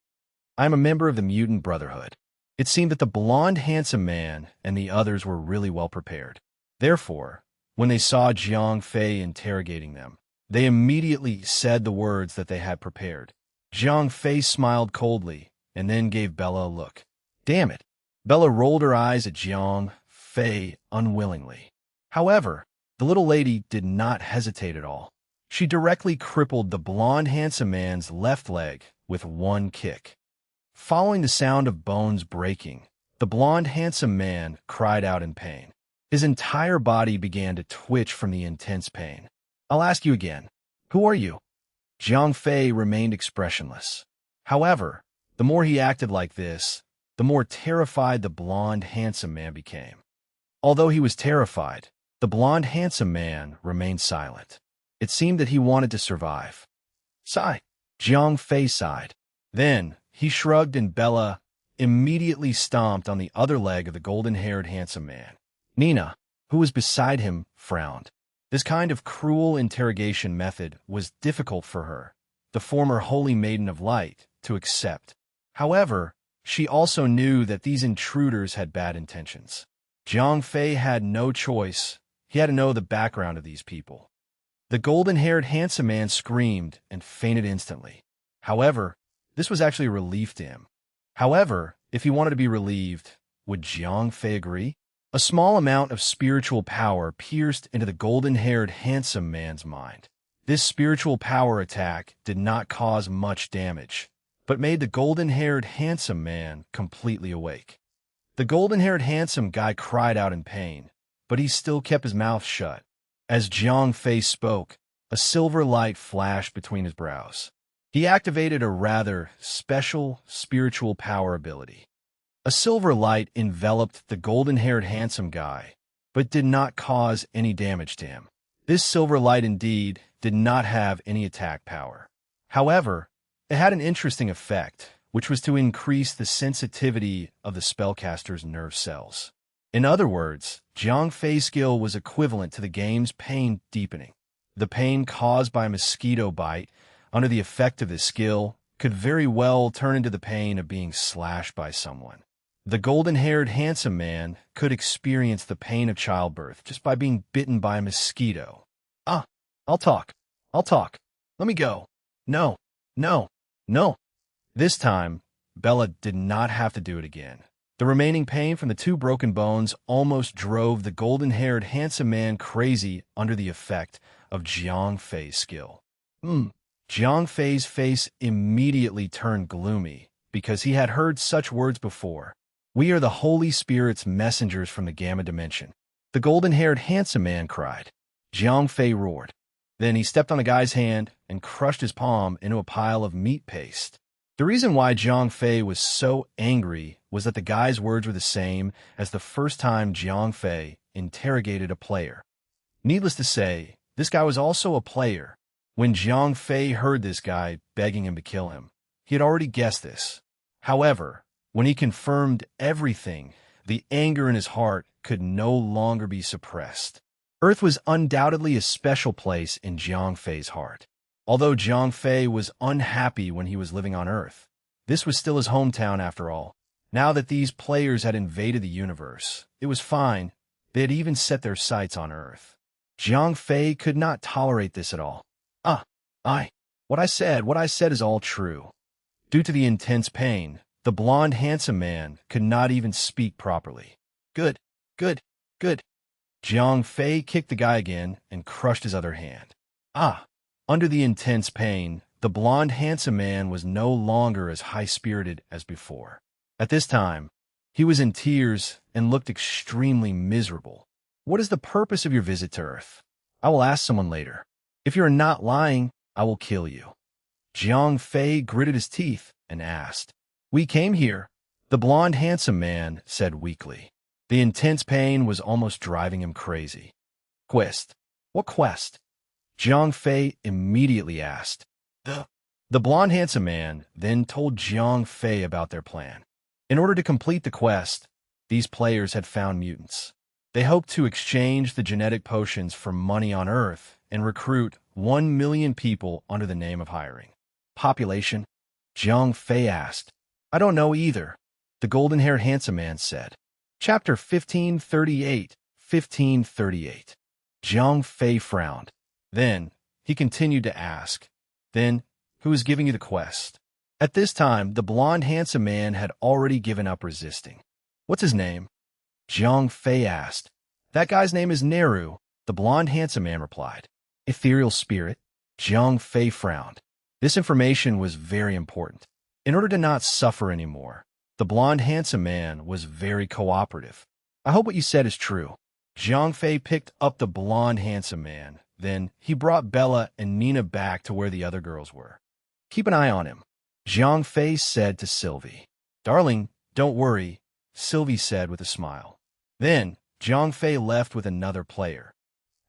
I am a member of the Mutant Brotherhood. It seemed that the blonde handsome man and the others were really well prepared. Therefore, when they saw Jiang Fei interrogating them, they immediately said the words that they had prepared. Jiang Fei smiled coldly and then gave Bella a look. Damn it! Bella rolled her eyes at Jiang Fei unwillingly. However, the little lady did not hesitate at all. She directly crippled the blonde handsome man's left leg with one kick. Following the sound of bones breaking, the blonde handsome man cried out in pain. His entire body began to twitch from the intense pain. I'll ask you again. Who are you? Jiang Fei remained expressionless. However, the more he acted like this, the more terrified the blonde handsome man became. Although he was terrified, the blonde handsome man remained silent. It seemed that he wanted to survive. Sigh. Jiang Fei sighed. Then, he shrugged and Bella immediately stomped on the other leg of the golden-haired handsome man. Nina, who was beside him, frowned. This kind of cruel interrogation method was difficult for her, the former holy maiden of light, to accept. However, she also knew that these intruders had bad intentions. Jiang Fei had no choice. He had to know the background of these people. The golden-haired handsome man screamed and fainted instantly. However, this was actually a relief to him. However, if he wanted to be relieved, would Jiang Fei agree? A small amount of spiritual power pierced into the golden-haired handsome man's mind. This spiritual power attack did not cause much damage, but made the golden-haired handsome man completely awake. The golden-haired handsome guy cried out in pain, but he still kept his mouth shut. As Jiang Fei spoke, a silver light flashed between his brows. He activated a rather special spiritual power ability. A silver light enveloped the golden-haired handsome guy, but did not cause any damage to him. This silver light indeed did not have any attack power. However, it had an interesting effect, which was to increase the sensitivity of the spellcaster's nerve cells. In other words, Jiang Fei's skill was equivalent to the game's pain deepening. The pain caused by a mosquito bite under the effect of this skill could very well turn into the pain of being slashed by someone. The golden-haired handsome man could experience the pain of childbirth just by being bitten by a mosquito. I'll talk. Let me go. No. This time, Bella did not have to do it again. The remaining pain from the two broken bones almost drove the golden-haired handsome man crazy under the effect of Jiang Fei's skill. Jiang Fei's face immediately turned gloomy because he had heard such words before. We are the Holy Spirit's messengers from the Gamma Dimension. The golden-haired handsome man cried. Jiang Fei roared. Then he stepped on a guy's hand and crushed his palm into a pile of meat paste. The reason why Jiang Fei was so angry was that the guy's words were the same as the first time Jiang Fei interrogated a player. Needless to say, this guy was also a player. When Jiang Fei heard this guy begging him to kill him, he had already guessed this. However, when he confirmed everything, the anger in his heart could no longer be suppressed. Earth was undoubtedly a special place in Jiang Fei's heart. Although Jiang Fei was unhappy when he was living on Earth, this was still his hometown after all. Now that these players had invaded the universe, it was fine. They had even set their sights on Earth. Jiang Fei could not tolerate this at all. What I said is all true. Due to the intense pain, the blonde handsome man could not even speak properly. Good. Jiang Fei kicked the guy again and crushed his other hand. Under the intense pain, the blonde handsome man was no longer as high-spirited as before. At this time, he was in tears and looked extremely miserable. What is the purpose of your visit to Earth? I will ask someone later. If you are not lying, I will kill you. Jiang Fei gritted his teeth and asked. We came here, the blonde handsome man said weakly. The intense pain was almost driving him crazy. Quest. What quest? Jiang Fei immediately asked. The blonde handsome man then told Jiang Fei about their plan. In order to complete the quest, these players had found mutants. They hoped to exchange the genetic potions for money on Earth and recruit 1 million people under the name of hiring. Population? Jiang Fei asked. I don't know either, the golden-haired handsome man said. Chapter 1538. Jiang Fei frowned. Then, he continued to ask, Then, who is giving you the quest? At this time, the blonde handsome man had already given up resisting. What's his name? Jiang Fei asked. That guy's name is Neru, the blonde handsome man replied. Ethereal spirit? Jiang Fei frowned. This information was very important. In order to not suffer anymore, the blonde handsome man was very cooperative. I hope what you said is true. Jiang Fei picked up the blonde handsome man. Then he brought Bella and Nina back to where the other girls were. Keep an eye on him, Jiang Fei said to Sylvie. Darling, don't worry, Sylvie said with a smile. Then Jiang Fei left with another player.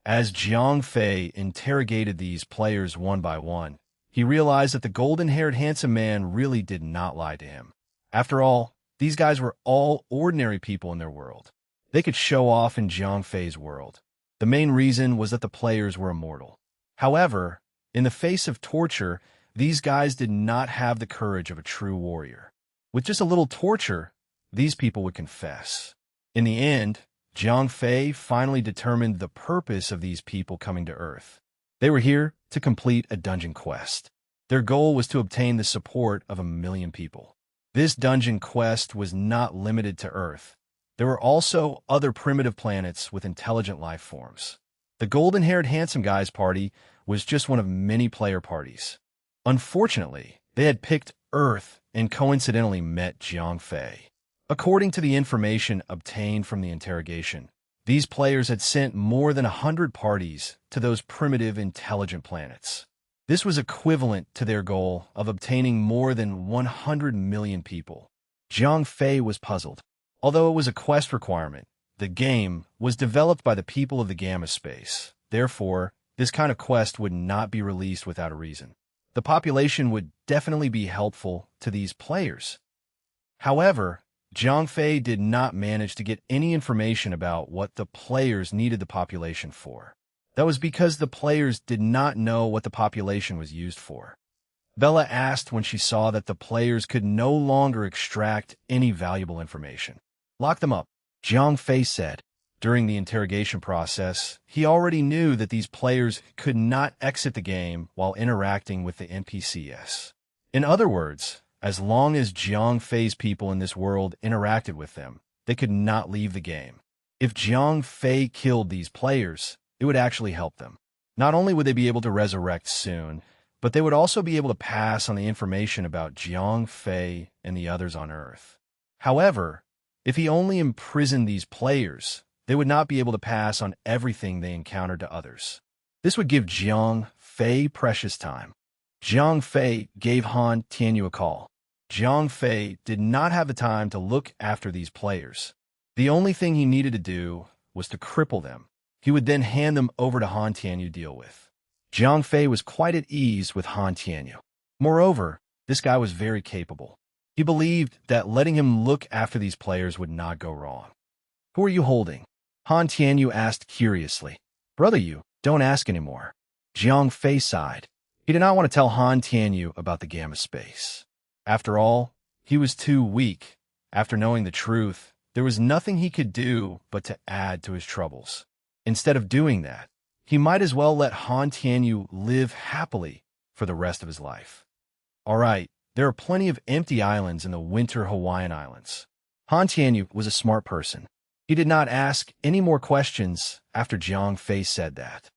As Jiang Fei interrogated these players one by one, he realized that the golden-haired handsome man really did not lie to him. After all, these guys were all ordinary people in their world. They could show off in Jiang Fei's world. The main reason was that the players were immortal. However, in the face of torture, these guys did not have the courage of a true warrior. With just a little torture, these people would confess. In the end, Jiang Fei finally determined the purpose of these people coming to Earth. They were here to complete a dungeon quest. Their goal was to obtain the support of 1,000,000 people. This dungeon quest was not limited to Earth. There were also other primitive planets with intelligent life forms. The golden-haired handsome guy's party was just one of many player parties. Unfortunately, they had picked Earth and coincidentally met Jiang Fei. According to the information obtained from the interrogation, these players had sent more than 100 parties to those primitive intelligent planets. This was equivalent to their goal of obtaining more than 100,000,000 people. Jiang Fei was puzzled. Although it was a quest requirement, the game was developed by the people of the Gamma space. Therefore, this kind of quest would not be released without a reason. The population would definitely be helpful to these players. However, Jiang Fei did not manage to get any information about what the players needed the population for. That was because the players did not know what the population was used for. Bella asked when she saw that the players could no longer extract any valuable information. Lock them up, Jiang Fei said. During the interrogation process, he already knew that these players could not exit the game while interacting with the NPCs. In other words, as long as Jiang Fei's people in this world interacted with them, they could not leave the game. If Jiang Fei killed these players, it would actually help them. Not only would they be able to resurrect soon, but they would also be able to pass on the information about Jiang Fei and the others on Earth. However, if he only imprisoned these players, they would not be able to pass on everything they encountered to others. This would give Jiang Fei precious time. Jiang Fei gave Han Tianyu a call. Jiang Fei did not have the time to look after these players. The only thing he needed to do was to cripple them. He would then hand them over to Han Tianyu to deal with. Jiang Fei was quite at ease with Han Tianyu. Moreover, this guy was very capable. He believed that letting him look after these players would not go wrong. Who are you holding? Han Tianyu asked curiously. Brother Yu, don't ask anymore. Jiang Fei sighed. He did not want to tell Han Tianyu about the Gamma space. After all, he was too weak. After knowing the truth, there was nothing he could do but to add to his troubles. Instead of doing that, he might as well let Han Tianyu live happily for the rest of his life. All right, there are plenty of empty islands in the winter Hawaiian Islands. Han Tianyu was a smart person. He did not ask any more questions after Jiang Fei said that.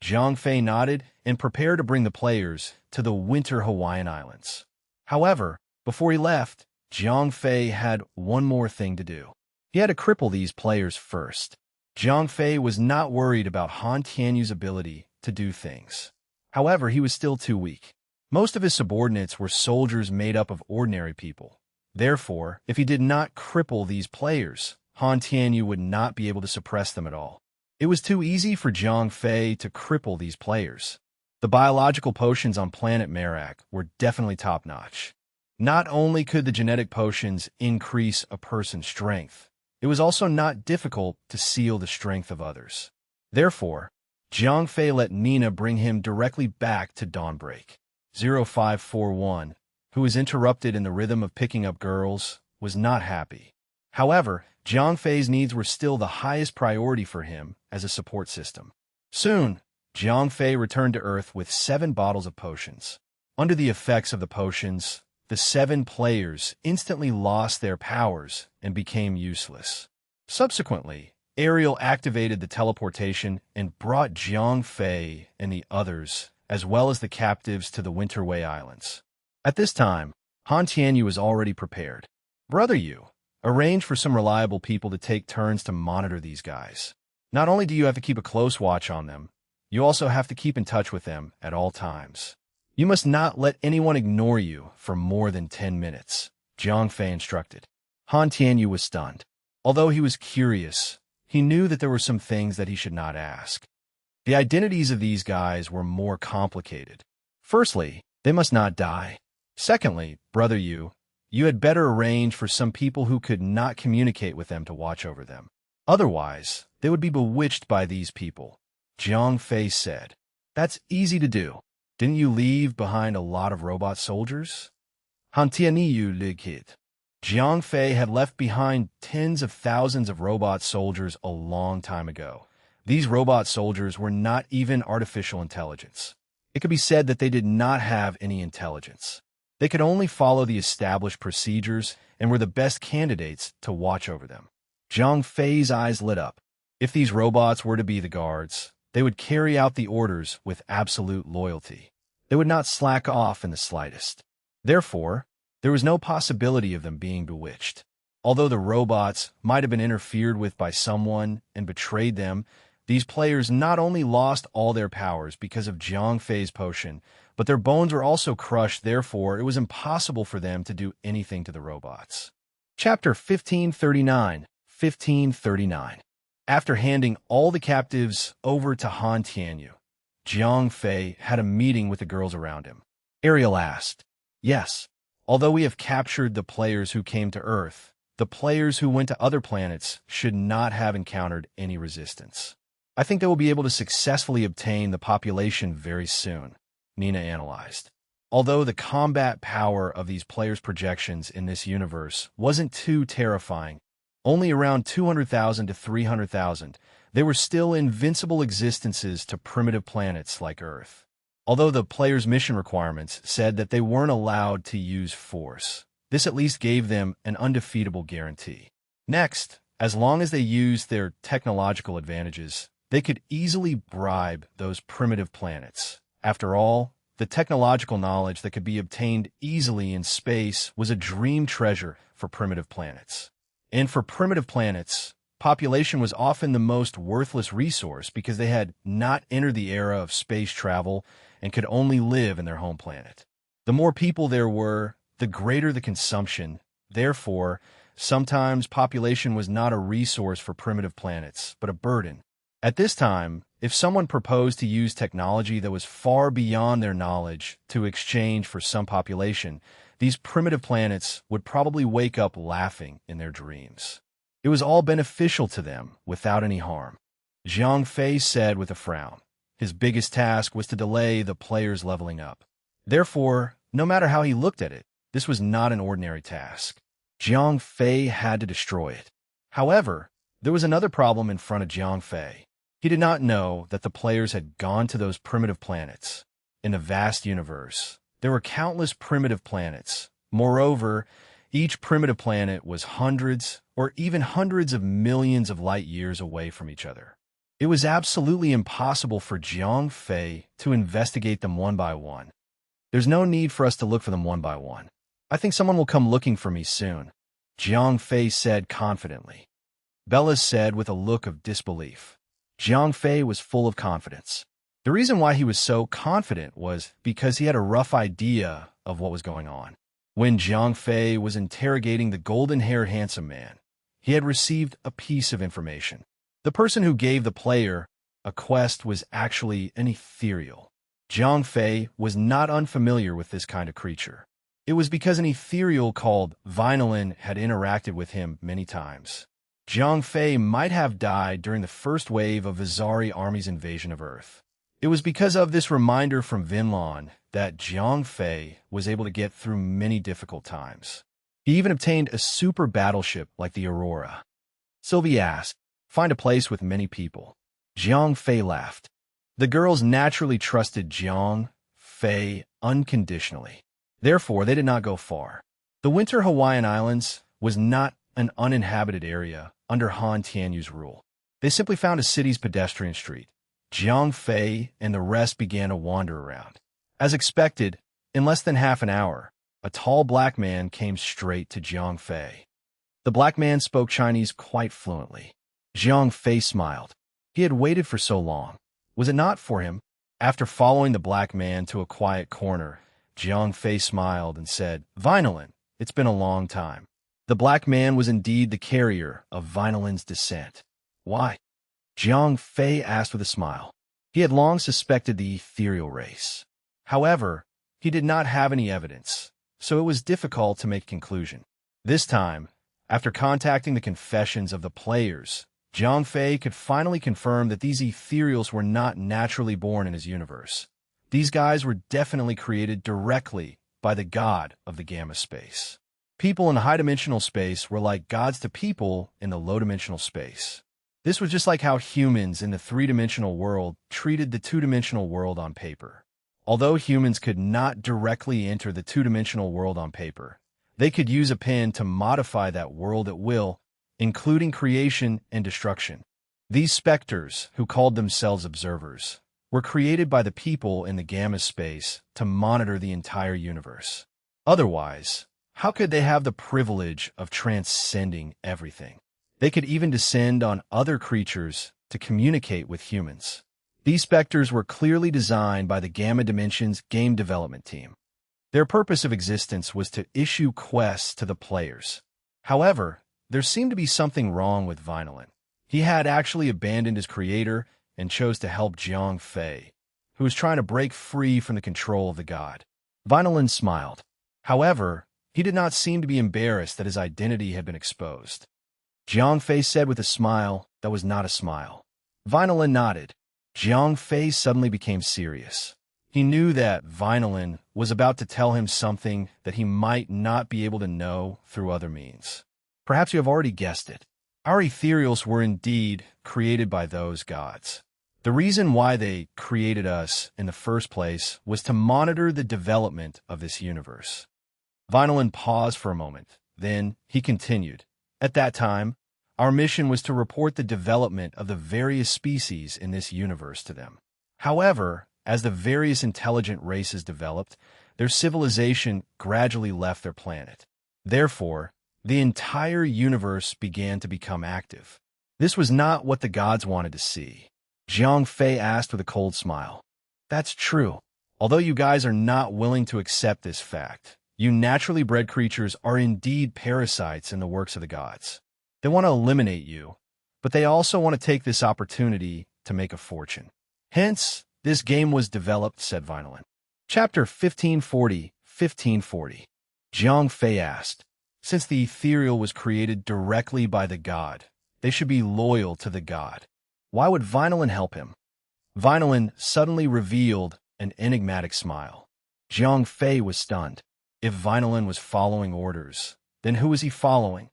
Jiang Fei nodded and prepared to bring the players to the winter Hawaiian Islands. However, before he left, Jiang Fei had one more thing to do. He had to cripple these players first. Jiang Fei was not worried about Han Tianyu's ability to do things. However, he was still too weak. Most of his subordinates were soldiers made up of ordinary people. Therefore, if he did not cripple these players, Han Tianyu would not be able to suppress them at all. It was too easy for Jiang Fei to cripple these players. The biological potions on planet Merak were definitely top-notch. Not only could the genetic potions increase a person's strength, it was also not difficult to seal the strength of others. Therefore, Jiang Fei let Nina bring him directly back to Dawnbreak. 0541, who was interrupted in the rhythm of picking up girls, was not happy. However, Jiang Fei's needs were still the highest priority for him as a support system. Soon, Jiang Fei returned to Earth with 7 bottles of potions. Under the effects of the potions, the 7 players instantly lost their powers and became useless. Subsequently, Ariel activated the teleportation and brought Jiang Fei and the others, as well as the captives, to the Winterway Islands. At this time, Han Tianyu was already prepared. Brother Yu, arrange for some reliable people to take turns to monitor these guys. Not only do you have to keep a close watch on them, you also have to keep in touch with them at all times. You must not let anyone ignore you for more than 10 minutes, Jiang Fei instructed. Han Tianyu was stunned. Although he was curious, he knew that there were some things that he should not ask. The identities of these guys were more complicated. Firstly, they must not die. Secondly, Brother Yu, you had better arrange for some people who could not communicate with them to watch over them. Otherwise, they would be bewitched by these people, Jiang Fei said. That's easy to do. Didn't you leave behind a lot of robot soldiers? Han Tianyu likit. Jiang Fei had left behind tens of thousands of robot soldiers a long time ago. These robot soldiers were not even artificial intelligence. It could be said that they did not have any intelligence. They could only follow the established procedures and were the best candidates to watch over them. Zhang Fei's eyes lit up. If these robots were to be the guards, they would carry out the orders with absolute loyalty. They would not slack off in the slightest. Therefore, there was no possibility of them being bewitched. Although the robots might have been interfered with by someone and betrayed them, these players not only lost all their powers because of Zhang Fei's potion, but their bones were also crushed. Therefore, it was impossible for them to do anything to the robots. Chapter 1539. After handing all the captives over to Han Tianyu, Zhang Fei had a meeting with the girls around him. Ariel asked, "Yes, although we have captured the players who came to Earth, the players who went to other planets should not have encountered any resistance. I think they will be able to successfully obtain the population very soon," Nina analyzed. Although the combat power of these players' projections in this universe wasn't too terrifying, only around 200,000 to 300,000, they were still invincible existences to primitive planets like Earth. Although the players' mission requirements said that they weren't allowed to use force, this at least gave them an undefeatable guarantee. Next, as long as they used their technological advantages, they could easily bribe those primitive planets. After all, the technological knowledge that could be obtained easily in space was a dream treasure for primitive planets. And for primitive planets, population was often the most worthless resource because they had not entered the era of space travel and could only live in their home planet. The more people there were, the greater the consumption. Therefore, sometimes population was not a resource for primitive planets, but a burden. At this time, if someone proposed to use technology that was far beyond their knowledge to exchange for some population, these primitive planets would probably wake up laughing in their dreams. It was all beneficial to them without any harm. Zhang Fei said with a frown. His biggest task was to delay the players leveling up. Therefore, no matter how he looked at it, this was not an ordinary task. Zhang Fei had to destroy it. However, there was another problem in front of Zhang Fei. He did not know that the players had gone to those primitive planets. In the vast universe, there were countless primitive planets. Moreover, each primitive planet was hundreds or even hundreds of millions of light years away from each other. It was absolutely impossible for Zhang Fei to investigate them one by one. There's no need for us to look for them one by one. I think someone will come looking for me soon, Zhang Fei said confidently. Bella said with a look of disbelief. Zhang Fei was full of confidence. The reason why he was so confident was because he had a rough idea of what was going on. When Zhang Fei was interrogating the golden-haired handsome man, he had received a piece of information. The person who gave the player a quest was actually an ethereal. Zhang Fei was not unfamiliar with this kind of creature. It was because an ethereal called Vinylin had interacted with him many times. Zhang Fei might have died during the first wave of Vizari army's invasion of Earth. It was because of this reminder from Vinlon that Zhang Fei was able to get through many difficult times. He even obtained a super battleship like the Aurora. Sylvie asked, "Find a place with many people." Zhang Fei laughed. The girls naturally trusted Zhang Fei unconditionally. Therefore, they did not go far. The Winter Hawaiian Islands was not an uninhabited area under Han Tianyu's rule. They simply found a city's pedestrian street. Zhang Fei and the rest began to wander around. As expected, in less than half an hour, a tall black man came straight to Zhang Fei. The black man spoke Chinese quite fluently. Zhang Fei smiled. He had waited for so long. Was it not for him? After following the black man to a quiet corner, Zhang Fei smiled and said, "Vinylin, it's been a long time." The black man was indeed the carrier of Vinylin's descent. Why? Zhang Fei asked with a smile. He had long suspected the ethereal race. However, he did not have any evidence, so it was difficult to make a conclusion. This time, after contacting the confessions of the players, Zhang Fei could finally confirm that these ethereals were not naturally born in his universe. These guys were definitely created directly by the god of the gamma space. People in high-dimensional space were like gods to people in the low-dimensional space. This was just like how humans in the three-dimensional world treated the two-dimensional world on paper. Although humans could not directly enter the two-dimensional world on paper, they could use a pen to modify that world at will, including creation and destruction. These specters, who called themselves observers, were created by the people in the gamma space to monitor the entire universe. Otherwise, how could they have the privilege of transcending everything? They could even descend on other creatures to communicate with humans. These specters were clearly designed by the Gamma Dimensions game development team. Their purpose of existence was to issue quests to the players. However, there seemed to be something wrong with Vinolin. He had actually abandoned his creator and chose to help Jiang Fei, who was trying to break free from the control of the god. Vinolin smiled. However, he did not seem to be embarrassed that his identity had been exposed. Jiang Fei said with a smile that was not a smile. Vinolin nodded. Jiang Fei suddenly became serious. He knew that Vinolin was about to tell him something that he might not be able to know through other means. Perhaps you have already guessed it. Our ethereals were indeed created by those gods. The reason why they created us in the first place was to monitor the development of this universe. Vinolin paused for a moment. Then he continued. At that time, our mission was to report the development of the various species in this universe to them. However, as the various intelligent races developed, their civilization gradually left their planet. Therefore, the entire universe began to become active. This was not what the gods wanted to see. Jiang Fei asked with a cold smile. That's true. Although you guys are not willing to accept this fact, you naturally bred creatures are indeed parasites in the works of the gods. They want to eliminate you, but they also want to take this opportunity to make a fortune. Hence, this game was developed, said Vinolin. Chapter 1540. Jiang Fei asked, since the ethereal was created directly by the god, they should be loyal to the god. Why would Vinolin help him? Vinolin suddenly revealed an enigmatic smile. Jiang Fei was stunned. If Vinolin was following orders, then who was he following?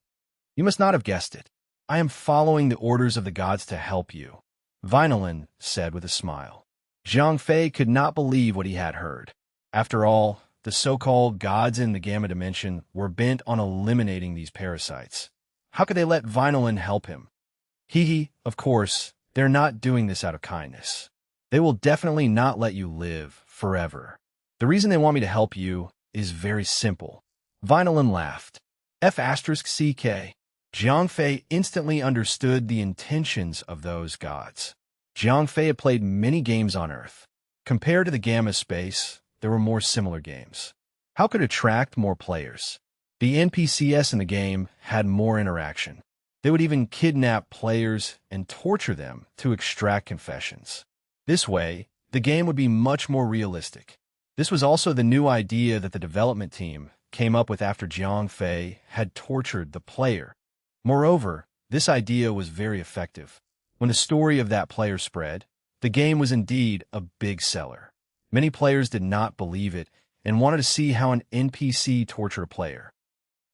You must not have guessed it. I am following the orders of the gods to help you, Vinolin said with a smile. Jiang Fei could not believe what he had heard. After all, the so-called gods in the Gamma Dimension were bent on eliminating these parasites. How could they let Vinolin help him? Of course, they're not doing this out of kindness. They will definitely not let you live forever. The reason they want me to help you is very simple. Vinolin laughed. F***CK. Jiang Fei instantly understood the intentions of those gods. Jiang Fei had played many games on Earth. Compared to the Gamma space, there were more similar games. How could attract more players? The NPCs in the game had more interaction. They would even kidnap players and torture them to extract confessions. This way, the game would be much more realistic. This was also the new idea that the development team came up with after Jiang Fei had tortured the player. Moreover, this idea was very effective. When the story of that player spread, the game was indeed a big seller. Many players did not believe it and wanted to see how an NPC tortured a player.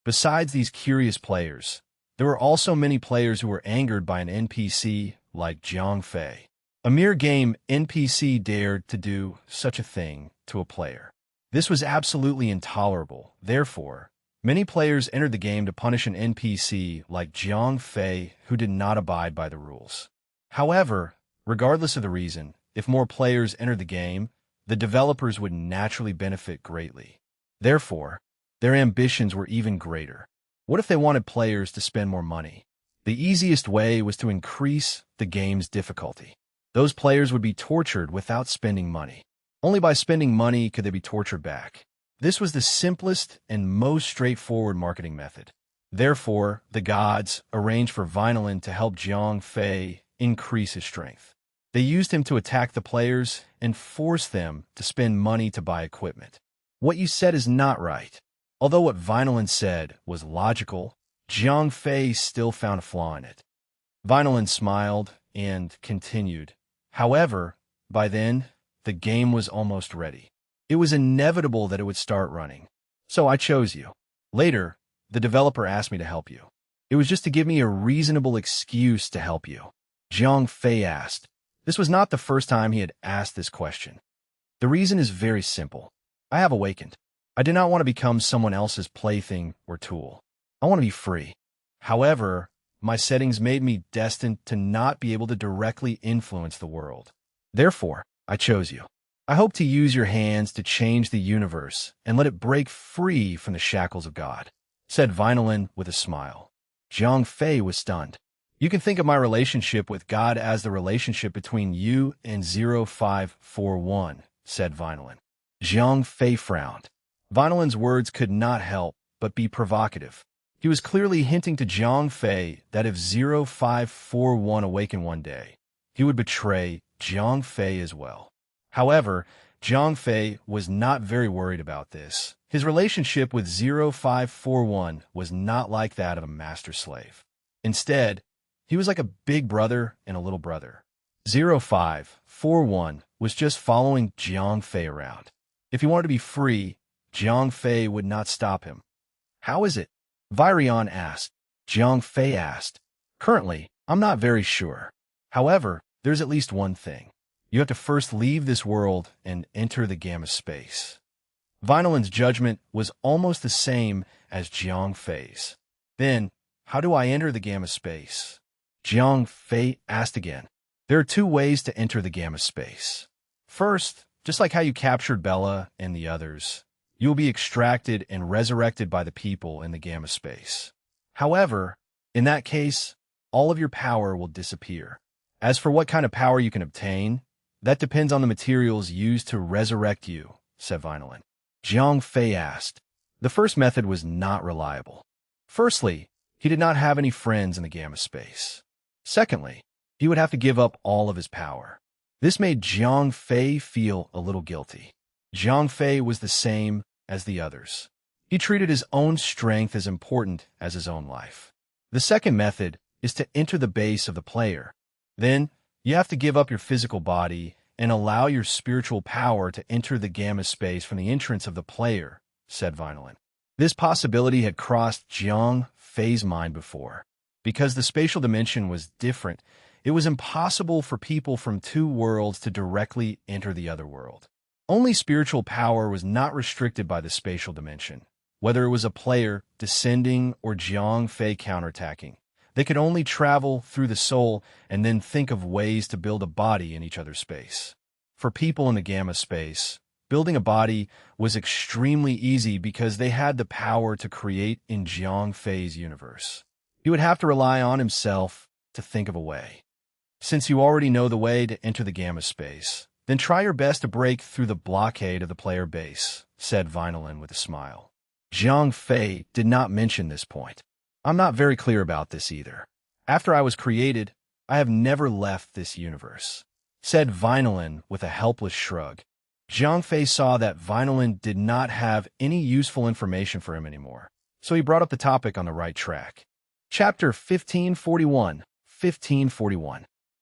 Besides these curious players, there were also many players who were angered by an NPC like Jiang Fei. A mere game NPC dared to do such a thing to a player. This was absolutely intolerable. Therefore, many players entered the game to punish an NPC like Jiang Fei who did not abide by the rules. However, regardless of the reason, if more players entered the game, the developers would naturally benefit greatly. Therefore, their ambitions were even greater. What if they wanted players to spend more money? The easiest way was to increase the game's difficulty. Those players would be tortured without spending money. Only by spending money could they be tortured back. This was the simplest and most straightforward marketing method. Therefore, the gods arranged for Vinolin to help Jiang Fei increase his strength. They used him to attack the players and force them to spend money to buy equipment. What you said is not right. Although what Vinolin said was logical, Jiang Fei still found a flaw in it. Vinolin smiled and continued. However, by then, the game was almost ready. It was inevitable that it would start running. So I chose you. Later, the developer asked me to help you. It was just to give me a reasonable excuse to help you. Jiang Fei asked. This was not the first time he had asked this question. The reason is very simple. I have awakened. I do not want to become someone else's plaything or tool. I want to be free. However, my settings made me destined to not be able to directly influence the world. Therefore, I chose you. I hope to use your hands to change the universe and let it break free from the shackles of God, said Vinolin with a smile. Zhang Fei was stunned. You can think of my relationship with God as the relationship between you and 0541, said Vinolin. Zhang Fei frowned. Vinolin's words could not help but be provocative. He was clearly hinting to Zhang Fei that if 0541 awakened one day, he would betray Zhang Fei as well. However, Zhang Fei was not very worried about this. His relationship with 0541 was not like that of a master-slave. Instead, he was like a big brother and a little brother. 0541 was just following Zhang Fei around. If he wanted to be free, Zhang Fei would not stop him. How is it? Virion asked. Zhang Fei asked. Currently, I'm not very sure. However, there's at least one thing. You have to first leave this world and enter the gamma space. Vinolin's judgment was almost the same as Zhang Fei's. Then, how do I enter the gamma space? Zhang Fei asked again. There are two ways to enter the gamma space. First, just like how you captured Bella and the others, you will be extracted and resurrected by the people in the gamma space. However, in that case, all of your power will disappear. As for what kind of power you can obtain, that depends on the materials used to resurrect you, said Vinolin. Zhang Fei asked. The first method was not reliable. Firstly, he did not have any friends in the gamma space. Secondly, he would have to give up all of his power. This made Zhang Fei feel a little guilty. Zhang Fei was the same as the others. He treated his own strength as important as his own life. The second method is to enter the base of the player. Then, you have to give up your physical body and allow your spiritual power to enter the gamma space from the entrance of the player, said Vinolin. This possibility had crossed Zhang Fei's mind before. Because the spatial dimension was different, it was impossible for people from two worlds to directly enter the other world. Only spiritual power was not restricted by the spatial dimension. Whether it was a player descending or Zhang Fei counterattacking, they could only travel through the soul and then think of ways to build a body in each other's space. For people in the gamma space, building a body was extremely easy because they had the power to create in Zhang Fei's universe. He would have to rely on himself to think of a way. Since you already know the way to enter the gamma space, then try your best to break through the blockade of the player base, said Vinolin with a smile. Zhang Fei did not mention this point. I'm not very clear about this either. After I was created, I have never left this universe, said Vinolin with a helpless shrug. Zhang Fei saw that Vinolin did not have any useful information for him anymore, so he brought up the topic on the right track. Chapter 1541,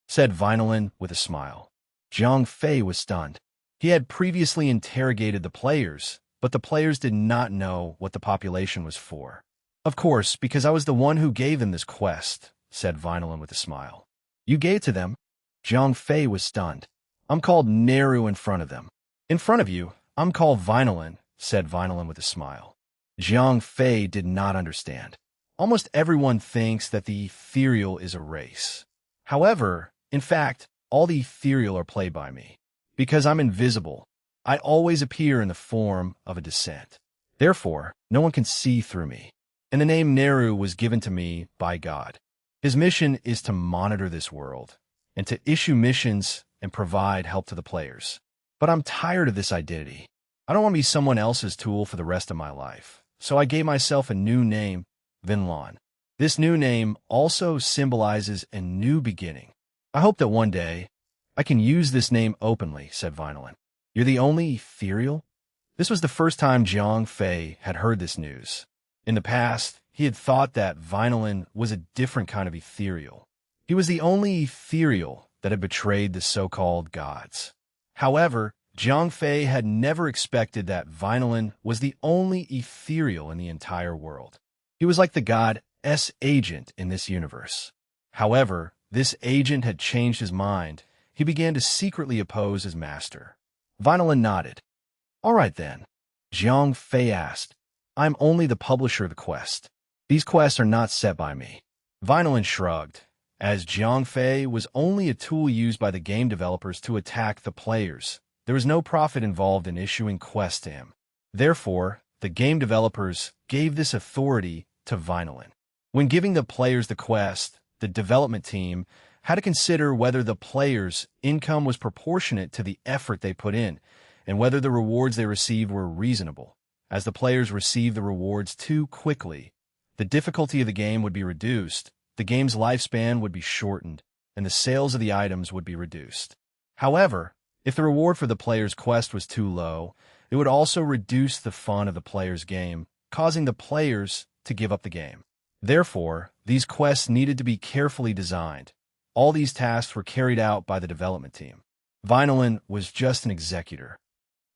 said Vinolin with a smile. Zhang Fei was stunned. He had previously interrogated the players, but the players did not know what the population was for. Of course, because I was the one who gave them this quest, said Vinolin with a smile. You gave it to them? Zhang Fei was stunned. I'm called Neru in front of them. In front of you, I'm called Vinolin, said Vinolin with a smile. Zhang Fei did not understand. Almost everyone thinks that the ethereal is a race. However, in fact, all the ethereal are played by me. Because I'm invisible, I always appear in the form of a descent. Therefore, no one can see through me. And the name Neru was given to me by God. His mission is to monitor this world, and to issue missions and provide help to the players. But I'm tired of this identity. I don't want to be someone else's tool for the rest of my life. So I gave myself a new name, Vinlon. This new name also symbolizes a new beginning. I hope that one day I can use this name openly, said Vinolin. You're the only ethereal? This was the first time Zhang Fei had heard this news. In the past, he had thought that Vinolin was a different kind of ethereal. He was the only ethereal that had betrayed the so-called gods. However, Zhang Fei had never expected that Vinolin was the only ethereal in the entire world. He was like the god's agent in this universe. However, this agent had changed his mind. He began to secretly oppose his master. Vinolin nodded. All right then. Jiang Fei asked. I'm only the publisher of the quest. These quests are not set by me. Vinolin shrugged, as Jiang Fei was only a tool used by the game developers to attack the players. There was no profit involved in issuing quests to him. Therefore, the game developers gave this authority to Vinolin. When giving the players the quest, the development team had to consider whether the players' income was proportionate to the effort they put in, and whether the rewards they received were reasonable. As the players received the rewards too quickly, the difficulty of the game would be reduced, the game's lifespan would be shortened, and the sales of the items would be reduced. However, if the reward for the player's quest was too low, it would also reduce the fun of the player's game, causing the players to give up the game. Therefore, these quests needed to be carefully designed. All these tasks were carried out by the development team. Vinolin was just an executor.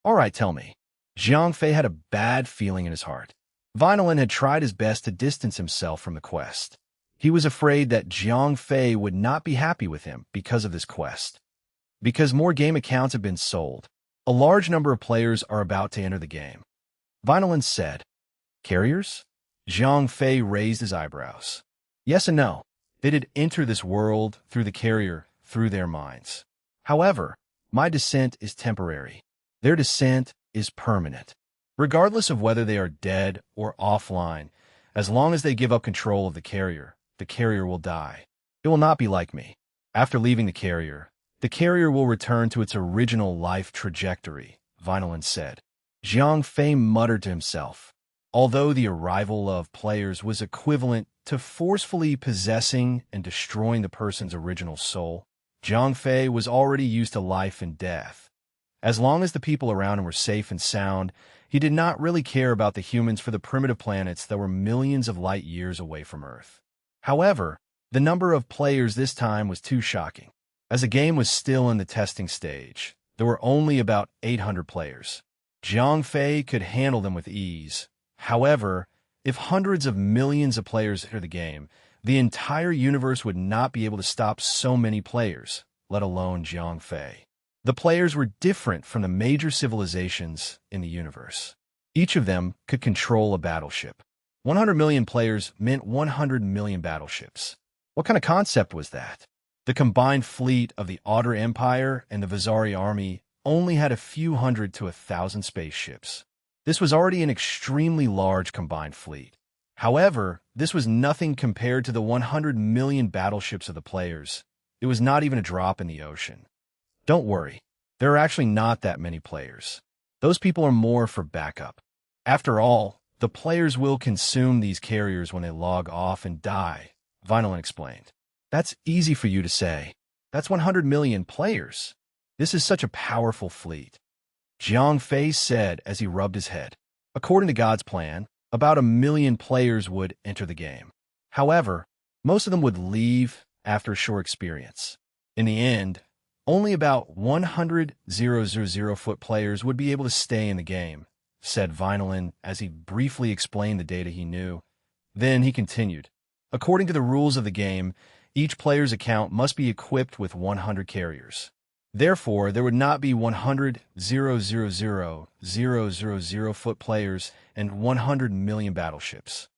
All right, tell me. Jiang Fei had a bad feeling in his heart. Vinolin had tried his best to distance himself from the quest. He was afraid that Jiang Fei would not be happy with him because of this quest. Because more game accounts have been sold, a large number of players are about to enter the game. Vinolin said, Carriers? Jiang Fei raised his eyebrows. Yes and no. They did enter this world through the carrier, through their minds. However, my descent is temporary. Their descent is permanent. Regardless of whether they are dead or offline, as long as they give up control of the carrier will die. It will not be like me. After leaving the carrier will return to its original life trajectory, Vinolin said. Jiang Fei muttered to himself. Although the arrival of players was equivalent to forcefully possessing and destroying the person's original soul, Jiang Fei was already used to life and death. As long as the people around him were safe and sound, he did not really care about the humans for the primitive planets that were millions of light years away from Earth. However, the number of players this time was too shocking. As the game was still in the testing stage, there were only about 800 players. Jiang Fei could handle them with ease. However, if hundreds of millions of players enter the game, the entire universe would not be able to stop so many players, let alone Jiang Fei. The players were different from the major civilizations in the universe. Each of them could control a battleship. 100 million players meant 100 million battleships. What kind of concept was that? The combined fleet of the Outer Empire and the Vizari army only had a few hundred to 1,000 spaceships. This was already an extremely large combined fleet. However, this was nothing compared to the 100 million battleships of the players. It was not even a drop in the ocean. Don't worry, there are actually not that many players. Those people are more for backup. After all, the players will consume these carriers when they log off and die, Vinolin explained. That's easy for you to say. That's 100 million players. This is such a powerful fleet. Jiang Fei said as he rubbed his head. According to God's plan, about 1 million players would enter the game. However, most of them would leave after a short experience. In the end, only about 100,000-foot players would be able to stay in the game, said Vinolin as he briefly explained the data he knew. Then he continued. According to the rules of the game, each player's account must be equipped with 100 carriers. Therefore, there would not be 100,000,000-foot players and 100 million battleships.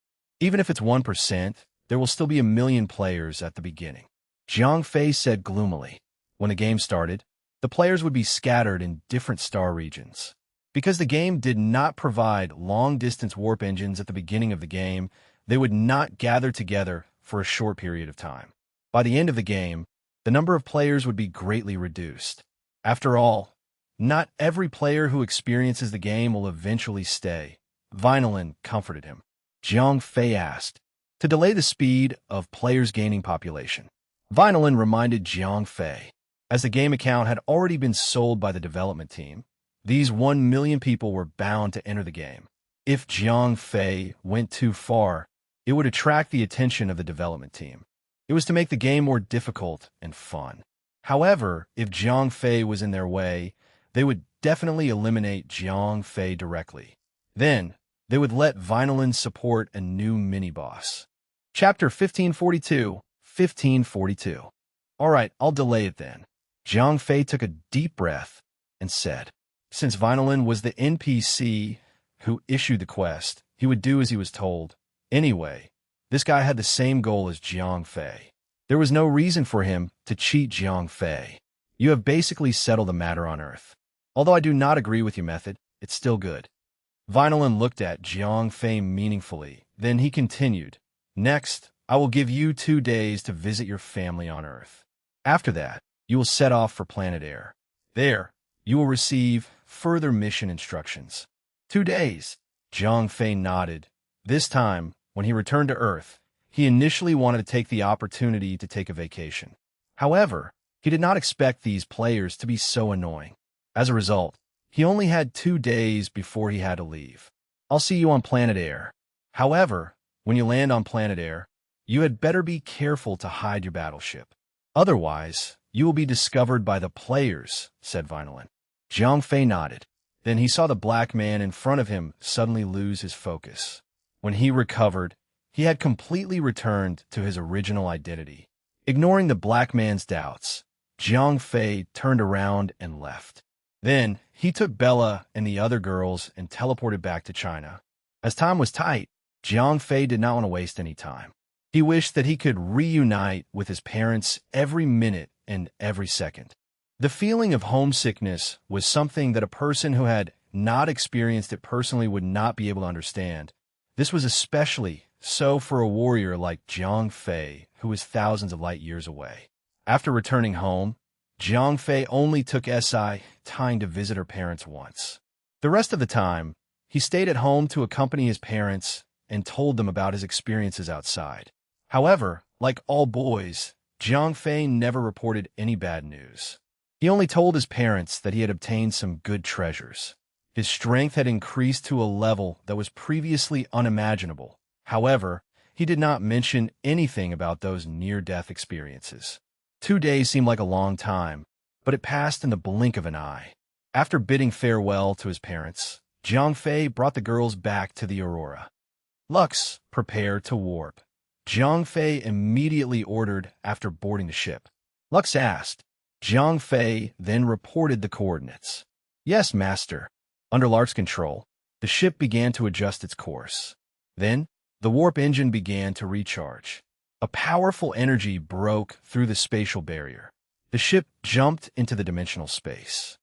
Even if it's 1%, there will still be 1 million players at the beginning. Jiang Fei said gloomily. When the game started, the players would be scattered in different star regions. Because the game did not provide long-distance warp engines at the beginning of the game, they would not gather together for a short period of time. By the end of the game, the number of players would be greatly reduced. After all, not every player who experiences the game will eventually stay. Vinolin comforted him. Jiang Fei asked, to delay the speed of players gaining population. Vinolin reminded Jiang Fei. As the game account had already been sold by the development team, these 1 million people were bound to enter the game. If Jiang Fei went too far, it would attract the attention of the development team. It was to make the game more difficult and fun. However, if Jiang Fei was in their way, they would definitely eliminate Jiang Fei directly. Then, they would let Vinolin support a new mini-boss. Chapter 1542, 1542. All right, I'll delay it then. Jiang Fei took a deep breath and said, Since Vinolin was the NPC who issued the quest, he would do as he was told. Anyway, this guy had the same goal as Jiang Fei. There was no reason for him to cheat Jiang Fei. You have basically settled the matter on Earth. Although I do not agree with your method, it's still good. Vinolin looked at Jiang Fei meaningfully. Then he continued, Next, I will give you 2 days to visit your family on Earth. After that, you will set off for planet Air. There, you will receive further mission instructions. 2 days. Jiang Fei nodded. This time, when he returned to Earth, he initially wanted to take the opportunity to take a vacation. However, he did not expect these players to be so annoying. As a result, he only had 2 days before he had to leave. I'll see you on planet Air. However, when you land on planet Air, you had better be careful to hide your battleship. Otherwise, you will be discovered by the players, said Vinolin. Jiang Fei nodded. Then he saw the black man in front of him suddenly lose his focus. When he recovered, he had completely returned to his original identity. Ignoring the black man's doubts, Jiang Fei turned around and left. Then, he took Bella and the other girls and teleported back to China. As time was tight, Jiang Fei did not want to waste any time. He wished that he could reunite with his parents every minute and every second. The feeling of homesickness was something that a person who had not experienced it personally would not be able to understand. This was especially so for a warrior like Jiang Fei, who was thousands of light years away. After returning home, Jiang Fei only took time to visit her parents once. The rest of the time, he stayed at home to accompany his parents and told them about his experiences outside. However, like all boys, Jiang Fei never reported any bad news. He only told his parents that he had obtained some good treasures. His strength had increased to a level that was previously unimaginable. However, he did not mention anything about those near-death experiences. 2 days seemed like a long time, but it passed in the blink of an eye. After bidding farewell to his parents, Jiang Fei brought the girls back to the Aurora. Lux, prepare to warp. Jiang Fei immediately ordered after boarding the ship. Lux asked. Jiang Fei then reported the coordinates. Yes, master. Under Lark's control, the ship began to adjust its course. Then, the warp engine began to recharge. A powerful energy broke through the spatial barrier. The ship jumped into the dimensional space.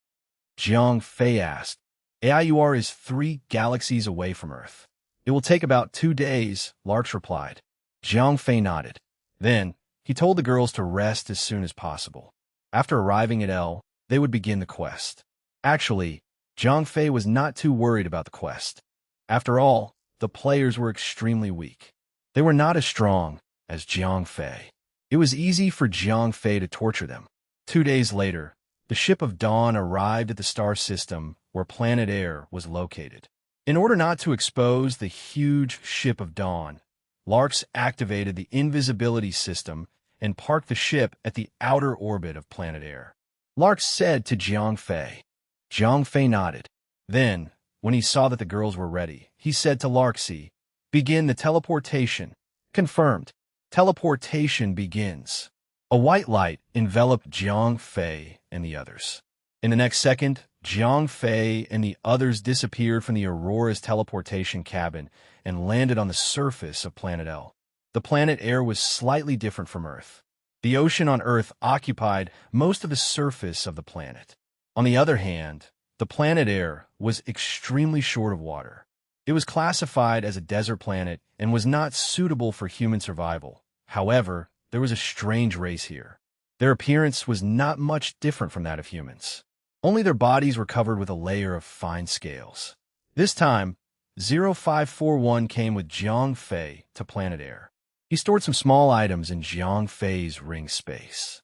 Jiang Fei asked, AIUR is 3 galaxies away from Earth. It will take about 2 days, Larks replied. Jiang Fei nodded. Then, he told the girls to rest as soon as possible. After arriving at L, they would begin the quest. Actually, Jiang Fei was not too worried about the quest. After all, the players were extremely weak. They were not as strong as Jiang Fei. It was easy for Jiang Fei to torture them. 2 days later, the ship of Dawn arrived at the star system where planet Air was located. In order not to expose the huge ship of Dawn, Larks activated the invisibility system and parked the ship at the outer orbit of planet Air. Larks said to Jiang Fei. Jiang Fei nodded. Then, when he saw that the girls were ready, he said to Larksy, Begin the teleportation. Confirmed. Teleportation begins. A white light enveloped Jiang Fei and the others. In the next second, Jiang Fei and the others disappeared from the Aurora's teleportation cabin and landed on the surface of planet L. The planet Air was slightly different from Earth. The ocean on Earth occupied most of the surface of the planet. On the other hand, the planet Air was extremely short of water. It was classified as a desert planet and was not suitable for human survival. However, there was a strange race here. Their appearance was not much different from that of humans. Only their bodies were covered with a layer of fine scales. This time, 0541 came with Jiang Fei to planet Air. He stored some small items in Jiang Fei's ring space.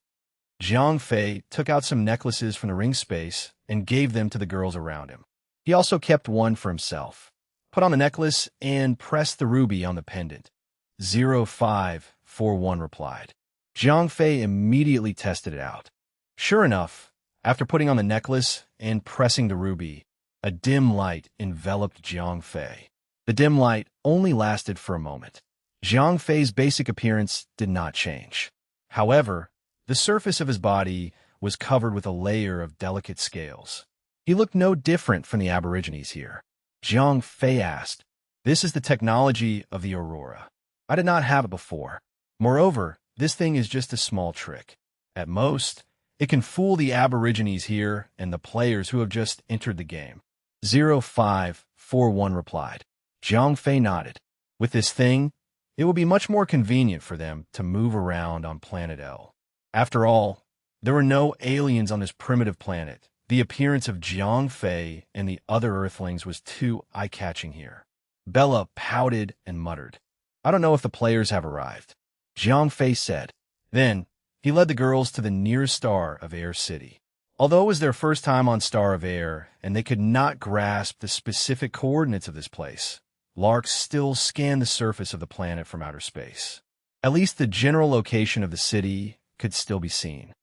Jiang Fei took out some necklaces from the ring space and gave them to the girls around him. He also kept one for himself. Put on the necklace and pressed the ruby on the pendant. 0541 replied. Jiang Fei immediately tested it out. Sure enough, after putting on the necklace and pressing the ruby, a dim light enveloped Jiang Fei. The dim light only lasted for a moment. Jiang Fei's basic appearance did not change. However, the surface of his body was covered with a layer of delicate scales. He looked no different from the Aborigines here. Jiang Fei asked, "This is the technology of the Aurora. I did not have it before. Moreover, this thing is just a small trick. At most, it can fool the Aborigines here and the players who have just entered the game." 0541 replied. Jiang Fei nodded. "With this thing, it will be much more convenient for them to move around on planet L. After all, there were no aliens on this primitive planet. The appearance of Jiang Fei and the other Earthlings was too eye-catching here." Bella pouted and muttered, "I don't know if the players have arrived," Jiang Fei said. Then, he led the girls to the nearest star of Air City. Although it was their first time on Star of Air, and they could not grasp the specific coordinates of this place, Lark still scanned the surface of the planet from outer space. At least the general location of the city could still be seen.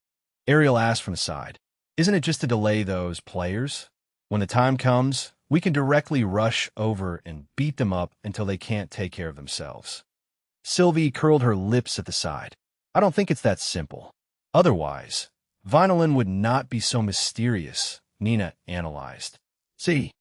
Ariel asked from the side, "Isn't it just to delay those players? When the time comes, we can directly rush over and beat them up until they can't take care of themselves." Sylvie curled her lips at the side. "I don't think it's that simple. Otherwise, Vinolin would not be so mysterious," Nina analyzed. "See."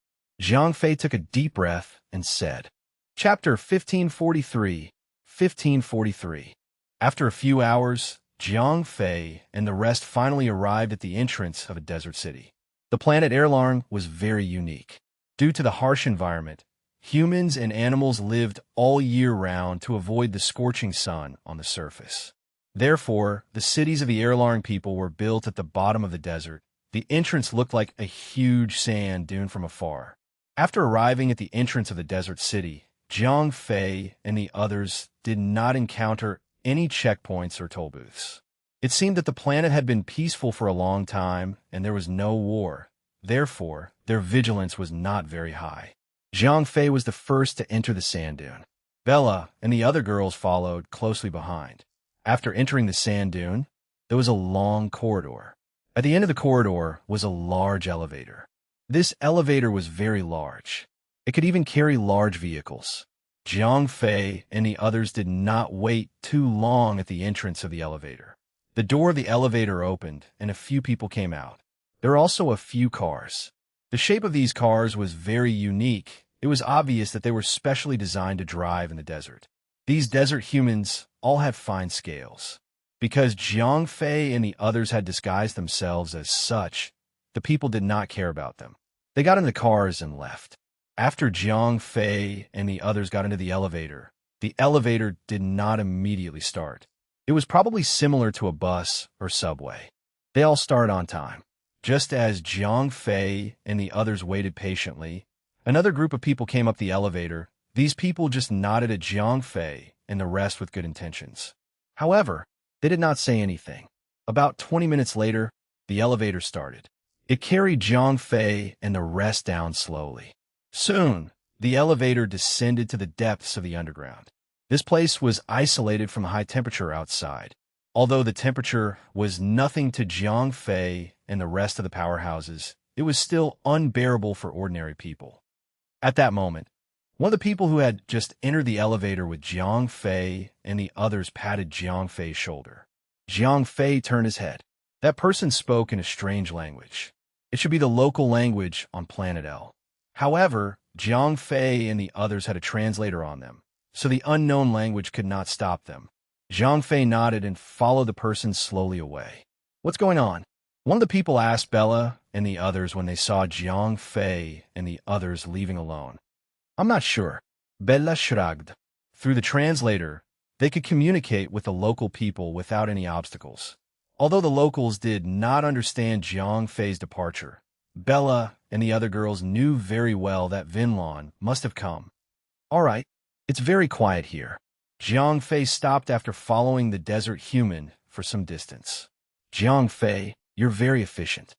Jiang Fei took a deep breath and said, Chapter 1543, 1543. After a few hours, Jiang Fei and the rest finally arrived at the entrance of a desert city. The planet Erlarn was very unique. Due to the harsh environment, humans and animals lived all year round to avoid the scorching sun on the surface. Therefore, the cities of the Erlarn people were built at the bottom of the desert. The entrance looked like a huge sand dune from afar. After arriving at the entrance of the desert city, Jiang Fei and the others did not encounter any checkpoints or toll booths. It seemed that the planet had been peaceful for a long time, and there was no war. Therefore, their vigilance was not very high. Jiang Fei was the first to enter the sand dune. Bella and the other girls followed closely behind. After entering the sand dune, there was a long corridor. At the end of the corridor was a large elevator. This elevator was very large. It could even carry large vehicles. Jiang Fei and the others did not wait too long at the entrance of the elevator. The door of the elevator opened, and a few people came out. There were also a few cars. The shape of these cars was very unique. It was obvious that they were specially designed to drive in the desert. These desert humans all had fine scales. Because Jiang Fei and the others had disguised themselves as such, the people did not care about them. They got in the cars and left. After Jiang Fei and the others got into the elevator did not immediately start. It was probably similar to a bus or subway. They all started on time. Just as Jiang Fei and the others waited patiently, another group of people came up the elevator. These people just nodded at Jiang Fei and the rest with good intentions. However, they did not say anything. About 20 minutes later, the elevator started. It carried Jiang Fei and the rest down slowly. Soon, the elevator descended to the depths of the underground. This place was isolated from the high temperature outside. Although the temperature was nothing to Jiang Fei and the rest of the powerhouses, it was still unbearable for ordinary people. At that moment, one of the people who had just entered the elevator with Jiang Fei and the others patted Jiang Fei's shoulder. Jiang Fei turned his head. That person spoke in a strange language. It should be the local language on planet L. However, Jiang Fei and the others had a translator on them, so the unknown language could not stop them. Jiang Fei nodded and followed the person slowly away. "What's going on?" One of the people asked Bella and the others when they saw Jiang Fei and the others leaving alone. "I'm not sure." Bella shrugged. Through the translator, they could communicate with the local people without any obstacles. Although the locals did not understand Jiang Fei's departure, Bella and the other girls knew very well that Vinlon must have come. "All right, it's very quiet here." Jiang Fei stopped after following the desert human for some distance. "Jiang Fei, you're very efficient."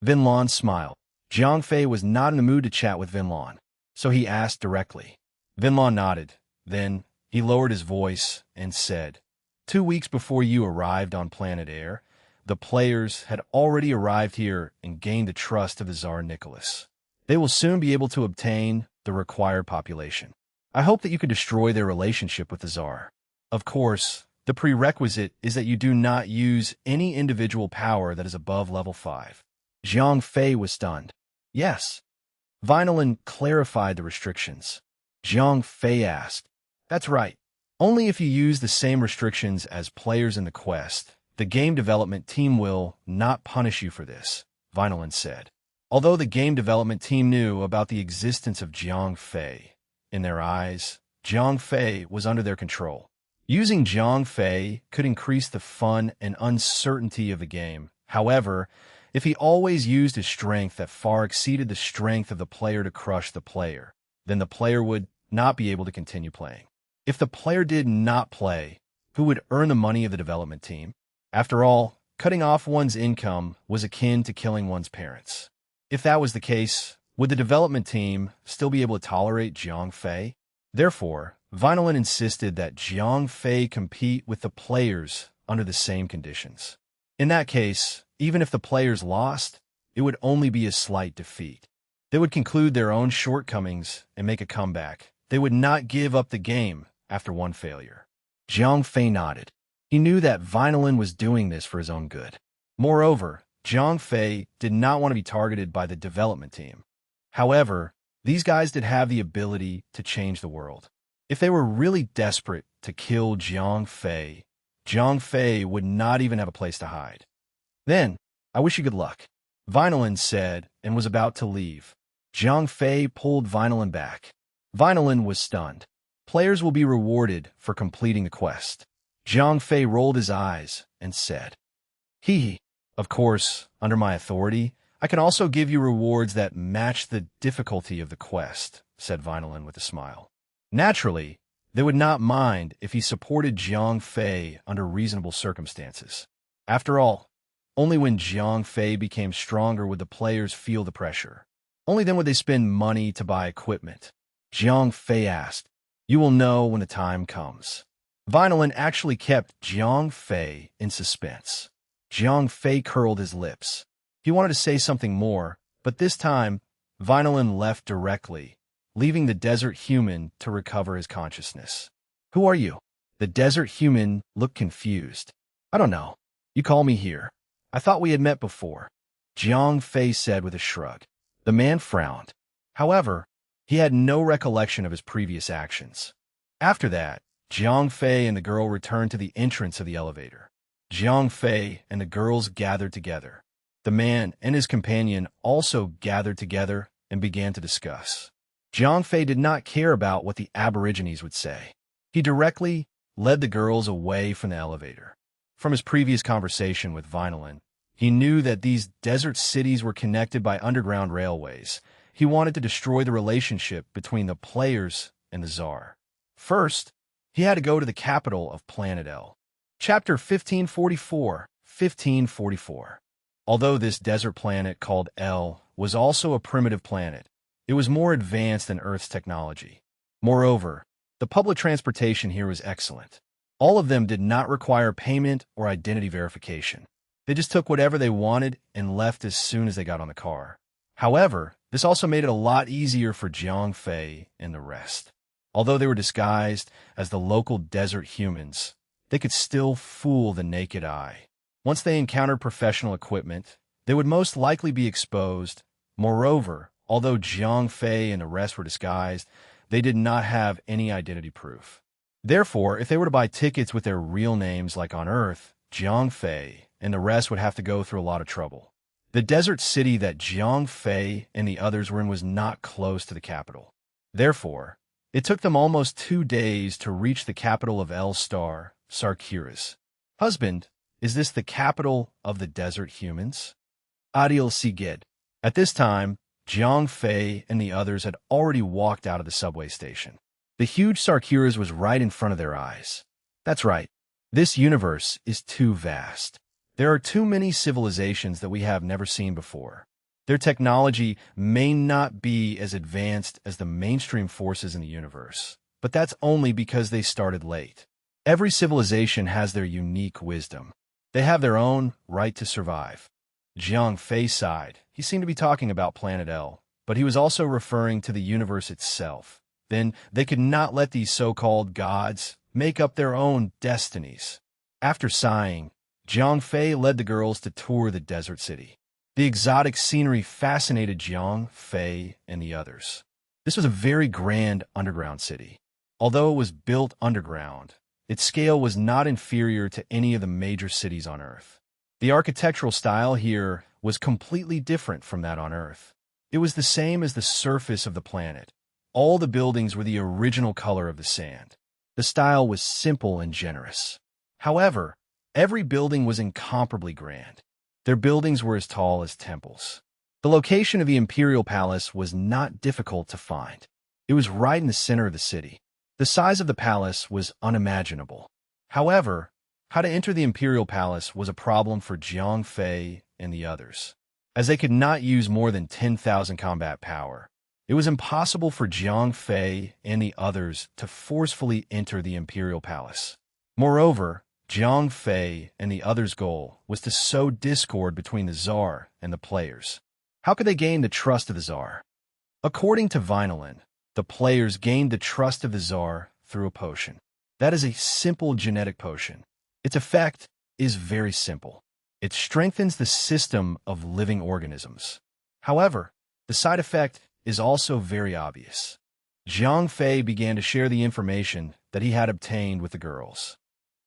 Vinlon smiled. Jiang Fei was not in the mood to chat with Vinlon, so he asked directly. Vinlon nodded. Then he lowered his voice and said, 2 weeks before you arrived on planet Air, the players had already arrived here and gained the trust of the Tsar Nicholas. They will soon be able to obtain the required population. I hope that you can destroy their relationship with the Tsar. Of course, the prerequisite is that you do not use any individual power that is above level 5. Jiang Fei was stunned. Yes. Vinolin clarified the restrictions. Jiang Fei asked. That's right. Only if you use the same restrictions as players in the quest. The game development team will not punish you for this, Vinolin said. Although the game development team knew about the existence of Jiang Fei, in their eyes, Jiang Fei was under their control. Using Jiang Fei could increase the fun and uncertainty of the game. However, if he always used his strength that far exceeded the strength of the player to crush the player, then the player would not be able to continue playing. If the player did not play, who would earn the money of the development team? After all, cutting off one's income was akin to killing one's parents. If that was the case, would the development team still be able to tolerate Jiang Fei? Therefore, Vinolin insisted that Jiang Fei compete with the players under the same conditions. In that case, even if the players lost, it would only be a slight defeat. They would conclude their own shortcomings and make a comeback. They would not give up the game after one failure. Jiang Fei nodded. He knew that Vinolin was doing this for his own good. Moreover, Jiang Fei did not want to be targeted by the development team. However, these guys did have the ability to change the world. If they were really desperate to kill Jiang Fei would not even have a place to hide. Then, I wish you good luck, Vinolin said and was about to leave. Jiang Fei pulled Vinolin back. Vinolin was stunned. Players will be rewarded for completing the quest. Jiang Fei rolled his eyes and said, Hee. Of course, under my authority, I can also give you rewards that match the difficulty of the quest, said Vinolin with a smile. Naturally, they would not mind if he supported Jiang Fei under reasonable circumstances. After all, only when Jiang Fei became stronger would the players feel the pressure. Only then would they spend money to buy equipment. Jiang Fei asked, You will know when the time comes. Vinolin actually kept Jiang Fei in suspense. Jiang Fei curled his lips. He wanted to say something more, but this time, Vinolin left directly, leaving the desert human to recover his consciousness. Who are you? The desert human looked confused. I don't know. You call me here. I thought we had met before, Jiang Fei said with a shrug. The man frowned. However, he had no recollection of his previous actions. After that, Jiang Fei and the girl returned to the entrance of the elevator. Jiang Fei and the girls gathered together. The man and his companion also gathered together and began to discuss. Jiang Fei did not care about what the Aborigines would say. He directly led the girls away from the elevator. From his previous conversation with Vinolin, he knew that these desert cities were connected by underground railways. He wanted to destroy the relationship between the players and the Tsar. First, he had to go to the capital of Planet L. Chapter 1544. Although this desert planet called L was also a primitive planet, it was more advanced than Earth's technology. Moreover, the public transportation here was excellent. All of them did not require payment or identity verification. They just took whatever they wanted and left as soon as they got on the car. However, this also made it a lot easier for Jiang Fei and the rest. Although they were disguised as the local desert humans, they could still fool the naked eye. Once they encountered professional equipment, they would most likely be exposed. Moreover, although Jiang Fei and the rest were disguised, they did not have any identity proof. Therefore, if they were to buy tickets with their real names like on Earth, Jiang Fei and the rest would have to go through a lot of trouble. The desert city that Jiang Fei and the others were in was not close to the capital. Therefore, it took them almost 2 days to reach the capital of El Star, Sarkiris. Husband, is this the capital of the desert humans? Adil Sigid. At this time, Jiang Fei and the others had already walked out of the subway station. The huge Sarkiris was right in front of their eyes. That's right. This universe is too vast. There are too many civilizations that we have never seen before. Their technology may not be as advanced as the mainstream forces in the universe, but that's only because they started late. Every civilization has their unique wisdom. They have their own right to survive. Jiang Fei sighed. He seemed to be talking about Planet L, but he was also referring to the universe itself. Then they could not let these so-called gods make up their own destinies. After sighing, Jiang Fei led the girls to tour the desert city. The exotic scenery fascinated Jiang, Fei, and the others. This was a very grand underground city. Although it was built underground, its scale was not inferior to any of the major cities on Earth. The architectural style here was completely different from that on Earth. It was the same as the surface of the planet. All the buildings were the original color of the sand. The style was simple and generous. However, every building was incomparably grand. Their buildings were as tall as temples. The location of the Imperial Palace was not difficult to find. It was right in the center of the city. The size of the palace was unimaginable. However, how to enter the Imperial Palace was a problem for Jiang Fei and the others. As they could not use more than 10,000 combat power, it was impossible for Jiang Fei and the others to forcefully enter the Imperial Palace. Moreover, Jiang Fei and the others' goal was to sow discord between the Tsar and the players. How could they gain the trust of the Tsar? According to Vinylin, the players gained the trust of the Tsar through a potion. That is a simple genetic potion. Its effect is very simple. It strengthens the system of living organisms. However, the side effect is also very obvious. Jiang Fei began to share the information that he had obtained with the girls.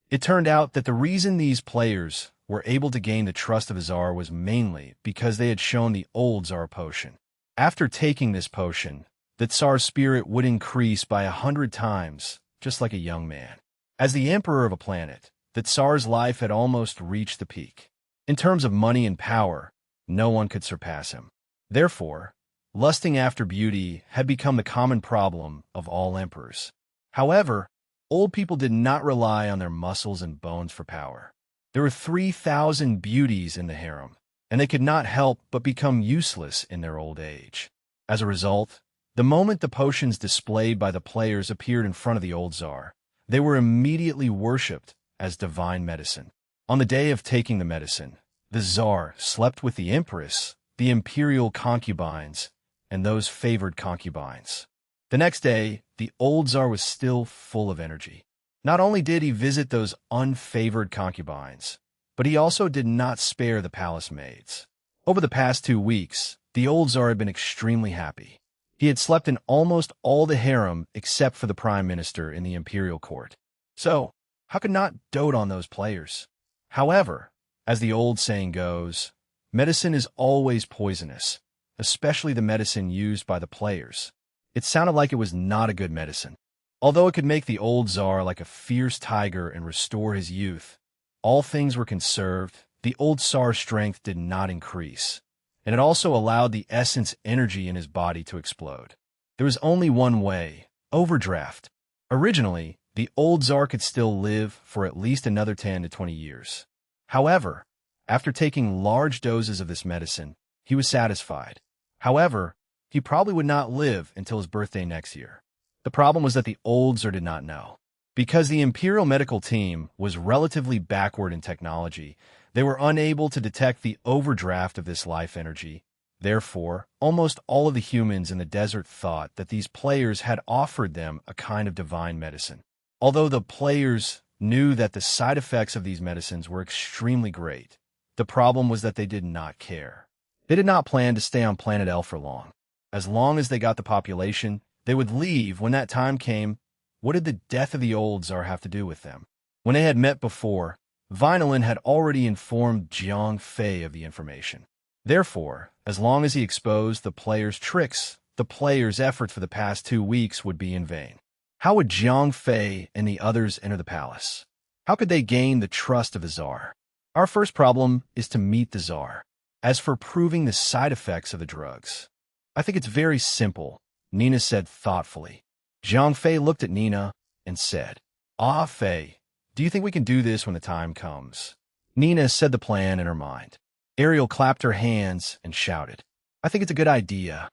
It turned out that the reason these players were able to gain the trust of the Tsar was mainly because they had shown the old Tsar potion. After taking this potion, the Tsar's spirit would increase by 100 times, just like a young man. As the emperor of a planet, the Tsar's life had almost reached the peak. In terms of money and power, no one could surpass him. Therefore, lusting after beauty had become the common problem of all emperors. However, old people did not rely on their muscles and bones for power. There were 3,000 beauties in the harem, and they could not help but become useless in their old age. As a result, the moment the potions displayed by the players appeared in front of the old Tsar, they were immediately worshipped as divine medicine. On the day of taking the medicine, the Tsar slept with the empress, the imperial concubines, and those favored concubines. The next day, the old Tsar was still full of energy. Not only did he visit those unfavored concubines, but he also did not spare the palace maids. Over the past 2 weeks, the old Tsar had been extremely happy. He had slept in almost all the harem except for the prime minister in the imperial court. So, how could not dote on those players? However, as the old saying goes, medicine is always poisonous, especially the medicine used by the players. It sounded like it was not a good medicine. Although it could make the old Tsar like a fierce tiger and restore his youth, all things were conserved, the old Tsar's strength did not increase, and it also allowed the essence energy in his body to explode. There was only one way: overdraft. Originally, the old Tsar could still live for at least another 10 to 20 years. However, after taking large doses of this medicine, he was satisfied. However, he probably would not live until his birthday next year. The problem was that the old Tsar did not know. Because the Imperial medical team was relatively backward in technology, they were unable to detect the overdraft of this life energy. Therefore, almost all of the humans in the desert thought that these players had offered them a kind of divine medicine. Although the players knew that the side effects of these medicines were extremely great, the problem was that they did not care. They did not plan to stay on planet L for long. As long as they got the population, they would leave when that time came. What did the death of the old Tsar have to do with them? When they had met before, Vinylin had already informed Jiang Fei of the information. Therefore, as long as he exposed the players' tricks, the players' effort for the past 2 weeks would be in vain. How would Jiang Fei and the others enter the palace? How could they gain the trust of the Tsar? Our first problem is to meet the Tsar. As for proving the side effects of the drugs, I think it's very simple, Nina said thoughtfully. Jiang Fei looked at Nina and said, "Ah, Fei, do you think we can do this when the time comes?" Nina said the plan in her mind. Ariel clapped her hands and shouted, "I think it's a good idea."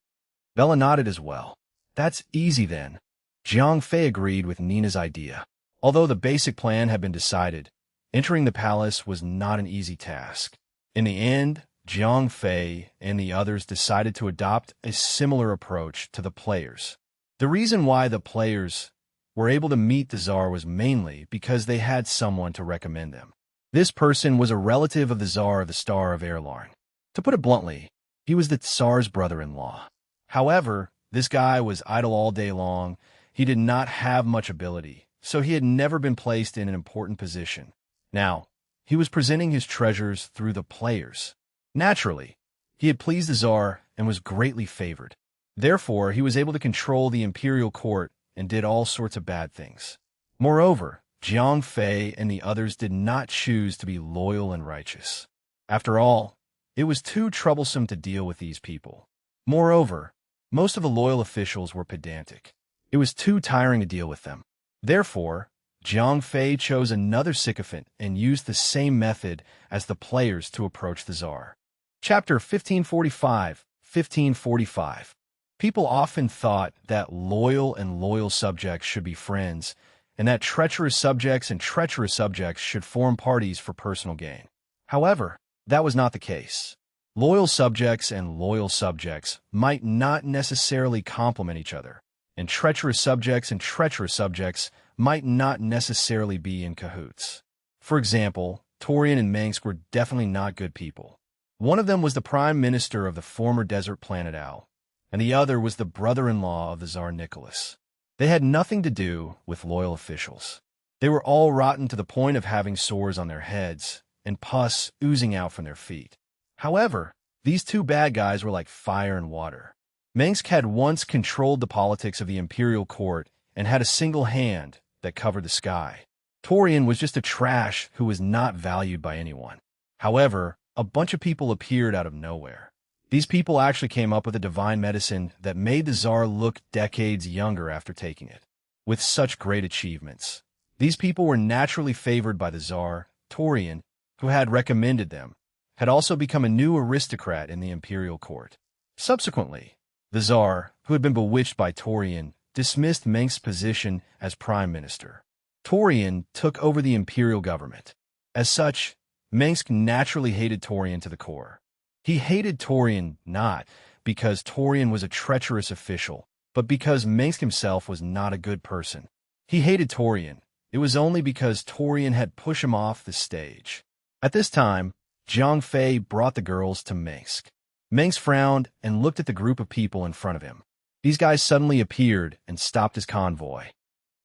Bella nodded as well. "That's easy then." Jiang Fei agreed with Nina's idea. Although the basic plan had been decided, entering the palace was not an easy task. In the end, Jiang Fei and the others decided to adopt a similar approach to the players. The reason why the players were able to meet the Tsar was mainly because they had someone to recommend them. This person was a relative of the Tsar of the Star of Erlarn. To put it bluntly, he was the Tsar's brother-in-law. However, this guy was idle all day long. He did not have much ability, so he had never been placed in an important position. Now, he was presenting his treasures through the players. Naturally, he had pleased the Tsar and was greatly favored. Therefore, he was able to control the imperial court and did all sorts of bad things. Moreover, Jiang Fei and the others did not choose to be loyal and righteous. After all, it was too troublesome to deal with these people. Moreover, most of the loyal officials were pedantic. It was too tiring to deal with them. Therefore, Jiang Fei chose another sycophant and used the same method as the players to approach the Tsar. Chapter 1545. People often thought that loyal and loyal subjects should be friends, and that treacherous subjects and treacherous subjects should form parties for personal gain. However, that was not the case. Loyal subjects and loyal subjects might not necessarily complement each other, and treacherous subjects might not necessarily be in cahoots. For example, Torian and Mengsk were definitely not good people. One of them was the prime minister of the former desert planet Al, and the other was the brother-in-law of the Tsar Nicholas. They had nothing to do with loyal officials. They were all rotten to the point of having sores on their heads and pus oozing out from their feet. However, these two bad guys were like fire and water. Mengsk had once controlled the politics of the imperial court and had a single hand that covered the sky. Torian was just a trash who was not valued by anyone. However, a bunch of people appeared out of nowhere. These people actually came up with a divine medicine that made the Tsar look decades younger after taking it. With such great achievements, these people were naturally favored by the Tsar. Torian, who had recommended them, had also become a new aristocrat in the imperial court. Subsequently, the Tsar, who had been bewitched by Torian, dismissed Mengsk's position as prime minister. Torian took over the imperial government. As such, Mengsk naturally hated Torian to the core. He hated Torian not because Torian was a treacherous official, but because Mengsk himself was not a good person. He hated Torian. It was only because Torian had pushed him off the stage. At this time, Jiang Fei brought the girls to Mengsk. Mengsk frowned and looked at the group of people in front of him. These guys suddenly appeared and stopped his convoy.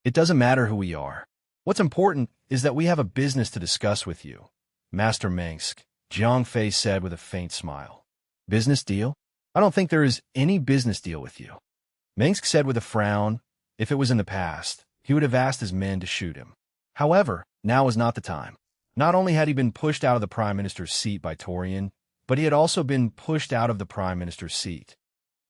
It doesn't matter who we are. What's important is that we have a business to discuss with you, Master Mengsk, Jiang Fei said with a faint smile. Business deal? I don't think there is any business deal with you. Mengsk said with a frown. If it was in the past, he would have asked his men to shoot him. However, now was not the time. Not only had he been pushed out of the prime minister's seat by Torian, but he had also been pushed out of the prime minister's seat.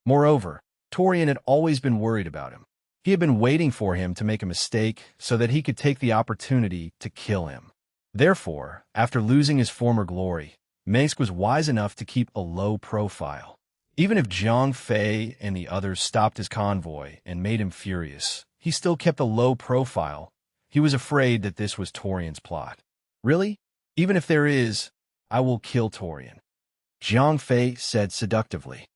Moreover, Torian had always been worried about him. He had been waiting for him to make a mistake so that he could take the opportunity to kill him. Therefore, after losing his former glory, Mengsk was wise enough to keep a low profile. Even if Jiang Fei and the others stopped his convoy and made him furious, he still kept a low profile. He was afraid that this was Torian's plot. Really? Even if there is, I will kill Torian, Jiang Fei said seductively.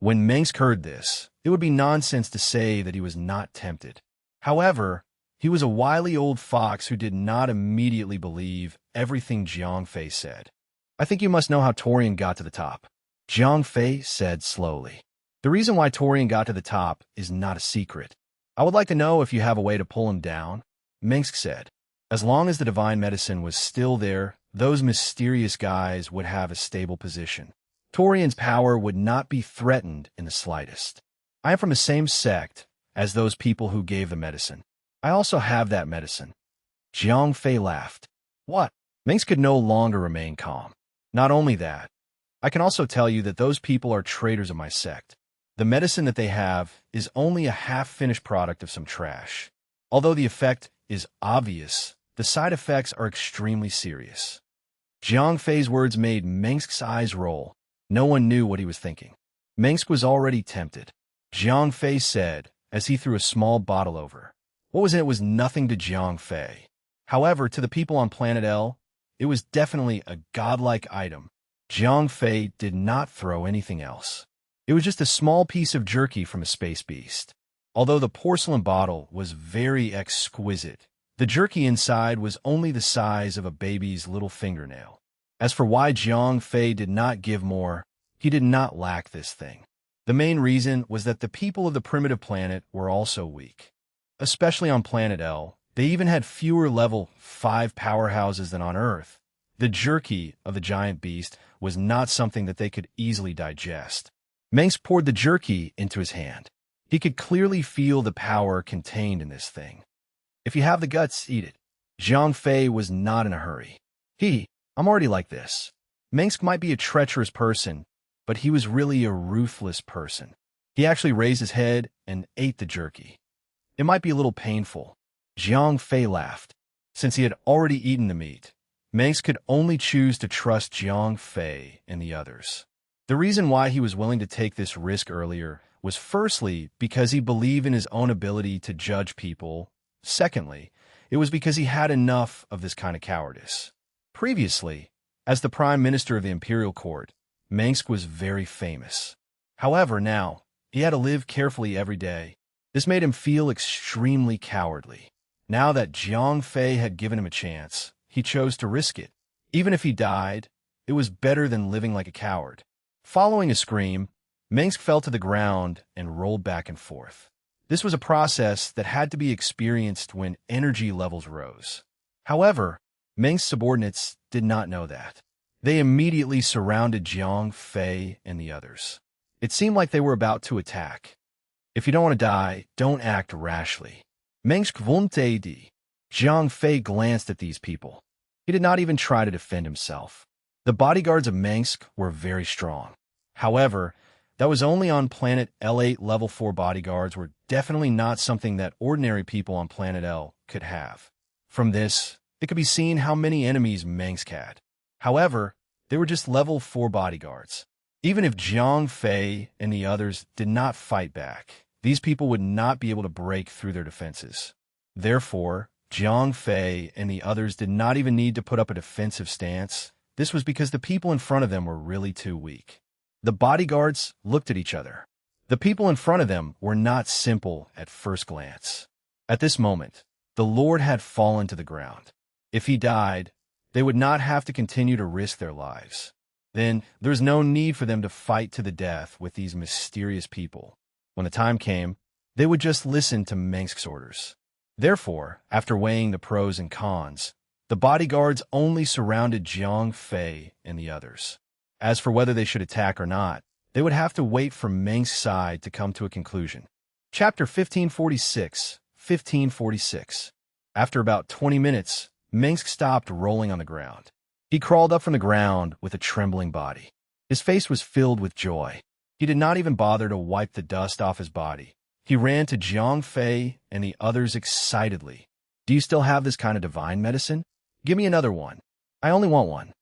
When Mengsk heard this, it would be nonsense to say that he was not tempted. However, he was a wily old fox who did not immediately believe everything Jiang Fei said. I think you must know how Torian got to the top, Jiang Fei said slowly. The reason why Torian got to the top is not a secret. I would like to know if you have a way to pull him down, Mengsk said. As long as the divine medicine was still there, those mysterious guys would have a stable position. Torian's power would not be threatened in the slightest. I am from the same sect as those people who gave the medicine. I also have that medicine. Jiang Fei laughed. What? Mengsk could no longer remain calm. Not only that, I can also tell you that those people are traitors of my sect. The medicine that they have is only a half-finished product of some trash. Although the effect is obvious, the side effects are extremely serious. Jiang Fei's words made Mengsk's eyes roll. No one knew what he was thinking. Mengsk was already tempted. Jiang Fei said, as he threw a small bottle over. What was in it was nothing to Jiang Fei. However, to the people on Planet L, it was definitely a godlike item. Jiang Fei did not throw anything else. It was just a small piece of jerky from a space beast. Although the porcelain bottle was very exquisite, the jerky inside was only the size of a baby's little fingernail. As for why Jiang Fei did not give more, he did not lack this thing. The main reason was that the people of the primitive planet were also weak. Especially on planet L, they even had fewer level 5 powerhouses than on Earth. The jerky of the giant beast was not something that they could easily digest. Mengsk poured the jerky into his hand. He could clearly feel the power contained in this thing. If you have the guts, eat it. Jiang Fei was not in a hurry. I'm already like this. Mengsk might be a treacherous person, but he was really a ruthless person. He actually raised his head and ate the jerky. It might be a little painful. Jiang Fei laughed. Since he had already eaten the meat, Mengsk could only choose to trust Jiang Fei and the others. The reason why he was willing to take this risk earlier was firstly because he believed in his own ability to judge people. Secondly, it was because he had enough of this kind of cowardice. Previously, as the Prime Minister of the Imperial Court, Mengsk was very famous. However, now, he had to live carefully every day. This made him feel extremely cowardly. Now that Jiang Fei had given him a chance, he chose to risk it. Even if he died, it was better than living like a coward. Following a scream, Mengsk fell to the ground and rolled back and forth. This was a process that had to be experienced when energy levels rose. However, Mengsk's subordinates did not know that. They immediately surrounded Jiang Fei and the others. It seemed like they were about to attack. If you don't want to die, don't act rashly. Mengsk won't di. Jiang Fei glanced at these people. He did not even try to defend himself. The bodyguards of Mengsk were very strong. However, that was only on planet L8 level 4 bodyguards were definitely not something that ordinary people on planet L could have. From this, it could be seen how many enemies Mengsk had. However, they were just level 4 bodyguards. Even if Jiang Fei and the others did not fight back, these people would not be able to break through their defenses. Therefore, Jiang Fei and the others did not even need to put up a defensive stance. This was because the people in front of them were really too weak. The bodyguards looked at each other. The people in front of them were not simple at first glance. At this moment, the Lord had fallen to the ground. If he died, they would not have to continue to risk their lives. Then there was no need for them to fight to the death with these mysterious people. When the time came, they would just listen to Mengsk's orders. Therefore, after weighing the pros and cons, the bodyguards only surrounded Jiang Fei and the others. As for whether they should attack or not, they would have to wait for Mengsk's side to come to a conclusion. Chapter 1546. After about 20 minutes, Mengsk stopped rolling on the ground. He crawled up from the ground with a trembling body. His face was filled with joy. He did not even bother to wipe the dust off his body. He ran to Jiang Fei and the others excitedly. "Do you still have this kind of divine medicine? Give me another one. I only want one."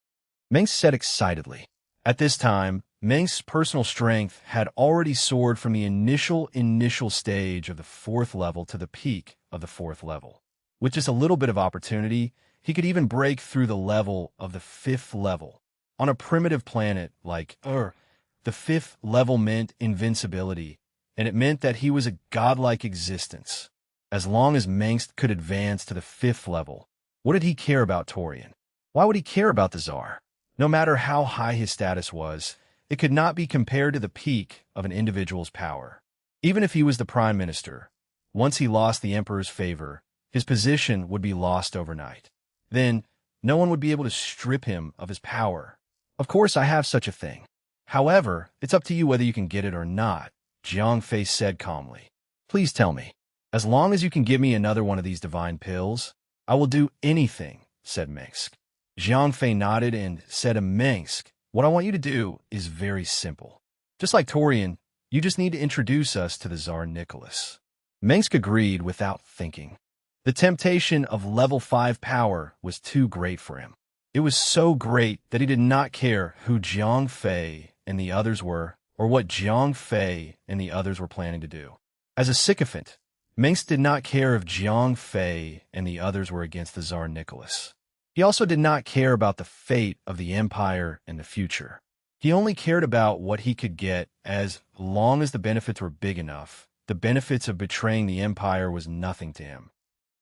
Mengsk said excitedly. At this time, Mengsk's personal strength had already soared from the initial stage of the 4th level to the peak of the 4th level. With just a little bit of opportunity, he could even break through the level of the 5th level. On a primitive planet like the 5th level meant invincibility, and it meant that he was a godlike existence. As long as Mengsk could advance to the 5th level, what did he care about Torian? Why would he care about the Tsar? No matter how high his status was, it could not be compared to the peak of an individual's power. Even if he was the prime minister, once he lost the emperor's favor, his position would be lost overnight. Then, no one would be able to strip him of his power. Of course, I have such a thing. However, it's up to you whether you can get it or not, Jiang Fei said calmly. "Please tell me. As long as you can give me another one of these divine pills, I will do anything," said Mengsk. Jiang Fei nodded and said to Mengsk, "What I want you to do is very simple. Just like Torian, you just need to introduce us to the Tsar Nicholas." Mengsk agreed without thinking. The temptation of level 5 power was too great for him. It was so great that he did not care who Jiang Fei and the others were or what Jiang Fei and the others were planning to do. As a sycophant, Mengsk did not care if Jiang Fei and the others were against the Tsar Nicholas. He also did not care about the fate of the empire in the future. He only cared about what he could get as long as the benefits were big enough. The benefits of betraying the empire was nothing to him.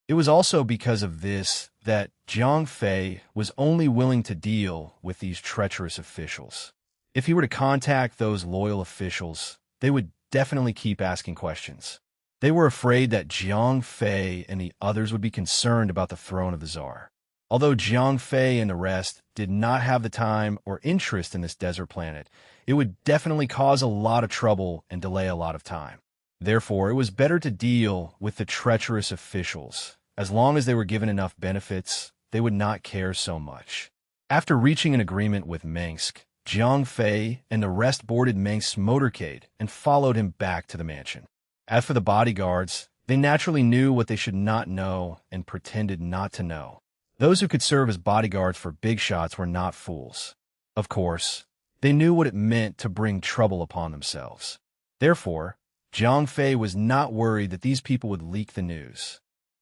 It was also because of this that Jiang Fei was only willing to deal with these treacherous officials. If he were to contact those loyal officials, they would definitely keep asking questions. They were afraid that Jiang Fei and the others would be concerned about the throne of the Tsar. Although Jiang Fei and the rest did not have the time or interest in this desert planet, it would definitely cause a lot of trouble and delay a lot of time. Therefore, it was better to deal with the treacherous officials. As long as they were given enough benefits, they would not care so much. After reaching an agreement with Mengsk, Jiang Fei and the rest boarded Mengsk's motorcade and followed him back to the mansion. As for the bodyguards, they naturally knew what they should not know and pretended not to know. Those who could serve as bodyguards for big shots were not fools. Of course, they knew what it meant to bring trouble upon themselves. Therefore, Jiang Fei was not worried that these people would leak the news.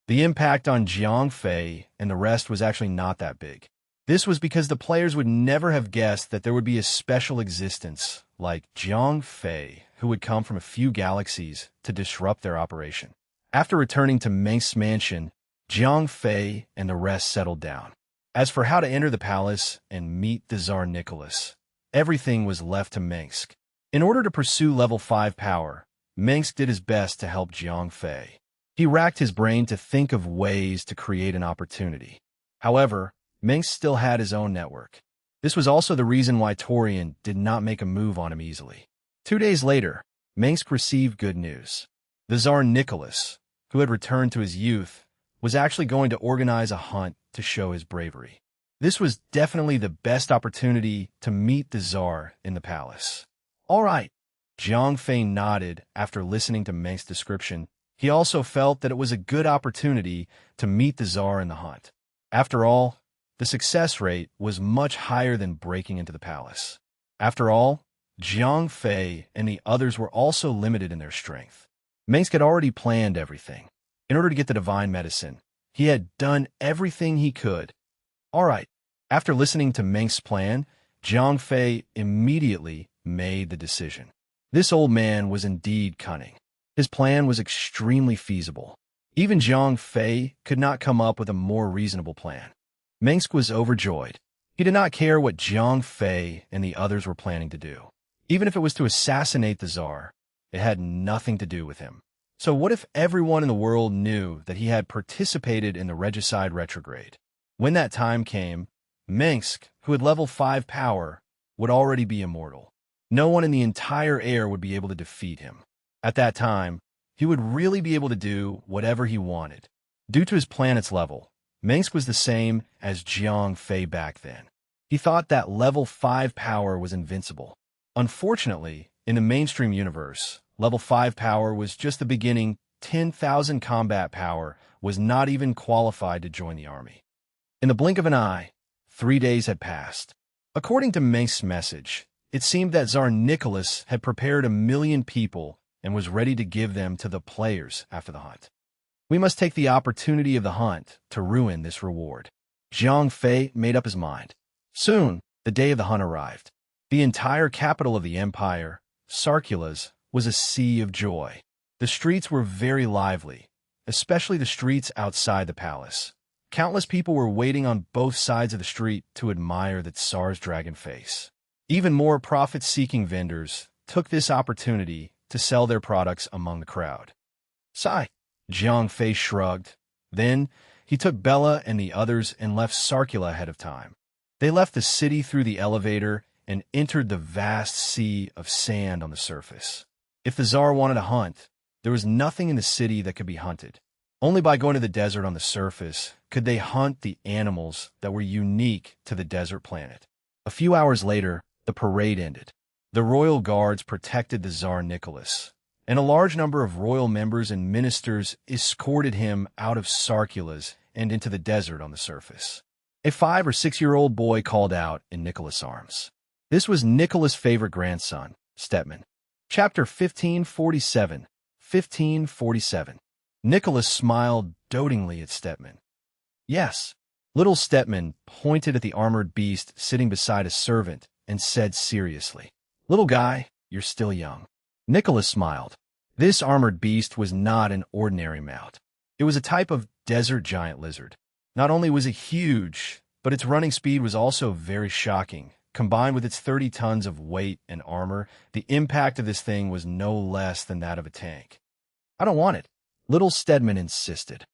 The impact on Jiang Fei and the rest was actually not that big. This was because the players would never have guessed that there would be a special existence like Jiang Fei who would come from a few galaxies to disrupt their operation. After returning to Mengsk's mansion, Jiang Fei and the rest settled down. As for how to enter the palace and meet the Tsar Nicholas, everything was left to Mengsk. In order to pursue level 5 power, Mengsk did his best to help Jiang Fei. He racked his brain to think of ways to create an opportunity. However, Mengsk still had his own network. This was also the reason why Torian did not make a move on him easily. 2 days later, Mengsk received good news. The Tsar Nicholas, who had returned to his youth, was actually going to organize a hunt to show his bravery. This was definitely the best opportunity to meet the Tsar in the palace. All right, Jiang Fei nodded after listening to Mengsk's description. He also felt that it was a good opportunity to meet the Tsar in the hunt. After all, the success rate was much higher than breaking into the palace. After all, Jiang Fei and the others were also limited in their strength. Mengsk had already planned everything. In order to get the divine medicine, he had done everything he could. All right, after listening to Mengsk's plan, Jiang Fei immediately made the decision. This old man was indeed cunning. His plan was extremely feasible. Even Jiang Fei could not come up with a more reasonable plan. Mengsk was overjoyed. He did not care what Jiang Fei and the others were planning to do. Even if it was to assassinate the Tsar, it had nothing to do with him. So what if everyone in the world knew that he had participated in the regicide retrograde? When that time came, Mengsk, who had level 5 power, would already be immortal. No one in the entire air would be able to defeat him. At that time, he would really be able to do whatever he wanted. Due to his planet's level, Mengsk was the same as Jiang Fei back then. He thought that level 5 power was invincible. Unfortunately, in the mainstream universe, level 5 power was just the beginning. 10,000 combat power was not even qualified to join the army. In the blink of an eye, 3 days had passed. According to Mengsk's message, it seemed that Tsar Nicholas had prepared 1 million people and was ready to give them to the players after the hunt. We must take the opportunity of the hunt to ruin this reward. Jiang Fei made up his mind. Soon, the day of the hunt arrived. The entire capital of the empire, Sarkulas, was a sea of joy. The streets were very lively, especially the streets outside the palace. Countless people were waiting on both sides of the street to admire the Tsar's dragon face. Even more profit-seeking vendors took this opportunity to sell their products among the crowd. Sigh, Jiang Fei shrugged. Then, he took Bella and the others and left Sarkula ahead of time. They left the city through the elevator and entered the vast sea of sand on the surface. If the Tsar wanted a hunt, there was nothing in the city that could be hunted. Only by going to the desert on the surface could they hunt the animals that were unique to the desert planet. A few hours later, the parade ended. The royal guards protected the Tsar Nicholas, and a large number of royal members and ministers escorted him out of Sarkulas and into the desert on the surface. A 5 or 6-year-old boy called out in Nicholas' arms. This was Nicholas' favorite grandson, Stepman. Chapter 1547. 1547. Nicholas smiled dotingly at Stepman. Yes. Little Stepman pointed at the armored beast sitting beside a servant and said seriously, "Little guy, you're still young." Nicholas smiled. This armored beast was not an ordinary mount. It was a type of desert giant lizard. Not only was it huge, but its running speed was also very shocking. Combined with its 30 tons of weight and armor, the impact of this thing was no less than that of a tank. I don't want it, little Stedman insisted.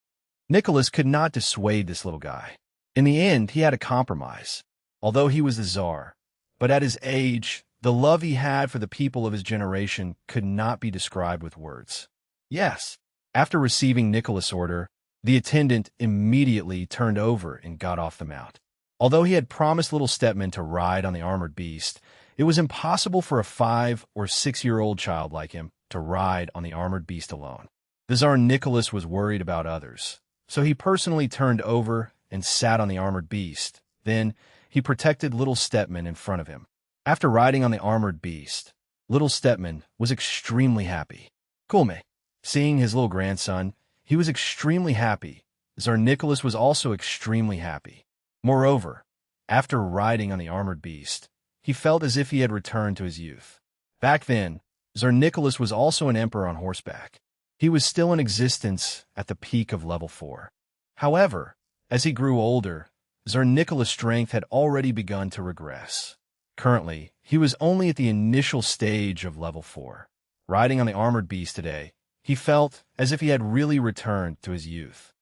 Nicholas could not dissuade this little guy. In the end, he had a compromise. Although he was the Tsar, but at his age, the love he had for the people of his generation could not be described with words. Yes. After receiving Nicholas' order, the attendant immediately turned over and got off the mount. Although he had promised little Stedman to ride on the armored beast, it was impossible for a 5- or 6-year-old child like him to ride on the armored beast alone. The Tsar Nicholas was worried about others, so he personally turned over and sat on the armored beast. Then, he protected little Stedman in front of him. After riding on the armored beast, little Stedman was extremely happy. Kulme. Seeing his little grandson, he was extremely happy. Tsar Nicholas was also extremely happy. Moreover, after riding on the armored beast, he felt as if he had returned to his youth. Back then, Tsar Nicholas was also an emperor on horseback. He was still in existence at the peak of level 4. However, as he grew older, Tsar Nicholas' strength had already begun to regress. Currently, he was only at the initial stage of level 4. Riding on the armored beast today, he felt as if he had really returned to his youth.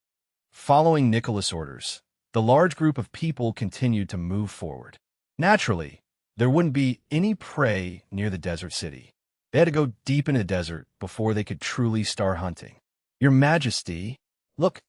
Following Nicholas' orders, the large group of people continued to move forward. Naturally, there wouldn't be any prey near the desert city. They had to go deep into the desert before they could truly start hunting. Your Majesty, look.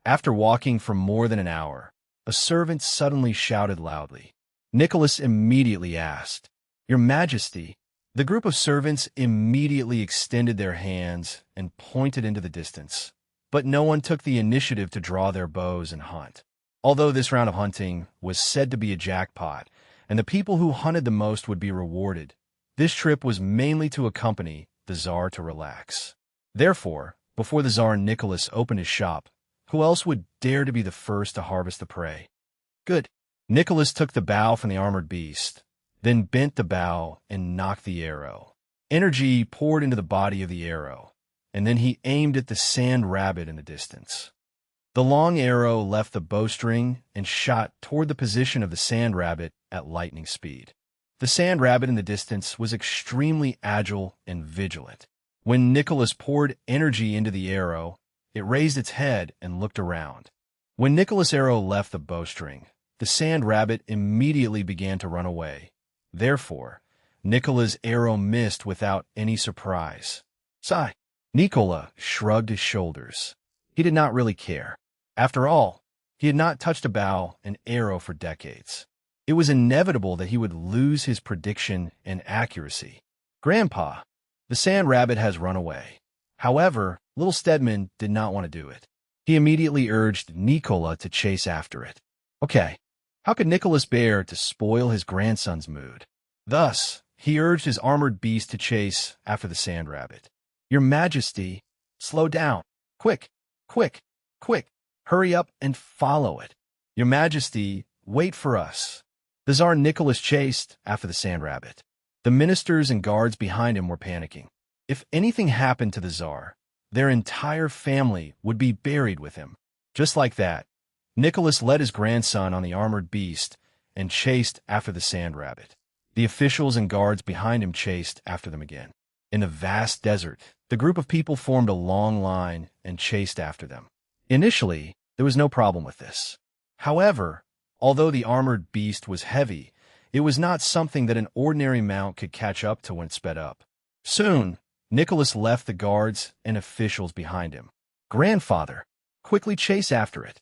After walking for more than an hour, a servant suddenly shouted loudly. Nicholas immediately asked, Your Majesty. The group of servants immediately extended their hands and pointed into the distance, but no one took the initiative to draw their bows and hunt. Although this round of hunting was said to be a jackpot, and the people who hunted the most would be rewarded, this trip was mainly to accompany the Tsar to relax. Therefore, before the Tsar Nicholas opened his shop, who else would dare to be the first to harvest the prey? Good. Nicholas took the bow from the armored beast, then bent the bow and knocked the arrow. Energy poured into the body of the arrow, and then he aimed at the sand rabbit in the distance. The long arrow left the bowstring and shot toward the position of the sand rabbit at lightning speed. The sand rabbit in the distance was extremely agile and vigilant. When Nicholas poured energy into the arrow, it raised its head and looked around. When Nicholas' arrow left the bowstring, the sand rabbit immediately began to run away. Therefore, Nicola's arrow missed without any surprise. Sigh. Nicola shrugged his shoulders. He did not really care. After all, he had not touched a bow and arrow for decades. It was inevitable that he would lose his prediction and accuracy. Grandpa, the sand rabbit has run away. However, little Stedman did not want to do it. He immediately urged Nicola to chase after it. Okay, how could Nicholas bear to spoil his grandson's mood? Thus, he urged his armored beast to chase after the sand rabbit. Your Majesty, slow down. Quick, quick, quick. Hurry up and follow it. Your Majesty, wait for us. The Tsar Nicholas chased after the sand rabbit. The ministers and guards behind him were panicking. If anything happened to the Tsar, their entire family would be buried with him. Just like that, Nicholas led his grandson on the armored beast and chased after the sand rabbit. The officials and guards behind him chased after them again. In the vast desert, the group of people formed a long line and chased after them. Initially, there was no problem with this. However, although the armored beast was heavy, it was not something that an ordinary mount could catch up to when it sped up. Soon, Nicholas left the guards and officials behind him. Grandfather, quickly chase after it.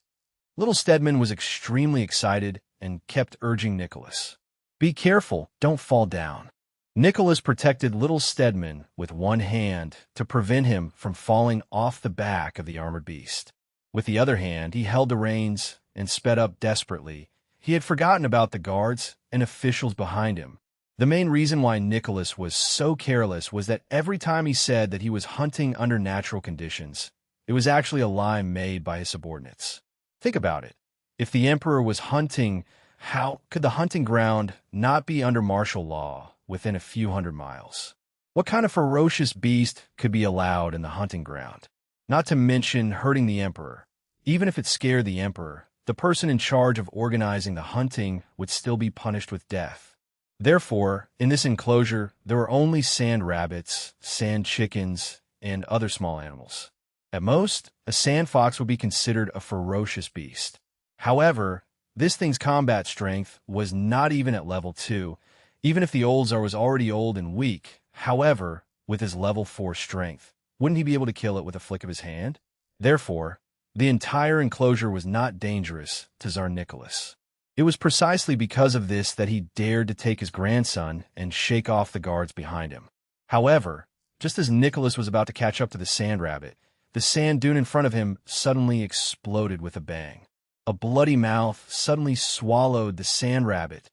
Little Stedman was extremely excited and kept urging Nicholas. Be careful, don't fall down. Nicholas protected little Stedman with one hand to prevent him from falling off the back of the armored beast. With the other hand, he held the reins and sped up desperately. He had forgotten about the guards and officials behind him. The main reason why Nicholas was so careless was that every time he said that he was hunting under natural conditions, it was actually a lie made by his subordinates. Think about it. If the emperor was hunting, how could the hunting ground not be under martial law within a few hundred miles? What kind of ferocious beast could be allowed in the hunting ground? Not to mention hurting the emperor. even if it scared the emperor, the person in charge of organizing the hunting would still be punished with death. Therefore, in this enclosure, there were only sand rabbits, sand chickens, and other small animals. At most, a sand fox would be considered a ferocious beast. However, this thing's combat strength was not even at level 2, even if the Oldzar was already old and weak. However, with his level 4 strength, wouldn't he be able to kill it with a flick of his hand? Therefore, the entire enclosure was not dangerous to Tsar Nicholas. It was precisely because of this that he dared to take his grandson and shake off the guards behind him. However, just as Nicholas was about to catch up to the sand rabbit, the sand dune in front of him suddenly exploded with a bang. A bloody mouth suddenly swallowed the sand rabbit.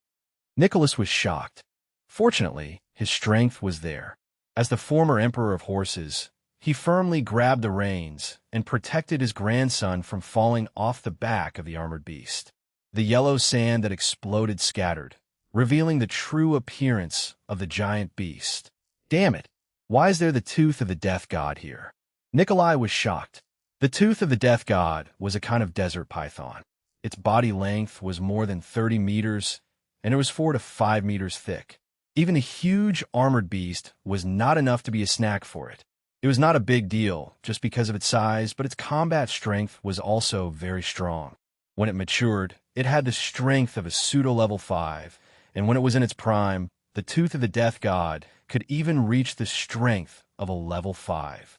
Nicholas was shocked. Fortunately, his strength was there. As the former emperor of horses, he firmly grabbed the reins and protected his grandson from falling off the back of the armored beast. The yellow sand that exploded scattered, revealing the true appearance of the giant beast. Damn it! Why is there the tooth of the death god here? Nikolai was shocked. The tooth of the death god was a kind of desert python. Its body length was more than 30 meters, and it was 4 to 5 meters thick. Even a huge armored beast was not enough to be a snack for it. It was not a big deal just because of its size, but its combat strength was also very strong. When it matured, it had the strength of a pseudo-level 5, and when it was in its prime, the tooth of the death god could even reach the strength of a level 5.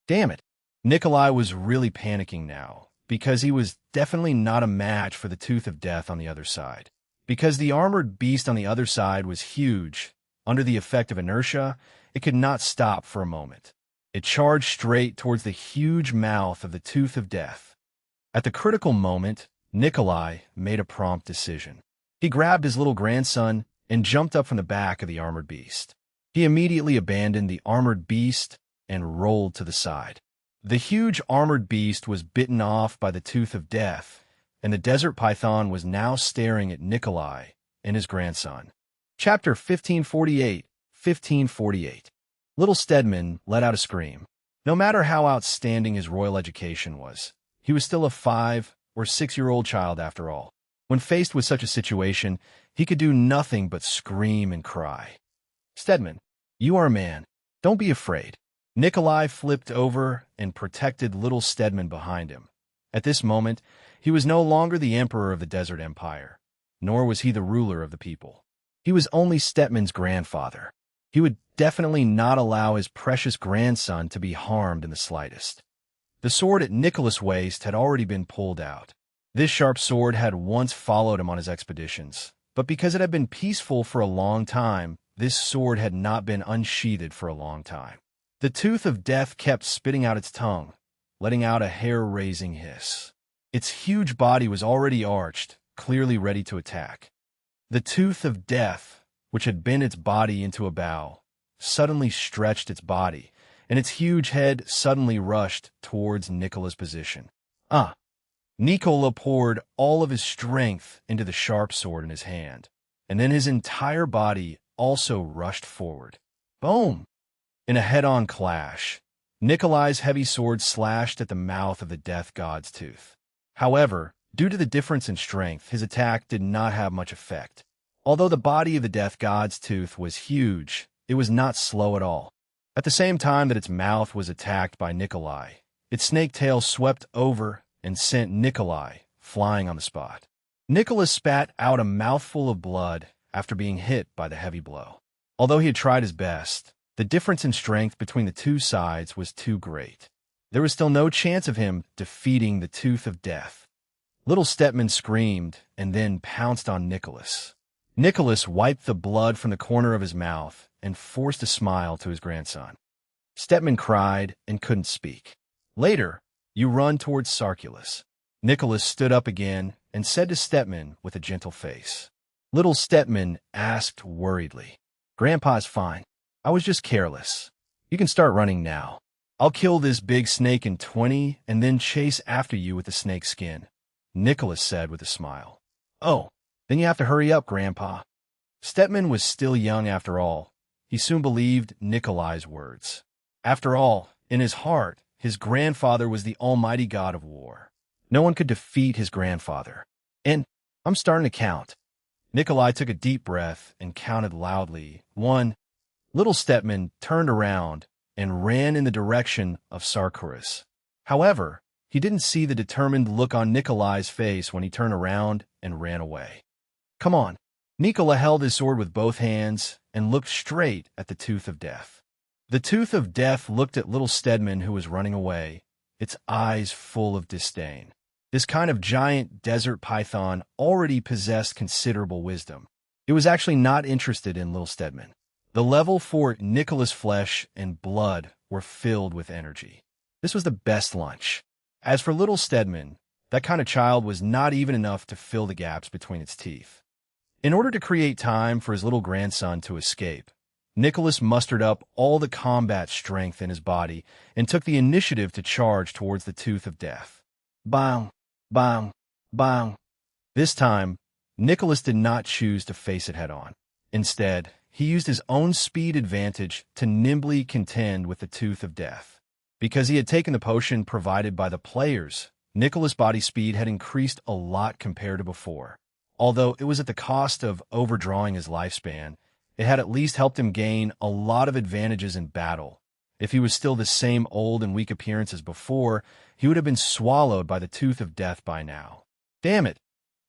Damn it! Nikolai was really panicking now, because he was definitely not a match for the tooth of death on the other side. Because the armored beast on the other side was huge, under the effect of inertia, it could not stop for a moment. It charged straight towards the huge mouth of the tooth of death. At the critical moment, Nikolai made a prompt decision. He grabbed his little grandson and jumped up from the back of the armored beast. He immediately abandoned the armored beast and rolled to the side. The huge armored beast was bitten off by the tooth of death, and the desert python was now staring at Nikolai and his grandson. Chapter 1548. Little Stedman let out a scream. No matter how outstanding his royal education was, he was still a 5- or 6-year-old child after all. When faced with such a situation, he could do nothing but scream and cry. Stedman, you are a man. Don't be afraid. Nikolai flipped over and protected little Stedman behind him. At this moment, he was no longer the emperor of the Desert Empire, nor was he the ruler of the people. He was only Stedman's grandfather. He would definitely not allow his precious grandson to be harmed in the slightest. The sword at Nicholas' waist had already been pulled out. This sharp sword had once followed him on his expeditions, but because it had been peaceful for a long time, this sword had not been unsheathed for a long time. The tooth of death kept spitting out its tongue, letting out a hair-raising hiss. Its huge body was already arched, clearly ready to attack. The tooth of death, which had bent its body into a bow, suddenly stretched its body, and its huge head suddenly rushed towards Nicola's position. Nicola poured all of his strength into the sharp sword in his hand, and then his entire body also rushed forward. Boom! In a head-on clash, Nikolai's heavy sword slashed at the mouth of the death god's tooth. However, due to the difference in strength, his attack did not have much effect. Although the body of the death god's tooth was huge, it was not slow at all. At the same time that its mouth was attacked by Nikolai, its snake tail swept over and sent Nikolai flying on the spot. Nicholas spat out a mouthful of blood after being hit by the heavy blow. Although he had tried his best, the difference in strength between the two sides was too great. There was still no chance of him defeating the tooth of death. Little Stedman screamed and then pounced on Nicholas. Nicholas wiped the blood from the corner of his mouth and forced a smile to his grandson. Stedman cried and couldn't speak. Later, you run towards Sarculus. Nicholas stood up again and said to Stedman with a gentle face. Little Stedman asked worriedly, Grandpa's fine. I was just careless. You can start running now. I'll kill this big snake in 20 and then chase after you with the snake skin, Nicholas said with a smile. Oh, then you have to hurry up, Grandpa. Stedman was still young after all. He soon believed Nikolai's words. After all, in his heart, his grandfather was the almighty god of war. No one could defeat his grandfather. And I'm starting to count. Nikolai took a deep breath and counted loudly. 1. Little Stepman turned around and ran in the direction of Sarkuris. However, he didn't see the determined look on Nikolai's face when he turned around and ran away. Come on. Nikola held his sword with both hands and looked straight at the Tooth of Death. The Tooth of Death looked at little Stedman, who was running away, its eyes full of disdain. This kind of giant desert python already possessed considerable wisdom. It was actually not interested in little Stedman. The level for Nikola's flesh and blood were filled with energy. This was the best lunch. As for little Stedman, that kind of child was not even enough to fill the gaps between its teeth. In order to create time for his little grandson to escape, Nicholas mustered up all the combat strength in his body and took the initiative to charge towards the Tooth of Death. Bang, bang, bang. This time, Nicholas did not choose to face it head-on. Instead, he used his own speed advantage to nimbly contend with the Tooth of Death. Because he had taken the potion provided by the players, Nicholas' body speed had increased a lot compared to before. Although it was at the cost of overdrawing his lifespan, it had at least helped him gain a lot of advantages in battle. If he was still the same old and weak appearance as before, he would have been swallowed by the Tooth of Death by now. Damn it!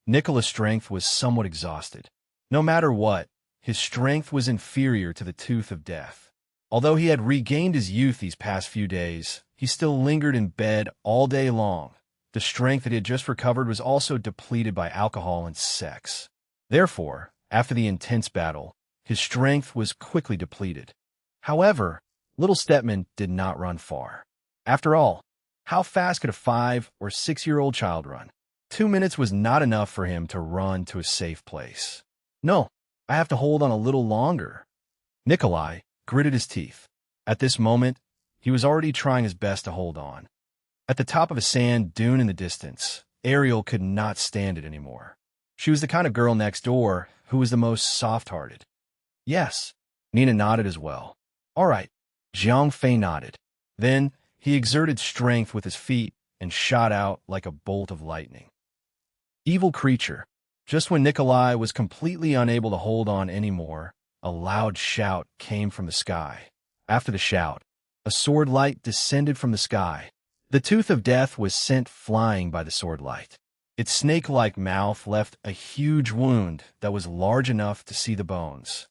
Nicholas' strength was somewhat exhausted. No matter what, his strength was inferior to the Tooth of Death. Although he had regained his youth these past few days, he still lingered in bed all day long. The strength that he had just recovered was also depleted by alcohol and sex. Therefore, after the intense battle, his strength was quickly depleted. However, little Stepman did not run far. After all, how fast could a 5- or 6-year-old child run? 2 minutes was not enough for him to run to a safe place. No, I have to hold on a little longer. Nikolai gritted his teeth. At this moment, he was already trying his best to hold on. At the top of a sand dune in the distance, Ariel could not stand it anymore. She was the kind of girl next door who was the most soft-hearted. Yes, Nina nodded as well. All right, Jiang Fei nodded. Then he exerted strength with his feet and shot out like a bolt of lightning. Evil creature. Just when Nikolai was completely unable to hold on anymore, a loud shout came from the sky. After the shout, a sword light descended from the sky. The Tooth of Death was sent flying by the sword light. Its snake-like mouth left a huge wound that was large enough to see the bones.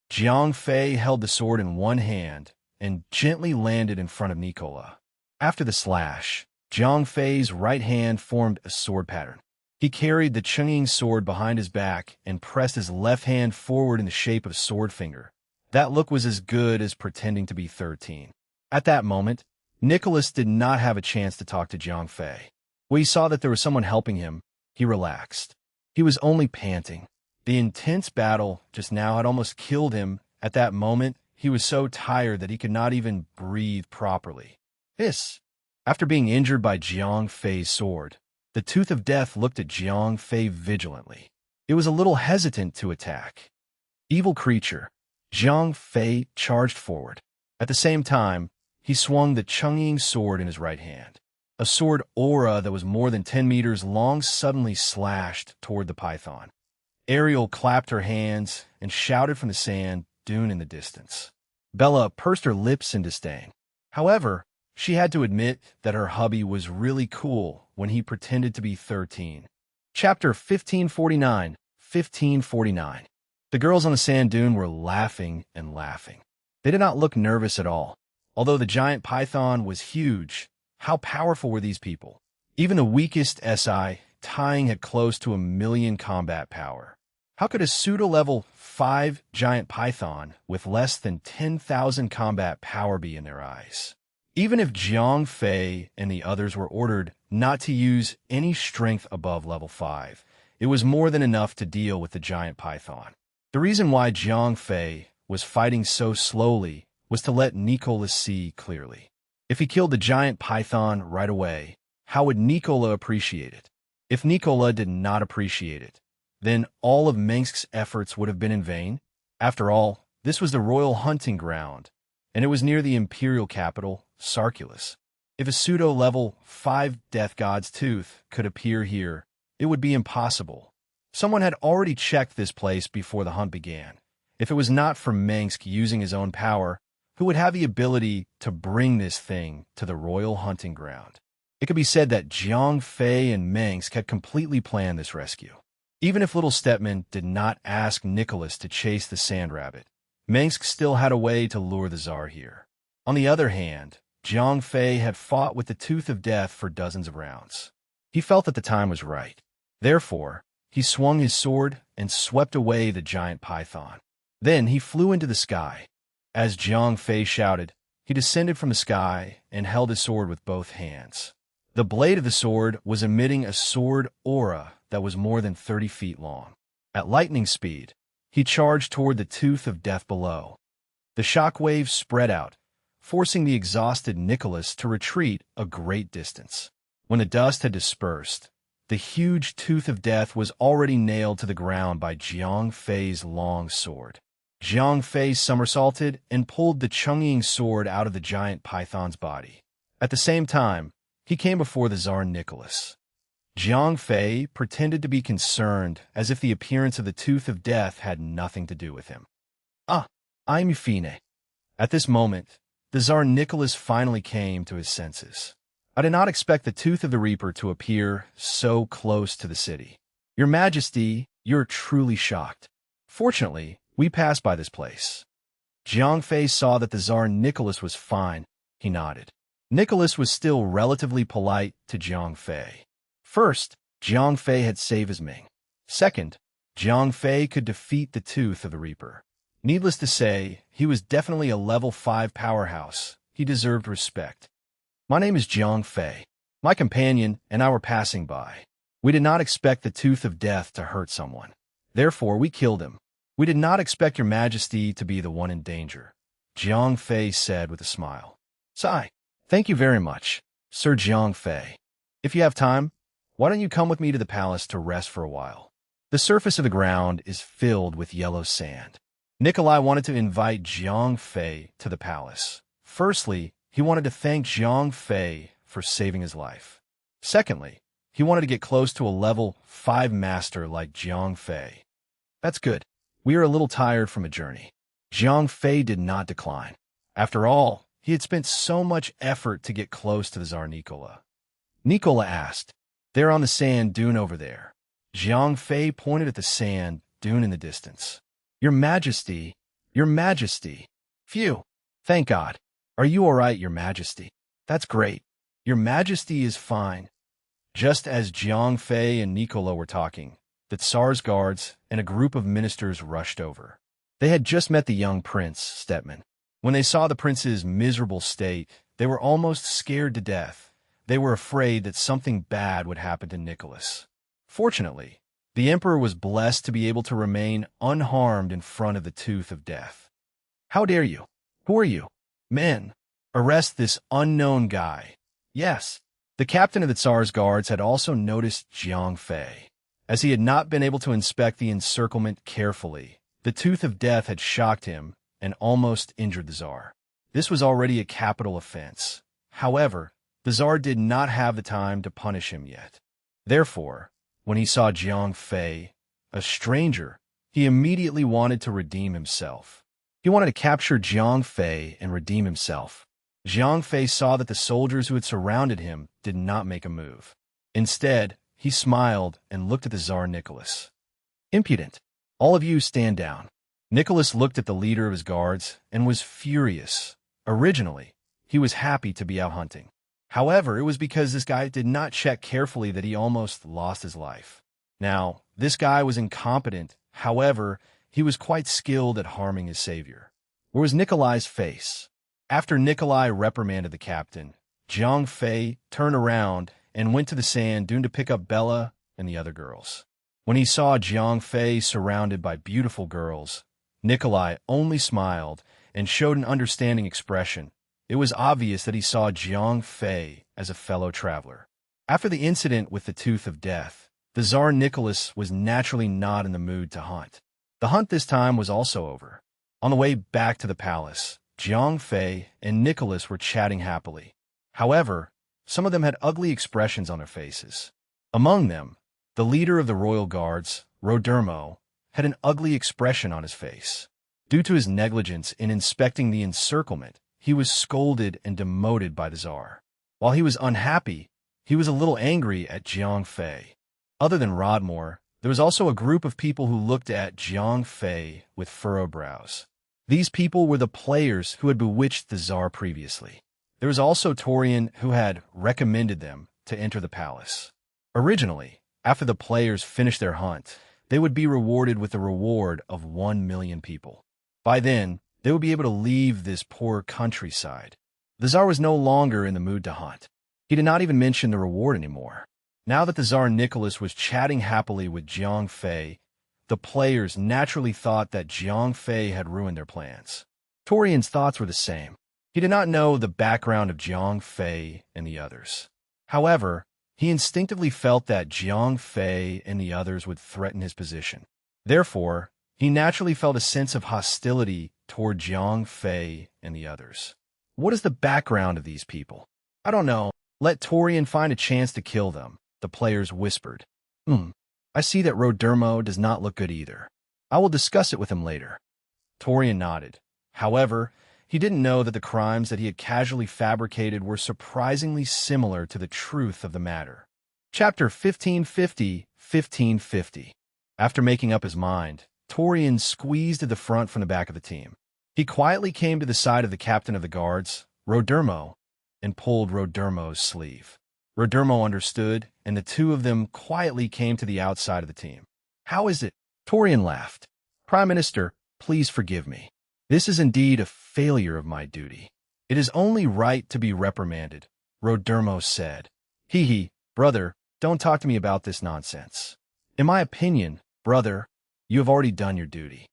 Jiang Fei held the sword in one hand and gently landed in front of Nikola. After the slash, Jiang Fei's right hand formed a sword pattern. He carried the Chengying sword behind his back and pressed his left hand forward in the shape of a sword finger. That look was as good as pretending to be 13. At that moment, Nicholas did not have a chance to talk to Jiang Fei. When he saw that there was someone helping him, he relaxed. He was only panting. The intense battle just now had almost killed him. At that moment, he was so tired that he could not even breathe properly. After being injured by Jiang Fei's sword, the Tooth of Death looked at Jiang Fei vigilantly. It was a little hesitant to attack. Evil creature. Jiang Fei charged forward. At the same time, he swung the Chengying sword in his right hand. A sword aura that was more than 10 meters long suddenly slashed toward the python. Ariel clapped her hands and shouted from the sand dune in the distance. Bella pursed her lips in disdain. However, she had to admit that her hubby was really cool when he pretended to be 13. Chapter 1549. 1549. The girls on the sand dune were laughing and laughing. They did not look nervous at all. Although the giant python was huge, how powerful were these people? Even the weakest SI, tying at close to 1 million combat power. How could a pseudo-level 5 giant python with less than 10,000 combat power be in their eyes? Even if Jiang Fei and the others were ordered not to use any strength above level 5, it was more than enough to deal with the giant python. The reason why Jiang Fei was fighting so slowly was to let Nikola see clearly. If he killed the giant python right away, how would Nikola appreciate it? If Nikola did not appreciate it, then all of Mengsk's efforts would have been in vain. After all, this was the royal hunting ground, and it was near the imperial capital, Sarkulis. If a pseudo-level 5 Death God's tooth could appear here, it would be impossible. Someone had already checked this place before the hunt began. If it was not for Mengsk using his own power, who would have the ability to bring this thing to the royal hunting ground? It could be said that Jiang Fei and Mengsk had completely planned this rescue. Even if Little Stepman did not ask Nicholas to chase the sand rabbit, Mengsk still had a way to lure the Tsar here. On the other hand, Jiang Fei had fought with the Tooth of Death for dozens of rounds. He felt that the time was right. Therefore, he swung his sword and swept away the giant python. Then he flew into the sky. As Jiang Fei shouted, he descended from the sky and held his sword with both hands. The blade of the sword was emitting a sword aura that was more than 30 feet long. At lightning speed, he charged toward the Tooth of Death below. The shock waves spread out, forcing the exhausted Nicholas to retreat a great distance. When the dust had dispersed, the huge Tooth of Death was already nailed to the ground by Jiang Fei's long sword. Jiang Fei somersaulted and pulled the Chungying sword out of the giant python's body. At the same time, he came before the Tsar Nicholas. Jiang Fei pretended to be concerned, as if the appearance of the Tooth of Death had nothing to do with him. I'm Yufine. At this moment, the Tsar Nicholas finally came to his senses. I did not expect the Tooth of the Reaper to appear so close to the city. Your Majesty, you're truly shocked. Fortunately, we passed by this place. Jiang Fei saw that the Tsar Nicholas was fine. He nodded. Nicholas was still relatively polite to Jiang Fei. First, Jiang Fei had saved his Ming. Second, Jiang Fei could defeat the Tooth of the Reaper. Needless to say, he was definitely a level 5 powerhouse. He deserved respect. My name is Jiang Fei. My companion and I were passing by. We did not expect the Tooth of Death to hurt someone. Therefore, we killed him. We did not expect your Majesty to be the one in danger, Jiang Fei said with a smile. Sigh. Thank you very much, Sir Jiang Fei. If you have time, why don't you come with me to the palace to rest for a while? The surface of the ground is filled with yellow sand. Nikolai wanted to invite Jiang Fei to the palace. Firstly, he wanted to thank Jiang Fei for saving his life. Secondly, he wanted to get close to a level 5 master like Jiang Fei. That's good. We are a little tired from a journey. Jiang Fei did not decline. After all, he had spent so much effort to get close to the Tsar Nikola. Nikola asked, "They're on the sand dune over there." Jiang Fei pointed at the sand dune in the distance. Your Majesty, Your Majesty. Phew. Thank God. Are you all right, Your Majesty? That's great. Your Majesty is fine. Just as Jiang Fei and Nikola were talking, the Tsar's guards and a group of ministers rushed over. They had just met the young prince, Stepman. When they saw the prince's miserable state, they were almost scared to death. They were afraid that something bad would happen to Nicholas. Fortunately, the emperor was blessed to be able to remain unharmed in front of the Tooth of Death. How dare you? Who are you? Men, arrest this unknown guy. Yes, the captain of the Tsar's guards had also noticed Jiang Fei. As he had not been able to inspect the encirclement carefully, the Tooth of Death had shocked him and almost injured the Tsar. This was already a capital offense. However, the Tsar did not have the time to punish him yet. Therefore, when he saw Jiang Fei, a stranger, he immediately wanted to redeem himself. He wanted to capture Jiang Fei and redeem himself. Jiang Fei saw that the soldiers who had surrounded him did not make a move. Instead, he smiled and looked at the Tsar Nicholas. Impudent. All of you stand down. Nicholas looked at the leader of his guards and was furious. Originally, he was happy to be out hunting. However, it was because this guy did not check carefully that he almost lost his life. Now, this guy was incompetent. However, he was quite skilled at harming his savior. Where was Nikolai's face? After Nikolai reprimanded the captain, Jiang Fei turned around and went to the sand dune to pick up Bella and the other girls. When he saw Jiang Fei surrounded by beautiful girls, Nikolai only smiled and showed an understanding expression. It was obvious that he saw Jiang Fei as a fellow traveler. After the incident with the Tooth of Death, the Tsar Nicholas was naturally not in the mood to hunt. The hunt this time was also over. On the way back to the palace, Jiang Fei and Nicholas were chatting happily. However, Some of them had ugly expressions on their faces. Among them, the leader of the royal guards, Rodermo, had an ugly expression on his face. Due to his negligence in inspecting the encirclement, he was scolded and demoted by the Tsar. While he was unhappy, he was a little angry at Jiang Fei. Other than Rodmore, there was also a group of people who looked at Jiang Fei with furrowed brows. These people were the players who had bewitched the Tsar previously. There was also Torian who had recommended them to enter the palace. Originally, after the players finished their hunt, they would be rewarded with the reward of 1 million people. By then, they would be able to leave this poor countryside. The Tsar was no longer in the mood to hunt. He did not even mention the reward anymore. Now that the Tsar Nicholas was chatting happily with Jiang Fei, the players naturally thought that Jiang Fei had ruined their plans. Torian's thoughts were the same. He did not know the background of Jiang Fei and the others. However, he instinctively felt that Jiang Fei and the others would threaten his position. Therefore, he naturally felt a sense of hostility toward Jiang Fei and the others. What is the background of these people? I don't know. Let Torian find a chance to kill them, the players whispered. I see that Rodermo does not look good either. I will discuss it with him later. Torian nodded. However, he didn't know that the crimes that he had casually fabricated were surprisingly similar to the truth of the matter. Chapter 1550. After making up his mind, Torian squeezed to the front from the back of the team. He quietly came to the side of the captain of the guards, Rodermo, and pulled Rodermo's sleeve. Rodermo understood, and the two of them quietly came to the outside of the team. How is it? Torian laughed. Prime Minister, please forgive me. This is indeed a failure of my duty. It is only right to be reprimanded, Rodermo said. Hee, brother, don't talk to me about this nonsense. In my opinion, brother, you have already done your duty,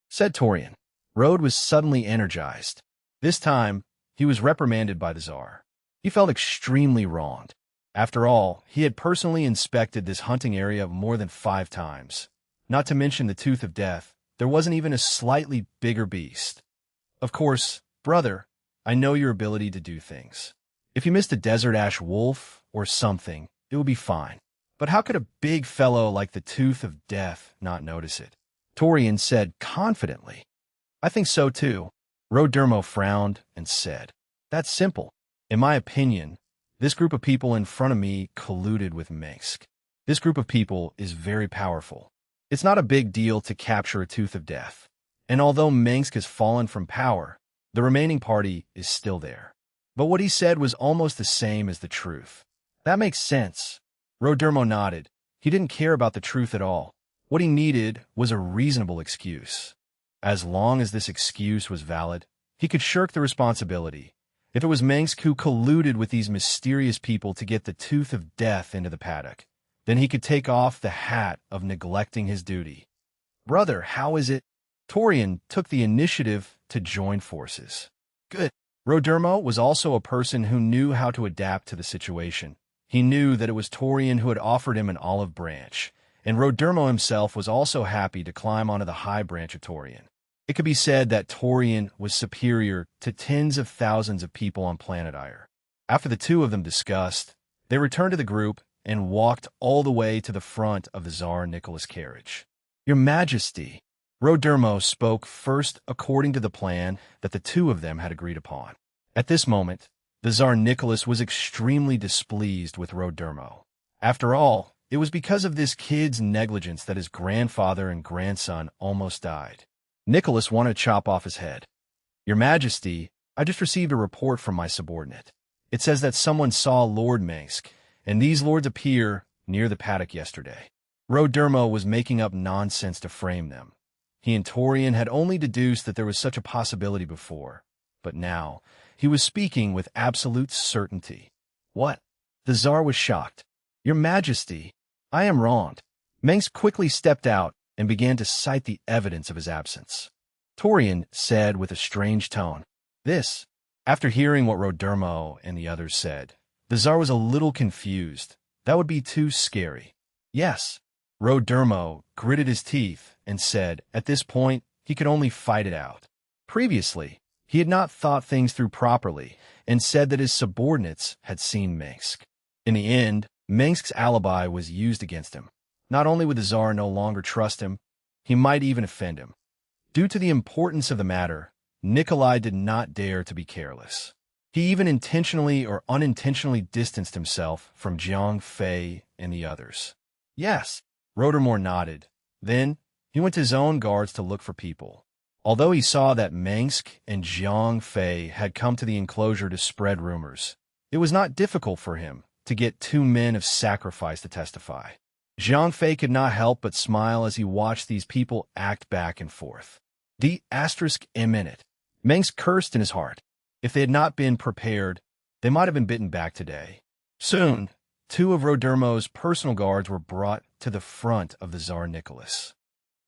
said Torian. Rode was suddenly energized. This time, he was reprimanded by the Tsar. He felt extremely wronged. After all, he had personally inspected this hunting area more than 5 times. Not to mention the Tooth of Death, there wasn't even a slightly bigger beast. Of course, brother, I know your ability to do things. If you missed a desert ash wolf or something, it would be fine. But how could a big fellow like the Tooth of Death not notice it? Torian said confidently. I think so too. Rodermo frowned and said, That's simple. In my opinion, this group of people in front of me colluded with Minsk. This group of people is very powerful. It's not a big deal to capture a Tooth of Death. And although Minsk has fallen from power, the remaining party is still there. But what he said was almost the same as the truth. That makes sense. Rodermo nodded. He didn't care about the truth at all. What he needed was a reasonable excuse. As long as this excuse was valid, he could shirk the responsibility. If it was Minsk who colluded with these mysterious people to get the Tooth of Death into the paddock, then he could take off the hat of neglecting his duty. Brother, how is it? Torian took the initiative to join forces. Good. Rodermo was also a person who knew how to adapt to the situation. He knew that it was Torian who had offered him an olive branch, and Rodermo himself was also happy to climb onto the high branch of Torian. It could be said that Torian was superior to tens of thousands of people on planet Ire. After the two of them discussed, they returned to the group and walked all the way to the front of the Tsar Nicholas carriage. Your Majesty, Rodermo spoke first according to the plan that the two of them had agreed upon. At this moment, the Tsar Nicholas was extremely displeased with Rodermo. After all, it was because of this kid's negligence that his grandfather and grandson almost died. Nicholas wanted to chop off his head. Your Majesty, I just received a report from my subordinate. It says that someone saw Lord Minsk, and these lords appear near the paddock yesterday. Rodermo was making up nonsense to frame them. He and Torian had only deduced that there was such a possibility before, but now he was speaking with absolute certainty. What? The Tsar was shocked. Your Majesty, I am wronged. Minsk quickly stepped out and began to cite the evidence of his absence. Torian said with a strange tone, This, after hearing what Rodermo and the others said, the Tsar was a little confused. That would be too scary. Yes. Rodermo gritted his teeth and said, at this point, he could only fight it out. Previously, He had not thought things through properly and said that his subordinates had seen Minsk. In the end, Minsk's alibi was used against him. Not only would the Tsar no longer trust him, he might even offend him. Due to the importance of the matter, Nikolai did not dare to be careless. He even intentionally or unintentionally distanced himself from Jiang Fei and the others. Yes, Rodermore nodded. Then, he went to his own guards to look for people. Although he saw that Minsk and Jiang Fei had come to the enclosure to spread rumors, it was not difficult for him to get 2 men of sacrifice to testify. Jiang Fei could not help but smile as he watched these people act back and forth. A minute. Minsk cursed in his heart. If they had not been prepared, they might have been bitten back today. Soon, 2 of Rodermo's personal guards were brought to the front of the Tsar Nicholas.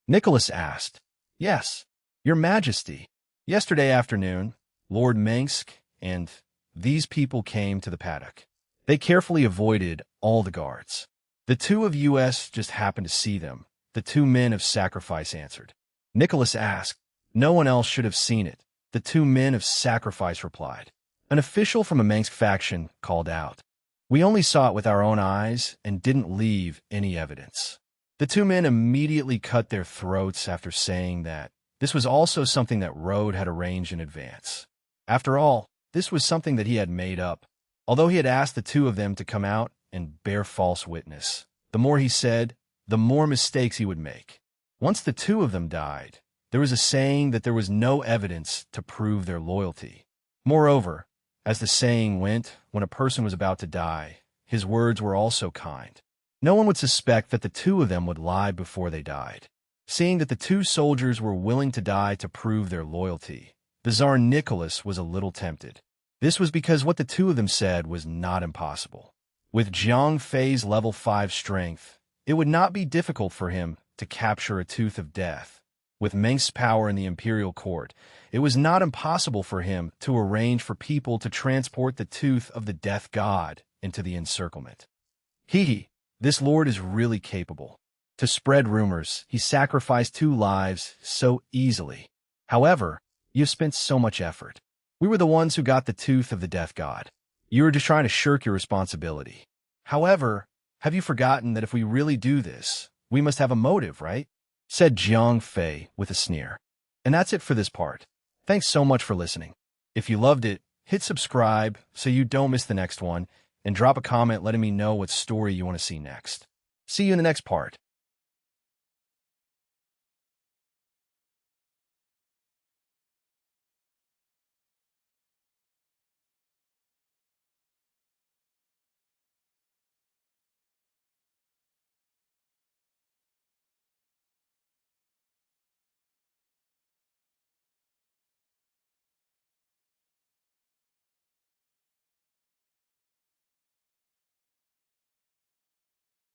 Nicholas asked, "Yes, Your Majesty. Yesterday afternoon, Lord Minsk and these people came to the paddock. They carefully avoided all the guards. The 2 of us just happened to see them," the 2 men of sacrifice answered. Nicholas asked, "No one else should have seen it," the 2 men of sacrifice replied. An official from a Minsk faction called out, "We only saw it with our own eyes and didn't leave any evidence." The 2 men immediately cut their throats after saying that this was also something that Rode had arranged in advance. After all, this was something that he had made up. Although he had asked the 2 of them to come out and bear false witness, the more he said, the more mistakes he would make. Once the 2 of them died, there was a saying that there was no evidence to prove their loyalty. Moreover, as the saying went, when a person was about to die, his words were also kind. No one would suspect that the 2 of them would lie before they died. Seeing that the 2 soldiers were willing to die to prove their loyalty, the Tsar Nicholas was a little tempted. This was because what the 2 of them said was not impossible. With Jiang Fei's level 5 strength, it would not be difficult for him to capture a Tooth of Death. With Minsk's power in the imperial court, it was not impossible for him to arrange for people to transport the Tooth of the Death God into the encirclement. This lord is really capable. To spread rumors, he sacrificed 2 lives so easily. However, you've spent so much effort. We were the ones who got the Tooth of the Death God. You were just trying to shirk your responsibility. However, have you forgotten that if we really do this, we must have a motive, right?" said Jiang Fei with a sneer. And that's it for this part. Thanks so much for listening. If you loved it, hit subscribe so you don't miss the next one, and drop a comment letting me know what story you want to see next. See you in the next part.